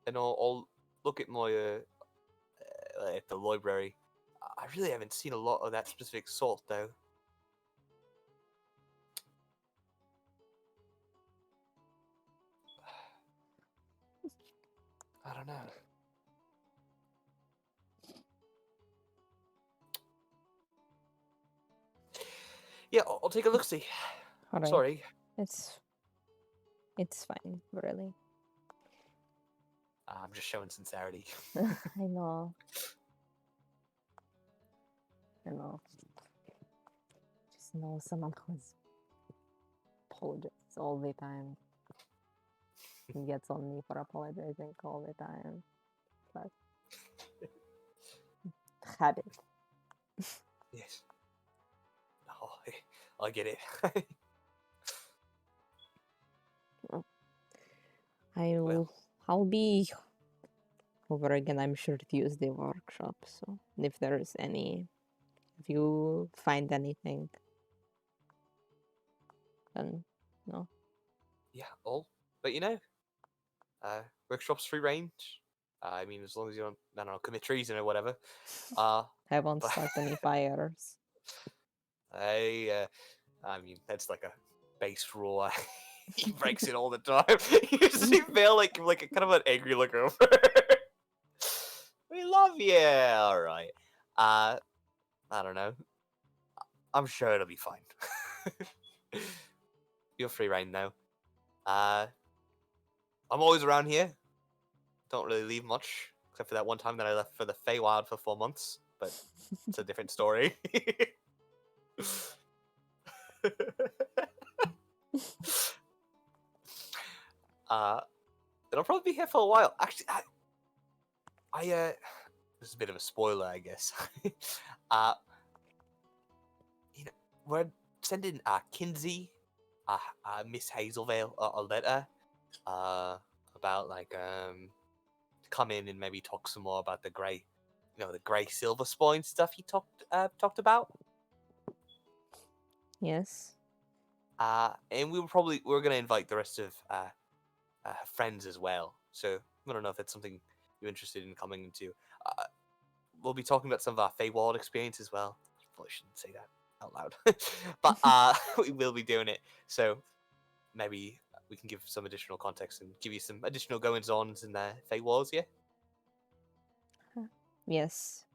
Speaker 1: and I'll look at my at the library. I really haven't seen a lot of that specific salt, though. I don't know. Yeah, I'll take a look. See.
Speaker 5: Alright.
Speaker 1: Sorry.
Speaker 5: It's fine, really.
Speaker 1: I'm just showing sincerity.
Speaker 5: I know. I know. Just know someone who's apologizes all the time. He gets on me for apologizing all the time. But habit.
Speaker 1: Yes. Oh, I get it.
Speaker 5: I'll be over again, I'm sure, Tuesday workshop. So if you find anything, then no.
Speaker 1: Yeah, I'll let you know. Workshop's free range. I mean, as long as you don't, I don't know, commit treason or whatever.
Speaker 5: I won't
Speaker 1: but-
Speaker 5: start any fires.
Speaker 1: I mean, that's like a base rule. He breaks it all the time. You see Vale like a kind of an angry look over. We love you. All right. I don't know. I'm sure it'll be fine. You're free reign now. I'm always around here. Don't really leave much, except for that one time that I left for the Feywild for 4 months. But it's a different story. And I'll probably be here for a while. Actually, this is a bit of a spoiler, I guess. We're sending Kinsey, Miss Hazelvale, a letter, about to come in and maybe talk some more about the grey silver spine stuff he talked about.
Speaker 5: Yes.
Speaker 1: And we're gonna invite the rest of friends as well. So I don't know if that's something you're interested in coming into. We'll be talking about some of our Feywild experience as well. Probably shouldn't say that out loud, but we will be doing it. So maybe we can give some additional context and give you some additional goings-ons in the Feywilds, yeah?
Speaker 5: Yes.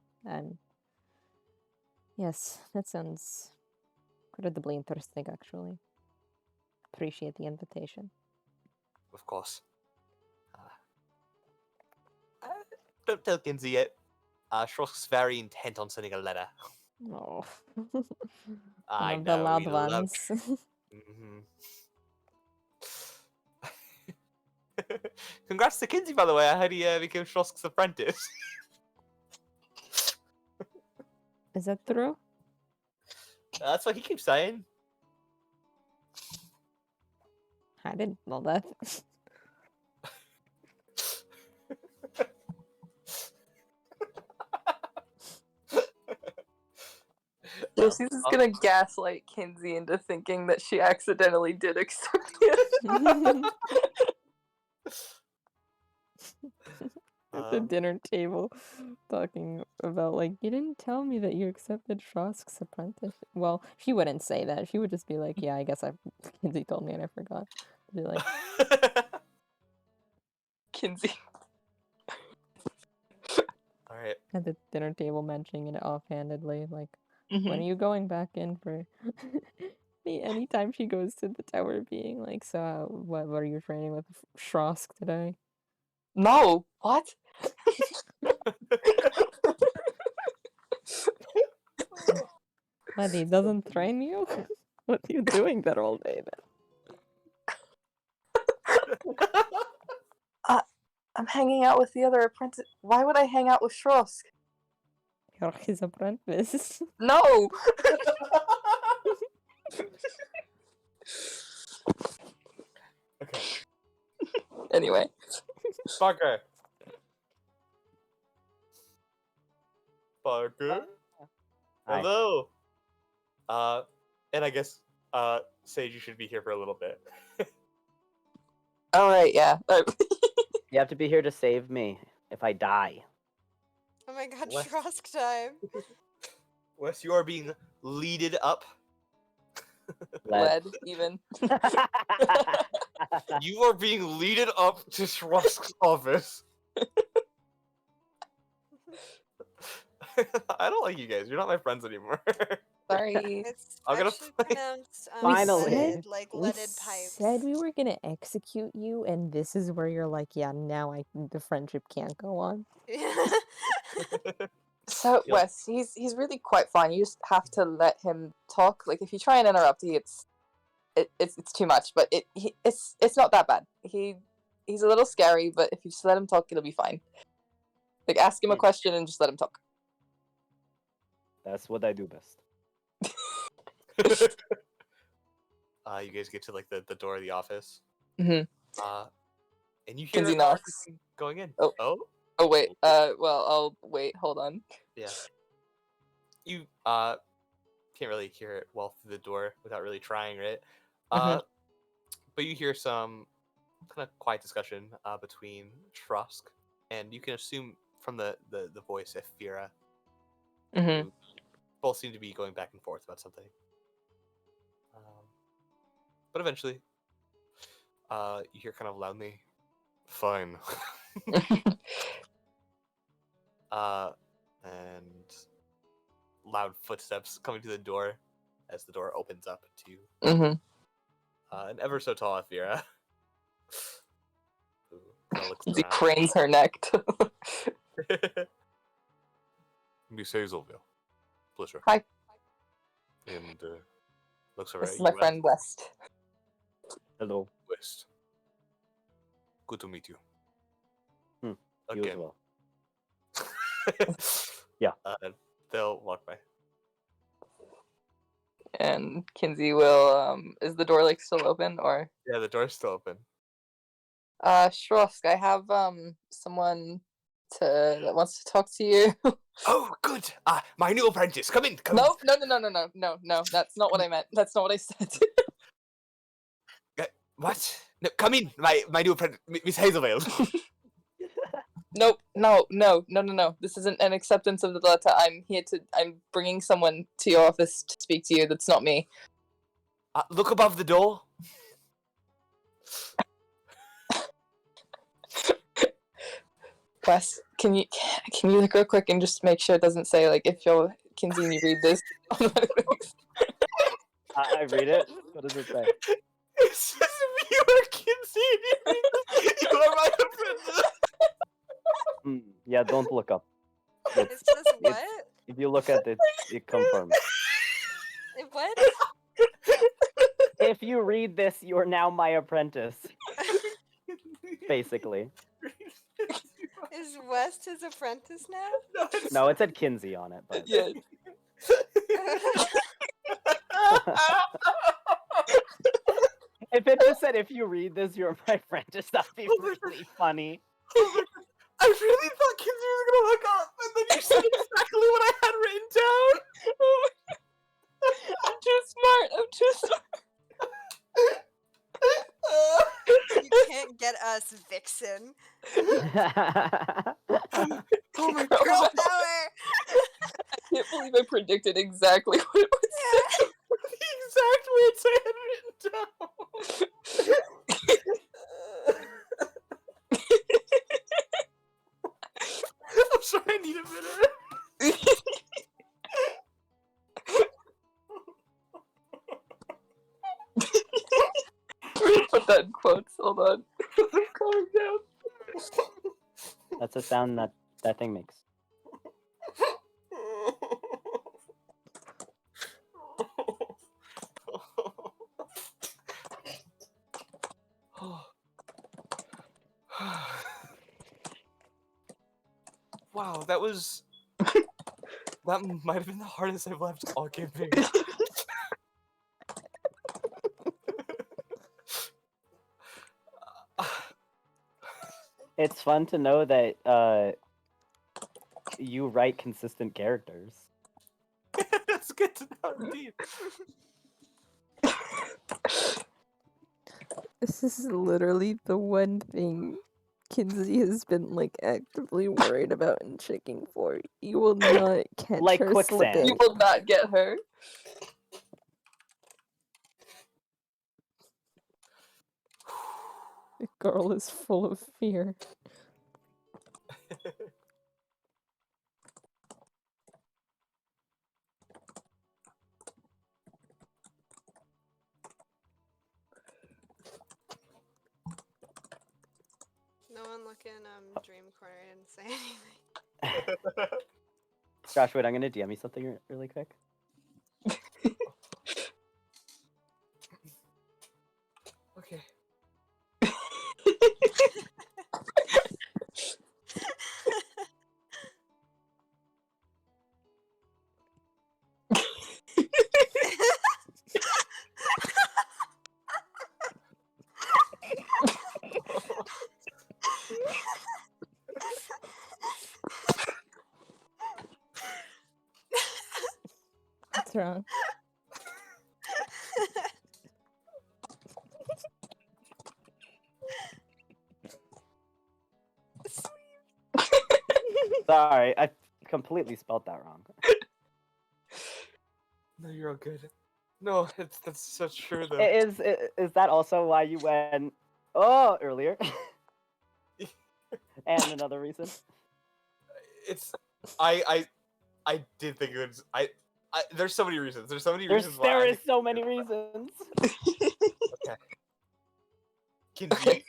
Speaker 5: Yes, that sounds incredibly interesting, actually. Appreciate the invitation.
Speaker 1: Of course. Don't tell Kinsey yet. Shrosk's very intent on sending a letter.
Speaker 5: Oh.
Speaker 1: I
Speaker 5: One of the
Speaker 1: know,
Speaker 5: loud
Speaker 1: we love-
Speaker 5: ones.
Speaker 1: Mhm. Congrats to Kinsey, by the way. I heard he became Shrosk's apprentice.
Speaker 5: Is that true?
Speaker 1: That's what he keeps saying.
Speaker 5: I didn't know that.
Speaker 2: Josie's just gonna gaslight Kinsey into thinking that she accidentally did accept it.
Speaker 5: At the dinner table, talking about, like, you didn't tell me that you accepted Shrosk's apprenticeship. Well, she wouldn't say that. She would just be like, yeah, I guess Kinsey told me and I forgot. Be like,
Speaker 2: Kinsey.
Speaker 1: All right.
Speaker 5: at the dinner table mentioning it offhandedly, like,
Speaker 2: Mm-hmm.
Speaker 5: when are you going back in for anytime she goes to the tower, being like, so what are you training with Shrosk today?
Speaker 2: No, what?
Speaker 5: What, he doesn't train you? What are you doing there all day then?
Speaker 2: I'm hanging out with the other apprentice. Why would I hang out with Shrosk?
Speaker 5: You're his apprentice.
Speaker 2: No! Anyway.
Speaker 1: Parker. Parker.
Speaker 3: Hi.
Speaker 1: Hello. And I guess Sage, you should be here for a little bit.
Speaker 2: All right, yeah.
Speaker 3: You have to be here to save me if I die.
Speaker 4: Oh my god,
Speaker 1: What?
Speaker 4: Shrosk time.
Speaker 1: Wes, you are being leaded up.
Speaker 2: Lead, even.
Speaker 1: You are being leaded up to Shrosk's office. I don't like you guys. You're not my friends anymore.
Speaker 2: Sorry.
Speaker 4: It's
Speaker 1: I'm gonna
Speaker 4: actually
Speaker 1: find-
Speaker 4: pronounced
Speaker 3: Finally.
Speaker 4: leaded, like
Speaker 5: We
Speaker 4: leaded pipes.
Speaker 5: said we were gonna execute you, and this is where you're like, yeah, now the friendship can't go on.
Speaker 2: So
Speaker 1: Yeah.
Speaker 2: Wes, he's really quite fine. You just have to let him talk. Like if you try and interrupt, it's too much. But it's not that bad. He's a little scary, but if you just let him talk, it'll be fine. Like ask him a question and just let him talk.
Speaker 3: That's what I do best.
Speaker 1: You guys get to like the door of the office.
Speaker 2: Mhm.
Speaker 1: And you hear
Speaker 2: Kinsey
Speaker 1: a car
Speaker 2: knocks.
Speaker 1: going in.
Speaker 2: Oh.
Speaker 1: Oh?
Speaker 2: Oh wait. Well, I'll wait. Hold on.
Speaker 1: Yeah. You can't really hear it well through the door without really trying, right?
Speaker 2: Mhm.
Speaker 1: But you hear some kind of quiet discussion between Shrosk, and you can assume from the voice Ephira,
Speaker 2: Mhm.
Speaker 1: who both seem to be going back and forth about something. But eventually, you hear kind of loudly, "Fine." And loud footsteps coming to the door as the door opens up to
Speaker 2: Mhm.
Speaker 1: an ever so tall Ephira. Who kind of looks
Speaker 2: Kinsey
Speaker 1: around.
Speaker 2: cranes her neck.
Speaker 1: Miss Hazelville. Pleasure.
Speaker 2: Hi.
Speaker 1: And looks over
Speaker 2: This
Speaker 1: at
Speaker 2: is
Speaker 1: you,
Speaker 2: my friend West.
Speaker 3: Hello.
Speaker 1: West. Good to meet you.
Speaker 3: You as
Speaker 1: Again.
Speaker 3: well. Yeah.
Speaker 1: They'll walk by.
Speaker 2: And Kinsey will. Is the door like still open or?
Speaker 1: Yeah, the door's still open.
Speaker 2: Shrosk, I have someone that wants to talk to you.
Speaker 1: Oh, good. My new apprentice. Come in. Come
Speaker 2: No. That's not what I meant. That's not what I said.
Speaker 1: in. What? No, come in. My new apprentice, Miss Hazelville.
Speaker 2: Nope. No. This isn't an acceptance of the letter. I'm bringing someone to your office to speak to you. That's not me.
Speaker 1: Look above the door.
Speaker 2: Wes, can you look real quick and just make sure it doesn't say like if you're Kinsey and you read this?
Speaker 3: I read it. What does it say?
Speaker 1: It says if you are Kinsey, you are my apprentice.
Speaker 3: Yeah, don't look up.
Speaker 4: It says what?
Speaker 3: If you look at it, it confirms.
Speaker 4: What?
Speaker 3: If you read this, you are now my apprentice. Basically.
Speaker 4: Is West his apprentice now?
Speaker 1: No, it's
Speaker 3: No, it said Kinsey on it, but
Speaker 2: Yeah.
Speaker 3: if it just said if you read this, you're my apprentice, that'd be really funny.
Speaker 1: I really thought Kinsey was gonna look up, and then you said exactly what I had written down.
Speaker 2: I'm too smart.
Speaker 4: You can't get us, Vixen.
Speaker 1: Oh my
Speaker 2: Girl
Speaker 4: Girl
Speaker 1: god!
Speaker 4: power!
Speaker 2: I can't believe I predicted exactly what it would say.
Speaker 1: The exact words I had written down. I'm sorry, I need a minute.
Speaker 2: Put that in quotes. Hold on. Calm down.
Speaker 3: That's a sound that thing makes.
Speaker 1: Wow, that was. That might have been the hardest I've left all campaign.
Speaker 3: It's fun to know that you write consistent characters.
Speaker 1: That's good to know, indeed.
Speaker 5: This is literally the one thing Kinsey has been like actively worried about and checking for. You will not catch
Speaker 3: Like
Speaker 5: her
Speaker 3: quicksand.
Speaker 5: slipping.
Speaker 2: You will not get her.
Speaker 5: The girl is full of fear.
Speaker 4: No one look in Dream Corner. I didn't say anything.
Speaker 3: Josh, wait, I'm gonna DM you something really quick.
Speaker 1: Okay.
Speaker 5: What's wrong?
Speaker 3: Sorry, I completely spelled that wrong.
Speaker 1: No, you're all good. No, that's so true though.
Speaker 3: Is that also why you went earlier? And another reason?
Speaker 1: It's I did think it was there's so many reasons. There's so many reasons why.
Speaker 3: There is so many reasons.
Speaker 1: Okay. Kinsey,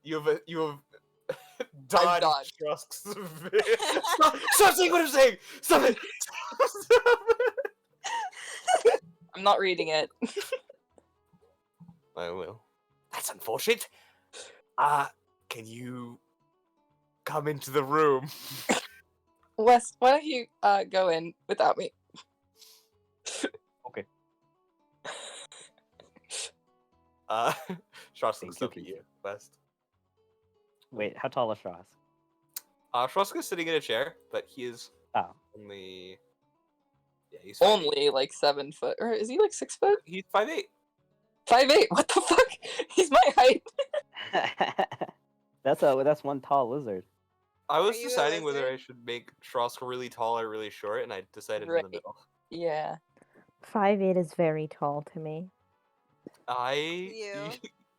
Speaker 1: you have dodged
Speaker 2: dodged.
Speaker 1: Trusk's. Stop saying what I'm saying. Stop it. Stop it.
Speaker 2: I'm not reading it.
Speaker 1: I will. That's unfortunate. Can you come into the room?
Speaker 2: Wes, why don't you go in without me?
Speaker 3: Okay.
Speaker 1: Trusk
Speaker 3: Thank
Speaker 1: looks
Speaker 3: you,
Speaker 1: up at
Speaker 3: Kinsey.
Speaker 1: you, West.
Speaker 3: Wait, how tall is Shoss?
Speaker 1: Trusk is sitting in a chair, but he is
Speaker 3: Oh.
Speaker 1: only. Yeah, he's 5'8".
Speaker 2: Only like 7 foot, or is he like 6 foot?
Speaker 1: He's 5'8".
Speaker 2: 5'8". What the fuck? He's my height.
Speaker 3: That's one tall lizard.
Speaker 1: I was
Speaker 4: you a
Speaker 1: deciding whether I
Speaker 4: lizard?
Speaker 1: should make Trusk really tall or really short, and I decided in
Speaker 2: Right.
Speaker 1: the middle.
Speaker 2: Yeah.
Speaker 5: 5'8" is very tall to me.
Speaker 4: You.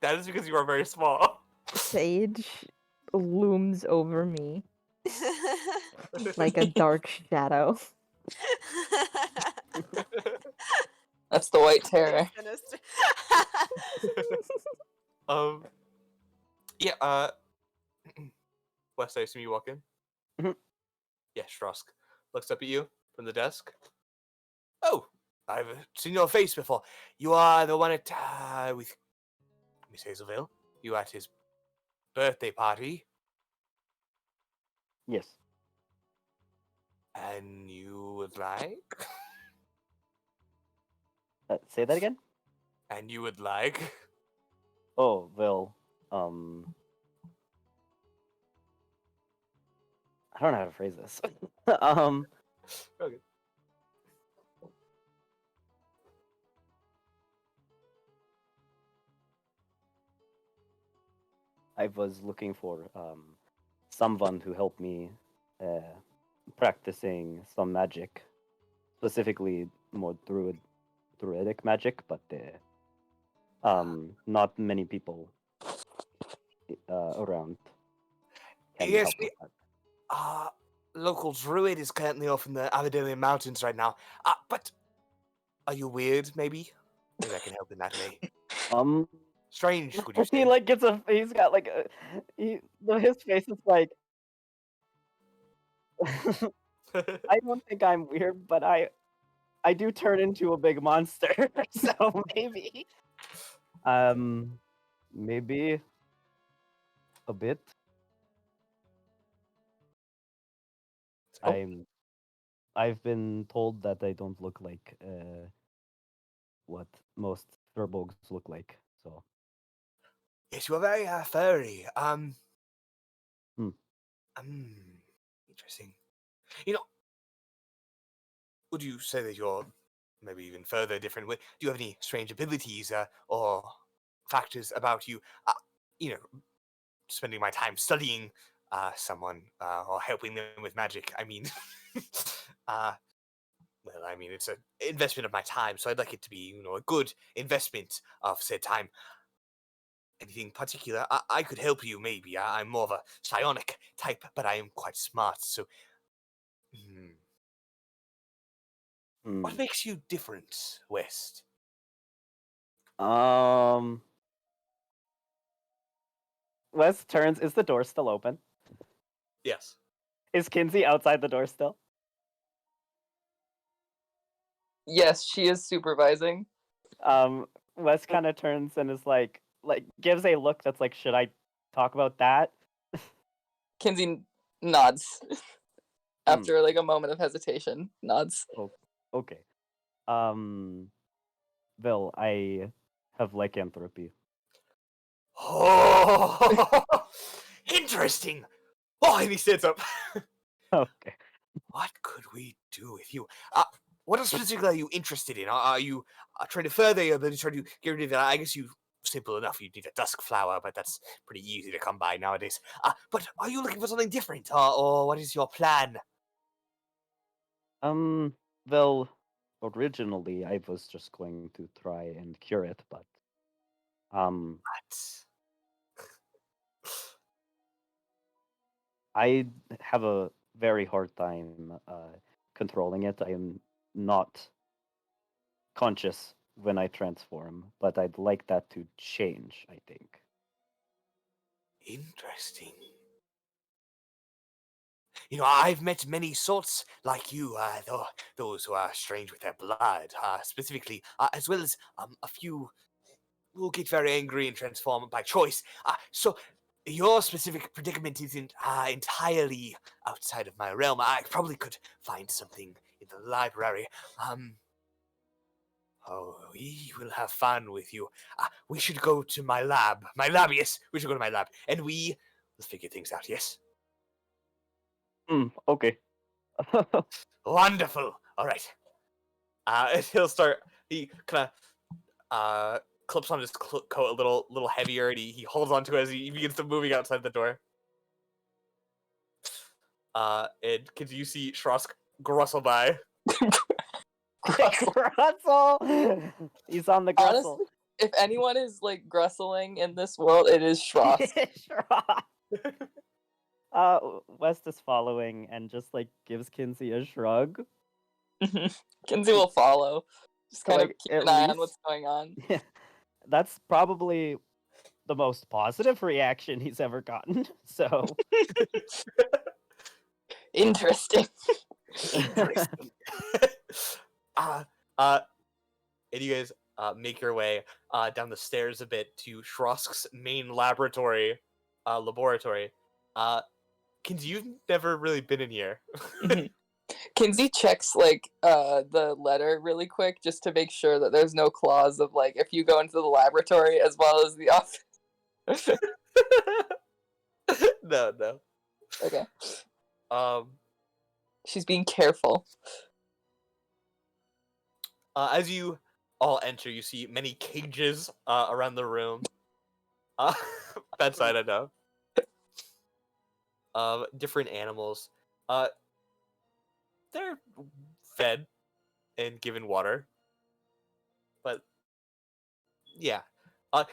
Speaker 1: That is because you are very small.
Speaker 5: Sage looms over me like a dark shadow.
Speaker 2: That's the white terror.
Speaker 4: Sinister.
Speaker 1: Yeah, Wes, I assume you walk in?
Speaker 3: Mhm.
Speaker 1: Yeah, Strusk looks up at you from the desk. Oh, I've seen your face before. You are the one at, with Miss Hazelville. You at his birthday party,
Speaker 3: Yes.
Speaker 1: and you would like?
Speaker 3: Say that again?
Speaker 1: And you would like?
Speaker 3: Oh, well, I don't know how to phrase this.
Speaker 1: Okay.
Speaker 3: I was looking for someone to help me practicing some magic, specifically more druidic magic, but not many people around can
Speaker 1: Yes,
Speaker 3: help with that.
Speaker 1: Local druid is currently off in the Averdalian Mountains right now. But are you weird, maybe? Maybe I can help in that way. Strange, would you say?
Speaker 3: He like gets he's got like his face is like I don't think I'm weird, but I do turn into a big monster, so maybe maybe a bit.
Speaker 1: Oh.
Speaker 3: I've been told that I don't look like what most Furbolgs look like, so
Speaker 1: Yes, you are very furry. Interesting. You know, would you say that you're maybe even further different? Do you have any strange abilities or factors about you? You know, spending my time studying someone or helping them with magic. I mean, well, I mean, it's an investment of my time, so I'd like it to be, a good investment of said time. Anything particular? I could help you, maybe. I'm more of a psionic type, but I am quite smart, so. What
Speaker 3: Hmm.
Speaker 1: makes you different, West?
Speaker 3: Wes turns. Is the door still open?
Speaker 1: Yes.
Speaker 3: Is Kinsey outside the door still?
Speaker 2: Yes, she is supervising.
Speaker 3: Wes kind of turns and is like gives a look that's like, should I talk about that?
Speaker 2: Kinsey nods after like a moment of hesitation. Nods.
Speaker 3: Oh, okay. Bill, I have lycanthropy.
Speaker 1: Oh, interesting. Oh, and he stands up.
Speaker 3: Okay.
Speaker 1: What could we do with you? What specifically are you interested in? Are you trying to further your ability, trying to get rid of that? I guess you simple enough. You need a dusk flower, but that's pretty easy to come by nowadays. But are you looking for something different, or what is your plan?
Speaker 3: Well, originally I was just going to try and cure it, but
Speaker 1: What?
Speaker 3: I have a very hard time controlling it. I am not conscious when I transform, but I'd like that to change, I think.
Speaker 1: Interesting. I've met many sorts like you, those who are strange with their blood, specifically, as well as a few who get very angry and transform by choice. So your specific predicament isn't entirely outside of my realm. I probably could find something in the library. Oh, we will have fun with you. We should go to my lab. My lab, yes. We should go to my lab, and we will figure things out. Yes.
Speaker 3: Okay.
Speaker 1: Wonderful. All right. And he'll start. He kind of clips on his coat a little heavier, and he holds onto it as he begins to moving outside the door. And could you see Shrosk grustle by?
Speaker 3: Grussel! He's on the Grussel.
Speaker 2: Honestly, if anyone is like grustling in this world, it is Shross.
Speaker 3: West is following and just like gives Kinsey a shrug.
Speaker 2: Kinsey will follow. Just kind of
Speaker 3: Like,
Speaker 2: keep
Speaker 3: at
Speaker 2: an eye on
Speaker 3: least-
Speaker 2: what's going on.
Speaker 3: Yeah, that's probably the most positive reaction he's ever gotten. So
Speaker 2: Interesting.
Speaker 1: Interesting. And you guys make your way down the stairs a bit to Shrosk's main laboratory. Kinsey, you've never really been in here.
Speaker 2: Kinsey checks like the letter really quick just to make sure that there's no clause of like if you go into the laboratory as well as the office.
Speaker 1: No.
Speaker 2: Okay.
Speaker 1: She's
Speaker 2: being careful.
Speaker 1: As you all enter, you see many cages around the room. Bedside, I know. Different animals. They're fed and given water. But yeah.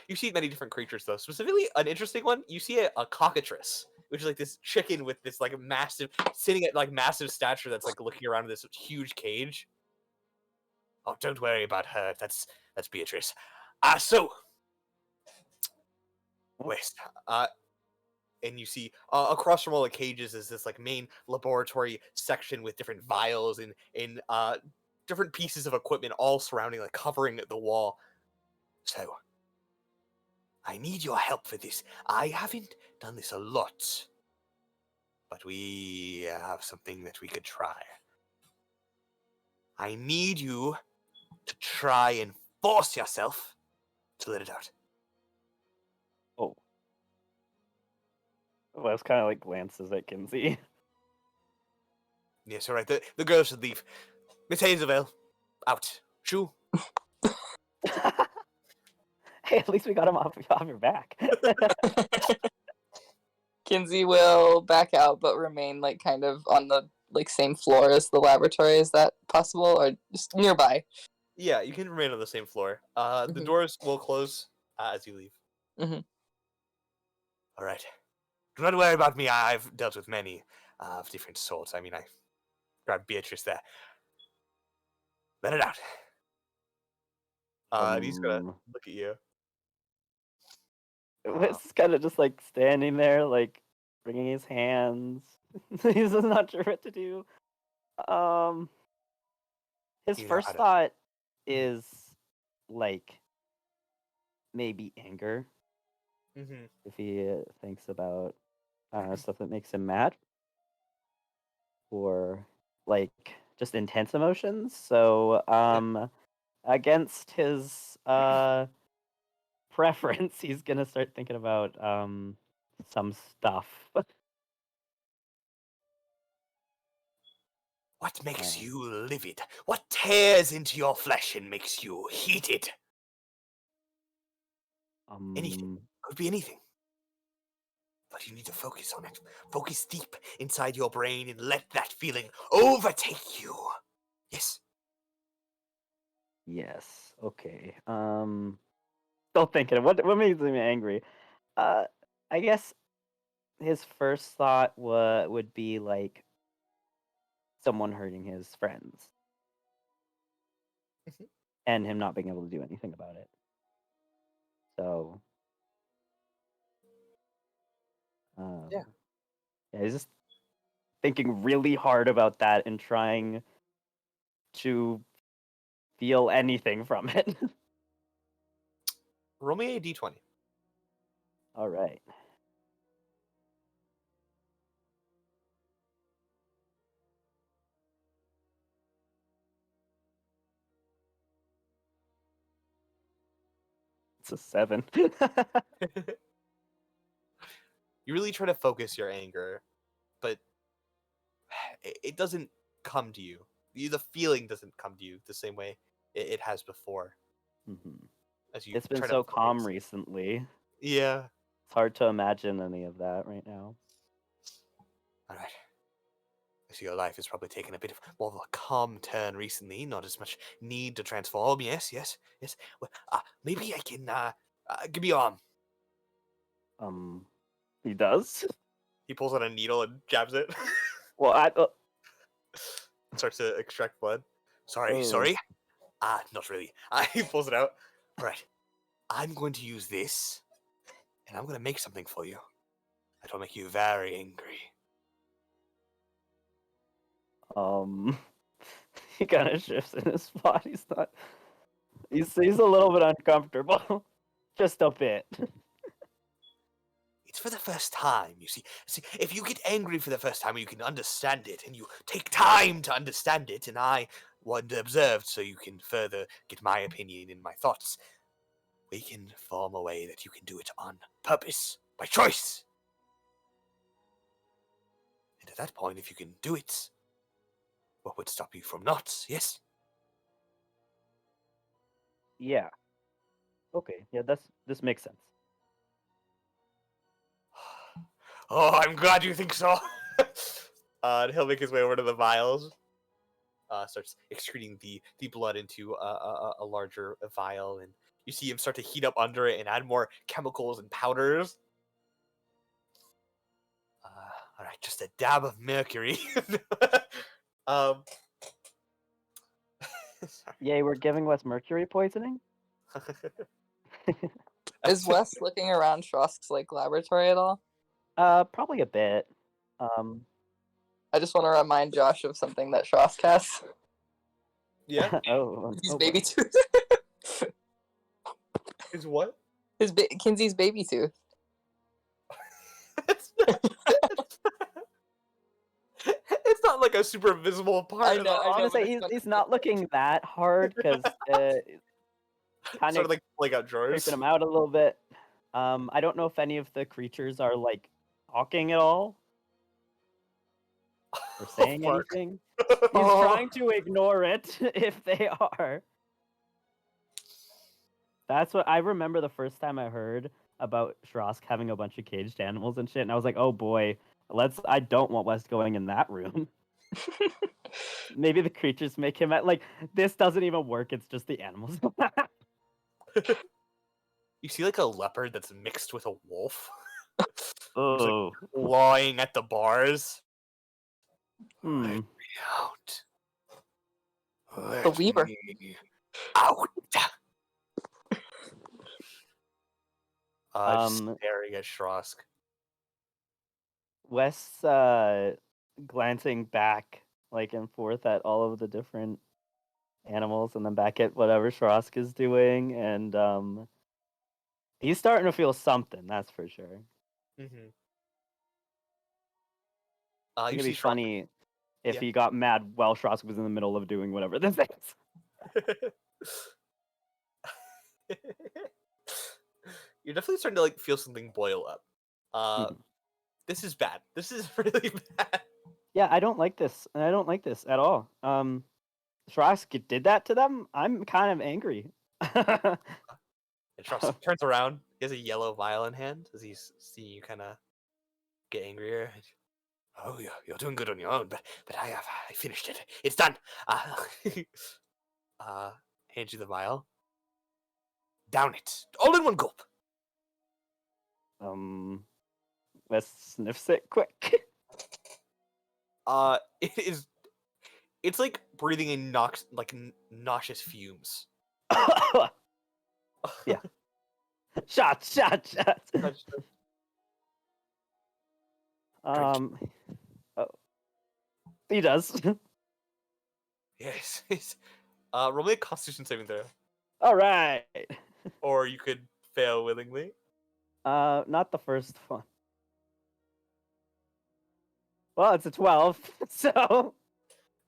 Speaker 1: You see many different creatures though. Specifically, an interesting one. You see a cockatrice, which is like this chicken with this like massive, sitting at like massive stature that's like looking around this huge cage. Oh, don't worry about her. That's Beatrice. So West. And you see across from all the cages is this like main laboratory section with different vials and different pieces of equipment all surrounding, like covering the wall. So I need your help for this. I haven't done this a lot, but we have something that we could try. I need you to try and force yourself to let it out.
Speaker 3: Oh. Wes kind of like glances at Kinsey.
Speaker 1: Yes, all right. The girls should leave. Miss Hazelville, out. Shoo.
Speaker 3: Hey, at least we got him off your back.
Speaker 2: Kinsey will back out, but remain like kind of on the like same floor as the laboratory. Is that possible, or just nearby?
Speaker 1: Yeah, you can remain on the same floor. The
Speaker 2: Mhm.
Speaker 1: doors will close as you leave.
Speaker 2: Mhm.
Speaker 1: All right. Do not worry about me. I've dealt with many of different sorts. I mean, I grabbed Beatrice there. Let it out. And he's gonna look at you.
Speaker 3: Wes is kind of just like standing there, like wringing his hands. He's just not sure what to do. His
Speaker 1: You know
Speaker 3: first
Speaker 1: how to-
Speaker 3: thought is like maybe anger
Speaker 1: Mm-hmm.
Speaker 3: if he thinks about stuff that makes him mad, or like just intense emotions. So against his preference, he's gonna start thinking about some stuff.
Speaker 1: What makes
Speaker 3: Um,
Speaker 1: you livid? What tears into your flesh and makes you heated? Anything. Could be anything. But you need to focus on it. Focus deep inside your brain and let that feeling overtake you. Yes.
Speaker 3: Yes. Okay. Still thinking. What makes him angry? I guess his first thought would be like someone hurting his friends,
Speaker 1: Mhm.
Speaker 3: and him not being able to do anything about it. So,
Speaker 1: Yeah.
Speaker 3: he's just thinking really hard about that and trying to feel anything from it.
Speaker 1: Roll me a d20.
Speaker 3: All right. It's a 7.
Speaker 1: You really try to focus your anger, but it doesn't come to you. The feeling doesn't come to you the same way it has before.
Speaker 3: Mhm.
Speaker 1: As you
Speaker 3: It's been
Speaker 1: try to
Speaker 3: so calm
Speaker 1: focus.
Speaker 3: recently.
Speaker 1: Yeah.
Speaker 3: It's hard to imagine any of that right now.
Speaker 1: All right. I see your life has probably taken a bit of more of a calm turn recently. Not as much need to transform. Yes. Well, maybe I can. Give me your arm.
Speaker 3: He does.
Speaker 1: He pulls out a needle and jabs it.
Speaker 3: Well,
Speaker 1: Starts to extract blood. Sorry.
Speaker 3: Oh.
Speaker 1: Not really. He pulls it out. All right. I'm going to use this, and I'm going to make something for you. That will make you very angry.
Speaker 3: He kind of shifts in his spot. He's not. He's a little bit uncomfortable, just a bit.
Speaker 1: It's for the first time, you see. If you get angry for the first time, you can understand it, and you take time to understand it, and I want to observe so you can further get my opinion and my thoughts. We can form a way that you can do it on purpose, by choice. And at that point, if you can do it, what would stop you from not? Yes?
Speaker 3: Yeah. Okay. Yeah. This makes sense.
Speaker 1: Oh, I'm glad you think so. And he'll make his way over to the vials. Starts excreting the blood into a larger vial, and you see him start to heat up under it and add more chemicals and powders. All right, just a dab of mercury. um,
Speaker 3: Yay, we're giving Wes mercury poisoning.
Speaker 2: Is Wes looking around Trosk's like laboratory at all?
Speaker 3: Probably a bit.
Speaker 2: I just want to remind Josh of something that Trosk has.
Speaker 1: Yeah.
Speaker 2: Kinsey's
Speaker 3: boy.
Speaker 2: baby tooth.
Speaker 1: Is what?
Speaker 2: Kinsey's baby tooth.
Speaker 1: It's not like a super visible part.
Speaker 2: I
Speaker 1: of
Speaker 2: know,
Speaker 1: the
Speaker 2: I
Speaker 3: I was
Speaker 2: know,
Speaker 3: gonna
Speaker 2: but
Speaker 3: say
Speaker 2: it's
Speaker 3: he's not looking that hard because kind
Speaker 1: sort
Speaker 3: of
Speaker 1: of like pulling out drawers.
Speaker 3: creeping him out a little bit. I don't know if any of the creatures are like talking at all or saying
Speaker 1: Fuck.
Speaker 3: anything. He's trying to ignore it if they are. That's what I remember the first time I heard about Shrosk having a bunch of caged animals and shit, and I was like, oh boy, I don't want West going in that room. Maybe the creatures make him like this doesn't even work, it's just the animals.
Speaker 1: You see like a leopard that's mixed with a wolf.
Speaker 3: Oh.
Speaker 1: Clawing at the bars.
Speaker 3: Hmm.
Speaker 1: Let me out.
Speaker 2: The
Speaker 1: Let
Speaker 2: Weaver.
Speaker 1: me out. Just staring at Shrosk.
Speaker 3: Wes glancing back like and forth at all of the different animals and then back at whatever Shrosk is doing, and he's starting to feel something, that's for sure.
Speaker 1: Mm-hmm.
Speaker 3: It'd be
Speaker 1: Shrosk-
Speaker 3: funny if
Speaker 1: Yeah.
Speaker 3: he got mad while Shrosk was in the middle of doing whatever this is.
Speaker 1: You're definitely starting to like feel something boil up. This is bad. This is really bad.
Speaker 3: Yeah, I don't like this. I don't like this at all. Shrosk did that to them. I'm kind of angry.
Speaker 1: And Shrosk turns around. He has a yellow vial in hand as he's seeing you kind of get angrier. Oh, yeah, you're doing good on your own, but I finished it. It's done. Hand you the vial. Down it, all in one gulp.
Speaker 3: Let's sniffs it quick.
Speaker 1: It is. It's like breathing in nauseous fumes.
Speaker 3: Yeah. Shots. Oh, he does.
Speaker 1: Yes. Roll me a Constitution saving throw,
Speaker 3: All right.
Speaker 1: or you could fail willingly.
Speaker 3: Not the first one. Well, it's a 12, so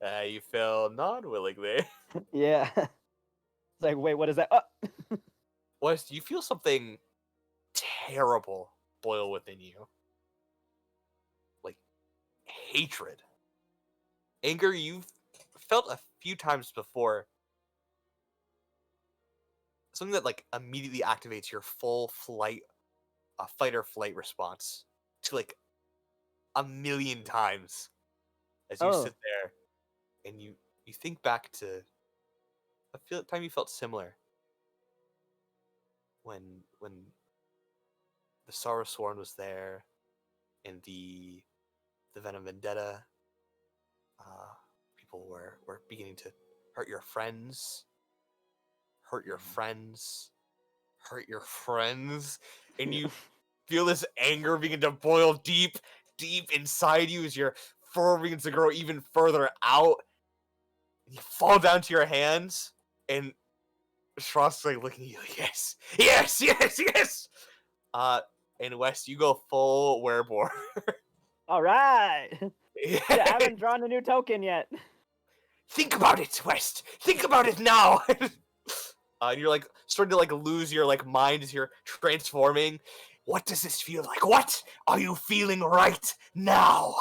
Speaker 1: You fail non-willingly.
Speaker 3: yeah. It's like, wait, what is that?
Speaker 1: Wes, you feel something terrible boil within you. Like hatred. Anger you've felt a few times before. Something that like immediately activates your full fight or flight response to like a million times as you sit there and you think back to a time you felt similar when the Sorrow Sworn was there and the Venom Vendetta. People were beginning to hurt your friends, and you feel this anger begin to boil deep inside you as your fur begins to grow even further out. You fall down to your hands, and Shrosk's like looking at you like, yes. And Wes, you go full werebore.
Speaker 3: All right. Yeah, I haven't drawn a new token yet.
Speaker 1: Think about it, West. Think about it now. And you're like starting to like lose your like mind as you're transforming. What does this feel like? What are you feeling right now?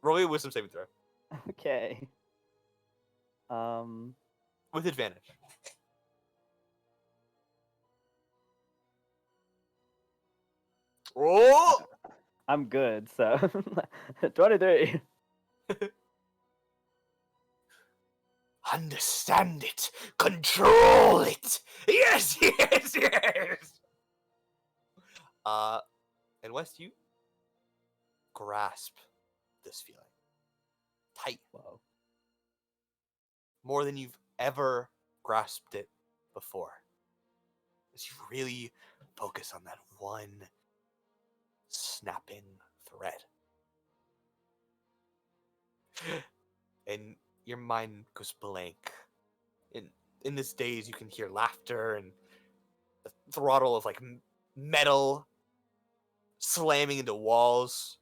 Speaker 1: Roll me a wisdom saving throw.
Speaker 3: Okay.
Speaker 1: With advantage. Oh!
Speaker 3: I'm good, so 23.
Speaker 1: Understand it. Control it. Yes. And West, you grasp this feeling tight.
Speaker 3: Whoa.
Speaker 1: More than you've ever grasped it before. As you really focus on that one snapping thread. And your mind goes blank. In this daze, you can hear laughter and the throttle of like metal slamming into walls.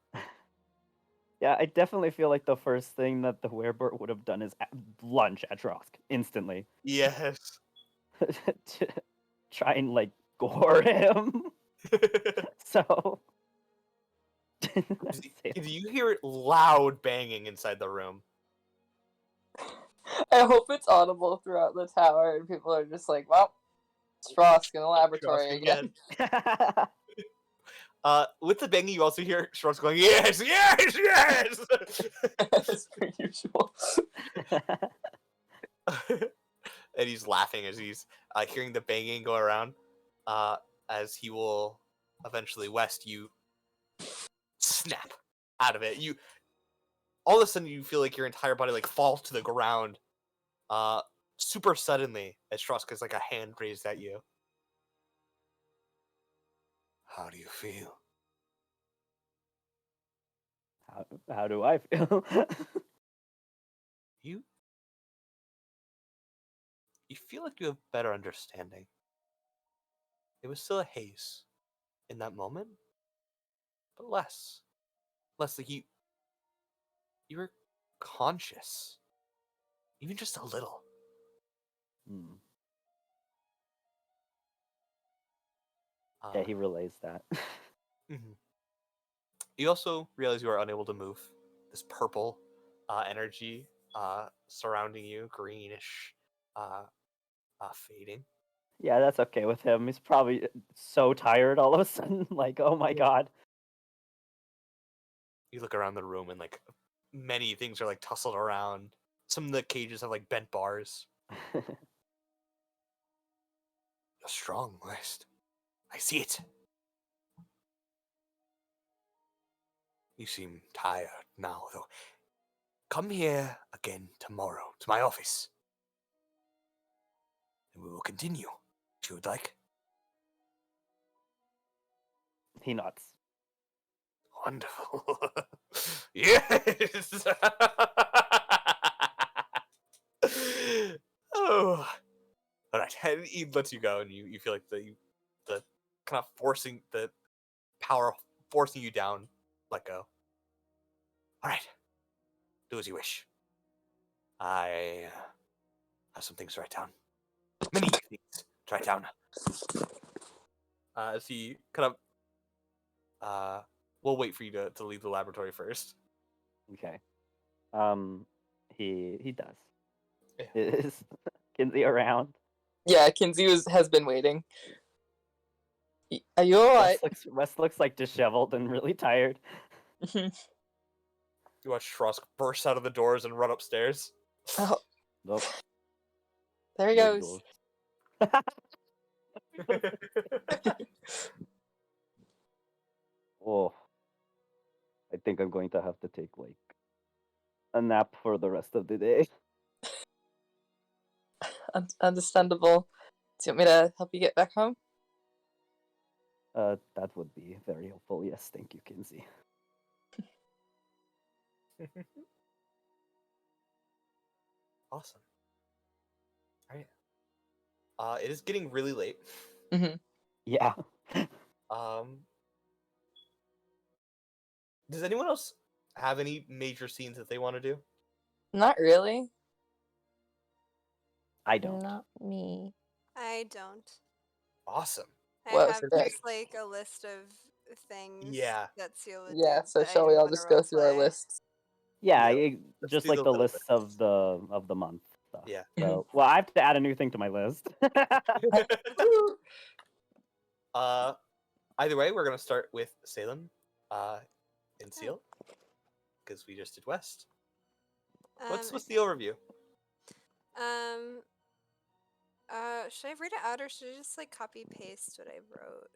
Speaker 3: Yeah, I definitely feel like the first thing that the werebird would have done is lunge at Shrosk instantly.
Speaker 1: Yes.
Speaker 3: To try and like gore him. So
Speaker 1: You hear loud banging inside the room.
Speaker 2: I hope it's audible throughout the tower, and people are just like, "Well, it's Frost in the laboratory again."
Speaker 1: With the banging, you also hear Schwartz going, "Yes, yes, yes!"
Speaker 2: As per usual.
Speaker 1: And he's laughing as he's hearing the banging go around. As he will eventually, West, you snap out of it. You all of a sudden you feel like your entire body like falls to the ground, super suddenly as Strusk is like a hand raised at you. How do you feel?
Speaker 3: How do I feel?
Speaker 1: You feel like you have better understanding. It was still a haze in that moment, but less like you were conscious, even just a little.
Speaker 3: Hmm.
Speaker 1: Uh,
Speaker 3: Yeah, he relays that.
Speaker 1: mhm. You also realize you are unable to move. This purple energy surrounding you, greenish, fading.
Speaker 3: Yeah, that's okay with him. He's probably so tired all of a sudden. Like, oh my god.
Speaker 1: You look around the room and like many things are like tussled around. Some of the cages have like bent bars. You're strong, West. I see it. You seem tired now, though. Come here again tomorrow to my office. And we will continue, if you would like.
Speaker 3: He nods.
Speaker 1: Wonderful. Yes! Oh. Alright, and he lets you go, and you feel like the kind of forcing the power forcing you down, let go. Alright. Do as you wish. I have some things to write down. Many things to write down. As he kind of we'll wait for you to leave the laboratory first.
Speaker 3: Okay. He does.
Speaker 1: Yeah.
Speaker 3: Is Kinsey around?
Speaker 2: Yeah, Kinsey has been waiting. Are you alright?
Speaker 3: Wes looks like disheveled and really tired.
Speaker 1: You watch Trusk burst out of the doors and run upstairs.
Speaker 2: Oh,
Speaker 3: Nope.
Speaker 2: there he
Speaker 3: Big
Speaker 2: goes.
Speaker 3: doors. Oh, I think I'm going to have to take like a nap for the rest of the day.
Speaker 2: Understandable. Do you want me to help you get back home?
Speaker 3: That would be very helpful. Yes, thank you, Kinsey.
Speaker 1: Awesome. All right. It is getting really late.
Speaker 3: Yeah.
Speaker 1: Does anyone else have any major scenes that they want to do?
Speaker 2: Not really.
Speaker 3: I don't.
Speaker 5: Not me.
Speaker 4: I don't.
Speaker 1: Awesome.
Speaker 4: I
Speaker 2: Well,
Speaker 4: have
Speaker 2: sick.
Speaker 4: just like a list of things
Speaker 1: Yeah.
Speaker 4: that Seal would
Speaker 2: Yeah,
Speaker 4: do.
Speaker 2: so
Speaker 4: that I
Speaker 2: shall we
Speaker 4: don't
Speaker 2: all
Speaker 4: wanna
Speaker 2: just go through our
Speaker 4: roleplay.
Speaker 2: lists?
Speaker 3: Yeah,
Speaker 1: Yeah, let's
Speaker 3: just
Speaker 1: do
Speaker 3: like
Speaker 1: the
Speaker 3: the
Speaker 1: little
Speaker 3: lists of the month stuff.
Speaker 1: Yeah.
Speaker 3: So, well, I have to add a new thing to my list.
Speaker 1: Either way, we're gonna start with Salem, and Seal, because we just did West. What's
Speaker 4: Okay.
Speaker 1: the overview?
Speaker 4: Should I read it out or should I just like copy paste what I wrote?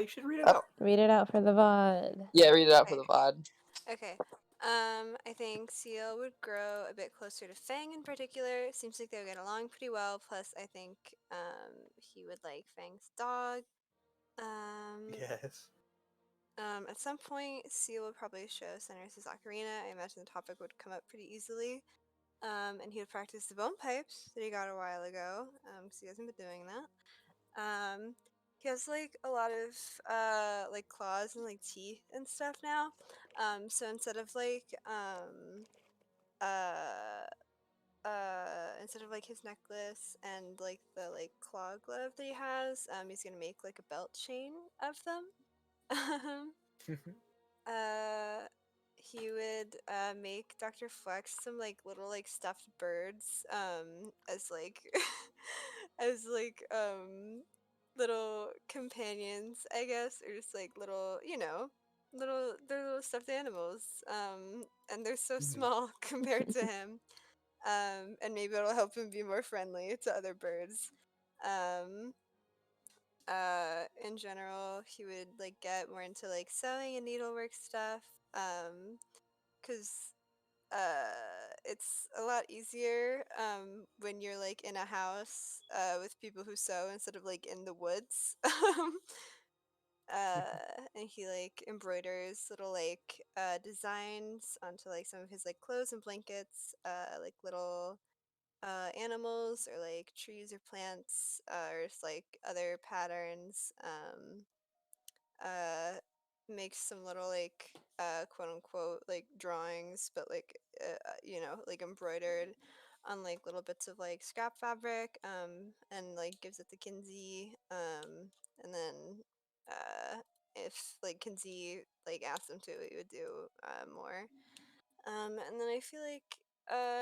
Speaker 1: You should read it
Speaker 2: Oh.
Speaker 1: out.
Speaker 5: Read it out for the VOD.
Speaker 2: Yeah, read it out for the VOD.
Speaker 4: Okay. I think Seal would grow a bit closer to Fang in particular. Seems like they would get along pretty well. Plus, I think he would like Fang's dog.
Speaker 1: Yes.
Speaker 4: At some point, Seal would probably show Senris his ocarina. I imagine the topic would come up pretty easily. And he would practice the bone pipes that he got a while ago. Because he hasn't been doing that. He has like a lot of like claws and like teeth and stuff now. So instead of like instead of like his necklace and like the like claw glove that he has, he's gonna make like a belt chain of them. He would make Dr. Flex some like little like stuffed birds as like as like little companions, I guess, or just like little, they're little stuffed animals. And they're so small compared to him. And maybe it'll help him be more friendly to other birds. Um, in general, he would like get more into like sewing and needlework stuff. Because it's a lot easier when you're like in a house with people who sew instead of like in the woods. And he like embroiders little like designs onto like some of his like clothes and blankets, like little animals or like trees or plants, or just like other patterns. Uh, Makes some little like quote unquote like drawings, but like like embroidered on like little bits of like scrap fabric, and like gives it to Kinsey, and then if like Kinsey like asked him to, he would do more. And then I feel like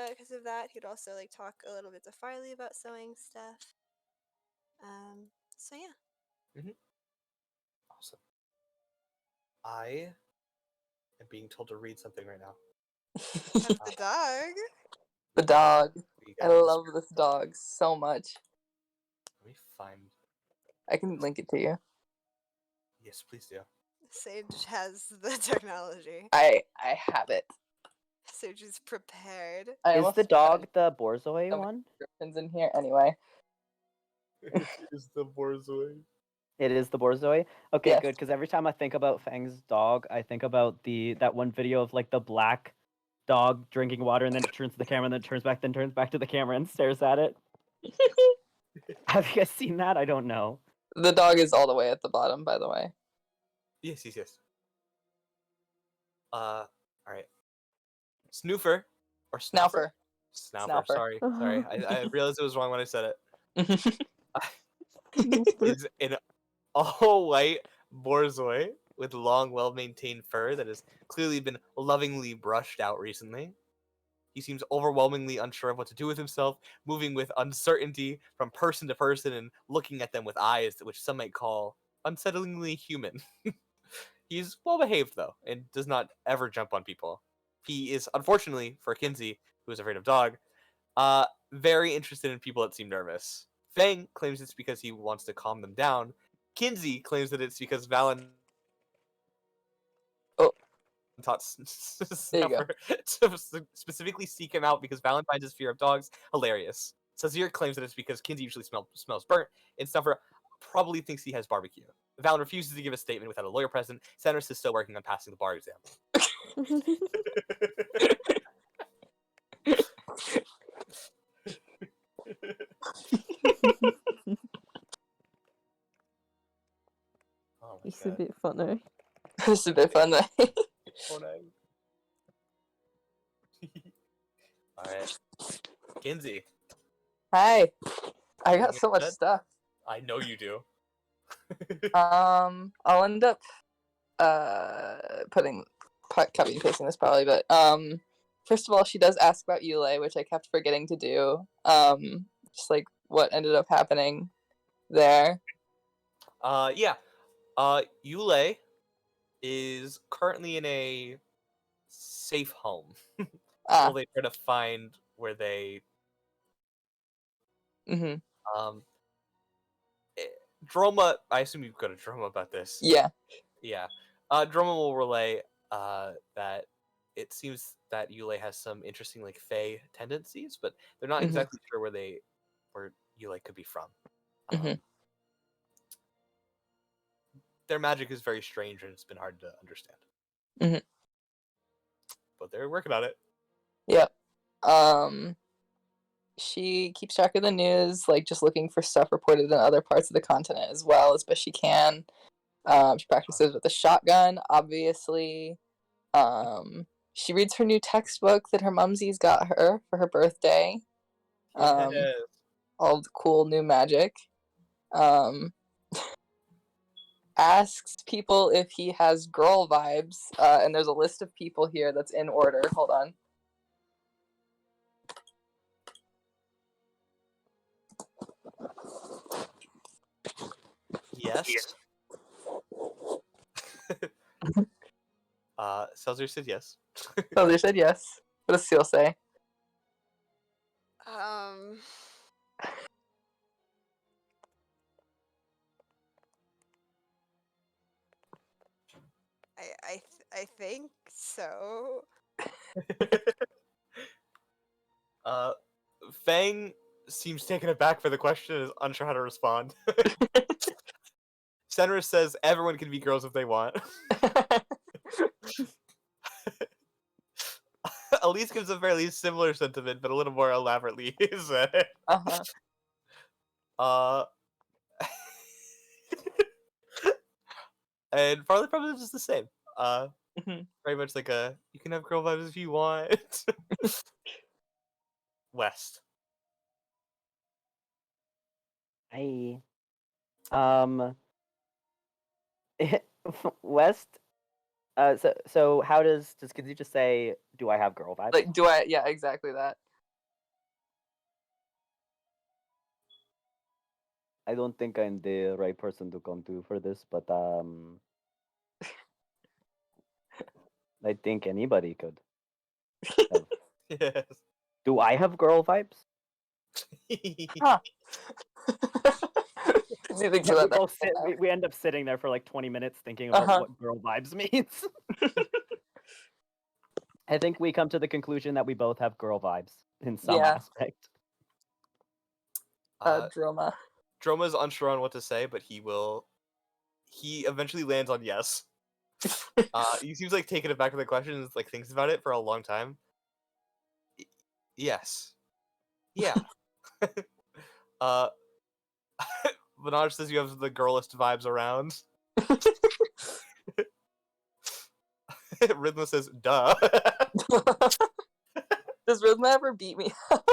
Speaker 4: because of that, he'd also like talk a little bit to Farley about sewing stuff. So yeah.
Speaker 1: Awesome. I am being told to read something right now.
Speaker 4: Have the dog.
Speaker 2: The dog.
Speaker 1: You
Speaker 2: I
Speaker 1: guys
Speaker 2: love
Speaker 1: describe
Speaker 2: this
Speaker 1: the
Speaker 2: dog so much.
Speaker 1: Let me find.
Speaker 2: I can link it to you.
Speaker 1: Yes, please do.
Speaker 4: Sage has the technology.
Speaker 2: I have it.
Speaker 4: Sage is prepared.
Speaker 2: I
Speaker 3: Is
Speaker 2: almost
Speaker 3: the
Speaker 2: had
Speaker 3: dog the Borzoi
Speaker 2: so many
Speaker 3: one?
Speaker 2: descriptions in here anyway.
Speaker 1: Is the Borzoi?
Speaker 3: It is the Borzoi. Okay,
Speaker 2: Yes.
Speaker 3: good. Because every time I think about Fang's dog, I think about that one video of like the black dog drinking water, and then it turns to the camera, and then it turns back to the camera and stares at it. Have you guys seen that? I don't know.
Speaker 2: The dog is all the way at the bottom, by the way.
Speaker 1: Yes. All right. Snoofer or Snuffer?
Speaker 2: Snalfer.
Speaker 1: Snalfer. Sorry. I realized it was wrong when I said it. Is an all-white Borzoi with long, well-maintained fur that has clearly been lovingly brushed out recently. He seems overwhelmingly unsure of what to do with himself, moving with uncertainty from person to person and looking at them with eyes which some might call unsettlingly human. He's well-behaved, though, and does not ever jump on people. He is, unfortunately, for Kinsey, who is afraid of dog, very interested in people that seem nervous. Fang claims it's because he wants to calm them down. Kinsey claims that it's because Valen taught
Speaker 2: There you go.
Speaker 1: Snuffer to specifically seek him out because Valen finds his fear of dogs hilarious. Sazir claims that it's because Kinsey usually smells burnt, and Snuffer probably thinks he has barbecue. Valen refuses to give a statement without a lawyer present. Senator is still working on passing the bar exam. Oh my
Speaker 5: It's a
Speaker 1: god.
Speaker 5: bit funny.
Speaker 2: It's a bit fun though.
Speaker 1: Alright. Kinsey.
Speaker 2: Hi. I got
Speaker 1: Anything
Speaker 2: so much
Speaker 1: said?
Speaker 2: stuff.
Speaker 1: I know you do.
Speaker 2: I'll end up copying and pasting this probably, but first of all, she does ask about Yule, which I kept forgetting to do. Just like what ended up happening there.
Speaker 1: Yeah. Yule is currently in a safe home. While they try to find where they
Speaker 2: Mhm.
Speaker 1: Droma, I assume you've got a Droma about this.
Speaker 2: Yeah.
Speaker 1: Yeah. Droma will relay that it seems that Yule has some interesting like Fey tendencies, but they're not
Speaker 2: Mhm.
Speaker 1: exactly sure where Yule could be from.
Speaker 2: Mhm.
Speaker 1: Their magic is very strange and it's been hard to understand.
Speaker 2: Mhm.
Speaker 1: But they're working on it.
Speaker 2: Yep. She keeps track of the news, like just looking for stuff reported in other parts of the continent as well as best she can. She practices with a shotgun, obviously. She reads her new textbook that her mumsies got her for her birthday. Um,
Speaker 1: Yes.
Speaker 2: all the cool new magic. Asks people if he has girl vibes, and there's a list of people here that's in order. Hold on.
Speaker 1: Yes. Seltzer said yes.
Speaker 2: So they said yes. What does Seal say?
Speaker 4: I think so.
Speaker 1: Fang seems taken aback by the question and is unsure how to respond. Senris says everyone can be girls if they want. Elise gives a fairly similar sentiment, but a little more elaborately said. And Farley probably is just the same. Very much like you can have girl vibes if you want. West.
Speaker 3: West. So how does Kinsey just say, "Do I have girl vibes?"
Speaker 2: Like, do I? Yeah, exactly that.
Speaker 3: I don't think I'm the right person to come to for this, but I think anybody could.
Speaker 1: Yes.
Speaker 3: Do I have girl vibes?
Speaker 2: Huh. Do you think you
Speaker 3: we,
Speaker 2: let that
Speaker 3: both sit,
Speaker 2: go?
Speaker 3: we end up sitting there for like 20 minutes thinking about what girl vibes means. I think we come to the conclusion that we both have girl vibes in some aspect.
Speaker 2: Droma.
Speaker 1: Droma is unsure on what to say, but he eventually lands on yes. He seems like taken aback with the question and like thinks about it for a long time. Yes. Yeah. Vinaj says you have the girlest vibes around. Rhythma says, duh.
Speaker 2: Does Rhythma ever beat me up?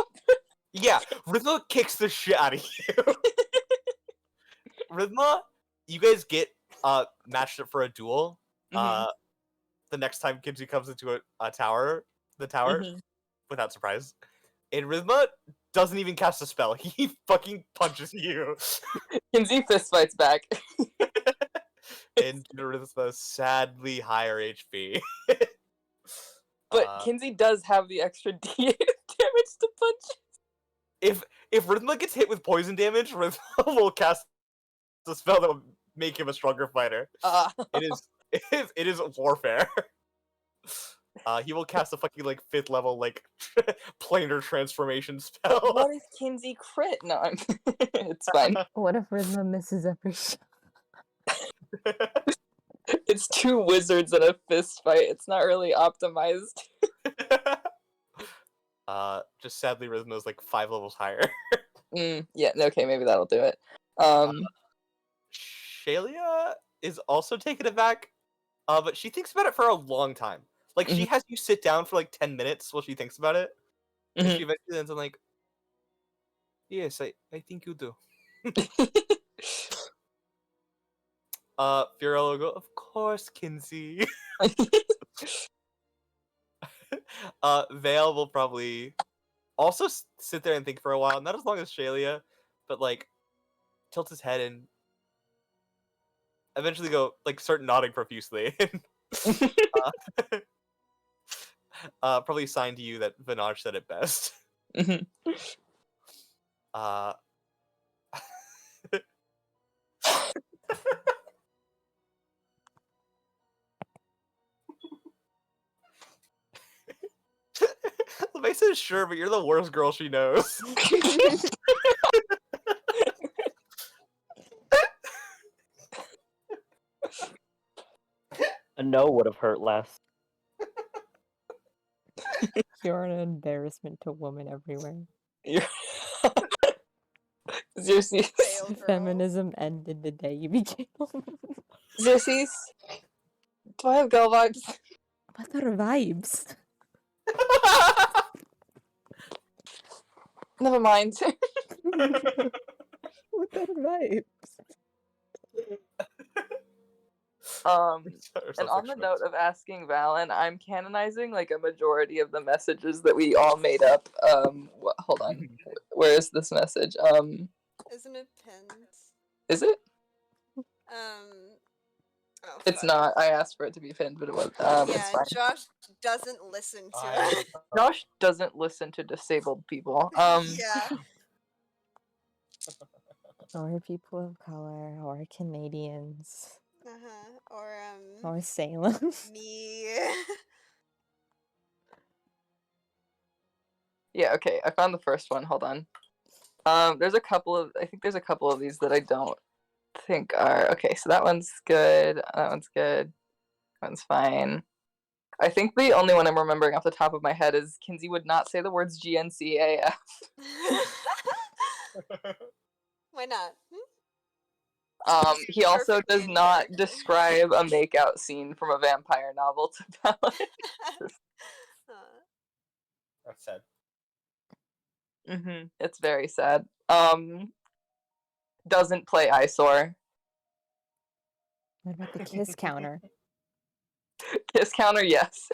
Speaker 1: Yeah, Rhythma kicks the shit out of you. Rhythma, you guys get matched up for a duel. The next time Kinsey comes into the tower, without surprise. And Rhythma doesn't even cast a spell. He fucking punches you.
Speaker 2: Kinsey fist fights back.
Speaker 1: And Rhythma's sadly higher HP.
Speaker 2: But Kinsey does have the extra D8 damage to punch.
Speaker 1: If Rhythma gets hit with poison damage, Rhythma will cast a spell that will make him a stronger fighter. It is warfare. He will cast a fucking like 5th level like planar transformation spell.
Speaker 2: What if Kinsey crit? No, it's fine.
Speaker 5: What if Rhythma misses every shot?
Speaker 2: It's 2 wizards in a fist fight. It's not really optimized.
Speaker 1: Just sadly, Rhythma is like 5 levels higher.
Speaker 2: Yeah, okay, maybe that'll do it.
Speaker 1: Shalia is also taken aback, but she thinks about it for a long time. Like, she has you sit down for like 10 minutes while she thinks about it. And she eventually ends on like, yes, I think you do. Fiorello will go, of course, Kinsey. Vale will probably also sit there and think for a while, not as long as Shalia, but like tilt his head and eventually go like start nodding profusely. Probably sign to you that Vinaj said it best. LeMay says sure, but you're the worst girl she knows.
Speaker 3: A no would have hurt less.
Speaker 5: You're an embarrassment to women everywhere.
Speaker 2: Xerxes.
Speaker 5: Feminism ended the day you became a woman.
Speaker 2: Xerxes, do I have girl vibes?
Speaker 5: What are vibes?
Speaker 2: Never mind.
Speaker 5: What that vibes?
Speaker 2: And on the note of asking Valen, I'm canonizing like a majority of the messages that we all made up. Hold on. Where is this message?
Speaker 4: Isn't it pinned?
Speaker 2: Is it?
Speaker 4: Oh,
Speaker 2: It's
Speaker 4: fuck.
Speaker 2: not. I asked for it to be pinned, but it was. It's
Speaker 4: Yeah,
Speaker 2: fine.
Speaker 4: Josh doesn't listen to
Speaker 1: I-
Speaker 4: it.
Speaker 2: Josh doesn't listen to disabled people.
Speaker 4: Yeah.
Speaker 5: Or people of color, or Canadians,
Speaker 4: Or
Speaker 5: or Salem.
Speaker 4: me.
Speaker 2: Yeah. Okay. I found the first one. Hold on. There's a couple of. I think there's a couple of these that I don't think are okay. So that one's good. That one's good. That one's fine. I think the only one I'm remembering off the top of my head is Kinsey would not say the words GNCAF.
Speaker 4: Why not?
Speaker 2: He also
Speaker 4: Perfect
Speaker 2: does
Speaker 4: main
Speaker 2: not
Speaker 4: character.
Speaker 2: describe a makeout scene from a vampire novel to Valen.
Speaker 1: That's sad.
Speaker 2: It's very sad. Doesn't play eyesore.
Speaker 5: What about the kiss counter?
Speaker 2: Kiss counter, yes.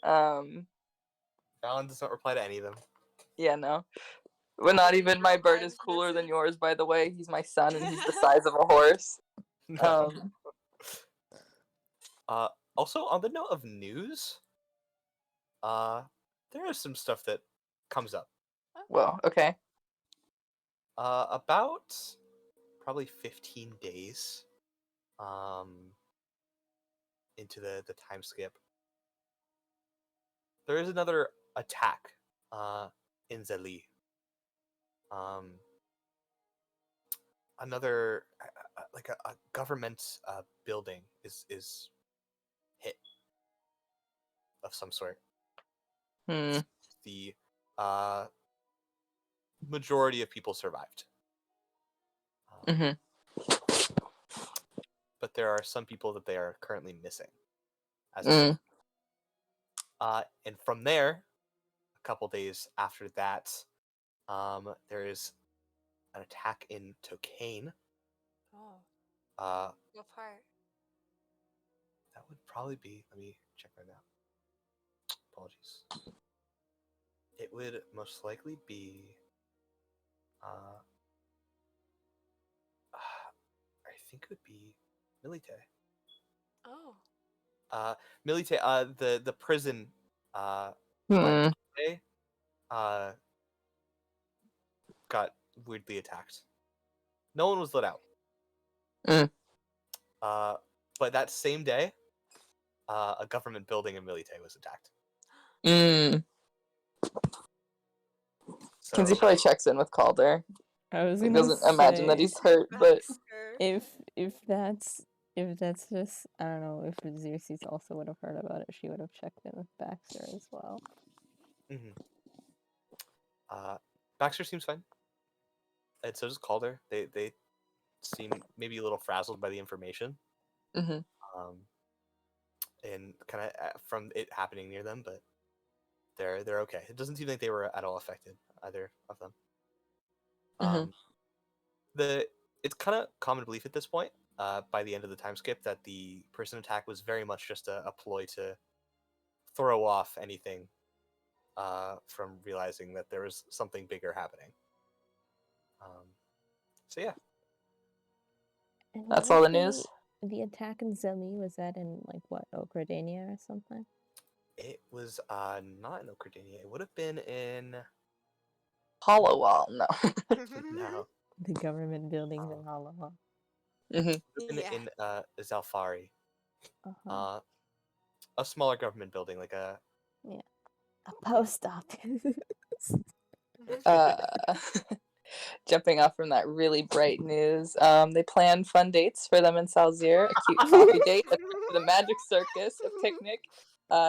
Speaker 1: Valen does not reply to any of them.
Speaker 2: Yeah, no. But not even my bird is
Speaker 4: Replies
Speaker 2: cooler than
Speaker 4: message.
Speaker 2: yours, by the way. He's my son and he's the size of a horse.
Speaker 1: Also, on the note of news, there is some stuff that comes up.
Speaker 2: Well, okay.
Speaker 1: About probably 15 days into the time skip, there is another attack in Zeli. Another like a government building is hit of some sort. The majority of people survived. But there are some people that they are currently missing. And from there, a couple days after that, there is an attack in Tokane.
Speaker 4: Oh. What part?
Speaker 1: That would probably be. Let me check my map. Apologies. It would most likely be. I think it would be Milite.
Speaker 4: Oh.
Speaker 1: Milite. The prison. Got weirdly attacked. No one was let out. But that same day, a government building in Milite was attacked. So,
Speaker 2: Kinsey probably checks in with Calder.
Speaker 5: I was
Speaker 2: He
Speaker 5: gonna
Speaker 2: doesn't imagine that
Speaker 5: say,
Speaker 2: he's hurt, but
Speaker 5: if that's just, I don't know, if Xerxes also would have heard about it, she would have checked in with Baxter as well.
Speaker 1: Baxter seems fine, and so does Calder. They seem maybe a little frazzled by the information, and kind of from it happening near them, but they're okay. It doesn't seem like they were at all affected, either of them. It's kind of common belief at this point, by the end of the time skip, that the prison attack was very much just a ploy to throw off anything from realizing that there was something bigger happening. So yeah.
Speaker 5: And
Speaker 2: that's
Speaker 5: what
Speaker 2: all
Speaker 5: was
Speaker 2: the news.
Speaker 5: The attack in Zeli, was that in like what, Okradania or something?
Speaker 1: It was not in Okradania. It would have been in
Speaker 2: Hollowall, no.
Speaker 1: no.
Speaker 5: The government buildings in Hollowall.
Speaker 1: It would have been in Zalfari. A smaller government building, like a
Speaker 5: post office.
Speaker 2: Jumping off from that really bright news, they plan fun dates for them in Salzir, a cute coffee date, the magic circus, a picnic.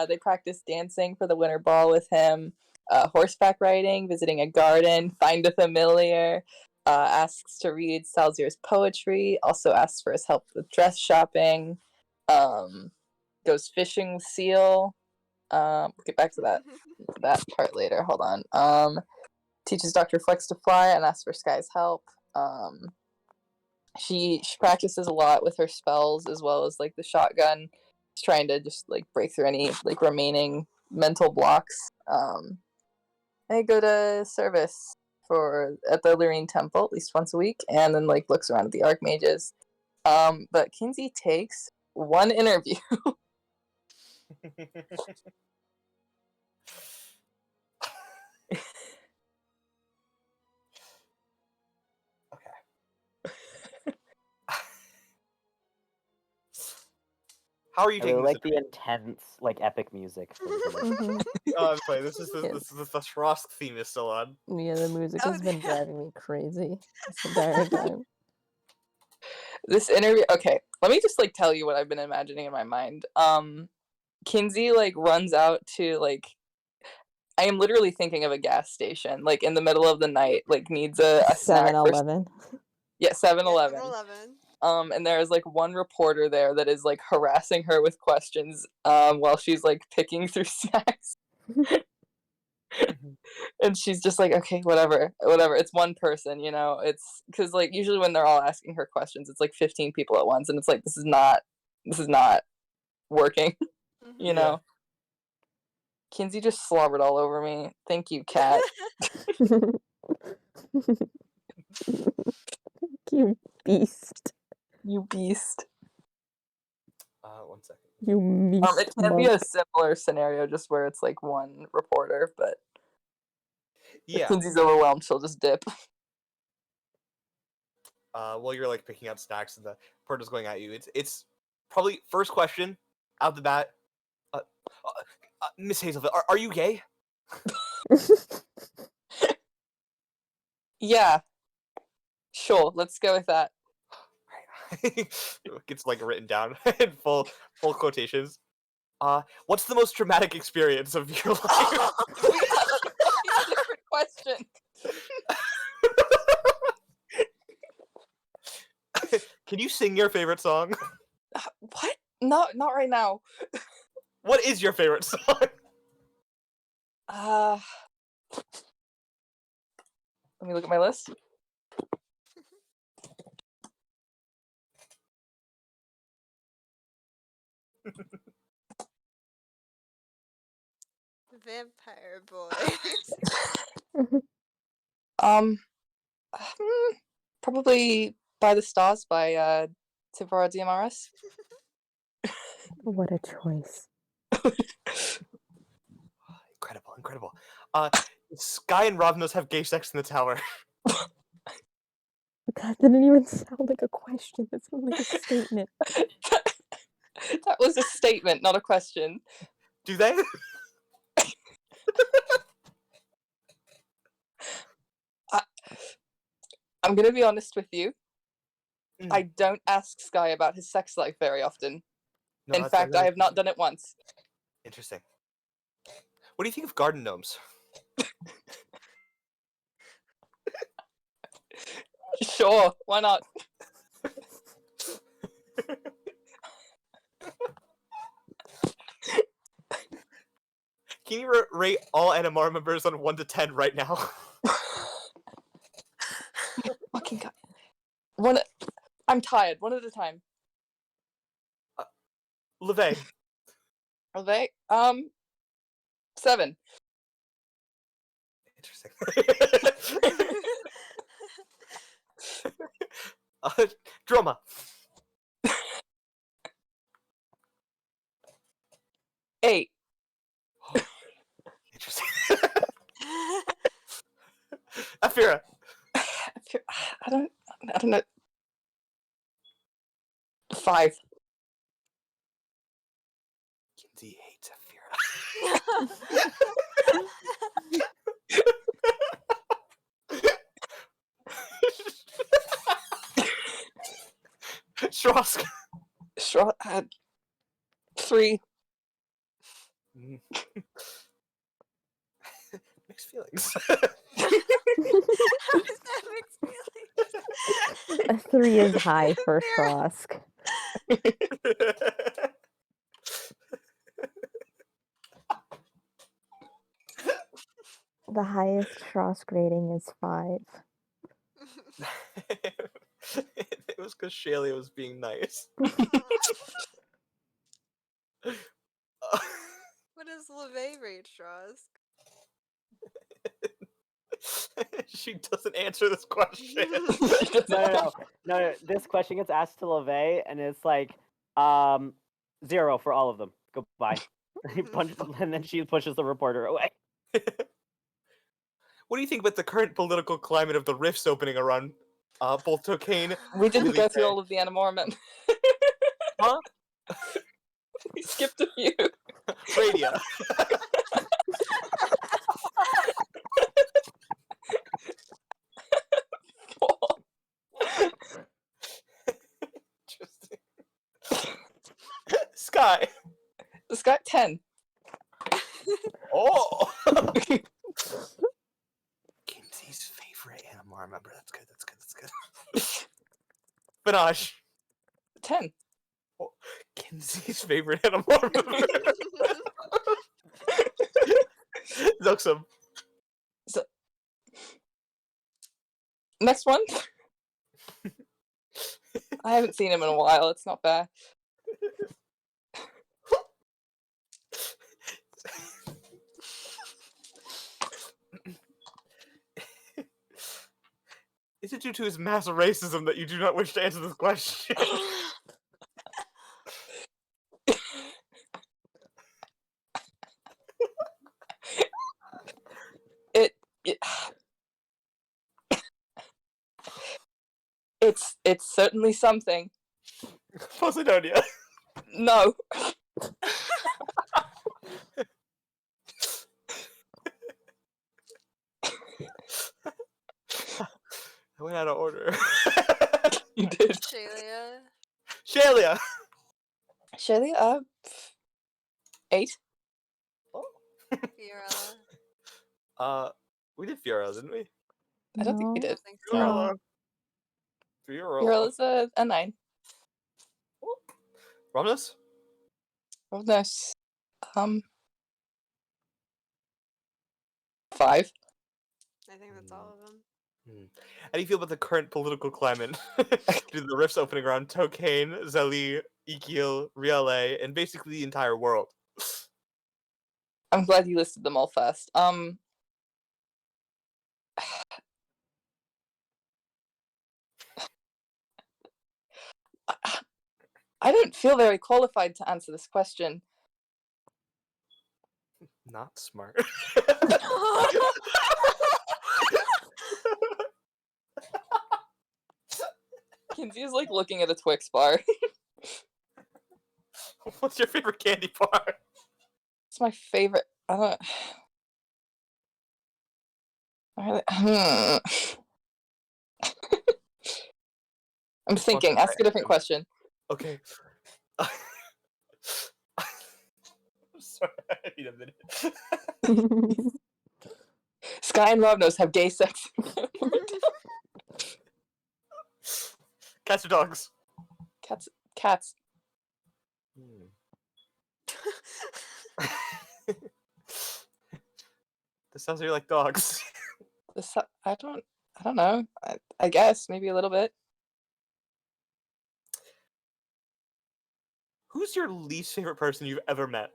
Speaker 2: They practice dancing for the winter ball with him, horseback riding, visiting a garden, find a familiar, asks to read Salzir's poetry, also asks for his help with dress shopping. Goes fishing with Seal. We'll get back to that part later. Hold on. Teaches Dr. Flex to fly and asks for Sky's help. She practices a lot with her spells as well as like the shotgun. She's trying to just like break through any like remaining mental blocks. I go to service at the Lorene Temple at least once a week, and then like looks around at the Archmages. But Kinsey takes one interview.
Speaker 1: How are you
Speaker 3: I
Speaker 1: taking
Speaker 3: really
Speaker 1: this?
Speaker 3: like the intense, like epic music. For the
Speaker 5: Mhm.
Speaker 1: I'm sorry, this is
Speaker 5: Yes.
Speaker 1: the Shrosk theme is still on.
Speaker 5: Yeah, the music
Speaker 4: Oh,
Speaker 5: has been
Speaker 4: yeah.
Speaker 5: driving me crazy this entire time.
Speaker 2: This interview, okay, let me just like tell you what I've been imagining in my mind. Kinsey like runs out to like, I am literally thinking of a gas station, like in the middle of the night, like needs a snack for
Speaker 5: 7-Eleven.
Speaker 2: yeah, 7-Eleven.
Speaker 4: 7-Eleven.
Speaker 2: And there's like one reporter there that is like harassing her with questions while she's like picking through snacks. And she's just like, okay, whatever. It's one person, you know. It's because like usually when they're all asking her questions, it's like 15 people at once, and it's like this is not working, you
Speaker 4: Mhm.
Speaker 2: know. Kinsey just slobbered all over me. Thank you, Kat.
Speaker 5: You beast.
Speaker 2: You beast.
Speaker 1: 1 second.
Speaker 5: You beast.
Speaker 2: It can be a similar scenario, just where it's like one reporter, but if
Speaker 1: Yeah.
Speaker 2: Kinsey's overwhelmed, she'll just dip.
Speaker 1: While you're like picking out snacks and the reporter's going at you, it's probably first question out the bat. Miss Hazelville, are you gay?
Speaker 2: Yeah. Sure, let's go with that.
Speaker 1: Gets like written down in full quotations. What's the most traumatic experience of your life?
Speaker 2: We got a different question.
Speaker 1: Can you sing your favorite song?
Speaker 2: What? No, not right now.
Speaker 1: What is your favorite song?
Speaker 2: Let me look at my list.
Speaker 4: Vampire Boys.
Speaker 2: Probably By the Stars by Tivara Diamaris.
Speaker 5: What a choice.
Speaker 1: Incredible. Sky and Ravnos have gay sex in the tower.
Speaker 5: That didn't even sound like a question. That sounded like a statement.
Speaker 2: That was a statement, not a question.
Speaker 1: Do they?
Speaker 2: I'm gonna be honest with you.
Speaker 1: Mm.
Speaker 2: I don't ask Sky about his sex life very often.
Speaker 1: No,
Speaker 2: In
Speaker 1: that's
Speaker 2: fact, I have not done it once.
Speaker 1: Interesting. What do you think of garden gnomes?
Speaker 2: Sure, why not?
Speaker 1: Can you rate all NMR members on 1 to 10 right now?
Speaker 2: Fucking God. I'm tired. One at a time.
Speaker 1: LeVay.
Speaker 2: Are they? 7.
Speaker 1: Interesting. Droma.
Speaker 2: 8.
Speaker 1: Interesting. Afira.
Speaker 2: I don't know. 5.
Speaker 1: Kinsey hates Afira. Shrosk.
Speaker 2: 3.
Speaker 1: Mixed feelings.
Speaker 4: How is that mixed feelings?
Speaker 5: A 3 is high for Shrosk. The highest Frost rating is 5.
Speaker 1: It was because Shaylia was being nice.
Speaker 4: What does LeVay rate Straws?
Speaker 1: She doesn't answer this question.
Speaker 3: No. This question gets asked to LeVay, and it's like, 0 for all of them. Goodbye. And then she pushes the reporter away.
Speaker 1: What do you think about the current political climate of the rifts opening around both Tokane?
Speaker 2: We didn't
Speaker 1: Really
Speaker 2: go through
Speaker 1: bad.
Speaker 2: all of the Animorphmen.
Speaker 1: Huh?
Speaker 2: We skipped a few.
Speaker 1: Radia. Interesting. Sky.
Speaker 2: This got 10.
Speaker 1: Oh. Kinsey's favorite animal. Remember, that's good. That's good. Banash.
Speaker 2: 10.
Speaker 1: Kinsey's favorite animal. Zuxum.
Speaker 2: Next one. I haven't seen him in a while. It's not fair.
Speaker 1: Is it due to his massive racism that you do not wish to answer this question?
Speaker 2: It's certainly something.
Speaker 1: Posidonia.
Speaker 2: No.
Speaker 1: I went out of order.
Speaker 2: You did.
Speaker 4: Shaylia.
Speaker 1: Shaylia.
Speaker 2: Shirley, 8.
Speaker 4: Fiorella.
Speaker 1: We did Fiorella, didn't we?
Speaker 2: I don't think we
Speaker 5: No.
Speaker 4: I
Speaker 2: did.
Speaker 4: think so.
Speaker 1: Fiorella. Fiorella.
Speaker 2: Fiorella is a 9.
Speaker 1: Romulus?
Speaker 2: Romulus, 5.
Speaker 4: I think that's all of them.
Speaker 1: How do you feel about the current political climate? Due to the rifts opening around Tokane, Zeli, Ikil, Riale, and basically the entire world.
Speaker 2: I'm glad you listed them all first. I don't feel very qualified to answer this question.
Speaker 1: Not smart.
Speaker 2: Kinsey is like looking at a Twix bar.
Speaker 1: What's your favorite candy bar?
Speaker 2: It's my favorite. I don't. I'm thinking. Ask a different question.
Speaker 1: Okay. I'm sorry, I need a minute.
Speaker 2: Sky and Ravnos have gay sex.
Speaker 1: Cats or dogs?
Speaker 2: Cats.
Speaker 1: This sounds like you like dogs.
Speaker 2: I don't know. I guess maybe a little bit.
Speaker 1: Who's your least favorite person you've ever met?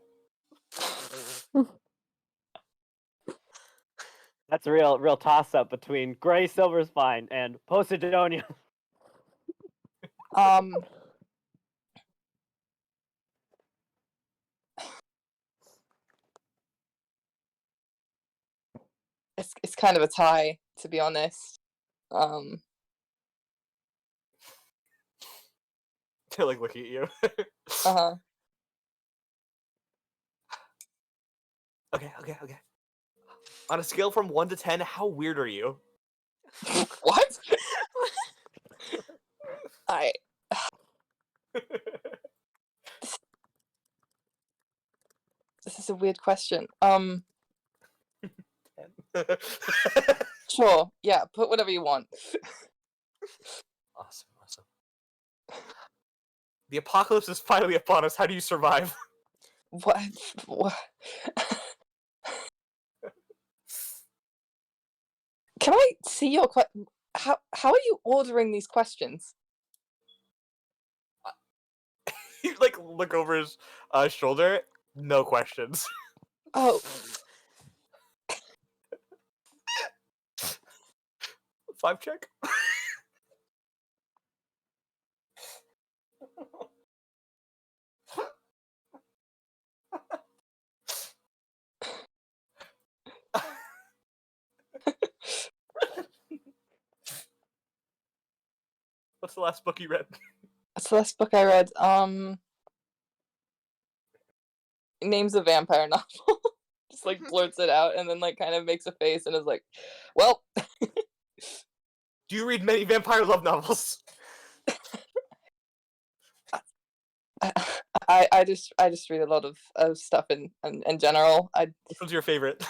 Speaker 3: That's a real toss up between Gray Silverspine and Posidonia.
Speaker 2: It's kind of a tie, to be honest.
Speaker 1: They're like looking at you.
Speaker 2: Uh-huh.
Speaker 1: Okay. On a scale from 1 to 10, how weird are you?
Speaker 2: What? This is a weird question. Sure. Yeah, put whatever you want.
Speaker 1: Awesome. The apocalypse is finally upon us. How do you survive?
Speaker 2: What? Can I see your how are you ordering these questions?
Speaker 1: You like look over his shoulder. No questions.
Speaker 2: Oh,
Speaker 1: 5 check. What's the last book you read?
Speaker 2: that's the last book I read. Names a vampire novel. Just like blurts it out and then like kind of makes a face and is like, well,
Speaker 1: Do you read many vampire love novels?
Speaker 2: I just read a lot of stuff in general.
Speaker 1: Which one's your favorite?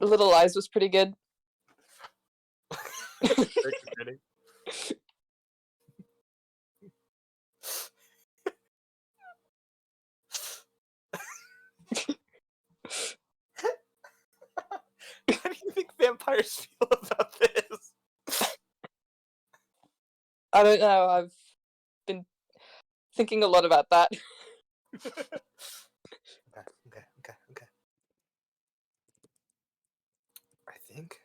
Speaker 2: Little Lies was pretty good.
Speaker 1: Very concerning. How do you think vampires feel about this?
Speaker 2: I don't know. I've been thinking a lot about that.
Speaker 1: Okay. I think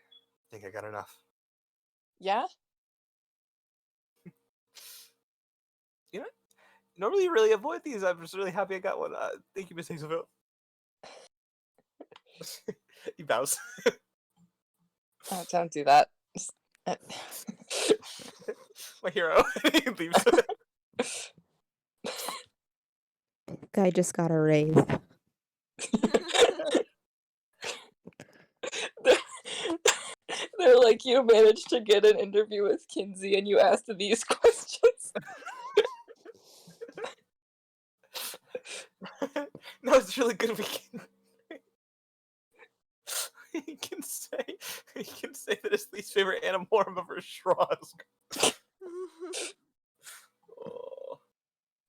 Speaker 1: I got enough.
Speaker 2: Yeah.
Speaker 1: You know, normally you really avoid these. I'm just really happy I got one. Thank you, Miss Hazelville. He bows.
Speaker 2: Oh, don't do that.
Speaker 1: My hero. He leaves.
Speaker 5: Guy just got a raise.
Speaker 2: They're like, you managed to get an interview with Kinsey and you asked these questions.
Speaker 1: No, it's really good. He can say that his least favorite Animorph of her Shroz. Oh.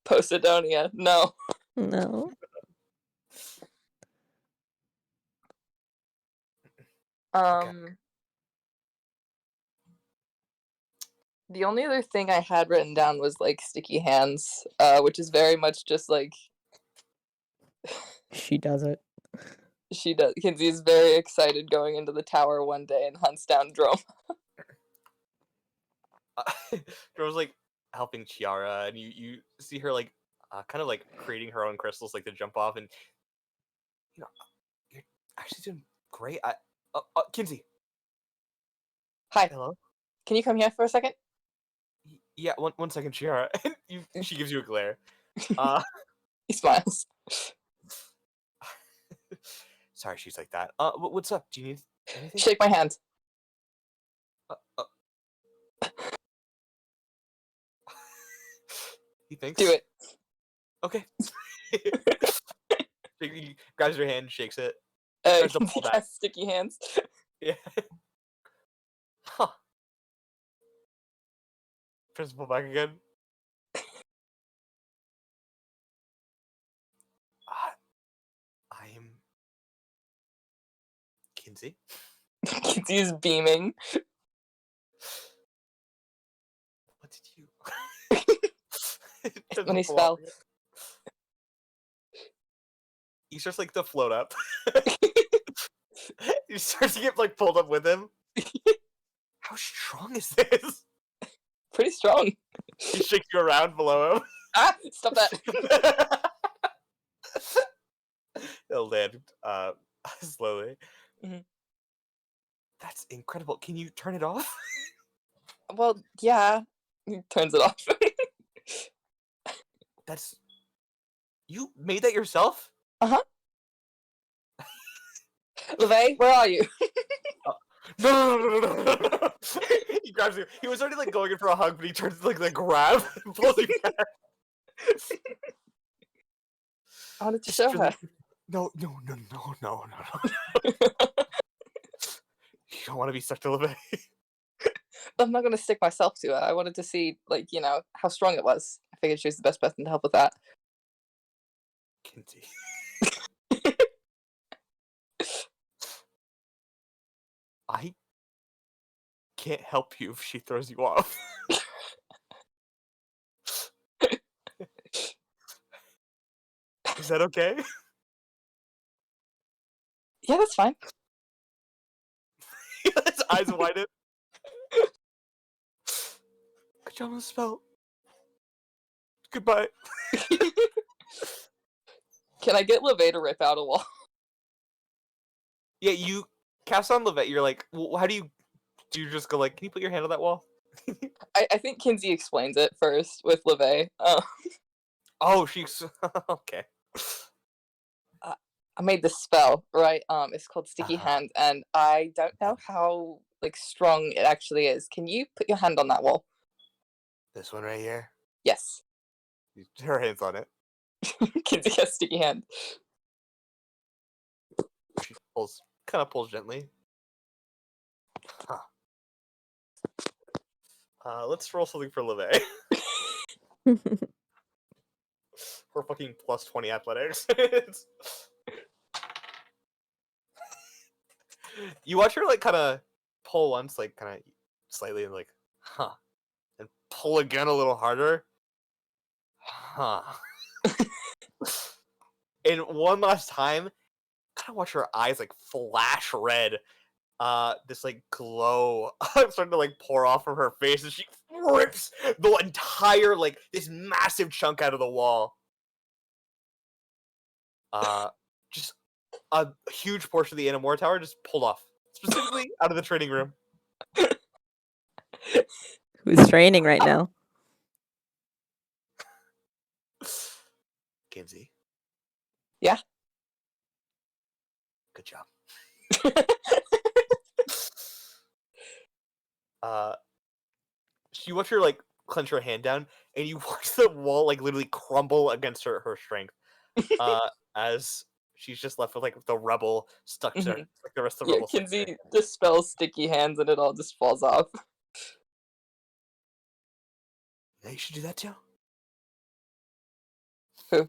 Speaker 2: Posidonia, no.
Speaker 5: No.
Speaker 2: The only other thing I had written down was like sticky hands, which is very much just like
Speaker 5: She does it.
Speaker 2: she does. Kinsey's very excited going into the tower one day and hunts down Drome.
Speaker 1: Drome's like helping Chiara, and you see her like kind of like creating her own crystals like to jump off, and you know you're actually doing great. Kinsey.
Speaker 2: Hi.
Speaker 1: Hello.
Speaker 2: Can you come here for a second?
Speaker 1: Yeah, one second, Chiara. She gives you a glare.
Speaker 2: He smiles.
Speaker 1: Sorry, she's like that. What's up? Do you need anything?
Speaker 2: Shake my hand.
Speaker 1: He thinks.
Speaker 2: Do it.
Speaker 1: Okay. He grabs your hand, shakes it.
Speaker 2: He
Speaker 1: pull back.
Speaker 2: has sticky hands.
Speaker 1: Yeah. Huh. Tries to pull back again. I'm Kinsey.
Speaker 2: Kinsey's beaming.
Speaker 1: What did you?
Speaker 2: When he spell.
Speaker 1: He starts like to float up. He starts to get like pulled up with him. How strong is this?
Speaker 2: Pretty strong.
Speaker 1: He shakes you around below him.
Speaker 2: Ah! Stop that.
Speaker 1: He'll land slowly.
Speaker 2: Mhm.
Speaker 1: That's incredible. Can you turn it off?
Speaker 2: Well, yeah. He turns it off.
Speaker 1: That's you made that yourself?
Speaker 2: LeVay, where are you?
Speaker 1: No. He grabs you. He was already like going in for a hug, but he turns to like grab and pulls you back.
Speaker 2: I wanted to show her.
Speaker 1: No. You don't want to be stuck to LeVay.
Speaker 2: I'm not going to stick myself to her. I wanted to see, like, you know, how strong it was. I figured she was the best person to help with that.
Speaker 1: Kinsey. can't help you if she throws you off. Is that okay?
Speaker 2: Yeah, that's fine.
Speaker 1: His eyes widen. Good job on the spell. Goodbye.
Speaker 2: Can I get LeVay to rip out a wall?
Speaker 1: Yeah, you cast on Levette. You're like, how do you just go like, can you put your hand on that wall?
Speaker 2: I think Kinsey explains it first with LeVay.
Speaker 1: Oh, she's okay.
Speaker 2: I made this spell, right? It's called Sticky
Speaker 1: Uh-huh.
Speaker 2: Hand, and I don't know how like strong it actually is. Can you put your hand on that wall?
Speaker 1: This one right here.
Speaker 2: Yes.
Speaker 1: Her hand's on it.
Speaker 2: Kinsey has Sticky Hand.
Speaker 1: She kind of pulls gently. Huh. Let's roll something for Levay. For fucking plus 20 athletics. You watch her like kind of pull once, like kind of slightly, and like, huh, and pull again a little harder, huh. And one last time, kind of watch her eyes like flash red. This like glow starting to like pour off from her face, and she rips the entire like this massive chunk out of the wall. Just a huge portion of the Anamora Tower just pulled off, specifically out of the training room.
Speaker 5: Who's training right now?
Speaker 1: Kinsey.
Speaker 2: Yeah?
Speaker 1: Good job. You watch her like clench her hand down, and you watch the wall like literally crumble against her strength. As she's just left with like the rubble stuck to her, like the rest of the
Speaker 2: Yeah,
Speaker 1: rubble. stuck to her.
Speaker 2: Kinsey dispels Sticky Hands, and it all just falls off.
Speaker 1: Yeah, you should do that too.
Speaker 2: Who?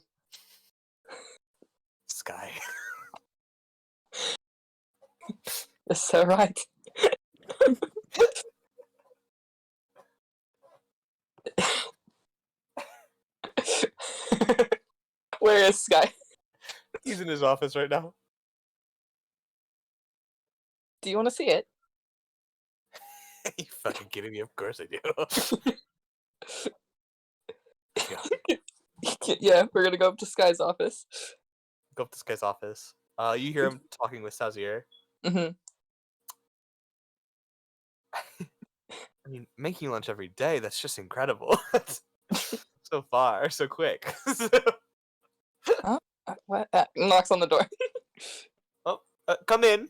Speaker 1: Sky.
Speaker 2: You're so right. Where is Sky?
Speaker 1: He's in his office right now.
Speaker 2: Do you want to see it?
Speaker 1: You fucking kidding me? Of course I do. Yeah.
Speaker 2: Yeah, we're gonna go up to Sky's office.
Speaker 1: Go up to this guy's office. You hear him talking with Sazier.
Speaker 2: Mm-hmm.
Speaker 1: I mean, making lunch every day, that's just incredible. So far, so quick.
Speaker 2: What? Knocks on the door.
Speaker 1: Come in.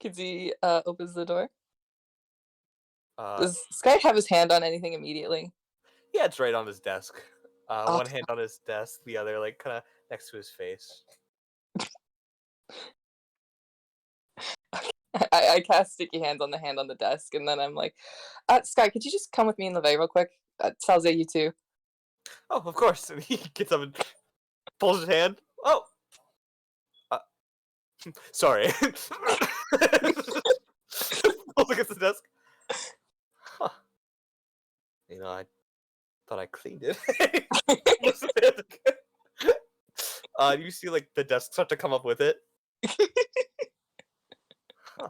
Speaker 2: Kinsey opens the door.
Speaker 1: Uh,
Speaker 2: Does Sky have his hand on anything immediately?
Speaker 1: yeah, it's right on his desk. One
Speaker 2: Awesome.
Speaker 1: hand on his desk, the other like kind of next to his face.
Speaker 2: I cast Sticky Hands on the hand on the desk, and then I'm like, Sky, could you just come with me in LeVay real quick? Salze, you too.
Speaker 1: Oh, of course. And he gets up and pulls his hand. Oh, sorry. Pulls against the desk. Huh. You know, I thought I cleaned it. You see, like the desk start to come up with it. Huh.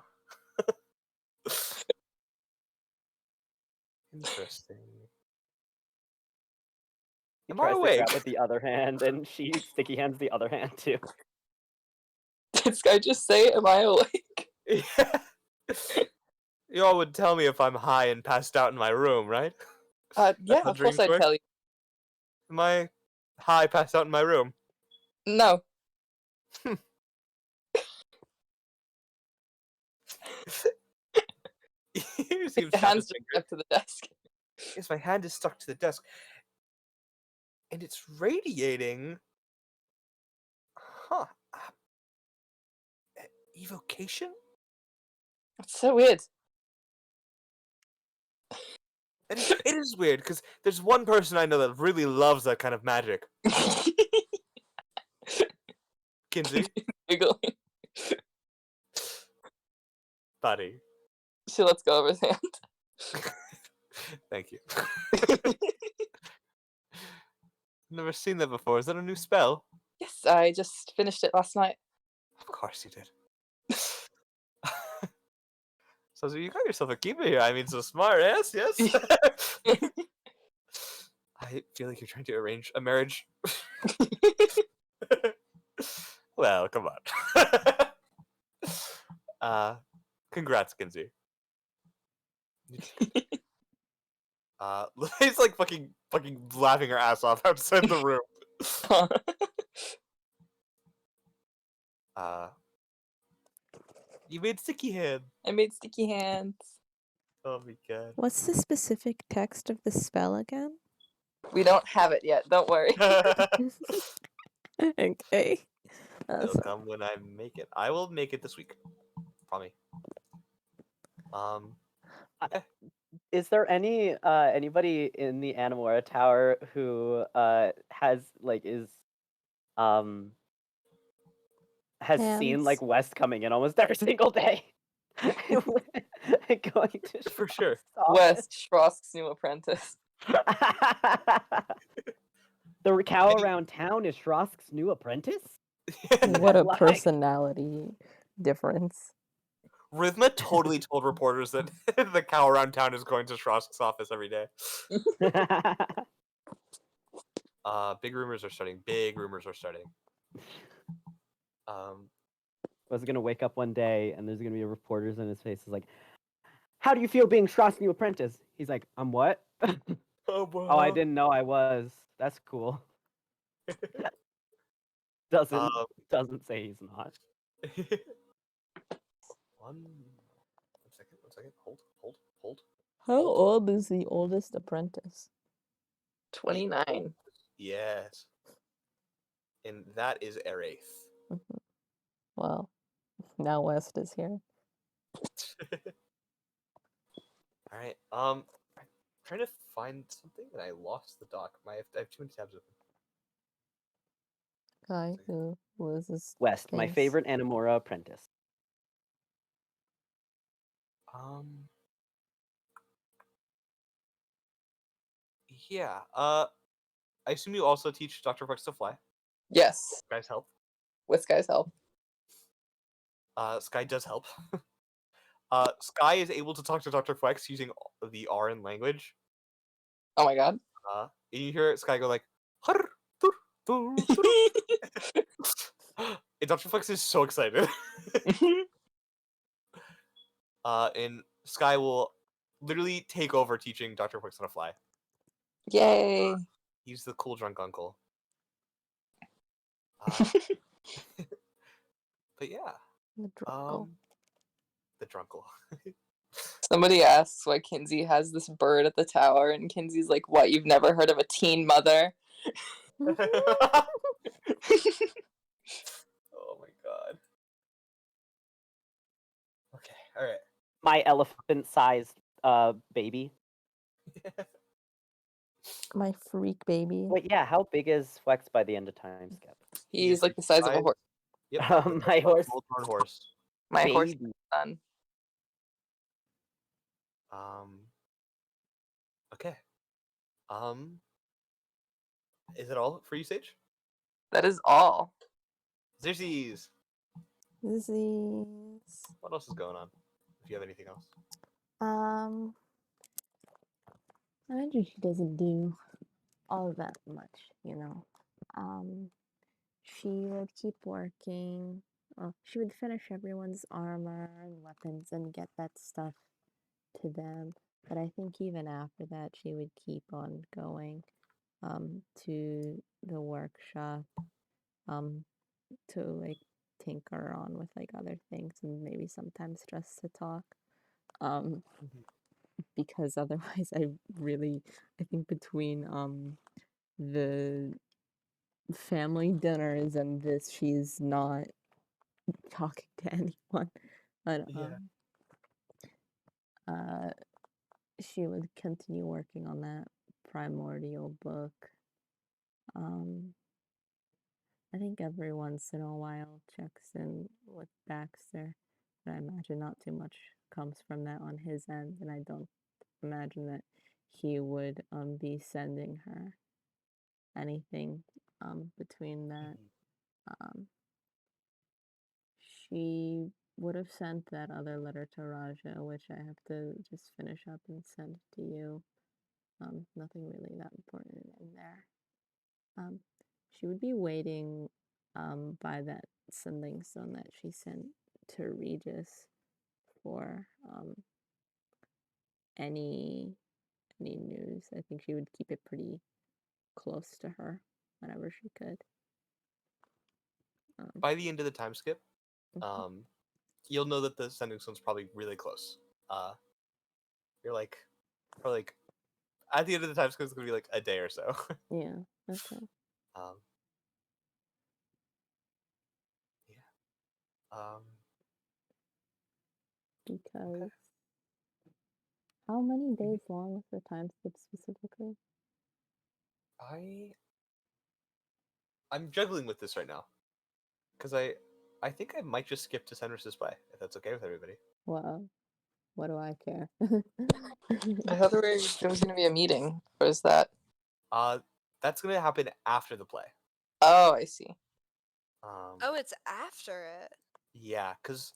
Speaker 1: Interesting.
Speaker 3: He
Speaker 1: Am I
Speaker 3: tries to
Speaker 1: awake?
Speaker 3: grab with the other hand, and she Sticky Hands the other hand too.
Speaker 2: Did Sky just say, am I awake?
Speaker 1: Yeah. You all would tell me if I'm high and passed out in my room, right?
Speaker 2: Yeah,
Speaker 1: how
Speaker 2: of course
Speaker 1: dreams
Speaker 2: I'd
Speaker 1: work?
Speaker 2: tell you.
Speaker 1: Am I high, passed out in my room?
Speaker 2: No.
Speaker 1: You seem
Speaker 2: Your
Speaker 1: to have
Speaker 2: hand's
Speaker 1: his
Speaker 2: just
Speaker 1: finger.
Speaker 2: stuck to the desk.
Speaker 1: Yes, my hand is stuck to the desk. And it's radiating. Huh. Evocation?
Speaker 2: It's so weird.
Speaker 1: It is weird, because there's one person I know that really loves that kind of magic. Kinsey?
Speaker 2: Giggling.
Speaker 1: Buddy.
Speaker 2: She lets go of his hand.
Speaker 1: Thank you. Never seen that before. Is that a new spell?
Speaker 2: Yes, I just finished it last night.
Speaker 1: Of course you did. So you got yourself a keeper here. I mean, so smart, yes, yes. I feel like you're trying to arrange a marriage. Well, come on. Congrats, Kinsey. It's like fucking laughing her ass off outside the room. You made sticky hand.
Speaker 2: I made sticky hands.
Speaker 1: Oh my god.
Speaker 5: What's the specific text of the spell again?
Speaker 2: We don't have it yet. Don't worry.
Speaker 5: Okay.
Speaker 1: It'll come when I make it. I will make it this week. Promise.
Speaker 3: Is there anybody in the Animora Tower who has seen like
Speaker 5: Hands.
Speaker 3: West coming in almost every single day? Going to
Speaker 1: For sure.
Speaker 2: West, Schrosk's new apprentice.
Speaker 3: The cow around town is Shrosk's new apprentice?
Speaker 5: What a
Speaker 3: Like-
Speaker 5: personality difference.
Speaker 1: Rhythma totally told reporters that the cow around town is going to Shrosk's office every day. Big rumors are starting.
Speaker 3: Was gonna wake up one day and there's gonna be reporters in his face is like, how do you feel being Shrosk's new apprentice? He's like, I'm what? Oh, I didn't know I was. That's cool. Doesn't say he's not.
Speaker 1: One second. Hold.
Speaker 5: How old is the oldest apprentice?
Speaker 2: 29.
Speaker 1: Yes. And that is Eraith.
Speaker 5: Well, now West is here.
Speaker 1: All right. I'm trying to find something and I lost the doc. I have too many tabs open.
Speaker 5: Guy who was his
Speaker 3: West, my
Speaker 5: face.
Speaker 3: favorite Animora apprentice.
Speaker 1: Yeah. I assume you also teach Dr. Flex to fly.
Speaker 2: Yes,
Speaker 1: Guys help.
Speaker 2: with Sky's help.
Speaker 1: Sky does help. Sky is able to talk to Dr. Flex using the Aran language.
Speaker 2: Oh my god.
Speaker 1: You hear Sky go like, "Har, tur, tur, tur." And Dr. Flex is so excited. And Sky will literally take over teaching Dr. Flex how to fly.
Speaker 2: Yay.
Speaker 1: He's the cool drunk uncle. But yeah,
Speaker 5: The Drunkle.
Speaker 1: the drunkle.
Speaker 2: Somebody asks why Kinsey has this bird at the tower, and Kinsey's like, what, you've never heard of a teen mother?
Speaker 1: Oh my god. Okay, alright.
Speaker 3: My elephant-sized baby.
Speaker 5: My freak baby.
Speaker 3: Wait, yeah, how big is Flex by the end of time skip?
Speaker 2: He's like the size of a horse.
Speaker 1: Yep.
Speaker 3: My horse.
Speaker 1: Full-grown horse.
Speaker 2: My horse
Speaker 3: Baby.
Speaker 2: son.
Speaker 1: Okay. Is it all for you, Sage?
Speaker 2: That is all.
Speaker 1: Xerxes!
Speaker 5: Disease.
Speaker 1: What else is going on? If you have anything else.
Speaker 5: Andrew, she doesn't do all that much, you know. She would keep working. She would finish everyone's armor and weapons and get that stuff to them. But I think even after that, she would keep on going to the workshop to like tinker on with like other things and maybe sometimes just to talk. Because otherwise I think between the family dinners and this, she's not talking to anyone. But she would continue working on that primordial book. I think every once in a while checks in with Baxter, but I imagine not too much comes from that on his end, and I don't imagine that he would be sending her anything between that. Um, she would have sent that other letter to Raja, which I have to just finish up and send to you. Nothing really that important in there. She would be waiting by that sending stone that she sent to Regis for any news. I think she would keep it pretty close to her whenever she could.
Speaker 1: By the end of the time skip,
Speaker 5: Mhm.
Speaker 1: you'll know that the sending stone's probably really close. You're like, probably like, at the end of the time skip, it's gonna be like a day or so.
Speaker 5: Yeah, okay.
Speaker 1: um, yeah.
Speaker 5: Because how many days long was the time skip specifically?
Speaker 1: I'm juggling with this right now, because I think I might just skip to Senris display if that's okay with everybody.
Speaker 5: Well, what do I care?
Speaker 2: I thought there was going to be a meeting. Or is that?
Speaker 1: That's gonna happen after the play.
Speaker 2: Oh, I see.
Speaker 4: Oh, it's after it.
Speaker 1: Yeah, because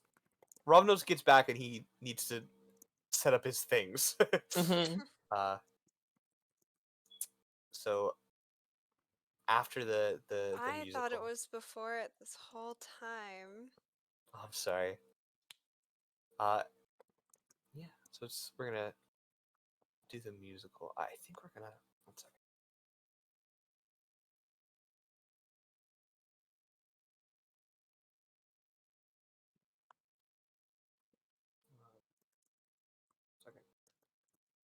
Speaker 1: Rovnos gets back and he needs to set up his things.
Speaker 2: Mm-hmm.
Speaker 1: So after the
Speaker 4: I
Speaker 1: musical.
Speaker 4: thought it was before it this whole time.
Speaker 1: Oh, I'm sorry. Yeah. So we're gonna do the musical. I think we're gonna. 1 second. Second.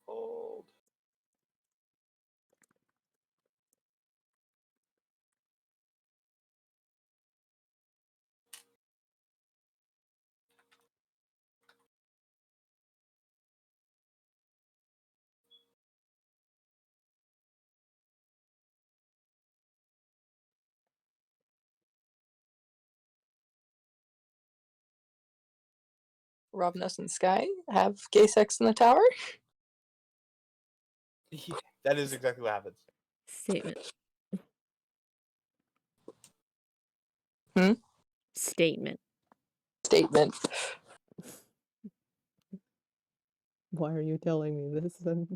Speaker 1: Hold.
Speaker 2: Robinus and Sky have gay sex in the tower?
Speaker 1: Yeah, that is exactly what happens.
Speaker 5: Statement.
Speaker 2: Hmm?
Speaker 5: Statement.
Speaker 2: Statement.
Speaker 5: Why are you telling me this? I'm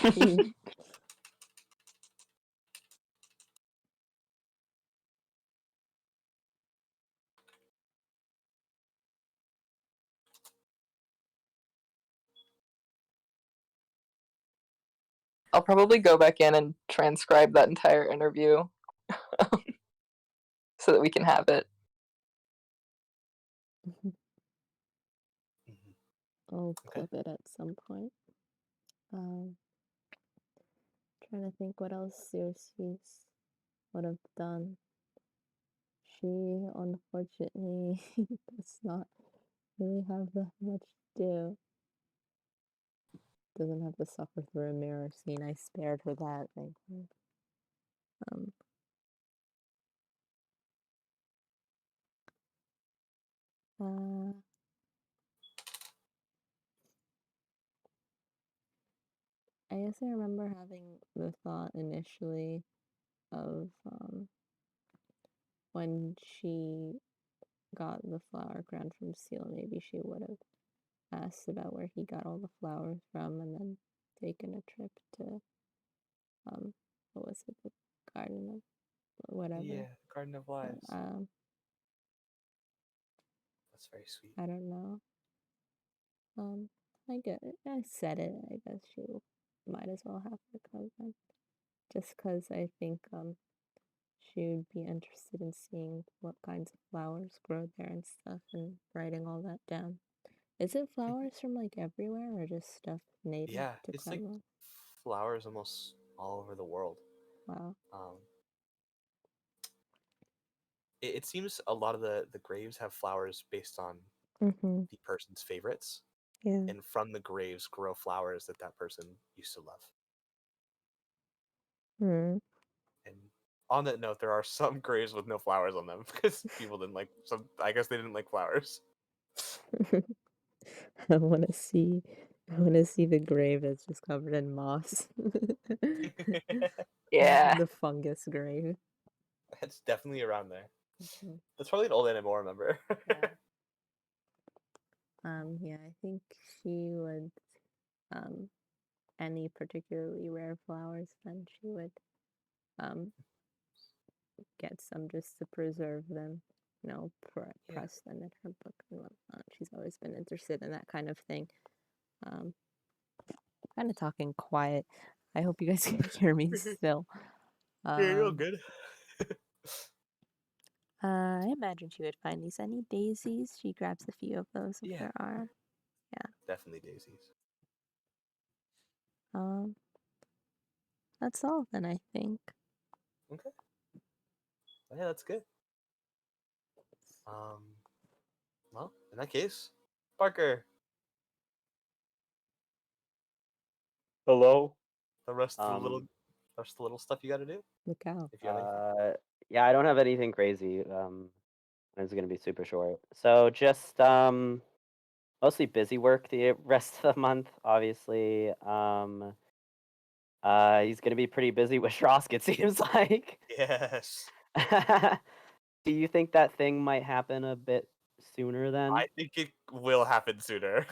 Speaker 5: 15.
Speaker 2: I'll probably go back in and transcribe that entire interview so that we can have it.
Speaker 5: I'll
Speaker 1: Okay.
Speaker 5: clip it at some point. Trying to think what else Circe would have done. She unfortunately does not really have that much to do. Doesn't have to suffer through a mirror scene. I spared her that, thankfully. I guess I remember having the thought initially of when she got the flower crown from Seal, maybe she would have asked about where he got all the flowers from and then taken a trip to what was it, the Garden of whatever.
Speaker 1: Yeah, Garden of Lies. That's very sweet.
Speaker 5: I don't know. I get it. I said it. I guess she might as well have her cousin, just because I think she would be interested in seeing what kinds of flowers grow there and stuff, and writing all that down. Is it flowers from like everywhere or just stuff native
Speaker 1: Yeah,
Speaker 5: to
Speaker 1: it's like
Speaker 5: Kremlin?
Speaker 1: flowers almost all over the world.
Speaker 5: Wow.
Speaker 1: It seems a lot of the graves have flowers based on
Speaker 5: Mm-hmm.
Speaker 1: the person's favorites,
Speaker 5: Yeah.
Speaker 1: and from the graves grow flowers that person used to love.
Speaker 5: Hmm.
Speaker 1: And on that note, there are some graves with no flowers on them because people didn't like some. I guess they didn't like flowers.
Speaker 5: I want to see. I want to see the grave that's just covered in moss.
Speaker 2: Yeah.
Speaker 5: The fungus grave.
Speaker 1: It's definitely around there.
Speaker 5: Mhm.
Speaker 1: That's probably an old Animora member.
Speaker 5: Yeah. Yeah, I think she would, any particularly rare flowers, then she would, get some just to preserve them,
Speaker 1: Yeah.
Speaker 5: press them in her book and whatnot. She's always been interested in that kind of thing. Kind of talking quiet. I hope you guys can hear me still.
Speaker 1: Yeah, you're all
Speaker 5: Um,
Speaker 1: good.
Speaker 5: I imagine she would find these. Any daisies? She grabs a few of those if
Speaker 1: Yeah,
Speaker 5: there are.
Speaker 1: definitely daisies.
Speaker 5: Um, that's all then, I think.
Speaker 1: Okay. Yeah, that's good. Well, in that case, Parker,
Speaker 3: Hello.
Speaker 1: the rest of the little,
Speaker 3: Um,
Speaker 1: stuff you got to do,
Speaker 5: Look out.
Speaker 1: if you have anything.
Speaker 3: yeah, I don't have anything crazy. It's gonna be super short. So just mostly busy work the rest of the month, obviously. He's gonna be pretty busy with Shrosk, it seems like.
Speaker 1: Yes,
Speaker 3: Do you think that thing might happen a bit sooner then?
Speaker 1: I think it will happen sooner.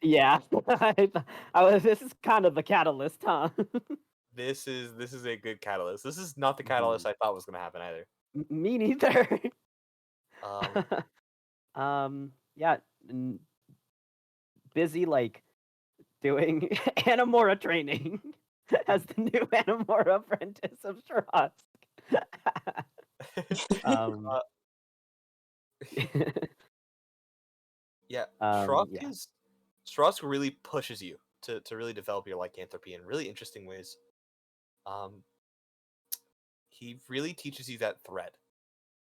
Speaker 3: Yeah. This is kind of the catalyst, huh?
Speaker 1: This is a good catalyst. This is not the
Speaker 3: Mhm.
Speaker 1: catalyst I thought was gonna happen either.
Speaker 3: Me neither.
Speaker 1: Um,
Speaker 3: Yeah, busy like doing Animora training as the new Animora apprentice of Shrosk. um,
Speaker 1: uh, yeah, Shrosk
Speaker 3: yeah.
Speaker 1: Shrosk really pushes you to really develop your lycanthropy in really interesting ways. Um, he really teaches you that thread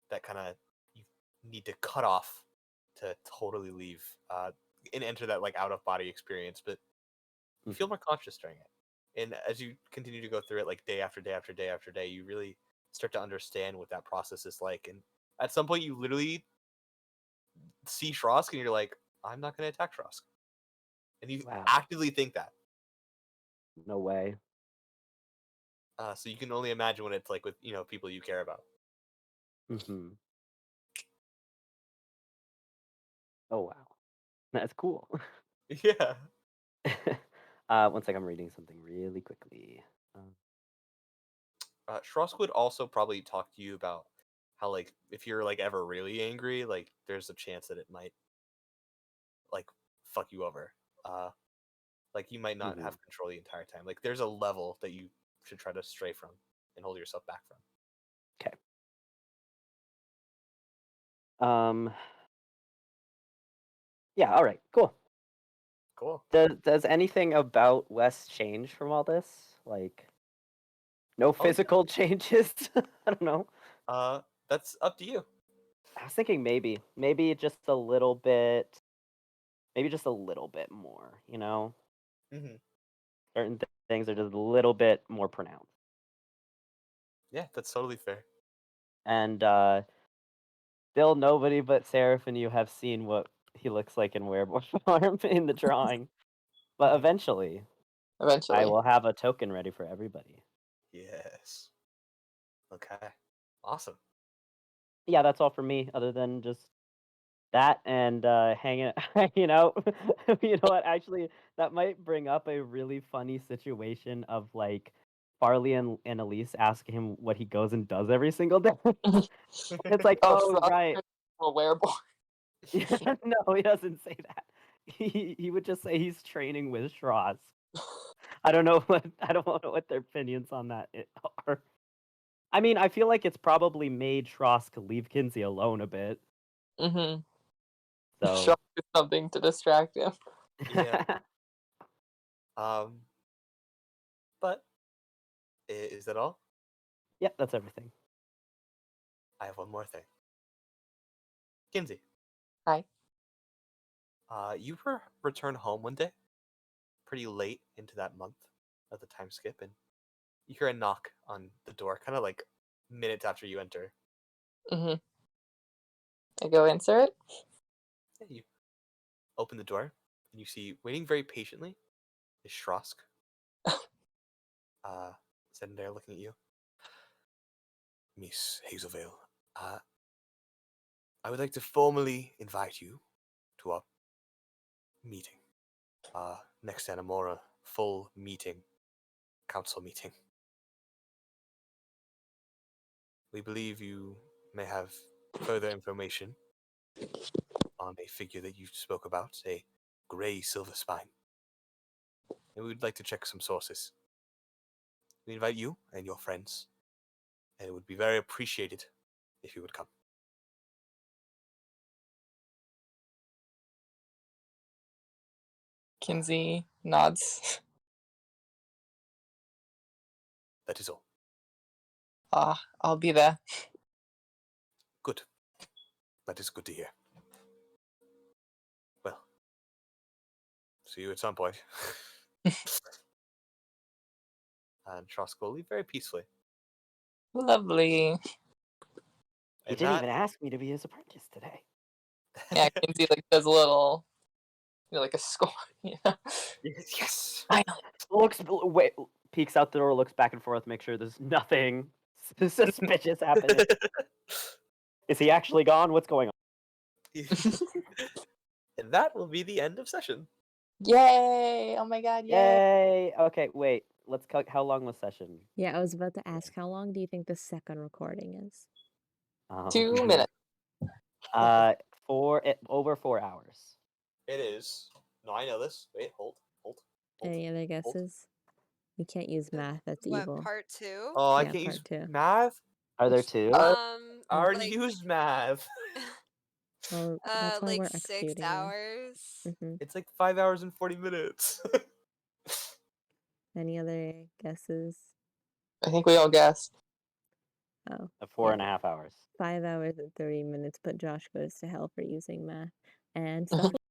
Speaker 1: that kind of you need to cut off to totally leave and enter that like out of body experience, but you feel more conscious during it. And as you continue to go through it like day after day after day after day, you really start to understand what that process is like. And at some point you literally see Shrosk and you're like, I'm not gonna attack Shrosk. And you
Speaker 3: Wow.
Speaker 1: actively think that.
Speaker 3: No way.
Speaker 1: So you can only imagine what it's like with people you care about.
Speaker 3: Hmm. Oh wow, that's cool.
Speaker 1: Yeah.
Speaker 3: One sec, I'm reading something really quickly.
Speaker 1: Shrosk would also probably talk to you about how like if you're like ever really angry, like there's a chance that it might like fuck you over. Like you might not
Speaker 3: Mhm.
Speaker 1: have control the entire time. Like there's a level that you should try to stray from and hold yourself back from.
Speaker 3: Okay. Um. Yeah. All right. Cool.
Speaker 1: Cool.
Speaker 3: Does anything about Wes change from all this? Like, no
Speaker 1: Oh, yeah.
Speaker 3: physical changes? I don't know.
Speaker 1: That's up to you.
Speaker 3: I was thinking maybe just a little bit, maybe just a little bit more.
Speaker 1: Hmm.
Speaker 3: Certain things are just a little bit more pronounced.
Speaker 1: Yeah, that's totally fair.
Speaker 3: And still, nobody but Seraph and you have seen what he looks like in werewolf form in the drawing. But
Speaker 1: Mhm.
Speaker 3: eventually, I
Speaker 2: Eventually.
Speaker 3: will have a token ready for everybody.
Speaker 1: Yes. Okay. Awesome.
Speaker 3: Yeah, that's all for me. Other than just that and hanging out. You know what? Actually, that might bring up a really funny situation of like Farley and Elise asking him what he goes and does every single day. It's like, oh
Speaker 2: Frost
Speaker 3: right.
Speaker 2: will wearable.
Speaker 3: Yeah, no, he doesn't say that. He would just say he's training with Shroz. I don't know what their opinions on that are. I mean, I feel like it's probably made Shrosk leave Kinsey alone a bit.
Speaker 2: Mm-hmm.
Speaker 3: So
Speaker 2: Frost is something to distract him.
Speaker 1: Yeah. But is that all?
Speaker 3: Yep, that's everything.
Speaker 1: I have one more thing. Kinsey,
Speaker 2: Hi.
Speaker 1: you return home one day, pretty late into that month of the time skip, and you hear a knock on the door, kind of like minutes after you enter.
Speaker 2: Mm-hmm. I go answer it.
Speaker 1: Yeah, you open the door. And you see, waiting very patiently, is Shrosk. Sitting there looking at you. Miss Hazelvale, I would like to formally invite you to our meeting. Next Anamora full meeting, council meeting. We believe you may have further information on a figure that you spoke about, a Grey Silver Spine. And we would like to check some sources. We invite you and your friends, and it would be very appreciated if you would come.
Speaker 2: Kinsey nods.
Speaker 1: That is all.
Speaker 2: I'll be there.
Speaker 1: Good. That is good to hear. Well, see you at some point. And Shrosk will leave very peacefully.
Speaker 2: Lovely.
Speaker 3: He
Speaker 1: And
Speaker 3: didn't
Speaker 1: that-
Speaker 3: even ask me to be his apprentice today.
Speaker 2: Yeah, Kinsey like does a little, like a score.
Speaker 1: Yes.
Speaker 3: Looks wait, peeks out the door, looks back and forth, make sure there's nothing suspicious happening. Is he actually gone? What's going on?
Speaker 1: And that will be the end of session.
Speaker 2: Yay! Oh my god! Yay!
Speaker 3: Yay! Okay, wait. Let's cut. How long was session?
Speaker 5: Yeah, I was about to ask, how long do you think the second recording is?
Speaker 2: 2 minutes.
Speaker 3: Over 4 hours.
Speaker 1: It is. No, I know this. Wait, hold.
Speaker 5: Any other guesses? You can't use math. That's
Speaker 4: What,
Speaker 5: evil.
Speaker 4: part 2?
Speaker 1: Oh, I
Speaker 5: Yeah,
Speaker 1: can't use
Speaker 5: part 2.
Speaker 1: math.
Speaker 3: Are there 2?
Speaker 1: I already
Speaker 4: Like,
Speaker 1: used math.
Speaker 5: Well, that's why
Speaker 4: like
Speaker 5: we're
Speaker 4: 6
Speaker 5: executing you.
Speaker 4: hours.
Speaker 1: It's like 5 hours and 40 minutes.
Speaker 5: Any other guesses?
Speaker 2: I think we all guessed.
Speaker 5: Oh,
Speaker 3: 4.5 hours.
Speaker 5: 5 hours and 30 minutes, but Josh goes to hell for using math and stuff